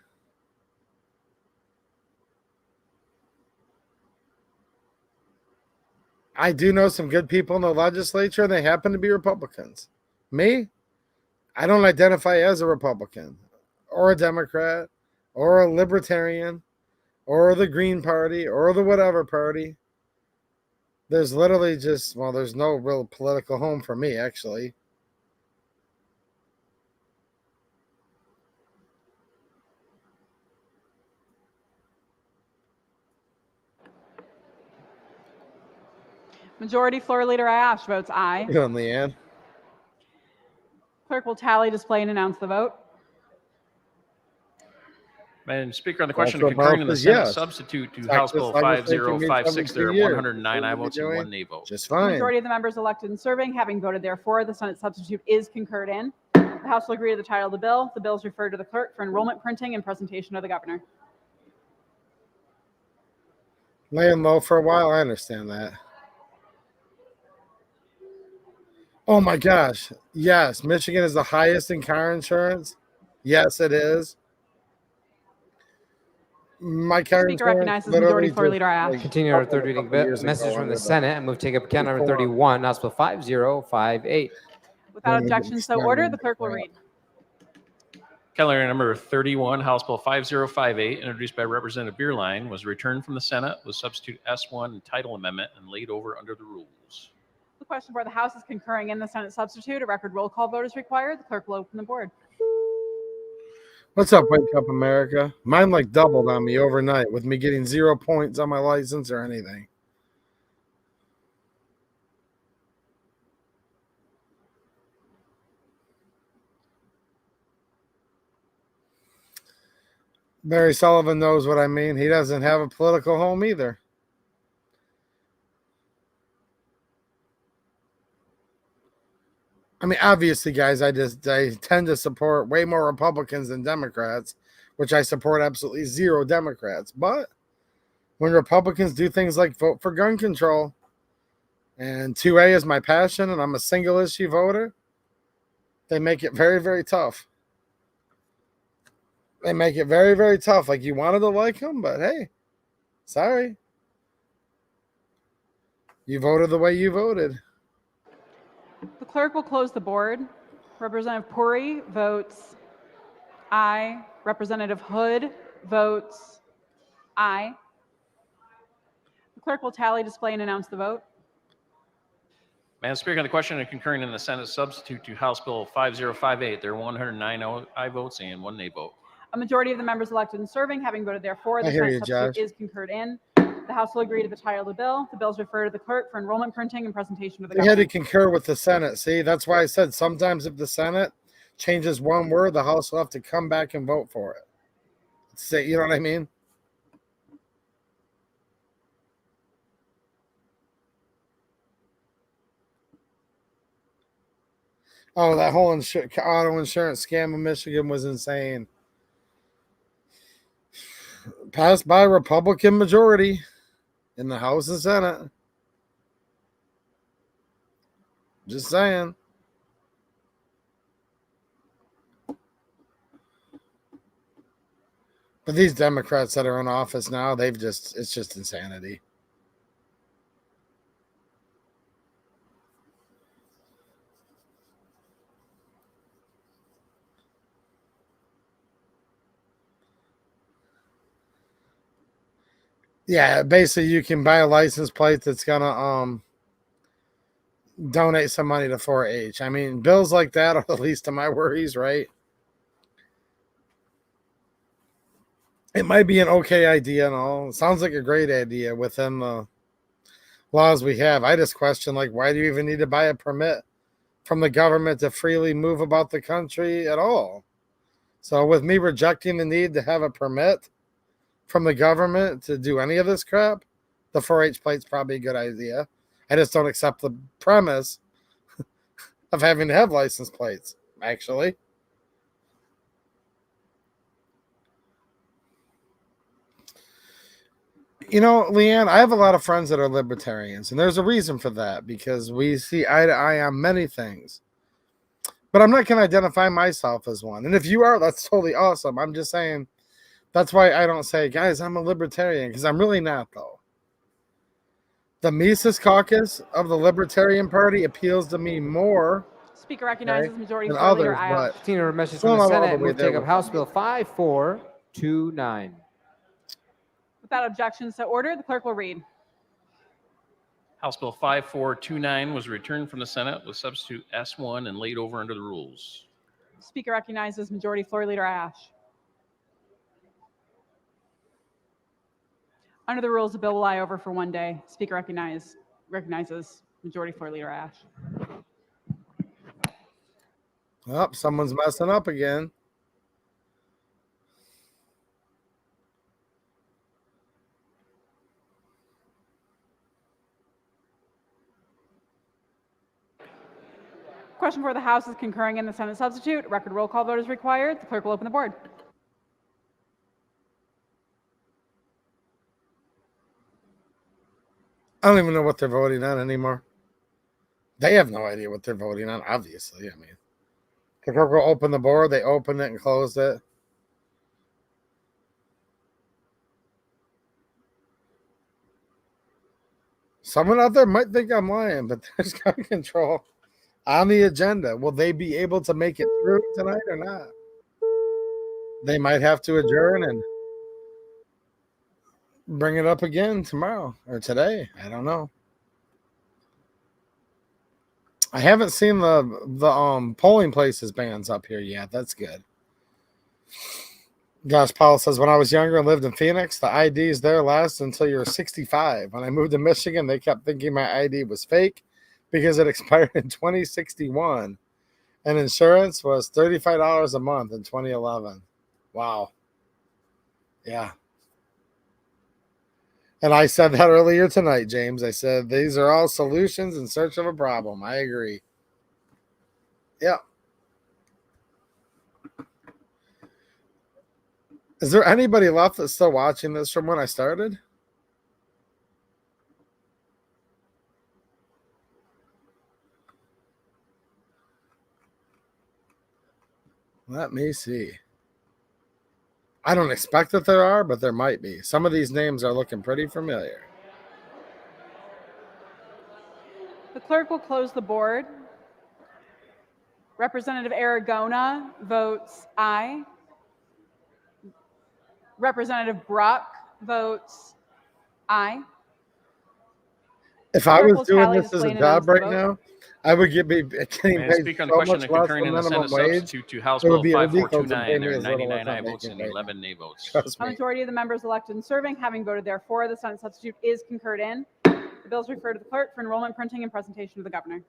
I do know some good people in the legislature, and they happen to be Republicans. Me, I don't identify as a Republican or a Democrat or a Libertarian or the Green Party or the whatever party. There's literally just, well, there's no real political home for me, actually. Majority Floor Leader Ayash votes aye. Good on, Leanne. Clerk will tally, display, and announce the vote. Madam Speaker, on the question That's of what concurring in the Bob says, Senate yes. substitute to Texas House Bill legislature meets 5056, there are every 2 years. 109 aye What are we votes and doing? 1 nay vote. Just The fine. majority of the members elected and serving having voted therefore, the Senate substitute is concurred in. The House will agree to the title of the bill. The bill is referred to the clerk for enrollment printing and presentation to the governor. Laying low for a while, I understand that. Oh my gosh. Yes, Michigan is the highest in car insurance. Yes, it is. My car Speaker insurance recognizes Majority literally Floor just, Leader Ayash. like, Continue our third couple reading years message ago from under the Senate and move to take up account number reform. 31, House Bill 5058. Without Let me get objection, so my ordered. The number clerk will up. read. Calendar number 31, House Bill 5058, introduced by Representative Beerline, was returned from the Senate with substitute S1 and title amendment and laid over under the rules. The question for the House is concurring in the Senate substitute. A record roll call vote is required. The clerk will open the board. What's up, Wake Up America? Mine like doubled on me overnight with me getting 0 points on my license or anything. Barry Sullivan knows what I mean. He doesn't have a political home either. I mean, obviously, guys, I tend to support way more Republicans than Democrats, which I support absolutely 0 Democrats. But when Republicans do things like vote for gun control, and 2A is my passion, and I'm a single issue voter, they make it very, very tough. They make it very, very tough. Like, you wanted to like them, but hey, sorry. You voted the way you voted. The clerk will close the board. Representative Puri votes aye. Representative Hood votes aye. The clerk will tally, display, and announce the vote. Madam Speaker, on the question of concurring in the Senate substitute to House Bill 5058, there are 109 aye votes and 1 nay vote. A majority of the members elected and serving having voted therefore, the I hear Senate you, substitute Josh. is concurred in. The House will agree to the title of the bill. The bill is referred to the clerk for enrollment printing and presentation to the They had governor. to concur with the Senate. See, that's why I said sometimes if the Senate changes one word, the House will have to come back and vote for it. Say, you know what I mean? Oh, that whole auto insurance scam in Michigan was insane. Passed by a Republican majority in the House and Senate. Just saying. But these Democrats that are in office now, it's just insanity. Yeah, basically you can buy a license plate that's gonna donate some money to 4-H. I mean, bills like that are the least of my worries, right? it might be an okay idea and all. It sounds like a great idea within the laws we have. I just question, like, why do you even need to buy a permit from the government to freely move about the country at all? So with me rejecting the need to have a permit from the government to do any of this crap, the 4-H plate's probably a good idea. I just don't accept the premise of having to have license plates, actually. You know, Leanne, I have a lot of friends that are libertarians, and there's a reason for that, because we see eye to eye on many things. But I'm not going to identify myself as one. And if you are, that's totally awesome. I'm just saying, that's why I don't say, guys, I'm a libertarian, because I'm really not, though. The Mises Caucus of the Libertarian Party appeals to me more. Speaker recognizes Majority than Floor Leader others, Ayash. but Tina, a message still from the not all the Senate. way Move to there take up with House them. Bill 5429. Without objections to order, the clerk will read. House Bill 5429 was returned from the Senate with substitute S1 and laid over under the rules. Speaker recognizes Majority Floor Leader Ayash. Under the rules, the bill will lie over for one day. Speaker recognizes Majority Floor Leader Ayash. Oh, someone's messing up again. Question for the House is concurring in the Senate substitute. Record roll call vote is required. The clerk will open the board. I don't even know what they're voting on anymore. They have no idea what they're voting on, obviously. I mean, the clerk will open the board. They opened it and closed it. Someone out there might think I'm lying, but there's gun control on the agenda. Will they be able to make it through tonight or not? They might have to adjourn and bring it up again tomorrow or today. I don't know. I haven't seen the polling places bands up here yet. That's good. Gosh, Paul says, when I was younger and lived in Phoenix, the IDs there last until you're 65. When I moved to Michigan, they kept thinking my ID was fake because it expired in 2061. And insurance was $35 a month in 2011. Wow. Yeah. And I said that earlier tonight, James. I said, these are all solutions in search of a problem. I agree. Yeah. Is there anybody left that's still watching this from when I started? Let me see. I don't expect that there are, but there might be. Some of these names are looking pretty familiar. The clerk will close the board. Representative Aragona votes aye. Representative Brock votes aye. If I Clerk was will doing tally this as display a and announce job the right vote. now, I would getting Madam paid Speaker, on the so question much of less concurring than in the minimum Senate wage. substitute to House It Bill would be ridiculous to 5429, pay there me are as little as 99 I'm votes making and right now. 11 nay votes. Trust A me. majority of the members elected and serving, having voted therefore, the Senate substitute is concurred in. The bill is referred to the clerk for enrollment, printing, and presentation to the governor.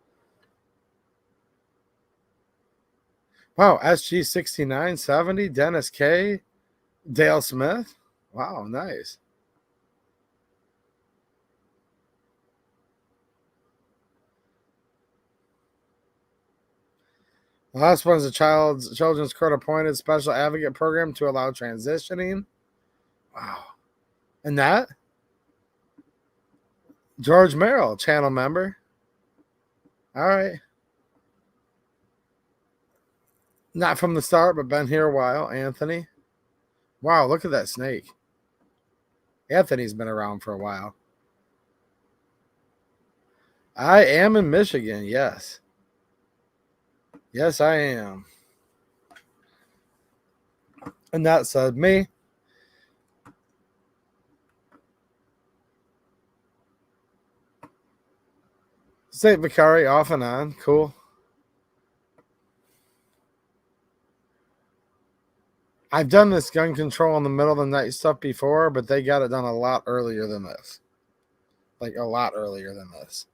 Wow, SG 6970, Dennis K, Dale Smith. Wow, nice. The last one is a children's court appointed special advocate program to allow transitioning. Wow. And that? George Merrill, channel member. All right. Not from the start, but been here a while. Anthony. Wow, look at that snake. Anthony's been around for a while. I am in Michigan, yes. Yes, I am. And that said, me. St. Vicari off and on. Cool. I've done this gun control in the middle of the night stuff before, but they got it done a lot earlier than this. Like a lot earlier than this.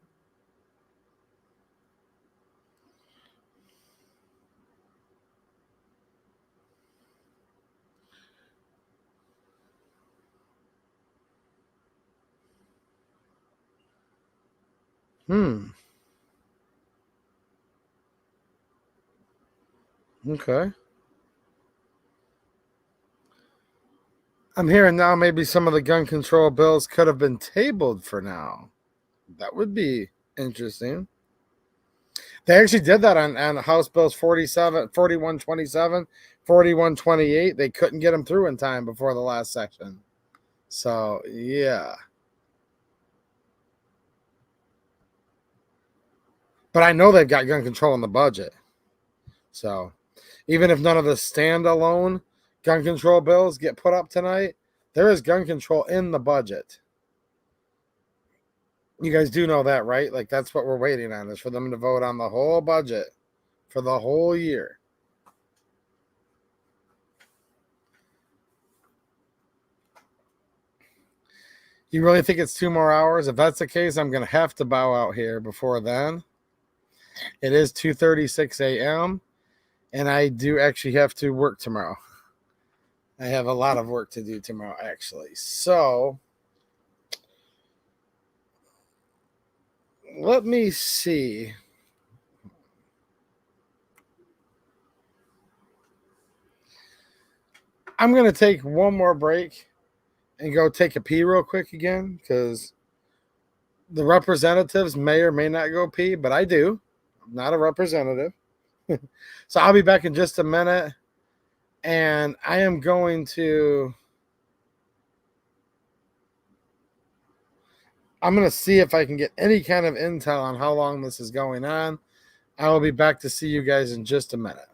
Okay. I'm hearing now maybe some of the gun control bills could have been tabled for now. That would be interesting. They actually did that on House Bills 47, 4127, 4128. They couldn't get them through in time before the last section. So, yeah. But I know they've got gun control in the budget. So, even if none of the standalone gun control bills get put up tonight, there is gun control in the budget. You guys do know that, right? Like, that's what we're waiting on, is for them to vote on the whole budget for the whole year. You really think it's 2 more hours? If that's the case, I'm going to have to bow out here before then. It is 2:36 a.m. and I do actually have to work tomorrow. I have a lot of work to do tomorrow, actually. So, let me see. I'm going to take one more break and go take a pee real quick again, because the representatives may or may not go pee, but I do. I'm not a representative. So I'll be back in just a minute, and I am going to... I'm going to see if I can get any kind of intel on how long this is going on. I will be back to see you guys in just a minute.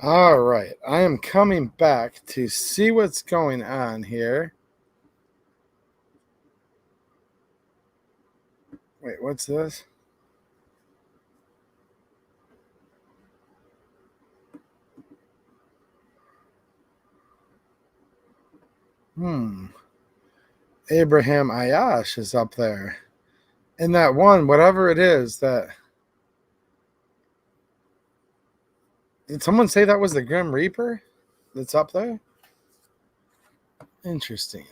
All right, I am coming back to see what's going on here. Wait, what's this? Abraham Ayash is up there. And that one, whatever it is, that. Did someone say that was the Grim Reaper that's up there? Interesting.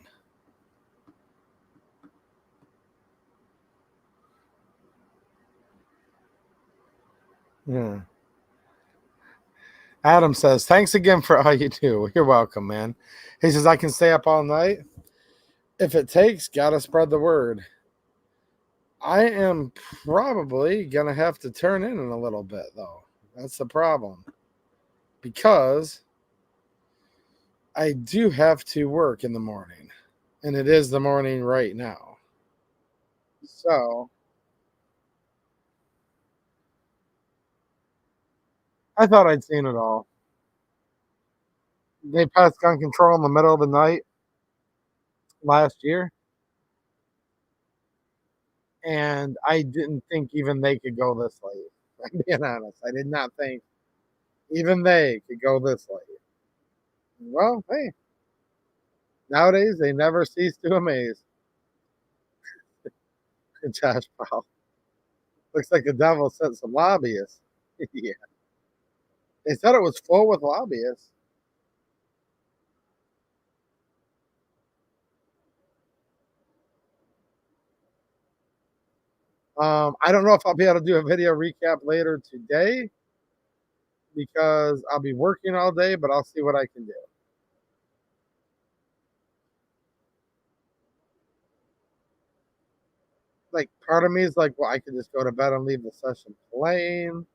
Yeah. Adam says, thanks again for all you do. You're welcome, man. He says, I can stay up all night. If it takes, gotta spread the word. I am probably going to have to turn in a little bit, though. That's the problem. Because I do have to work in the morning. And it is the morning right now. So I thought I'd seen it all. They passed gun control in the middle of the night last year. And I didn't think even they could go this late. I'm being honest. I did not think even they could go this late. Well, hey, nowadays they never cease to amaze. Josh Powell. Looks like the devil sent some lobbyists. Yeah. They said it was full with lobbyists. I don't know if I'll be able to do a video recap later today because I'll be working all day, but I'll see what I can do. Like, part of me is like, well, I could just go to bed and leave the session playing,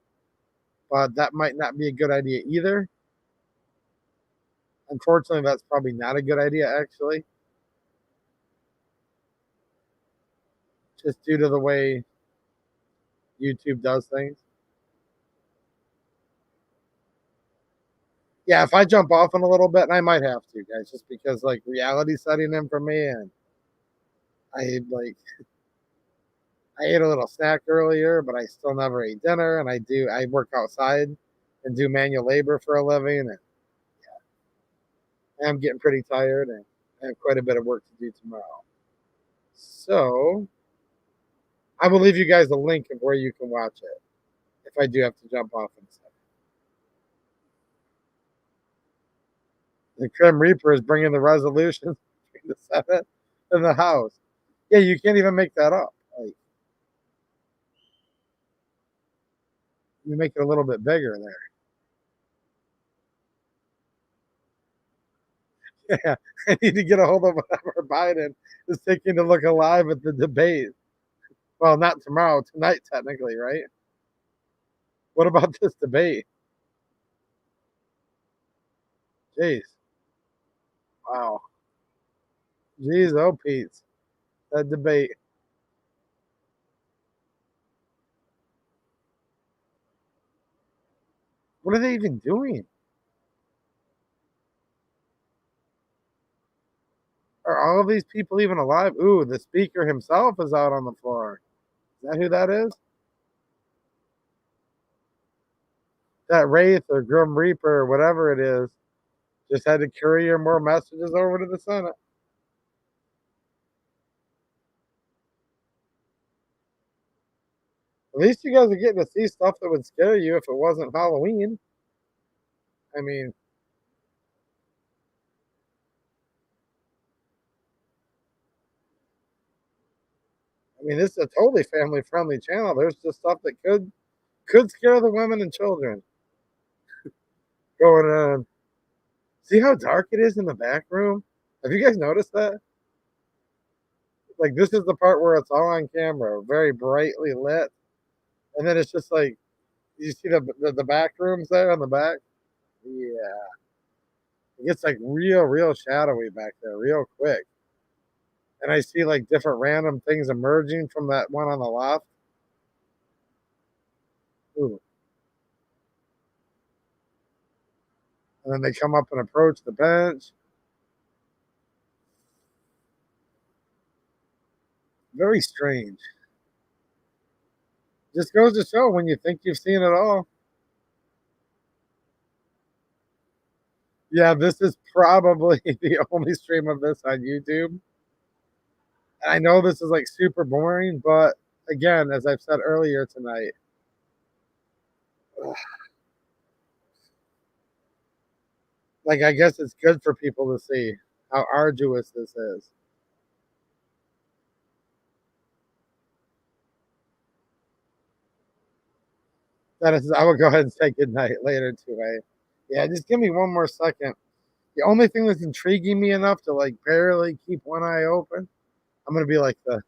but that might not be a good idea either. Unfortunately, that's probably not a good idea, actually. Just due to the way YouTube does things. Yeah, if I jump off in a little bit, and I might have to, guys, just because, like, reality setting in for me, and I ate a little snack earlier, but I still never ate dinner, and I work outside and do manual labor for a living, and yeah, I'm getting pretty tired, and I have quite a bit of work to do tomorrow. So I will leave you guys a link of where you can watch it if I do have to jump off in a second. The Grim Reaper is bringing the resolutions between the Senate and the House. Yeah, you can't even make that up. Like, you make it a little bit bigger there. Yeah, I need to get a hold of whatever Biden is taking to look alive at the debate. Well, not tomorrow, tonight, technically, right? What about this debate? Jeez. Wow. Jeez, oh, Pete. That debate. What are they even doing? Are all of these people even alive? Ooh, the speaker himself is out on the floor. Is that who that is? That Wraith or Grim Reaper or whatever it is just had to courier more messages over to the Senate. At least you guys are getting to see stuff that would scare you if it wasn't Halloween. I mean, this is a totally family-friendly channel. There's just stuff that could scare the women and children going on. See how dark it is in the back room? Have you guys noticed that? Like, this is the part where it's all on camera, very brightly lit. And then it's just like, you see the back rooms there on the back? Yeah. It gets like real shadowy back there real quick. And I see like different random things emerging from that one on the left. Ooh. And then they come up and approach the bench. Very strange. Just goes to show when you think you've seen it all. Yeah, this is probably the only stream of this on YouTube. I know this is like super boring, but again, as I've said earlier tonight, like I guess it's good for people to see how arduous this is. That is, I will go ahead and say good night later today. Yeah, just give me one more second. The only thing that's intriguing me enough to like barely keep one eye open, I'm gonna be like the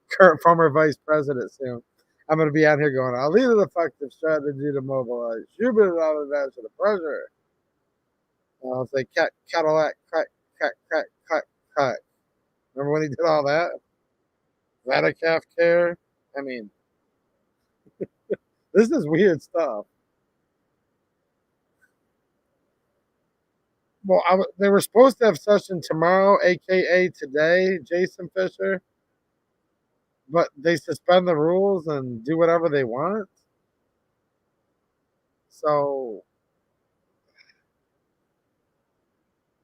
current former vice president soon. I'm gonna be out here going, I'll lead an effective strategy to mobilize. Shoot it out of that to the pressure. I'll say Cadillac, cut. Remember when he did all that? Radicaf care. I mean, this is weird stuff. Well, they were supposed to have session tomorrow, aka today, Jason Fisher, but they suspend the rules and do whatever they want. So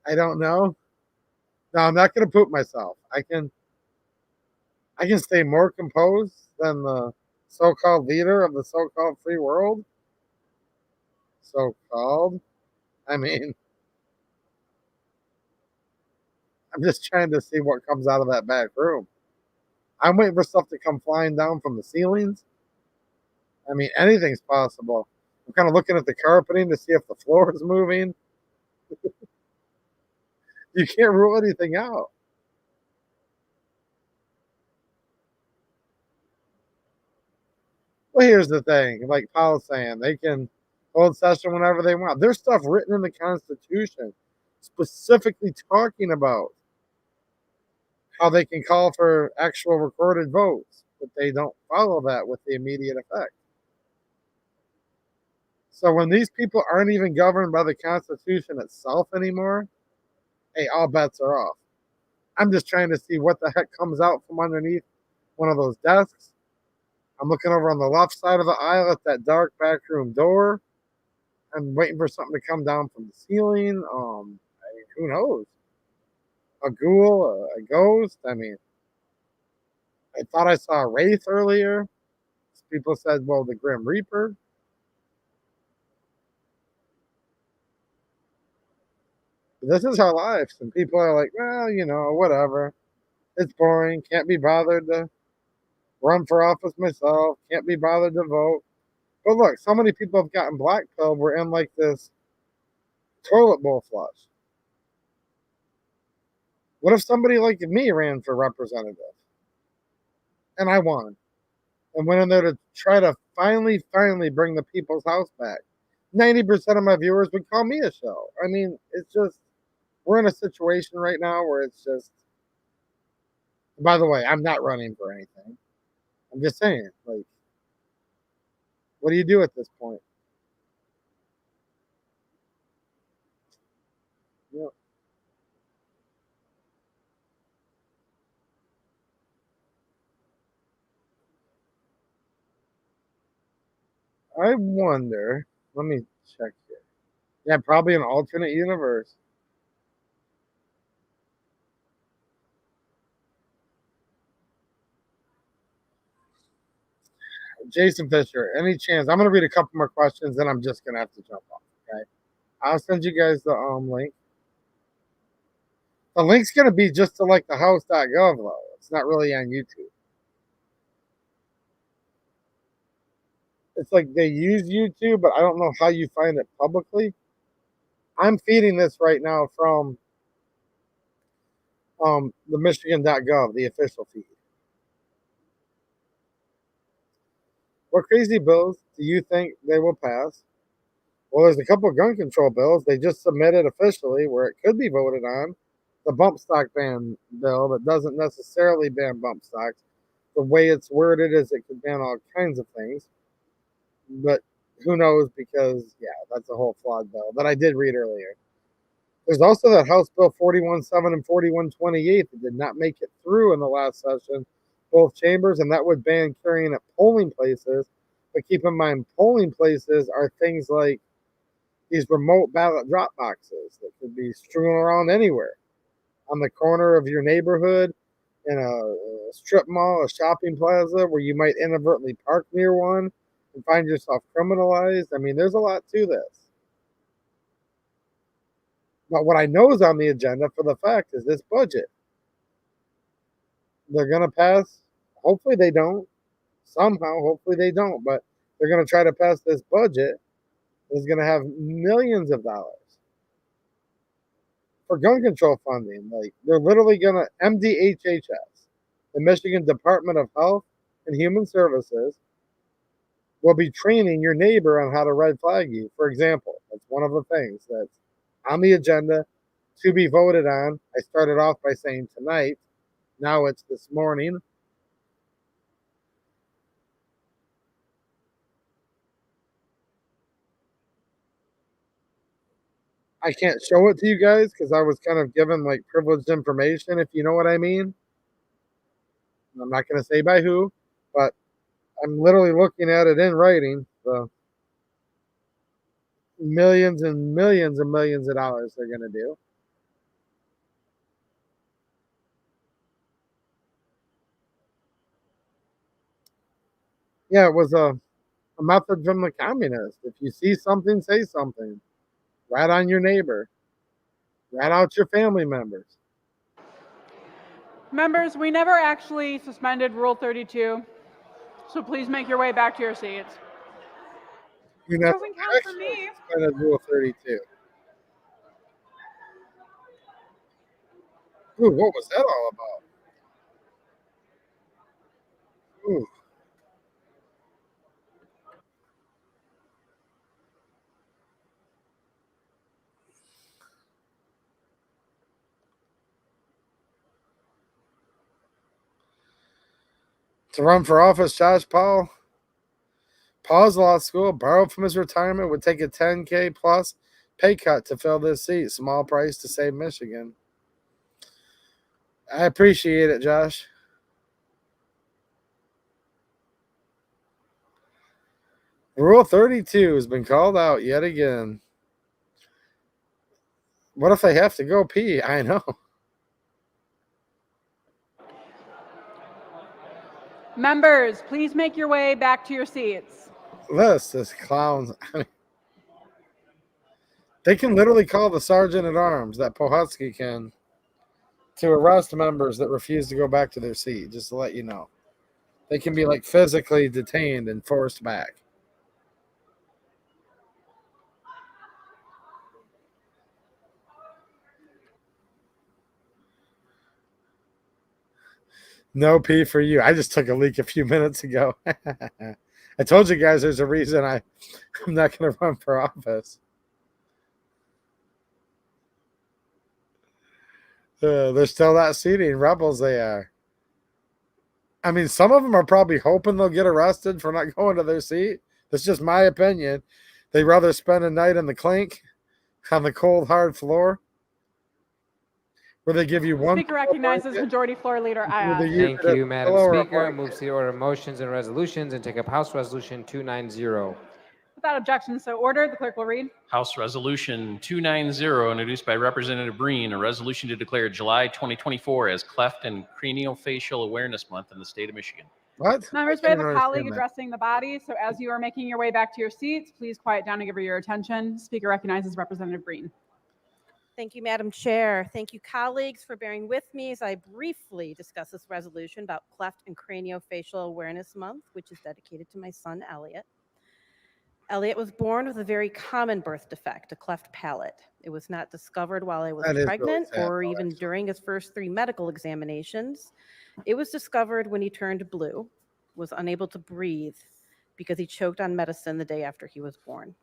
I don't know. No, I'm not going to poop myself. I can stay more composed than the so-called leader of the so-called free world. So-called. I mean, I'm just trying to see what comes out of that back room. I'm waiting for stuff to come flying down from the ceilings. I mean, anything's possible. I'm kind of looking at the carpeting to see if the floor is moving. You can't rule anything out. Well, here's the thing. Like Paul's saying, they can hold session whenever they want. There's stuff written in the Constitution specifically talking about how they can call for actual recorded votes, but they don't follow that with the immediate effect. So when these people aren't even governed by the Constitution itself anymore, hey, all bets are off. I'm just trying to see what the heck comes out from underneath one of those desks. I'm looking over on the left side of the aisle at that dark back room door. I'm waiting for something to come down from the ceiling. I mean, who knows? A ghoul, a ghost. I mean, I thought I saw a wraith earlier. People said, well, the Grim Reaper. This is our lives. And people are like, well, you know, whatever. It's boring. Can't be bothered to run for office myself. Can't be bothered to vote. But look, so many people have gotten blackpilled. We're in like this toilet bowl flush. What if somebody like me ran for representative and I won and went in there to try to finally bring the people's house back? 90% of my viewers would call me a show. I mean, it's just, we're in a situation right now where it's just, by the way, I'm not running for anything. I'm just saying, like, what do you do at this point? Yeah. I wonder, let me check here. Yeah, probably an alternate universe. Jason Fisher, any chance? I'm going to read a couple more questions, then I'm just going to have to jump off, okay? I'll send you guys the link. The link's going to be just to like the house.gov, though. It's not really on YouTube. It's like they use YouTube, but I don't know how you find it publicly. I'm feeding this right now from the Michigan.gov, the official feed. What crazy bills do you think they will pass? Well, there's a couple of gun control bills they just submitted officially where it could be voted on. The bump stock ban bill that doesn't necessarily ban bump stocks. The way it's worded is it could ban all kinds of things. But Who knows? Because, yeah, that's a whole flawed bill that I did read earlier. There's also that House Bill 41-7 and 41-28 that did not make it through in the last session, both chambers, and that would ban carrying at polling places. But keep in mind, polling places are things like these remote ballot drop boxes that could be strewn around anywhere on the corner of your neighborhood, in a strip mall, a shopping plaza where you might inadvertently park near one and find yourself criminalized. I mean, there's a lot to this. But what I know is on the agenda for the fact is this budget. They're going to pass. Hopefully they don't. Somehow, hopefully they don't. But they're going to try to pass this budget that's going to have millions of dollars for gun control funding. Like, they're literally going to, MDHHS, the Michigan Department of Health and Human Services, will be training your neighbor on how to red flag you. For example, that's one of the things that's on the agenda to be voted on. I started off by saying tonight. Now it's this morning. I can't show it to you guys because I was kind of given like privileged information, if you know what I mean. I'm not going to say by who, but I'm literally looking at it in writing. So millions and millions and millions of dollars they're going to do. Yeah, it was a method from the communists. If you see something, say something. Rat on your neighbor. Rat out your family members. Members, we never actually suspended Rule 32, so please make your way back to your seats. You never Doesn't count for me. suspended Rule 32. Ooh, what was that all about? Ooh. To run for office, Josh Paul. Paul's law school, borrowed from his retirement, would take a $10K plus pay cut to fill this seat. Small price to save Michigan. I appreciate it, Josh. Rule 32 has been called out yet again. What if they have to go pee? I know. Members, please make your way back to your seats. This is clowns. They can literally call the sergeant at arms, that Pohetsky can, to arrest members that refuse to go back to their seat, just to let you know. They can be like physically detained and forced back. No pee for you. I just took a leak a few minutes ago. I told you guys there's a reason I'm not going to run for office. They're still not seating rebels, they are. I mean, some of them are probably hoping they'll get arrested for not going to their seat. That's just my opinion. They'd rather spend a night in the clink on the cold, hard floor where they give you one. Speaker recognizes Majority Floor Leader Ayat. Thank you, Madam Speaker. Moves to the order of motions and resolutions and take up House Resolution 290. Without objection, so ordered. The clerk will read. House Resolution 290, introduced by Representative Breen, a resolution to declare July 2024 as Cleft and Craniofacial Awareness Month in the state of Michigan. What? Members, we have a colleague addressing the body, so as you are making your way back to your seats, please quiet down and give her your attention. Speaker recognizes Representative Breen. Thank you, Madam Chair. Thank you, colleagues, for bearing with me as I briefly discuss this resolution about Cleft and Craniofacial Awareness Month, which is dedicated to my son, Elliot. Elliot was born with a very common birth defect, a cleft palate. It was not discovered while I was pregnant or even during his first 3 medical examinations. It was discovered when he turned blue, was unable to breathe because he choked on medicine the day after he was born.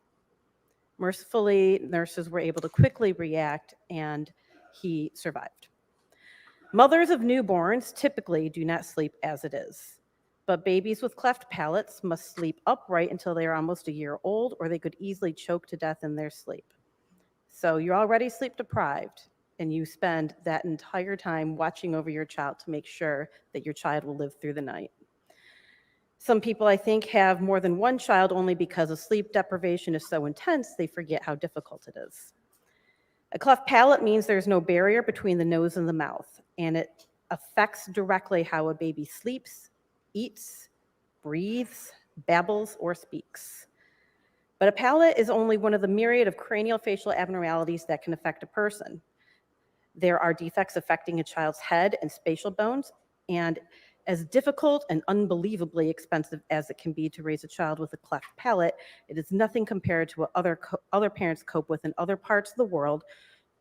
Mercifully, nurses were able to quickly react and he survived. Mothers of newborns typically do not sleep as it is. But babies with cleft palates must sleep upright until they are almost a year old, or they could easily choke to death in their sleep. So you're already sleep deprived, and you spend that entire time watching over your child to make sure that your child will live through the night. Some people, I think, have more than one child only because the sleep deprivation is so intense, they forget how difficult it is. A cleft palate means there's no barrier between the nose and the mouth, and it affects directly how a baby sleeps, eats, breathes, babbles, or speaks. But a palate is only one of the myriad of craniofacial abnormalities that can affect a person. There are defects affecting a child's head and spatial bones, and as difficult and unbelievably expensive as it can be to raise a child with a cleft palate, it is nothing compared to what other parents cope with in other parts of the world,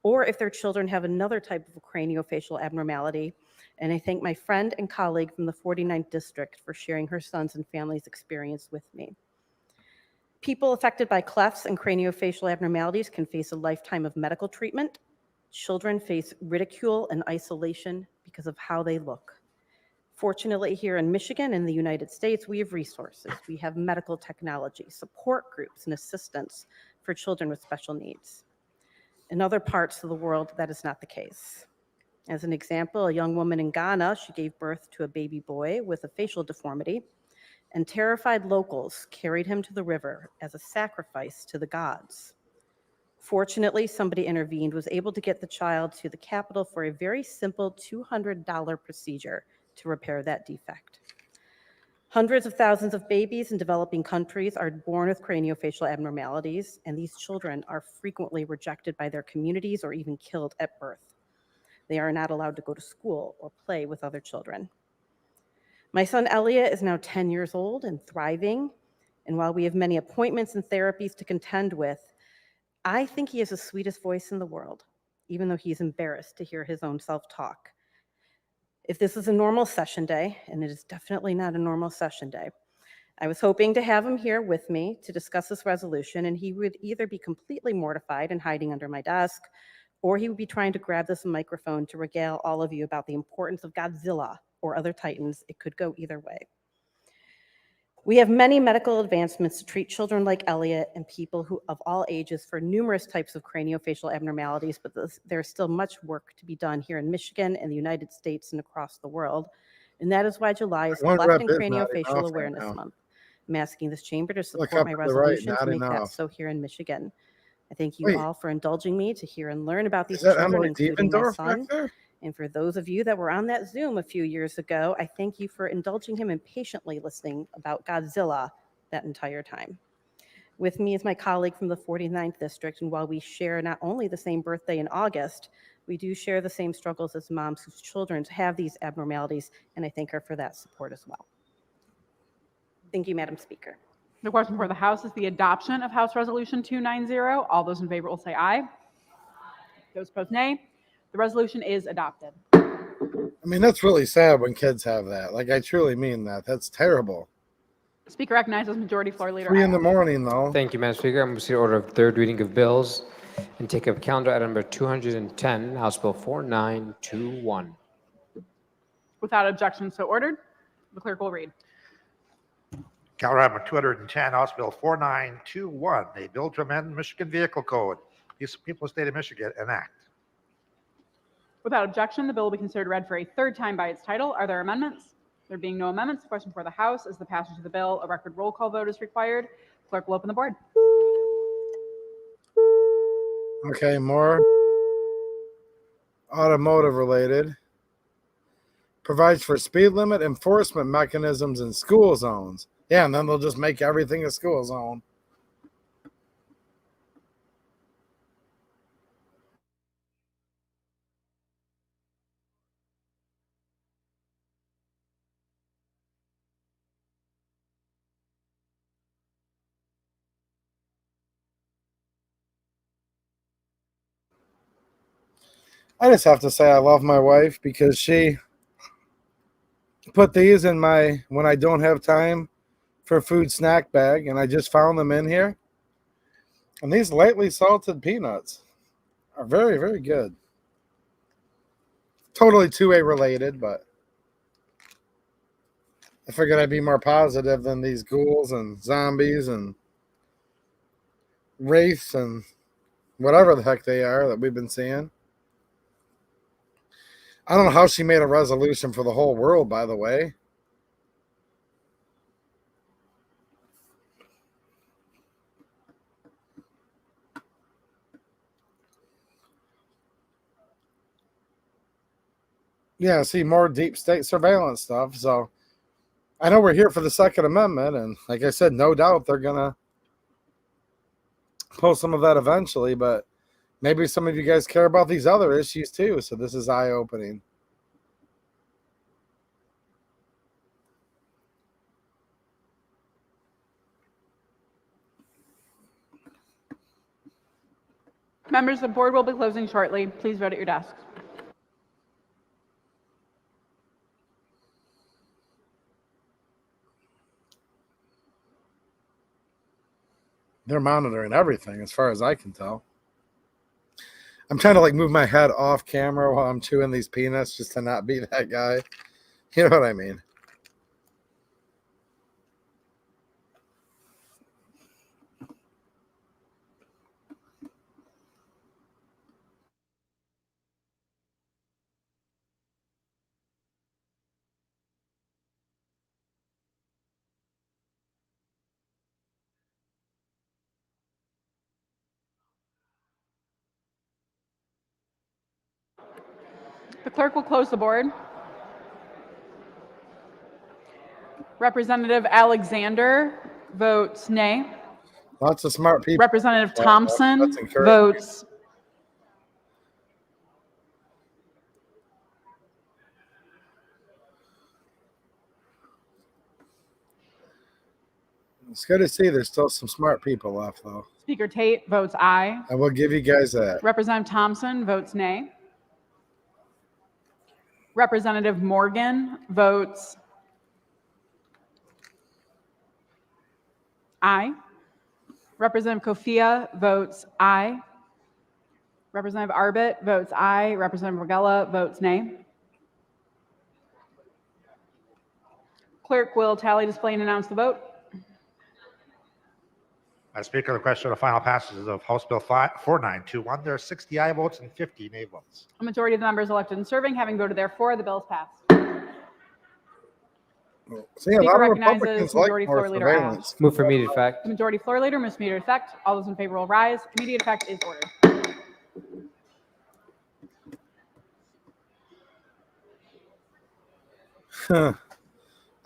or if their children have another type of craniofacial abnormality. And I thank my friend and colleague from the 49th District for sharing her son's and family's experience with me. People affected by clefts and craniofacial abnormalities can face a lifetime of medical treatment. Children face ridicule and isolation because of how they look. Fortunately, here in Michigan and the United States, we have resources. We have medical technology, support groups, and assistance for children with special needs. In other parts of the world, that is not the case. As an example, a young woman in Ghana, she gave birth to a baby boy with a facial deformity, and terrified locals carried him to the river as a sacrifice to the gods. Fortunately, somebody intervened, was able to get the child to the capital for a very simple $200 procedure to repair that defect. Hundreds of thousands of babies in developing countries are born with craniofacial abnormalities, and these children are frequently rejected by their communities or even killed at birth. They are not allowed to go to school or play with other children. My son Elliot is now 10 years old and thriving, and while we have many appointments and therapies to contend with, I think he has the sweetest voice in the world, even though he's embarrassed to hear his own self-talk. If this is a normal session day, and it is definitely not a normal session day, I was hoping to have him here with me to discuss this resolution, and he would either be completely mortified and hiding under my desk, or he would be trying to grab this microphone to regale all of you about the importance of Godzilla or other titans. It could go either way. We have many medical advancements to treat children like Elliot and people of all ages for numerous types of craniofacial abnormalities, but there's still much work to be done here in Michigan and the United States and across the world. And that is why July is One Cleft rep and is not Craniofacial enough right Awareness now. Month. I'm asking this chamber to Look support up my to the right, resolution not to make that enough. so here in Michigan. I thank you Wait. all for indulging me to hear and learn about these Is that children, Emily including my Diefendorf son. back there? And for those of you that were on that Zoom a few years ago, I thank you for indulging him and patiently listening about Godzilla that entire time. With me is my colleague from the 49th District, and while we share not only the same birthday in August, we do share the same struggles as moms whose children have these abnormalities, and I thank her for that support as well. Thank you, Madam Speaker. The question for the House is the adoption of House Resolution 290. All those in favor will say aye. Those opposed, nay. The resolution is adopted. I mean, that's really sad when kids have that. Like, I truly mean that. That's terrible. Speaker recognizes Majority Floor Leader 3 in the Adams. morning, though. Thank you, Madam Speaker. I'm going to see the order of third reading of bills and take up calendar item number 210, House Bill 4921. Without objection, so ordered. The clerk will read. Calendar item 210, House Bill 4921, a bill to amend Michigan Vehicle Code. These people of the state of Michigan enact. Without objection, the bill will be considered read for a third time by its title. Are there amendments? There being no amendments, the question for the House is the passage of the bill. A record roll call vote is required. Clerk will open the board. Okay, more automotive related. Provides for speed limit enforcement mechanisms in school zones. Yeah, and then they'll just make everything a school zone. I just have to say I love my wife because she put these in my when I don't have time for food snack bag, and I just found them in here. And these lightly salted peanuts are very, very good. Totally 2A related, but I figured I'd be more positive than these ghouls and zombies and wraiths and whatever the heck they are that we've been seeing. I don't know how she made a resolution for the whole world, by the way. Yeah, see, more deep state surveillance stuff. So I know we're here for the Second Amendment, and like I said, no doubt they're going to post some of that eventually, but maybe some of you guys care about these other issues too, so this is eye-opening. Members, the board will be closing shortly. Please vote at your desks. They're monitoring everything as far as I can tell. I'm trying to like move my head off camera while I'm chewing these peanuts just to not be that guy. You know what I mean? The clerk will close the board. Representative Alexander votes nay. Lots of smart people. Representative Thompson That's encouraging. votes It's good to see there's still some smart people left, though. Speaker Tate votes aye. I will give you guys that. Representative Thompson votes nay. Representative Morgan votes aye. Representative Kofia votes aye. Representative Arbit votes aye. Representative Regella votes nay. Clerk will tally, display, and announce the vote. Madam Speaker, the question of final passage of House Bill 4921. There are 60 aye votes and 50 nay votes. A majority of the members elected and serving having voted therefore, the bill is passed. See, a Speaker lot of recognizes Republicans like Majority more Floor Leader Al. surveillance. Move for immediate effect. The Majority Floor Leader moves for immediate effect. All those in favor will rise. Immediate effect is ordered.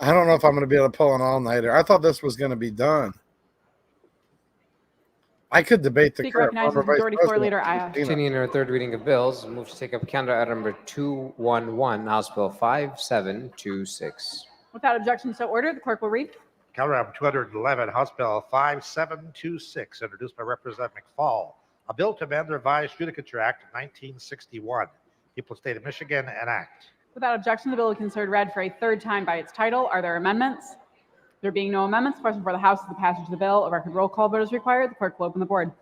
I don't know if I'm going to be able to pull an all-nighter. I thought this was going to be done. I could debate the Speaker current recognizes former Vice Majority Floor President. Leader Aya. Continuing our third reading of bills, move to take up calendar item number 211, House Bill 5726. Without objection, so ordered. The clerk will read. Calendar item 211, House Bill 5726, introduced by Representative McFall. A bill to amend the revised Judicature Act of 1961. People of the State of Michigan enact. Without objection, the bill is considered read for a third time by its title. Are there amendments? There being no amendments, the question for the House is the passage of the bill. A record roll call vote is required. The clerk will open the board.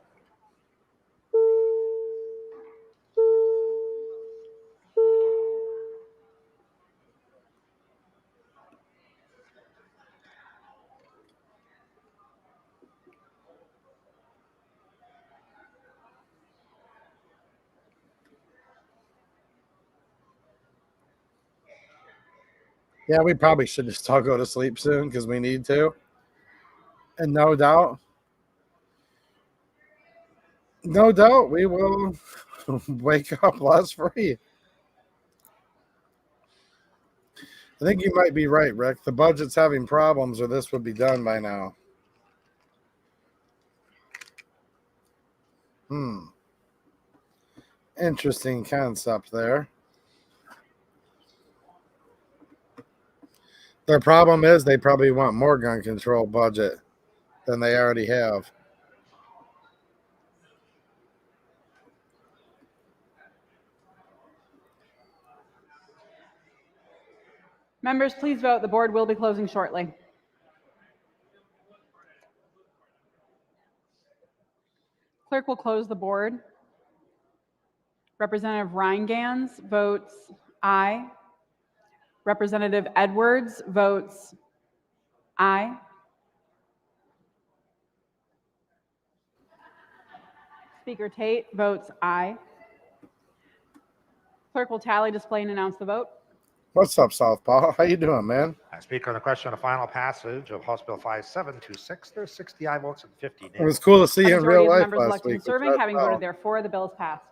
Yeah, we probably should just all go to sleep soon because we need to. And no doubt, we will wake up less free. I think you might be right, Rick. The budget's having problems, or this would be done by now. Interesting concept there. Their problem is they probably want more gun control budget than they already have. Members, please vote. The board will be closing shortly. Clerk will close the board. Representative Reingans votes aye. Representative Edwards votes Aye. Speaker Tate votes aye. Clerk will tally, display, and announce the vote. What's up, Southpaw? How you doing, man? I speak on the question of final passage of House Bill 5726. There's 60 aye votes and 50 nay. It was cool to see A you in majority real of the life members last elected week. and with serving Red having Bell. voted therefore, the bill is passed.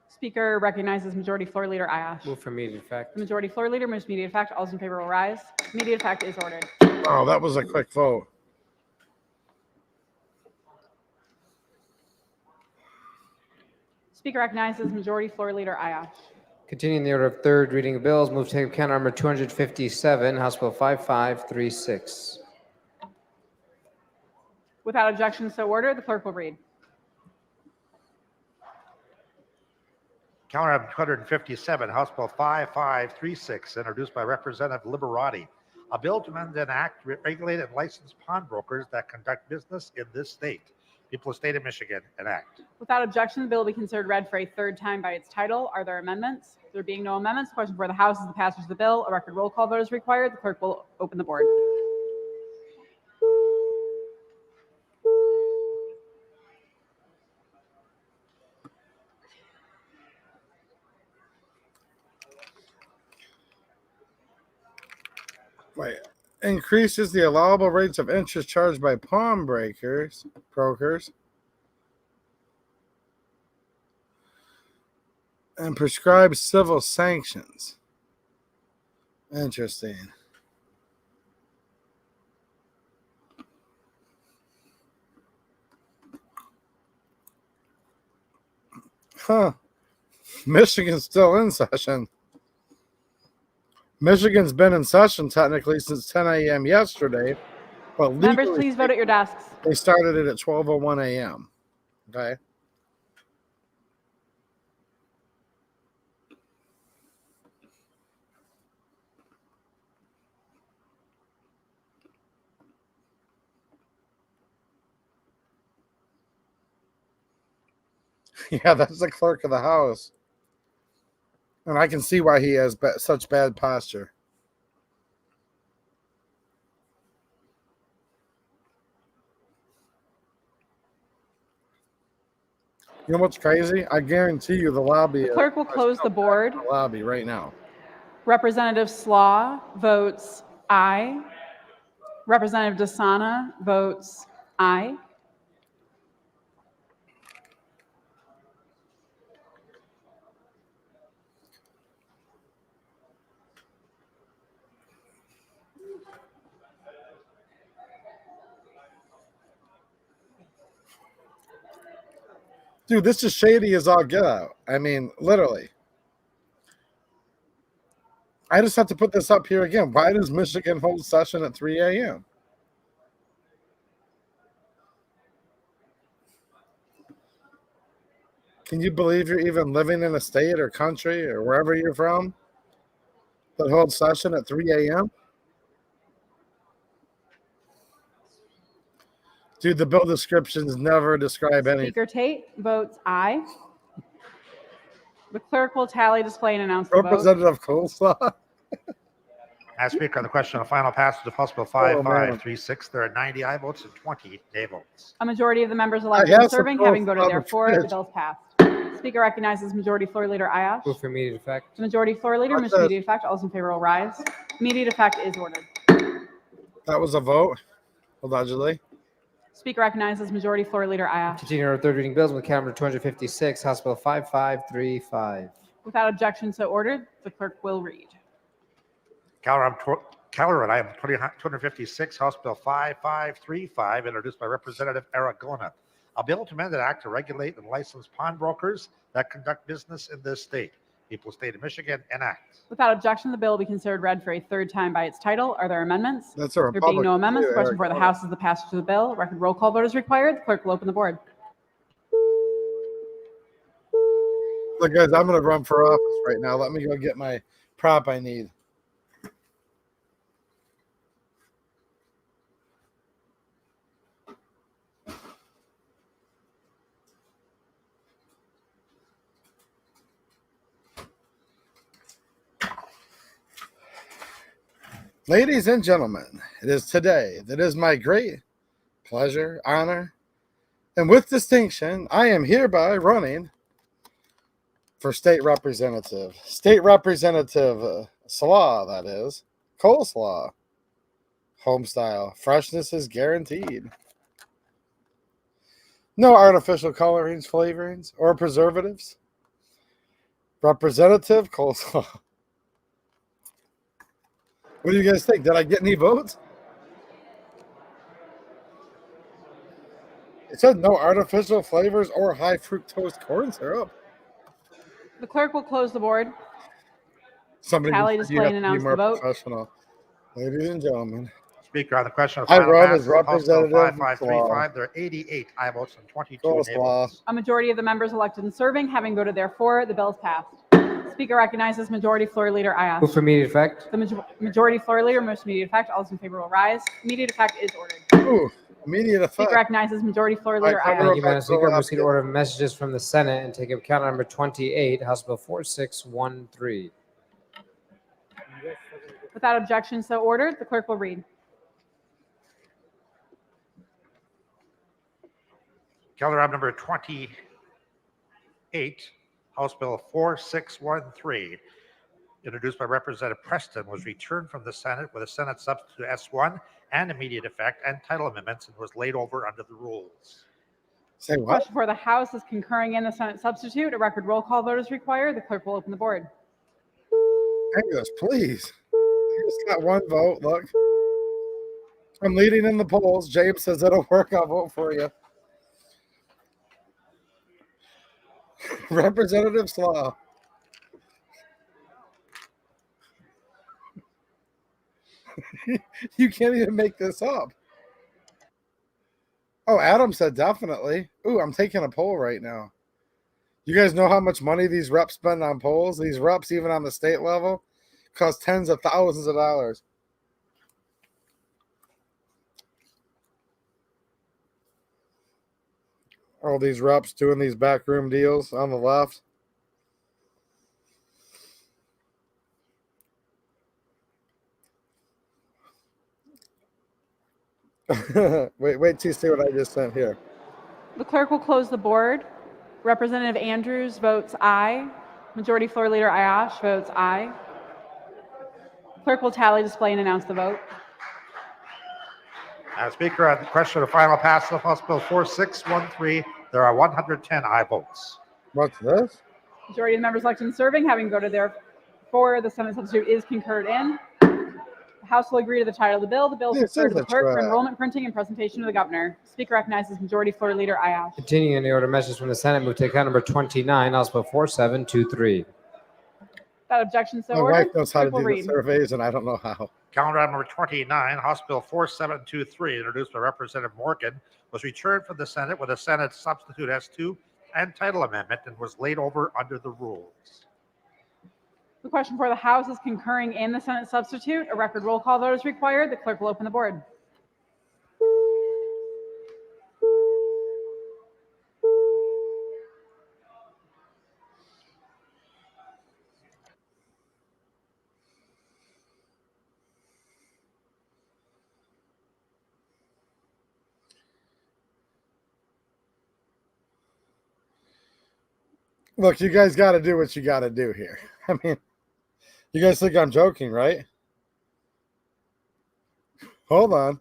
Speaker recognizes Majority Floor Leader Ayash. Move for immediate effect. The Majority Floor Leader moves immediate effect. All those in favor will rise. Immediate effect is ordered. Oh, that was a quick vote. Speaker recognizes Majority Floor Leader Ayash. Continuing the order of third reading of bills, move to take up count number 257, House Bill 5536. Without objection, so ordered. The clerk will read. Counter Item 257, House Bill 5536, introduced by Representative Liberati. A bill to amend an act regulating and licensed pawnbrokers that conduct business in this state. People of the state of Michigan enact. Without objection, the bill will be considered read for a third time by its title. Are there amendments? There being no amendments, the question before the House is the passage of the bill. A record roll call vote is required. The clerk will open the board. Wait. Increases the allowable rates of interest charged by brokers, and prescribes civil sanctions. Interesting. Huh. Michigan's still in session. Michigan's been in session technically since 10 a.m. yesterday, but Members, legally please vote at your desks. they started it at 12:01 a.m. Okay. Yeah, that's the clerk of the House. And I can see why he has such bad posture. You know what's crazy? I guarantee you the lobby. The clerk will close the board. The lobby right now. Representative Slaw votes aye. Representative Desana votes aye. Dude, this is shady as all get out. I mean, literally. I just have to put this up here again. Why does Michigan hold session at 3 a.m.? Can you believe you're even living in a state or country or wherever you're from that holds session at 3 a.m.? Dude, the bill descriptions never describe anything. Speaker Tate votes aye. The clerk will tally, display, and announce the vote. Representative Coleslaw? I speak on the question of final passage of House Bill Oh, man. 5536. There are 90 aye votes and 20 nay votes. A majority of the members elected and serving having voted therefore, the bill is passed. Speaker recognizes Majority Floor Leader Ayash. Move for immediate effect. The Majority Floor Leader moves immediate effect. All those in favor will rise. Immediate effect is ordered. That was a vote, allegedly. Speaker recognizes Majority Floor Leader Ayash. Continuing our third reading bills with count number 256, House Bill 5535. Without objection, so ordered. The clerk will read. Counter Item 256, House Bill 5535, introduced by Representative Aragona. A bill to amend an act to regulate and license pawnbrokers that conduct business in this state. People of the state of Michigan enact. Without objection, the bill will be considered read for a third time by its title. Are there amendments? That's a There being Republican no amendments, too, the question Eric before the Garner. House is the passage of the bill. Record roll call vote is required. The clerk will open the board. Look, guys, I'm going to run for office right now. Let me go get my prop I need. Ladies and gentlemen, it is today that is my great pleasure, honor, and with distinction, I am hereby running for state representative. State representative slaw, that is. Coleslaw. Homestyle. Freshness is guaranteed. No artificial colorings, flavorings, or preservatives. Representative coleslaw. What do you guys think? Did I get any votes? It said no artificial flavors or high fructose corn syrup. The clerk will close the board. Somebody Tally, just said display, you and have to be announce the more vote. professional. Ladies and gentlemen. Speaker, on the question of I final run pass as of House Bill Representative 5535, there are 88 aye votes and 22 nay Coleslaw. votes. A majority of the members elected and serving having voted therefore, the bill is passed. Speaker recognizes Majority Floor Leader Ayash. Move for immediate effect. The Majority Floor Leader moves to immediate effect. All those in favor will rise. Immediate effect is ordered. Ooh, immediate effect. Speaker recognizes Majority Floor Leader Thank Ayash. Thank you, Madam Speaker. Proceed to order of messages from the Senate and take up count number 28, House Bill 4613. Without objection, so ordered. The clerk will read. Calendar item number 28, House Bill 4613, introduced by Representative Preston, was returned from the Senate with a Senate substitute S1 and immediate effect and title amendments, and was laid over under the rules. Say The question for the House is concurring in the Senate substitute. A record roll call vote is required. The clerk will open the board. Angus, please. I just got one vote. Look. I'm leading in the polls. James says it'll work. I'll vote for you. Representative Slaw. You can't even make this up. Oh, Adam said definitely. Ooh, I'm taking a poll right now. You guys know how much money these reps spend on polls? These reps, even on the state level, cost tens of thousands of dollars. All these reps doing these backroom deals on the left. wait till you see what I just sent here. The clerk will close the board. Representative Andrews votes aye. Majority Floor Leader Ayash votes aye. Clerk will tally, display, and announce the vote. Speaker, on the question of final pass of House Bill 4613, there are 110 aye votes. What's this? Majority of the members elected and serving having voted therefore, the Senate substitute is concurred in. The House will agree to the title of the bill. The bill is This referred is to the a clerk for trap. enrollment, printing, and presentation to the governor. Speaker recognizes Majority Floor Leader Ayash. Continuing in the order of messages from the Senate, move to take count number 29, House Bill 4723. Without objection, so My ordered. wife knows how to Clerk will do the read. surveys, and I don't know how. Calendar item number 29, House Bill 4723, introduced by Representative Morgan, was returned from the Senate with a Senate substitute S2 and title amendment, and was laid over under the rules. The question for the House is concurring in the Senate substitute. A record roll call vote is required. The clerk will open the board. Look, you guys got to do what you got to do here. I mean, you guys think I'm joking, right? Hold on.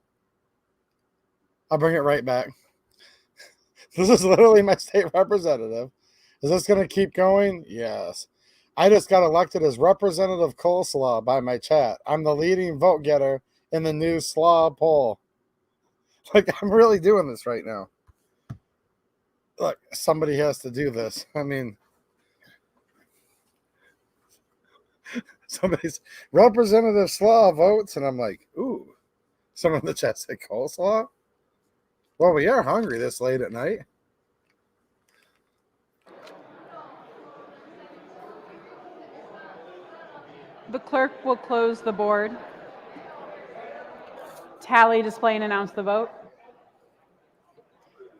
I'll bring it right back. This is literally my state representative. Is this going to keep going? Yes. I just got elected as Representative Coleslaw by my chat. I'm the leading vote getter in the new slaw poll. Like, I'm really doing this right now. Look, somebody has to do this. I mean, somebody's Representative Slaw votes, and I'm like, ooh. Someone in the chat said coleslaw. Well, we are hungry this late at night. The clerk will close the board. Tally, display, and announce the vote.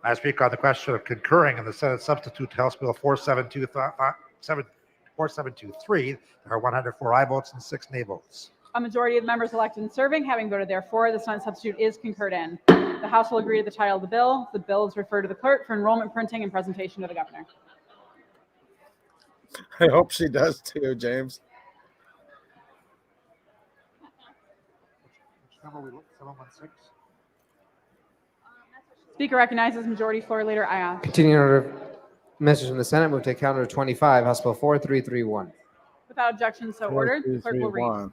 I speak on the question of concurring in the Senate substitute to House Bill 4723. There are 104 aye votes and 6 nay votes. A majority of the members elected and serving having voted therefore, the Senate substitute is concurred in. The House will agree to the title of the bill. The bill is referred to the clerk for enrollment, printing, and presentation to the governor. I hope she does too, James. Which number we look, 716? Speaker recognizes Majority Floor Leader Ion. Continuing order of message from the Senate, move to calendar 25, House Bill 4331. Without objection, so ordered. The clerk will read. 4331.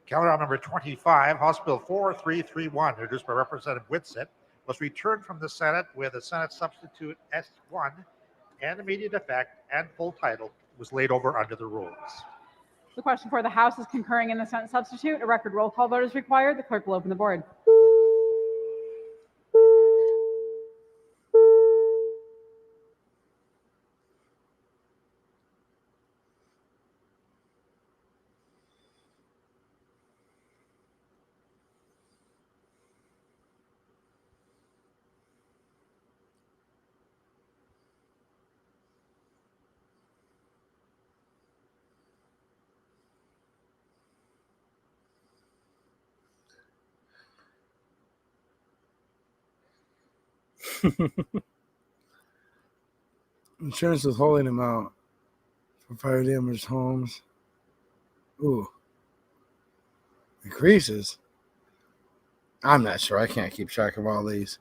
Calendar number 25, House Bill 4331, introduced by Representative Whitsitt, was returned from the Senate with a Senate substitute S1 and immediate effect and full title was laid over under the rules. The question for the House is concurring in the Senate substitute. A record roll call vote is required. The clerk will open the board. Insurance withholding amount for fire damaged homes. Ooh. Increases. I'm not sure. I can't keep track of all these.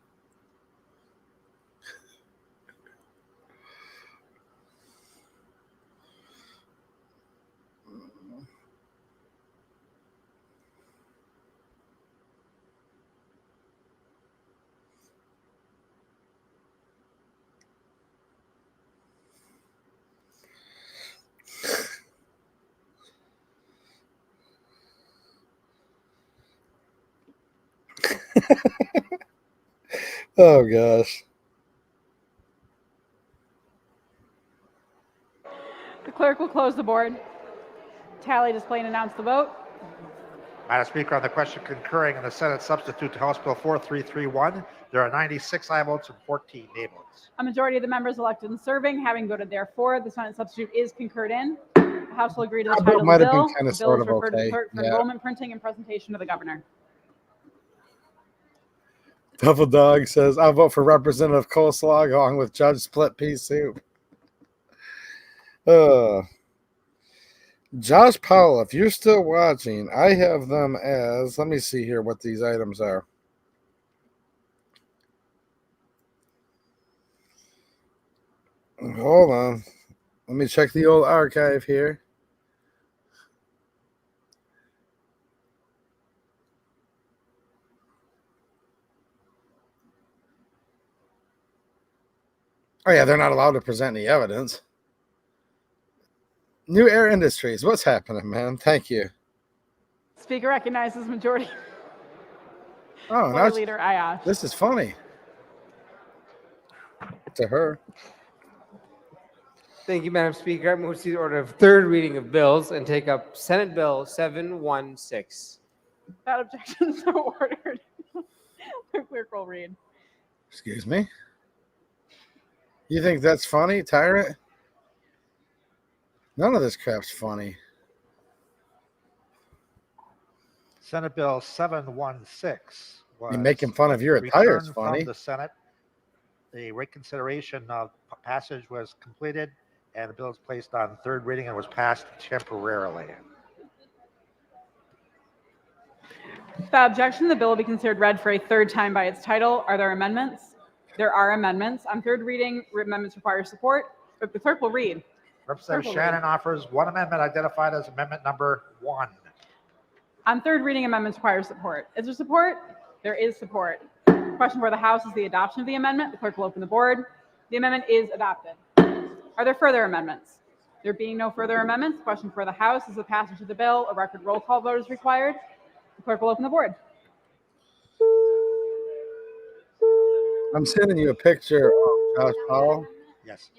Oh gosh. The clerk will close the board. Tally, display, and announce the vote. Madam Speaker, on the question concurring in the Senate substitute to House Bill 4331, there are 96 aye votes and 14 nay votes. A majority of the members elected and serving having voted therefore, the Senate substitute is concurred in. The House will agree to the That title of might the have been bill. kinda The bill sort is of referred to the okay. clerk for Yeah. enrollment, printing, and presentation to the governor. Double Dog says, I'll vote for Representative Coleslaw along with Judge Split Pea Soup. Josh Powell, if you're still watching, I have them as, let me see here what these items are. Hold on. Let me check the old archive here. Oh, yeah, they're not allowed to present any evidence. New Air Industries, what's happening, man? Thank you. Speaker recognizes Majority Oh, Floor now Leader Ayash. this is funny. To her. Thank you, Madam Speaker. I move to see the order of third reading of bills and take up Senate Bill 716. Without objection, so ordered. The clerk will read. Excuse me. You think that's funny, Tyrant? None of this crap's funny. Senate Bill 716 was You making fun of your attire is returned funny. from the Senate. The reconsideration of passage was completed, and the bill is placed on third reading and was passed temporarily. Without objection, the bill will be considered read for a third time by its title. Are there amendments? There are amendments. On third reading, amendments require support. But the clerk will read. Representative Shannon offers one amendment identified as amendment number 1. On third reading, amendments require support. Is there support? There is support. Question for the House is the adoption of the amendment. The clerk will open the board. The amendment is adopted. Are there further amendments? There being no further amendments, the question for the House is the passage of the bill. A record roll call vote is required. The clerk will open the board. I'm sending you a picture of Josh Powell. Yes.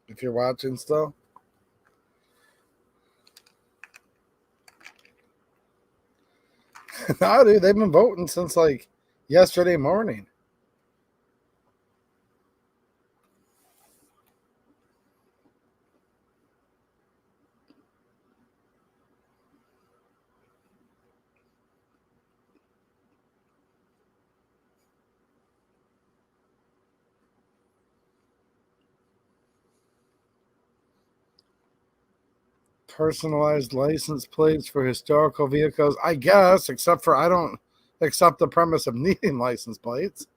If you're watching still. No, dude, they've been voting since like yesterday morning. Personalized license plates for historical vehicles, I guess, except for I don't accept the premise of needing license plates.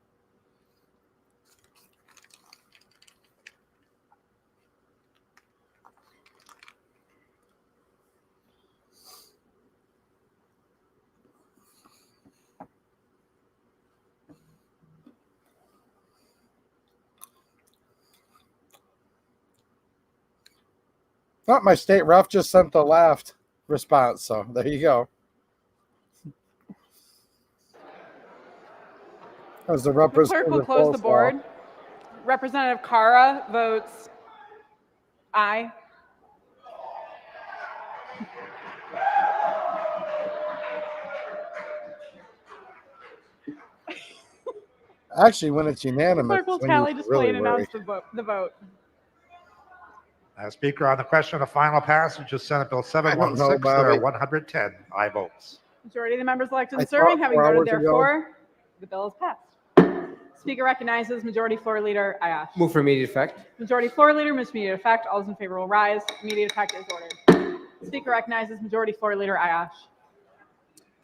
Oh, my state ref just sent the laughed response, so there you go. As the The clerk will representative close the coleslaw. board. Representative Kara votes aye. Actually, when it's The unanimous, clerk will when you tally, display, really and announce worry. the vote. Speaker, on the question of final passage of Senate Bill I don't know, 716, there are Bobby. 110 aye votes. Majority of the members elected I and serving thought having 4 voted hours ago. therefore, the bill is passed. Speaker recognizes Majority Floor Leader Ayash. Move for immediate effect. Majority Floor Leader moves to immediate effect. All those in favor will rise. Immediate effect is ordered. Speaker recognizes Majority Floor Leader Ayash.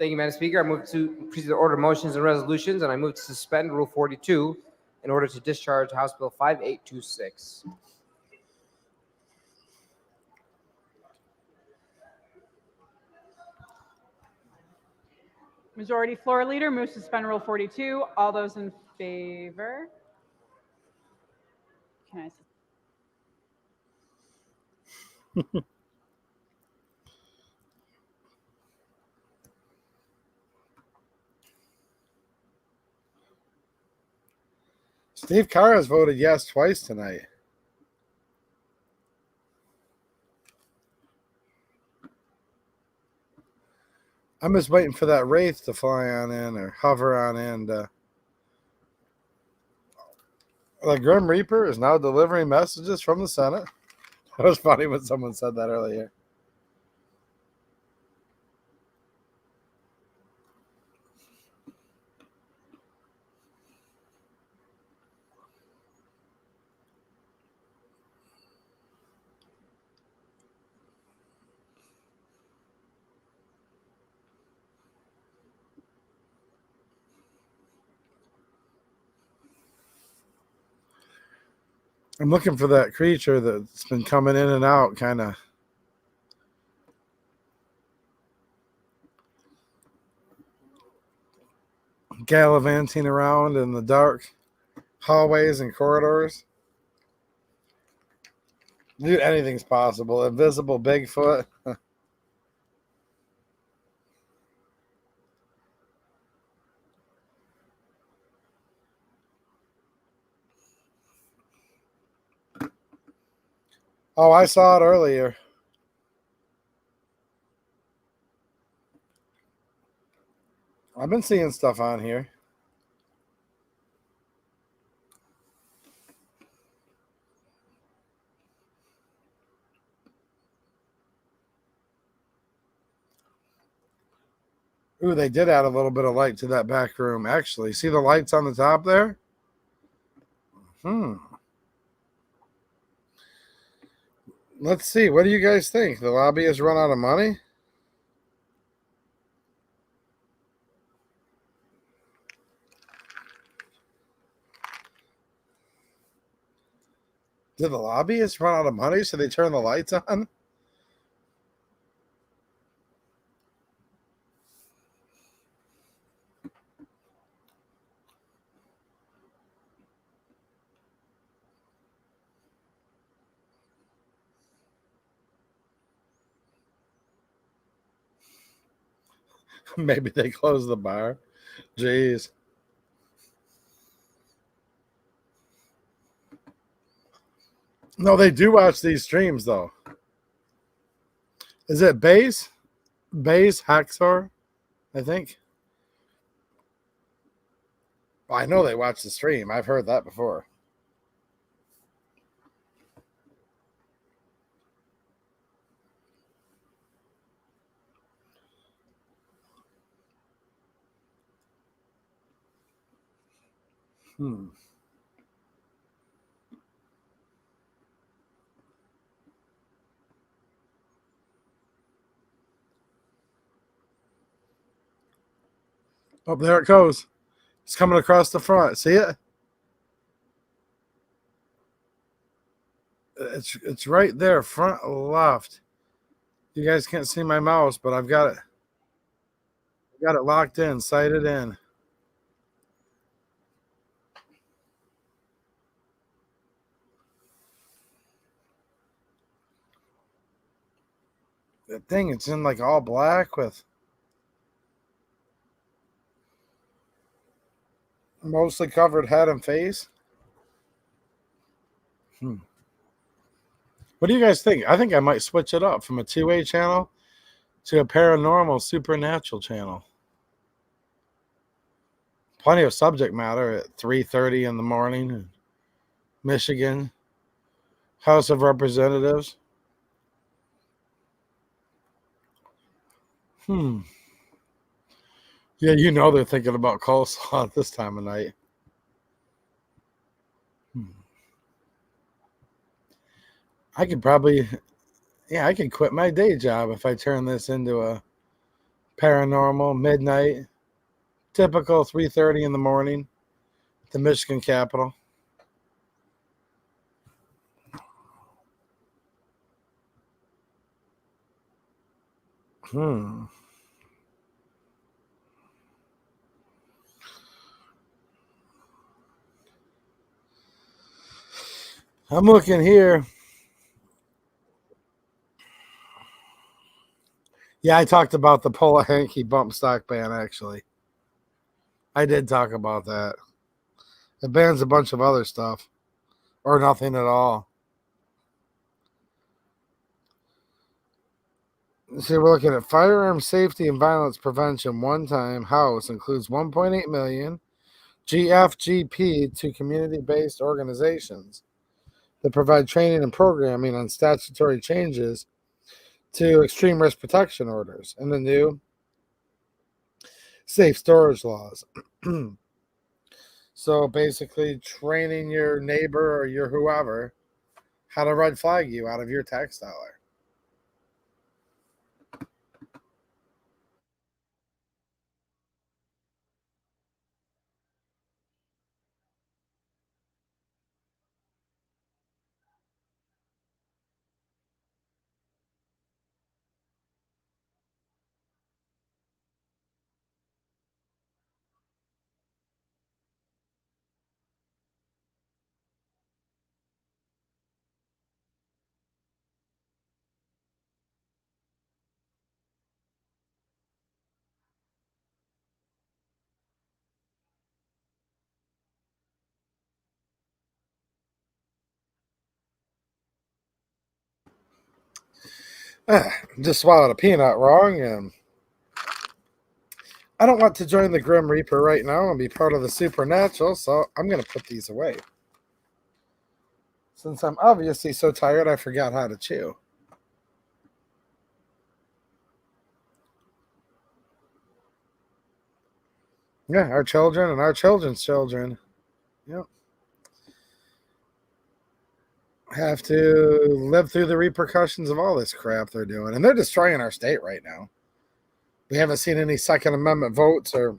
Thank you, Madam Speaker. I move to proceed to the order of motions and resolutions, and I move to suspend Rule 42 in order to discharge House Bill 5826. Majority Floor Leader moves to suspend Rule 42. All those in favor? Can I? Steve Carr has voted yes twice tonight. I'm just waiting for that wraith to fly on in or hover on in. The Grim Reaper is now delivering messages from the Senate. That was funny when someone said that earlier. I'm looking for that creature that's been coming in and out, kind of. Gallivanting around in the dark hallways and corridors. Dude, anything's possible. Invisible Bigfoot. Oh, I saw it earlier. I've been seeing stuff on here. Ooh, they did add a little bit of light to that back room, actually. See the lights on the top there? Let's see. What do you guys think? The lobby has run out of money? Did the lobbyists run out of money so they turn the lights on? Maybe they closed the bar. Jeez. No, they do watch these streams, though. Is it Base? Base Haxor, I think. Well, I know they watch the stream. I've heard that before. Oh, there it goes. It's coming across the front. See it? It's right there, front left. You guys can't see my mouse, but I've got it locked in, sighted in. That thing, it's in like all black with mostly covered head and face. What do you guys think? I think I might switch it up from a 2A channel to a paranormal supernatural channel. Plenty of subject matter at 3:30 in the morning in Michigan, House of Representatives. Yeah, you know they're thinking about coleslaw at this time of night. I could probably, I could quit my day job if I turn this into a paranormal midnight, typical 3:30 in the morning, the Michigan Capitol. I'm looking here. Yeah, I talked about the Pola Hanky bump stock ban, actually. I did talk about that. It bans a bunch of other stuff, or nothing at all. So we're looking at firearm safety and violence prevention one-time House includes 1.8 million GFGP to community-based organizations that provide training and programming on statutory changes to extreme risk protection orders and the new safe storage laws. So basically training your neighbor or your whoever how to red flag you out of your tax dollar. Just swallowed a peanut wrong, and I don't want to join the Grim Reaper right now and be part of the supernatural, so I'm going to put these away. Since I'm obviously so tired, I forgot how to chew. Yeah, our children and our children's children. Yep. Have to live through the repercussions of all this crap they're doing. And they're destroying our state right now. We haven't seen any Second Amendment votes or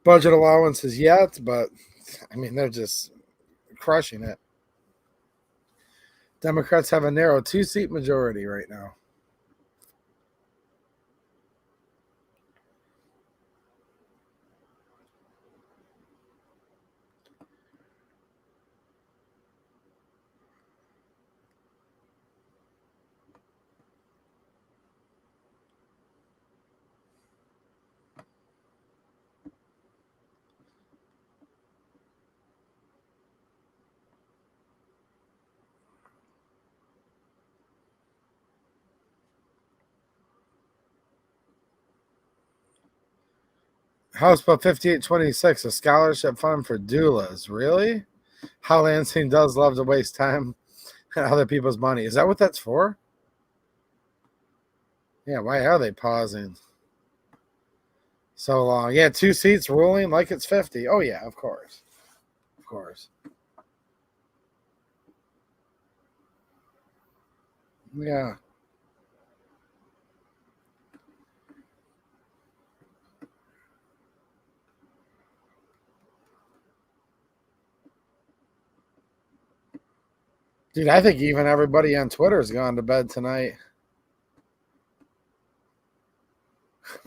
budget allowances yet, but I mean, they're just crushing it. Democrats have a narrow 2-seat majority right now. House Bill 5826, a scholarship fund for doulas. Really? How Lansing does love to waste time and other people's money. Is that what that's for? Yeah, why are they pausing so long? Yeah, 2 seats ruling like it's 50. Oh, yeah, of course. Of course. Yeah. Dude, I think even everybody on Twitter's gone to bed tonight.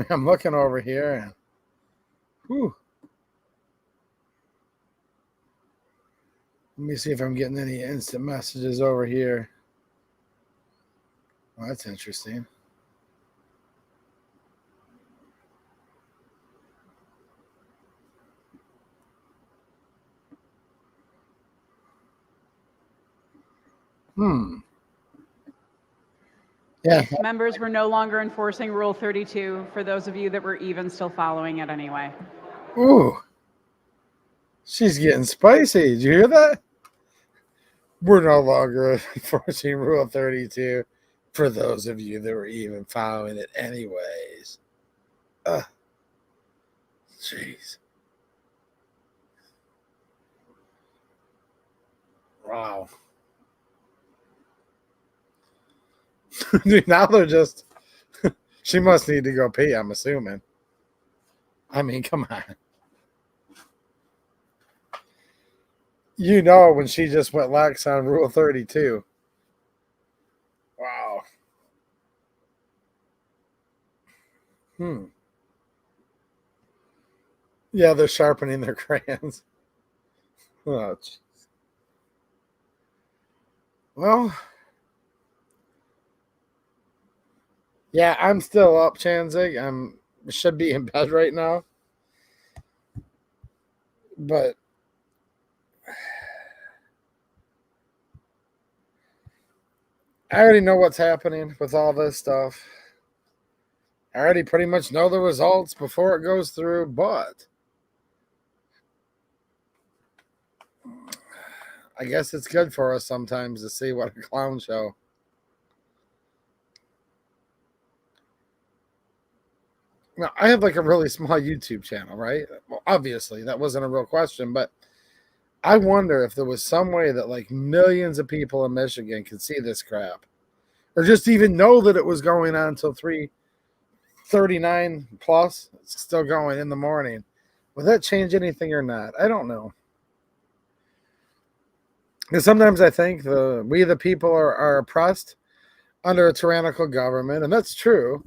I'm looking over here and whew. Let me see if I'm getting any instant messages over here. Well, that's interesting. Yeah. Members, we're no longer enforcing Rule 32 for those of you that were even still following it anyway. Ooh. She's getting spicy. Did you hear that? We're no longer enforcing Rule 32 for those of you that were even following it anyways. Jeez. Wow. Dude, now they're just, she must need to go pee, I'm assuming. I mean, come on. You know when she just went lax on Rule 32. Wow. Yeah, they're sharpening their crayons. Oh, jeez. Well, yeah, I'm still up, Chanzig. Should be in bed right now. But I already know what's happening with all this stuff. I already pretty much know the results before it goes through, but I guess it's good for us sometimes to see what a clown show. Now, I have like a really small YouTube channel, right? Well, obviously, that wasn't a real question, but I wonder if there was some way that like millions of people in Michigan could see this crap or just even know that it was going on until 3:39 plus. It's still going in the morning. Would that change anything or not? I don't know. Because sometimes I think we the people are oppressed under a tyrannical government, and that's true.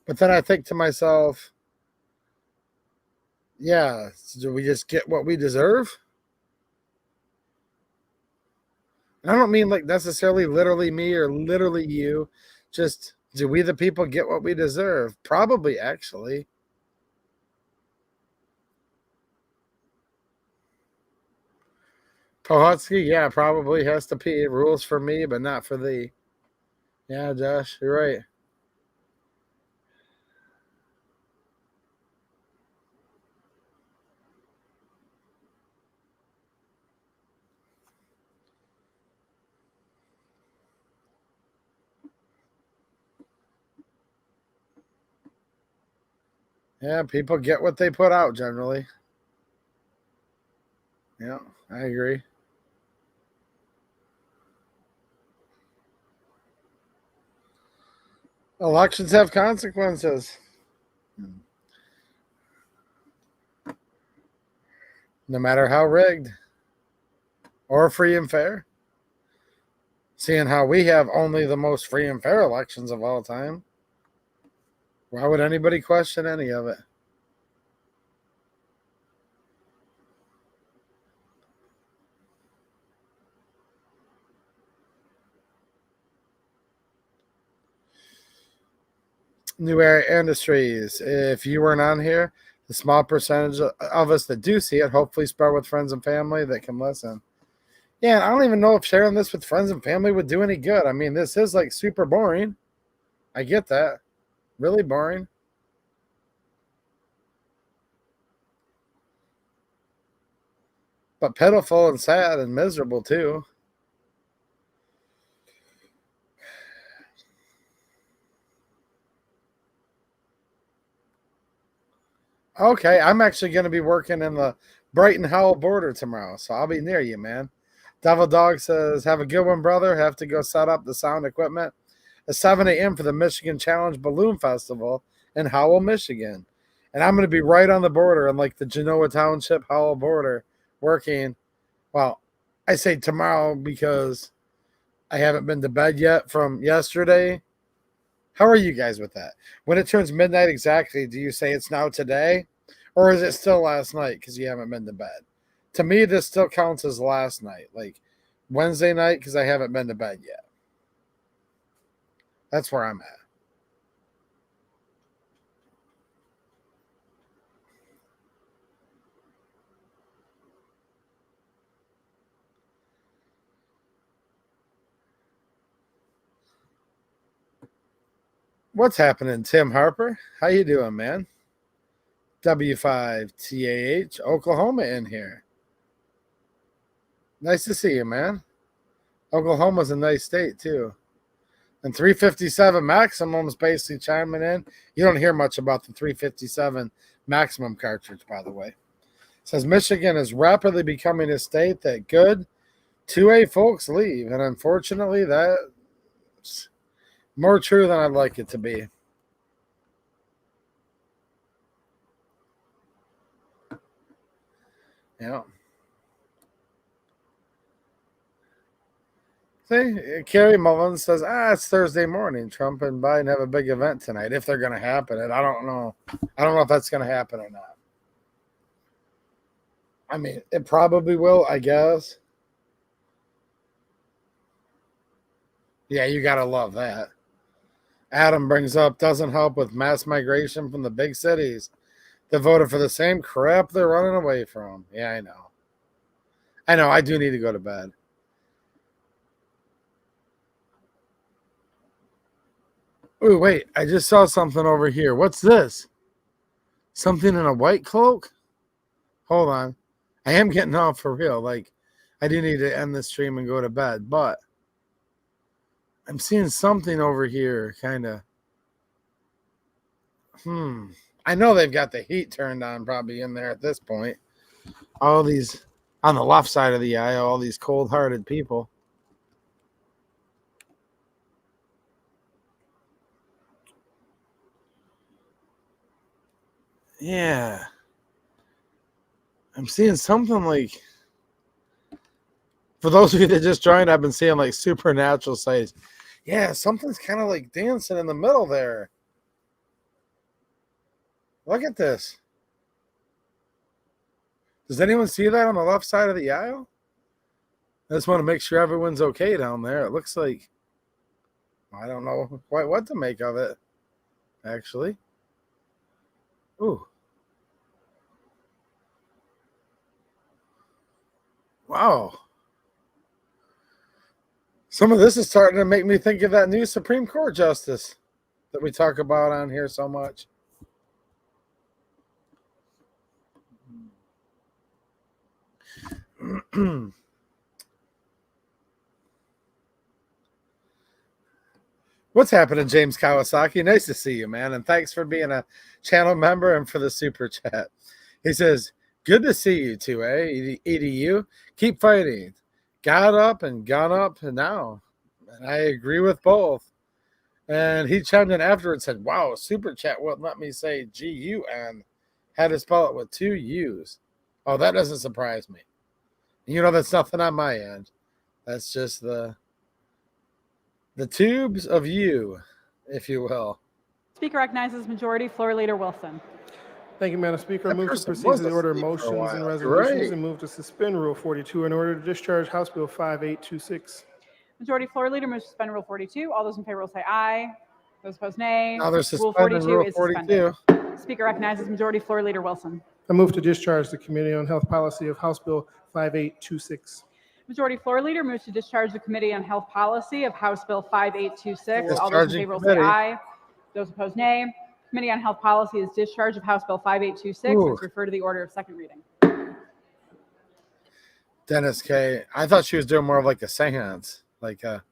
But then I think to myself, yeah, do we just get what we deserve? And I don't mean like necessarily literally me or literally you. Just do we the people get what we deserve? Probably, actually. Pohotsky, yeah, probably has to pee. Rules for me, but not for thee. Yeah, Josh, you're right. Yeah, people get what they put out generally. Yeah, I agree. Elections have consequences. No matter how rigged or free and fair. Seeing how we have only the most free and fair elections of all time, why would anybody question any of it? New area industries. If you weren't on here, the small percentage of us that do see it, hopefully spread with friends and family that can listen. Yeah, and I don't even know if sharing this with friends and family would do any good. I mean, this is like super boring. I get that. Really boring. But pitiful and sad and miserable too. Okay, I'm actually going to be working in the Brighton Howell border tomorrow, so I'll be near you, man. Devil Dog says, have a good one, brother. Have to go set up the sound equipment at 7 a.m. for the Michigan Challenge Balloon Festival in Howell, Michigan. And I'm going to be right on the border in like the Genoa Township, Howell border, working. Well, I say tomorrow because I haven't been to bed yet from yesterday. How are you guys with that? When it turns midnight exactly, do you say it's now today? Or is it still last night because you haven't been to bed? To me, this still counts as last night, like Wednesday night, because I haven't been to bed yet. That's where I'm at. What's happening, Tim Harper? How you doing, man? W5TAH, Oklahoma in here. Nice to see you, man. Oklahoma's a nice state, too. And 357 maximum's basically chiming in. You don't hear much about the 357 maximum cartridge, by the way. It says Michigan is rapidly becoming a state that good 2A folks leave. And unfortunately, that's more true than I'd like it to be. Yeah. See, Carrie Mullins says, it's Thursday morning. Trump and Biden have a big event tonight, if they're going to happen. And I don't know. I don't know if that's going to happen or not. I mean, it probably will, I guess. Yeah, you got to love that. Adam brings up, doesn't help with mass migration from the big cities that voted for the same crap they're running away from. Yeah, I know. I know, I do need to go to bed. Oh, wait, I just saw something over here. What's this? Something in a white cloak? Hold on. I am getting off for real. Like, I do need to end the stream and go to bed, but I'm seeing something over here, kind of. I know they've got the heat turned on probably in there at this point. All these, on the left side of the aisle, all these cold-hearted people. Yeah. I'm seeing something like, for those of you that just joined, I've been seeing like supernatural sights. Yeah, something's kind of like dancing in the middle there. Look at this. Does anyone see that on the left side of the aisle? I just want to make sure everyone's okay down there. It looks like, I don't know quite what to make of it, actually. Ooh. Wow. Some of this is starting to make me think of that new Supreme Court justice that we talk about on here so much. What's happening, James Kawasaki? Nice to see you, man. And thanks for being a channel member and for the super chat. He says, good to see you too, eh? EDU, keep fighting. Got up and gone up and now. And I agree with both. And he chimed in after and said, wow, super chat wouldn't let me say G-U-N. Had to spell it with 2 U's. Oh, that doesn't surprise me. You know, that's nothing on my end. That's just the tubes of you, if you will. Speaker recognizes Majority Floor Leader Wilson. Thank you, Madam Speaker. I That move to person proceed was to the order of asleep for a motions while. and You're resolutions right. and move to suspend Rule 42 in order to discharge House Bill 5826. Majority Floor Leader moves to suspend Rule 42. All those in favor will say aye. Those opposed, nay. Now they're Rule suspending 42 Rule is 42. suspended. Speaker recognizes Majority Floor Leader Wilson. I move to discharge the Committee on Health Policy of House Bill 5826. Majority Floor Leader moves to discharge the Committee on Health Policy of House Bill 5826. All those in Discharging favor will say committee. aye. Those opposed, nay. Committee on Health Policy is discharge of House Bill 5826. Ooh. Let's refer to the order of second reading. Dennis K. I thought she was doing more of like a seance, like a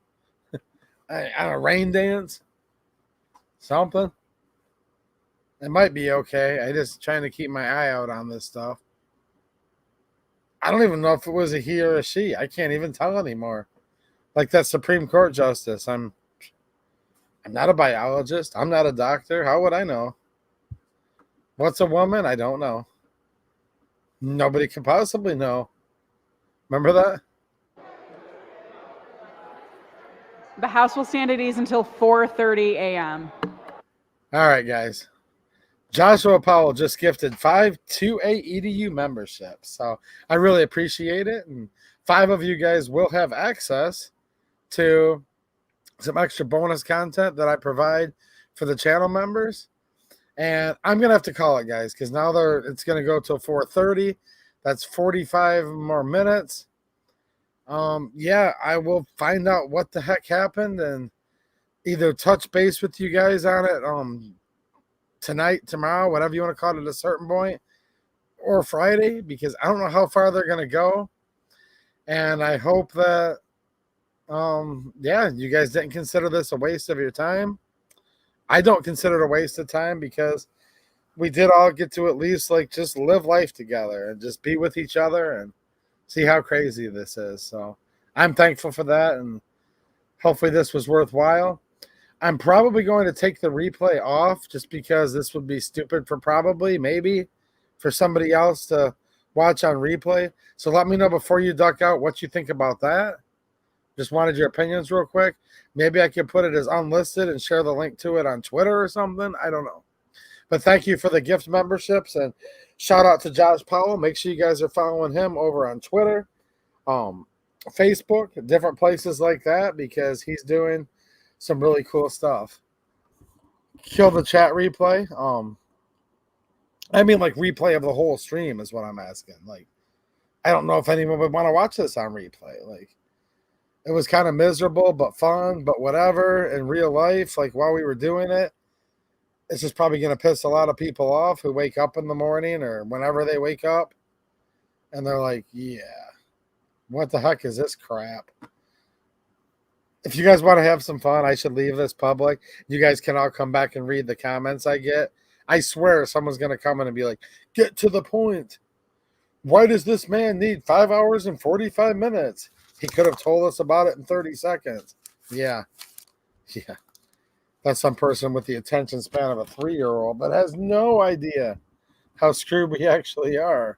rain dance, something. It might be okay. I just trying to keep my eye out on this stuff. I don't even know if it was a he or a she. I can't even tell anymore. Like that Supreme Court justice. I'm not a biologist. I'm not a doctor. How would I know? What's a woman? I don't know. Nobody can possibly know. Remember that? The House will stand at ease until 4:30 a.m. All right, guys. Joshua Powell just gifted 5 2A EDU memberships. So I really appreciate it. And 5 of you guys will have access to some extra bonus content that I provide for the channel members. And I'm going to have to call it, guys, because now it's going to go till 4:30. That's 45 more minutes. Yeah, I will find out what the heck happened and either touch base with you guys on it tonight, tomorrow, whatever you want to call it at a certain point, or Friday, because I don't know how far they're going to go. And I hope that, yeah, you guys didn't consider this a waste of your time. I don't consider it a waste of time because we did all get to at least like just live life together and just be with each other and see how crazy this is. So I'm thankful for that, and hopefully this was worthwhile. I'm probably going to take the replay off just because this would be stupid for maybe for somebody else to watch on replay. So let me know before you duck out what you think about that. Just wanted your opinions real quick. Maybe I could put it as unlisted and share the link to it on Twitter or something. I don't know. But thank you for the gift memberships, and shout out to Josh Powell. Make sure you guys are following him over on Twitter, Facebook, different places like that, because he's doing some really cool stuff. Kill the chat replay. I mean, like replay of the whole stream is what I'm asking. Like, I don't know if anyone would want to watch this on replay. Like, it was kind of miserable, but fun, but whatever. In real life, like while we were doing it, it's just probably going to piss a lot of people off who wake up in the morning or whenever they wake up. And they're like, yeah, what the heck is this crap? If you guys want to have some fun, I should leave this public. You guys can all come back and read the comments I get. I swear someone's going to come in and be like, get to the point. Why does this man need 5 hours and 45 minutes? He could have told us about it in 30 seconds. Yeah. Yeah. That's some person with the attention span of a 3-year-old that has no idea how screwed we actually are.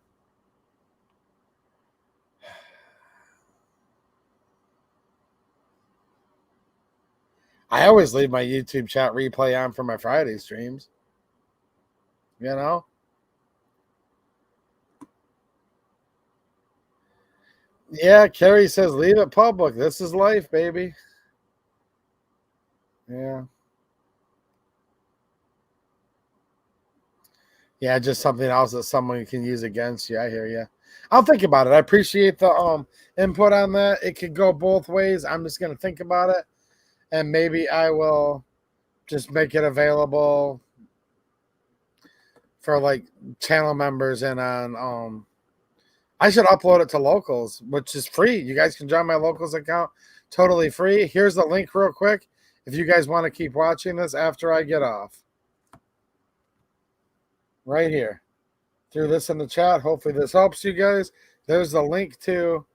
I always leave my YouTube chat replay on for my Friday streams. You know? Yeah, Carrie says, leave it public. This is life, baby. Yeah. Yeah, just something else that someone can use against you. I hear you. I'll think about it. I appreciate the input on that. It could go both ways. I'm just going to think about it. And maybe I will just make it available for like channel members and on I should upload it to locals, which is free. You guys can join my locals account totally free. Here's the link real quick if you guys want to keep watching this after I get off. Right here. Threw this in the chat. Hopefully this helps you guys. There's the link to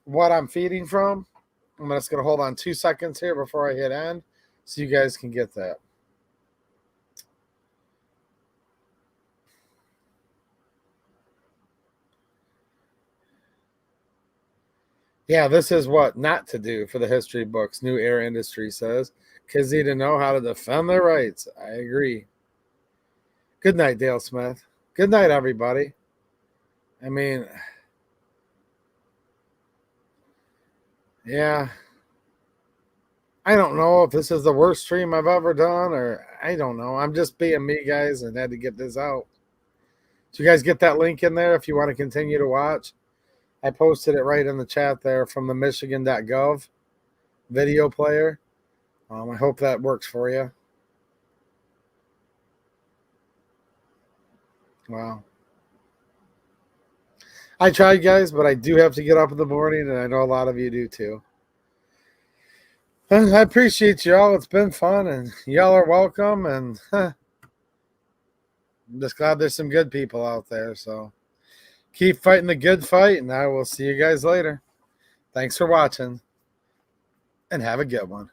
what I'm feeding from. I'm just going to hold on 2 seconds here before I hit end so you guys can get that. Yeah, this is what not to do for the history books, New Era Industry says. Kids need to know how to defend their rights. I agree. Good night, Dale Smith. Good night, everybody. I mean, yeah. I don't know if this is the worst stream I've ever done, or I don't know. I'm just being me, guys, and had to get this out. So you guys get that link in there if you want to continue to watch. I posted it right in the chat there from the Michigan.gov video player. I hope that works for you. Wow. I tried, guys, but I do have to get up in the morning, and I know a lot of you do too. I appreciate y'all. It's been fun, and y'all are welcome, and I'm just glad there's some good people out there. So keep fighting the good fight, and I will see you guys later. Thanks for watching, and have a good one.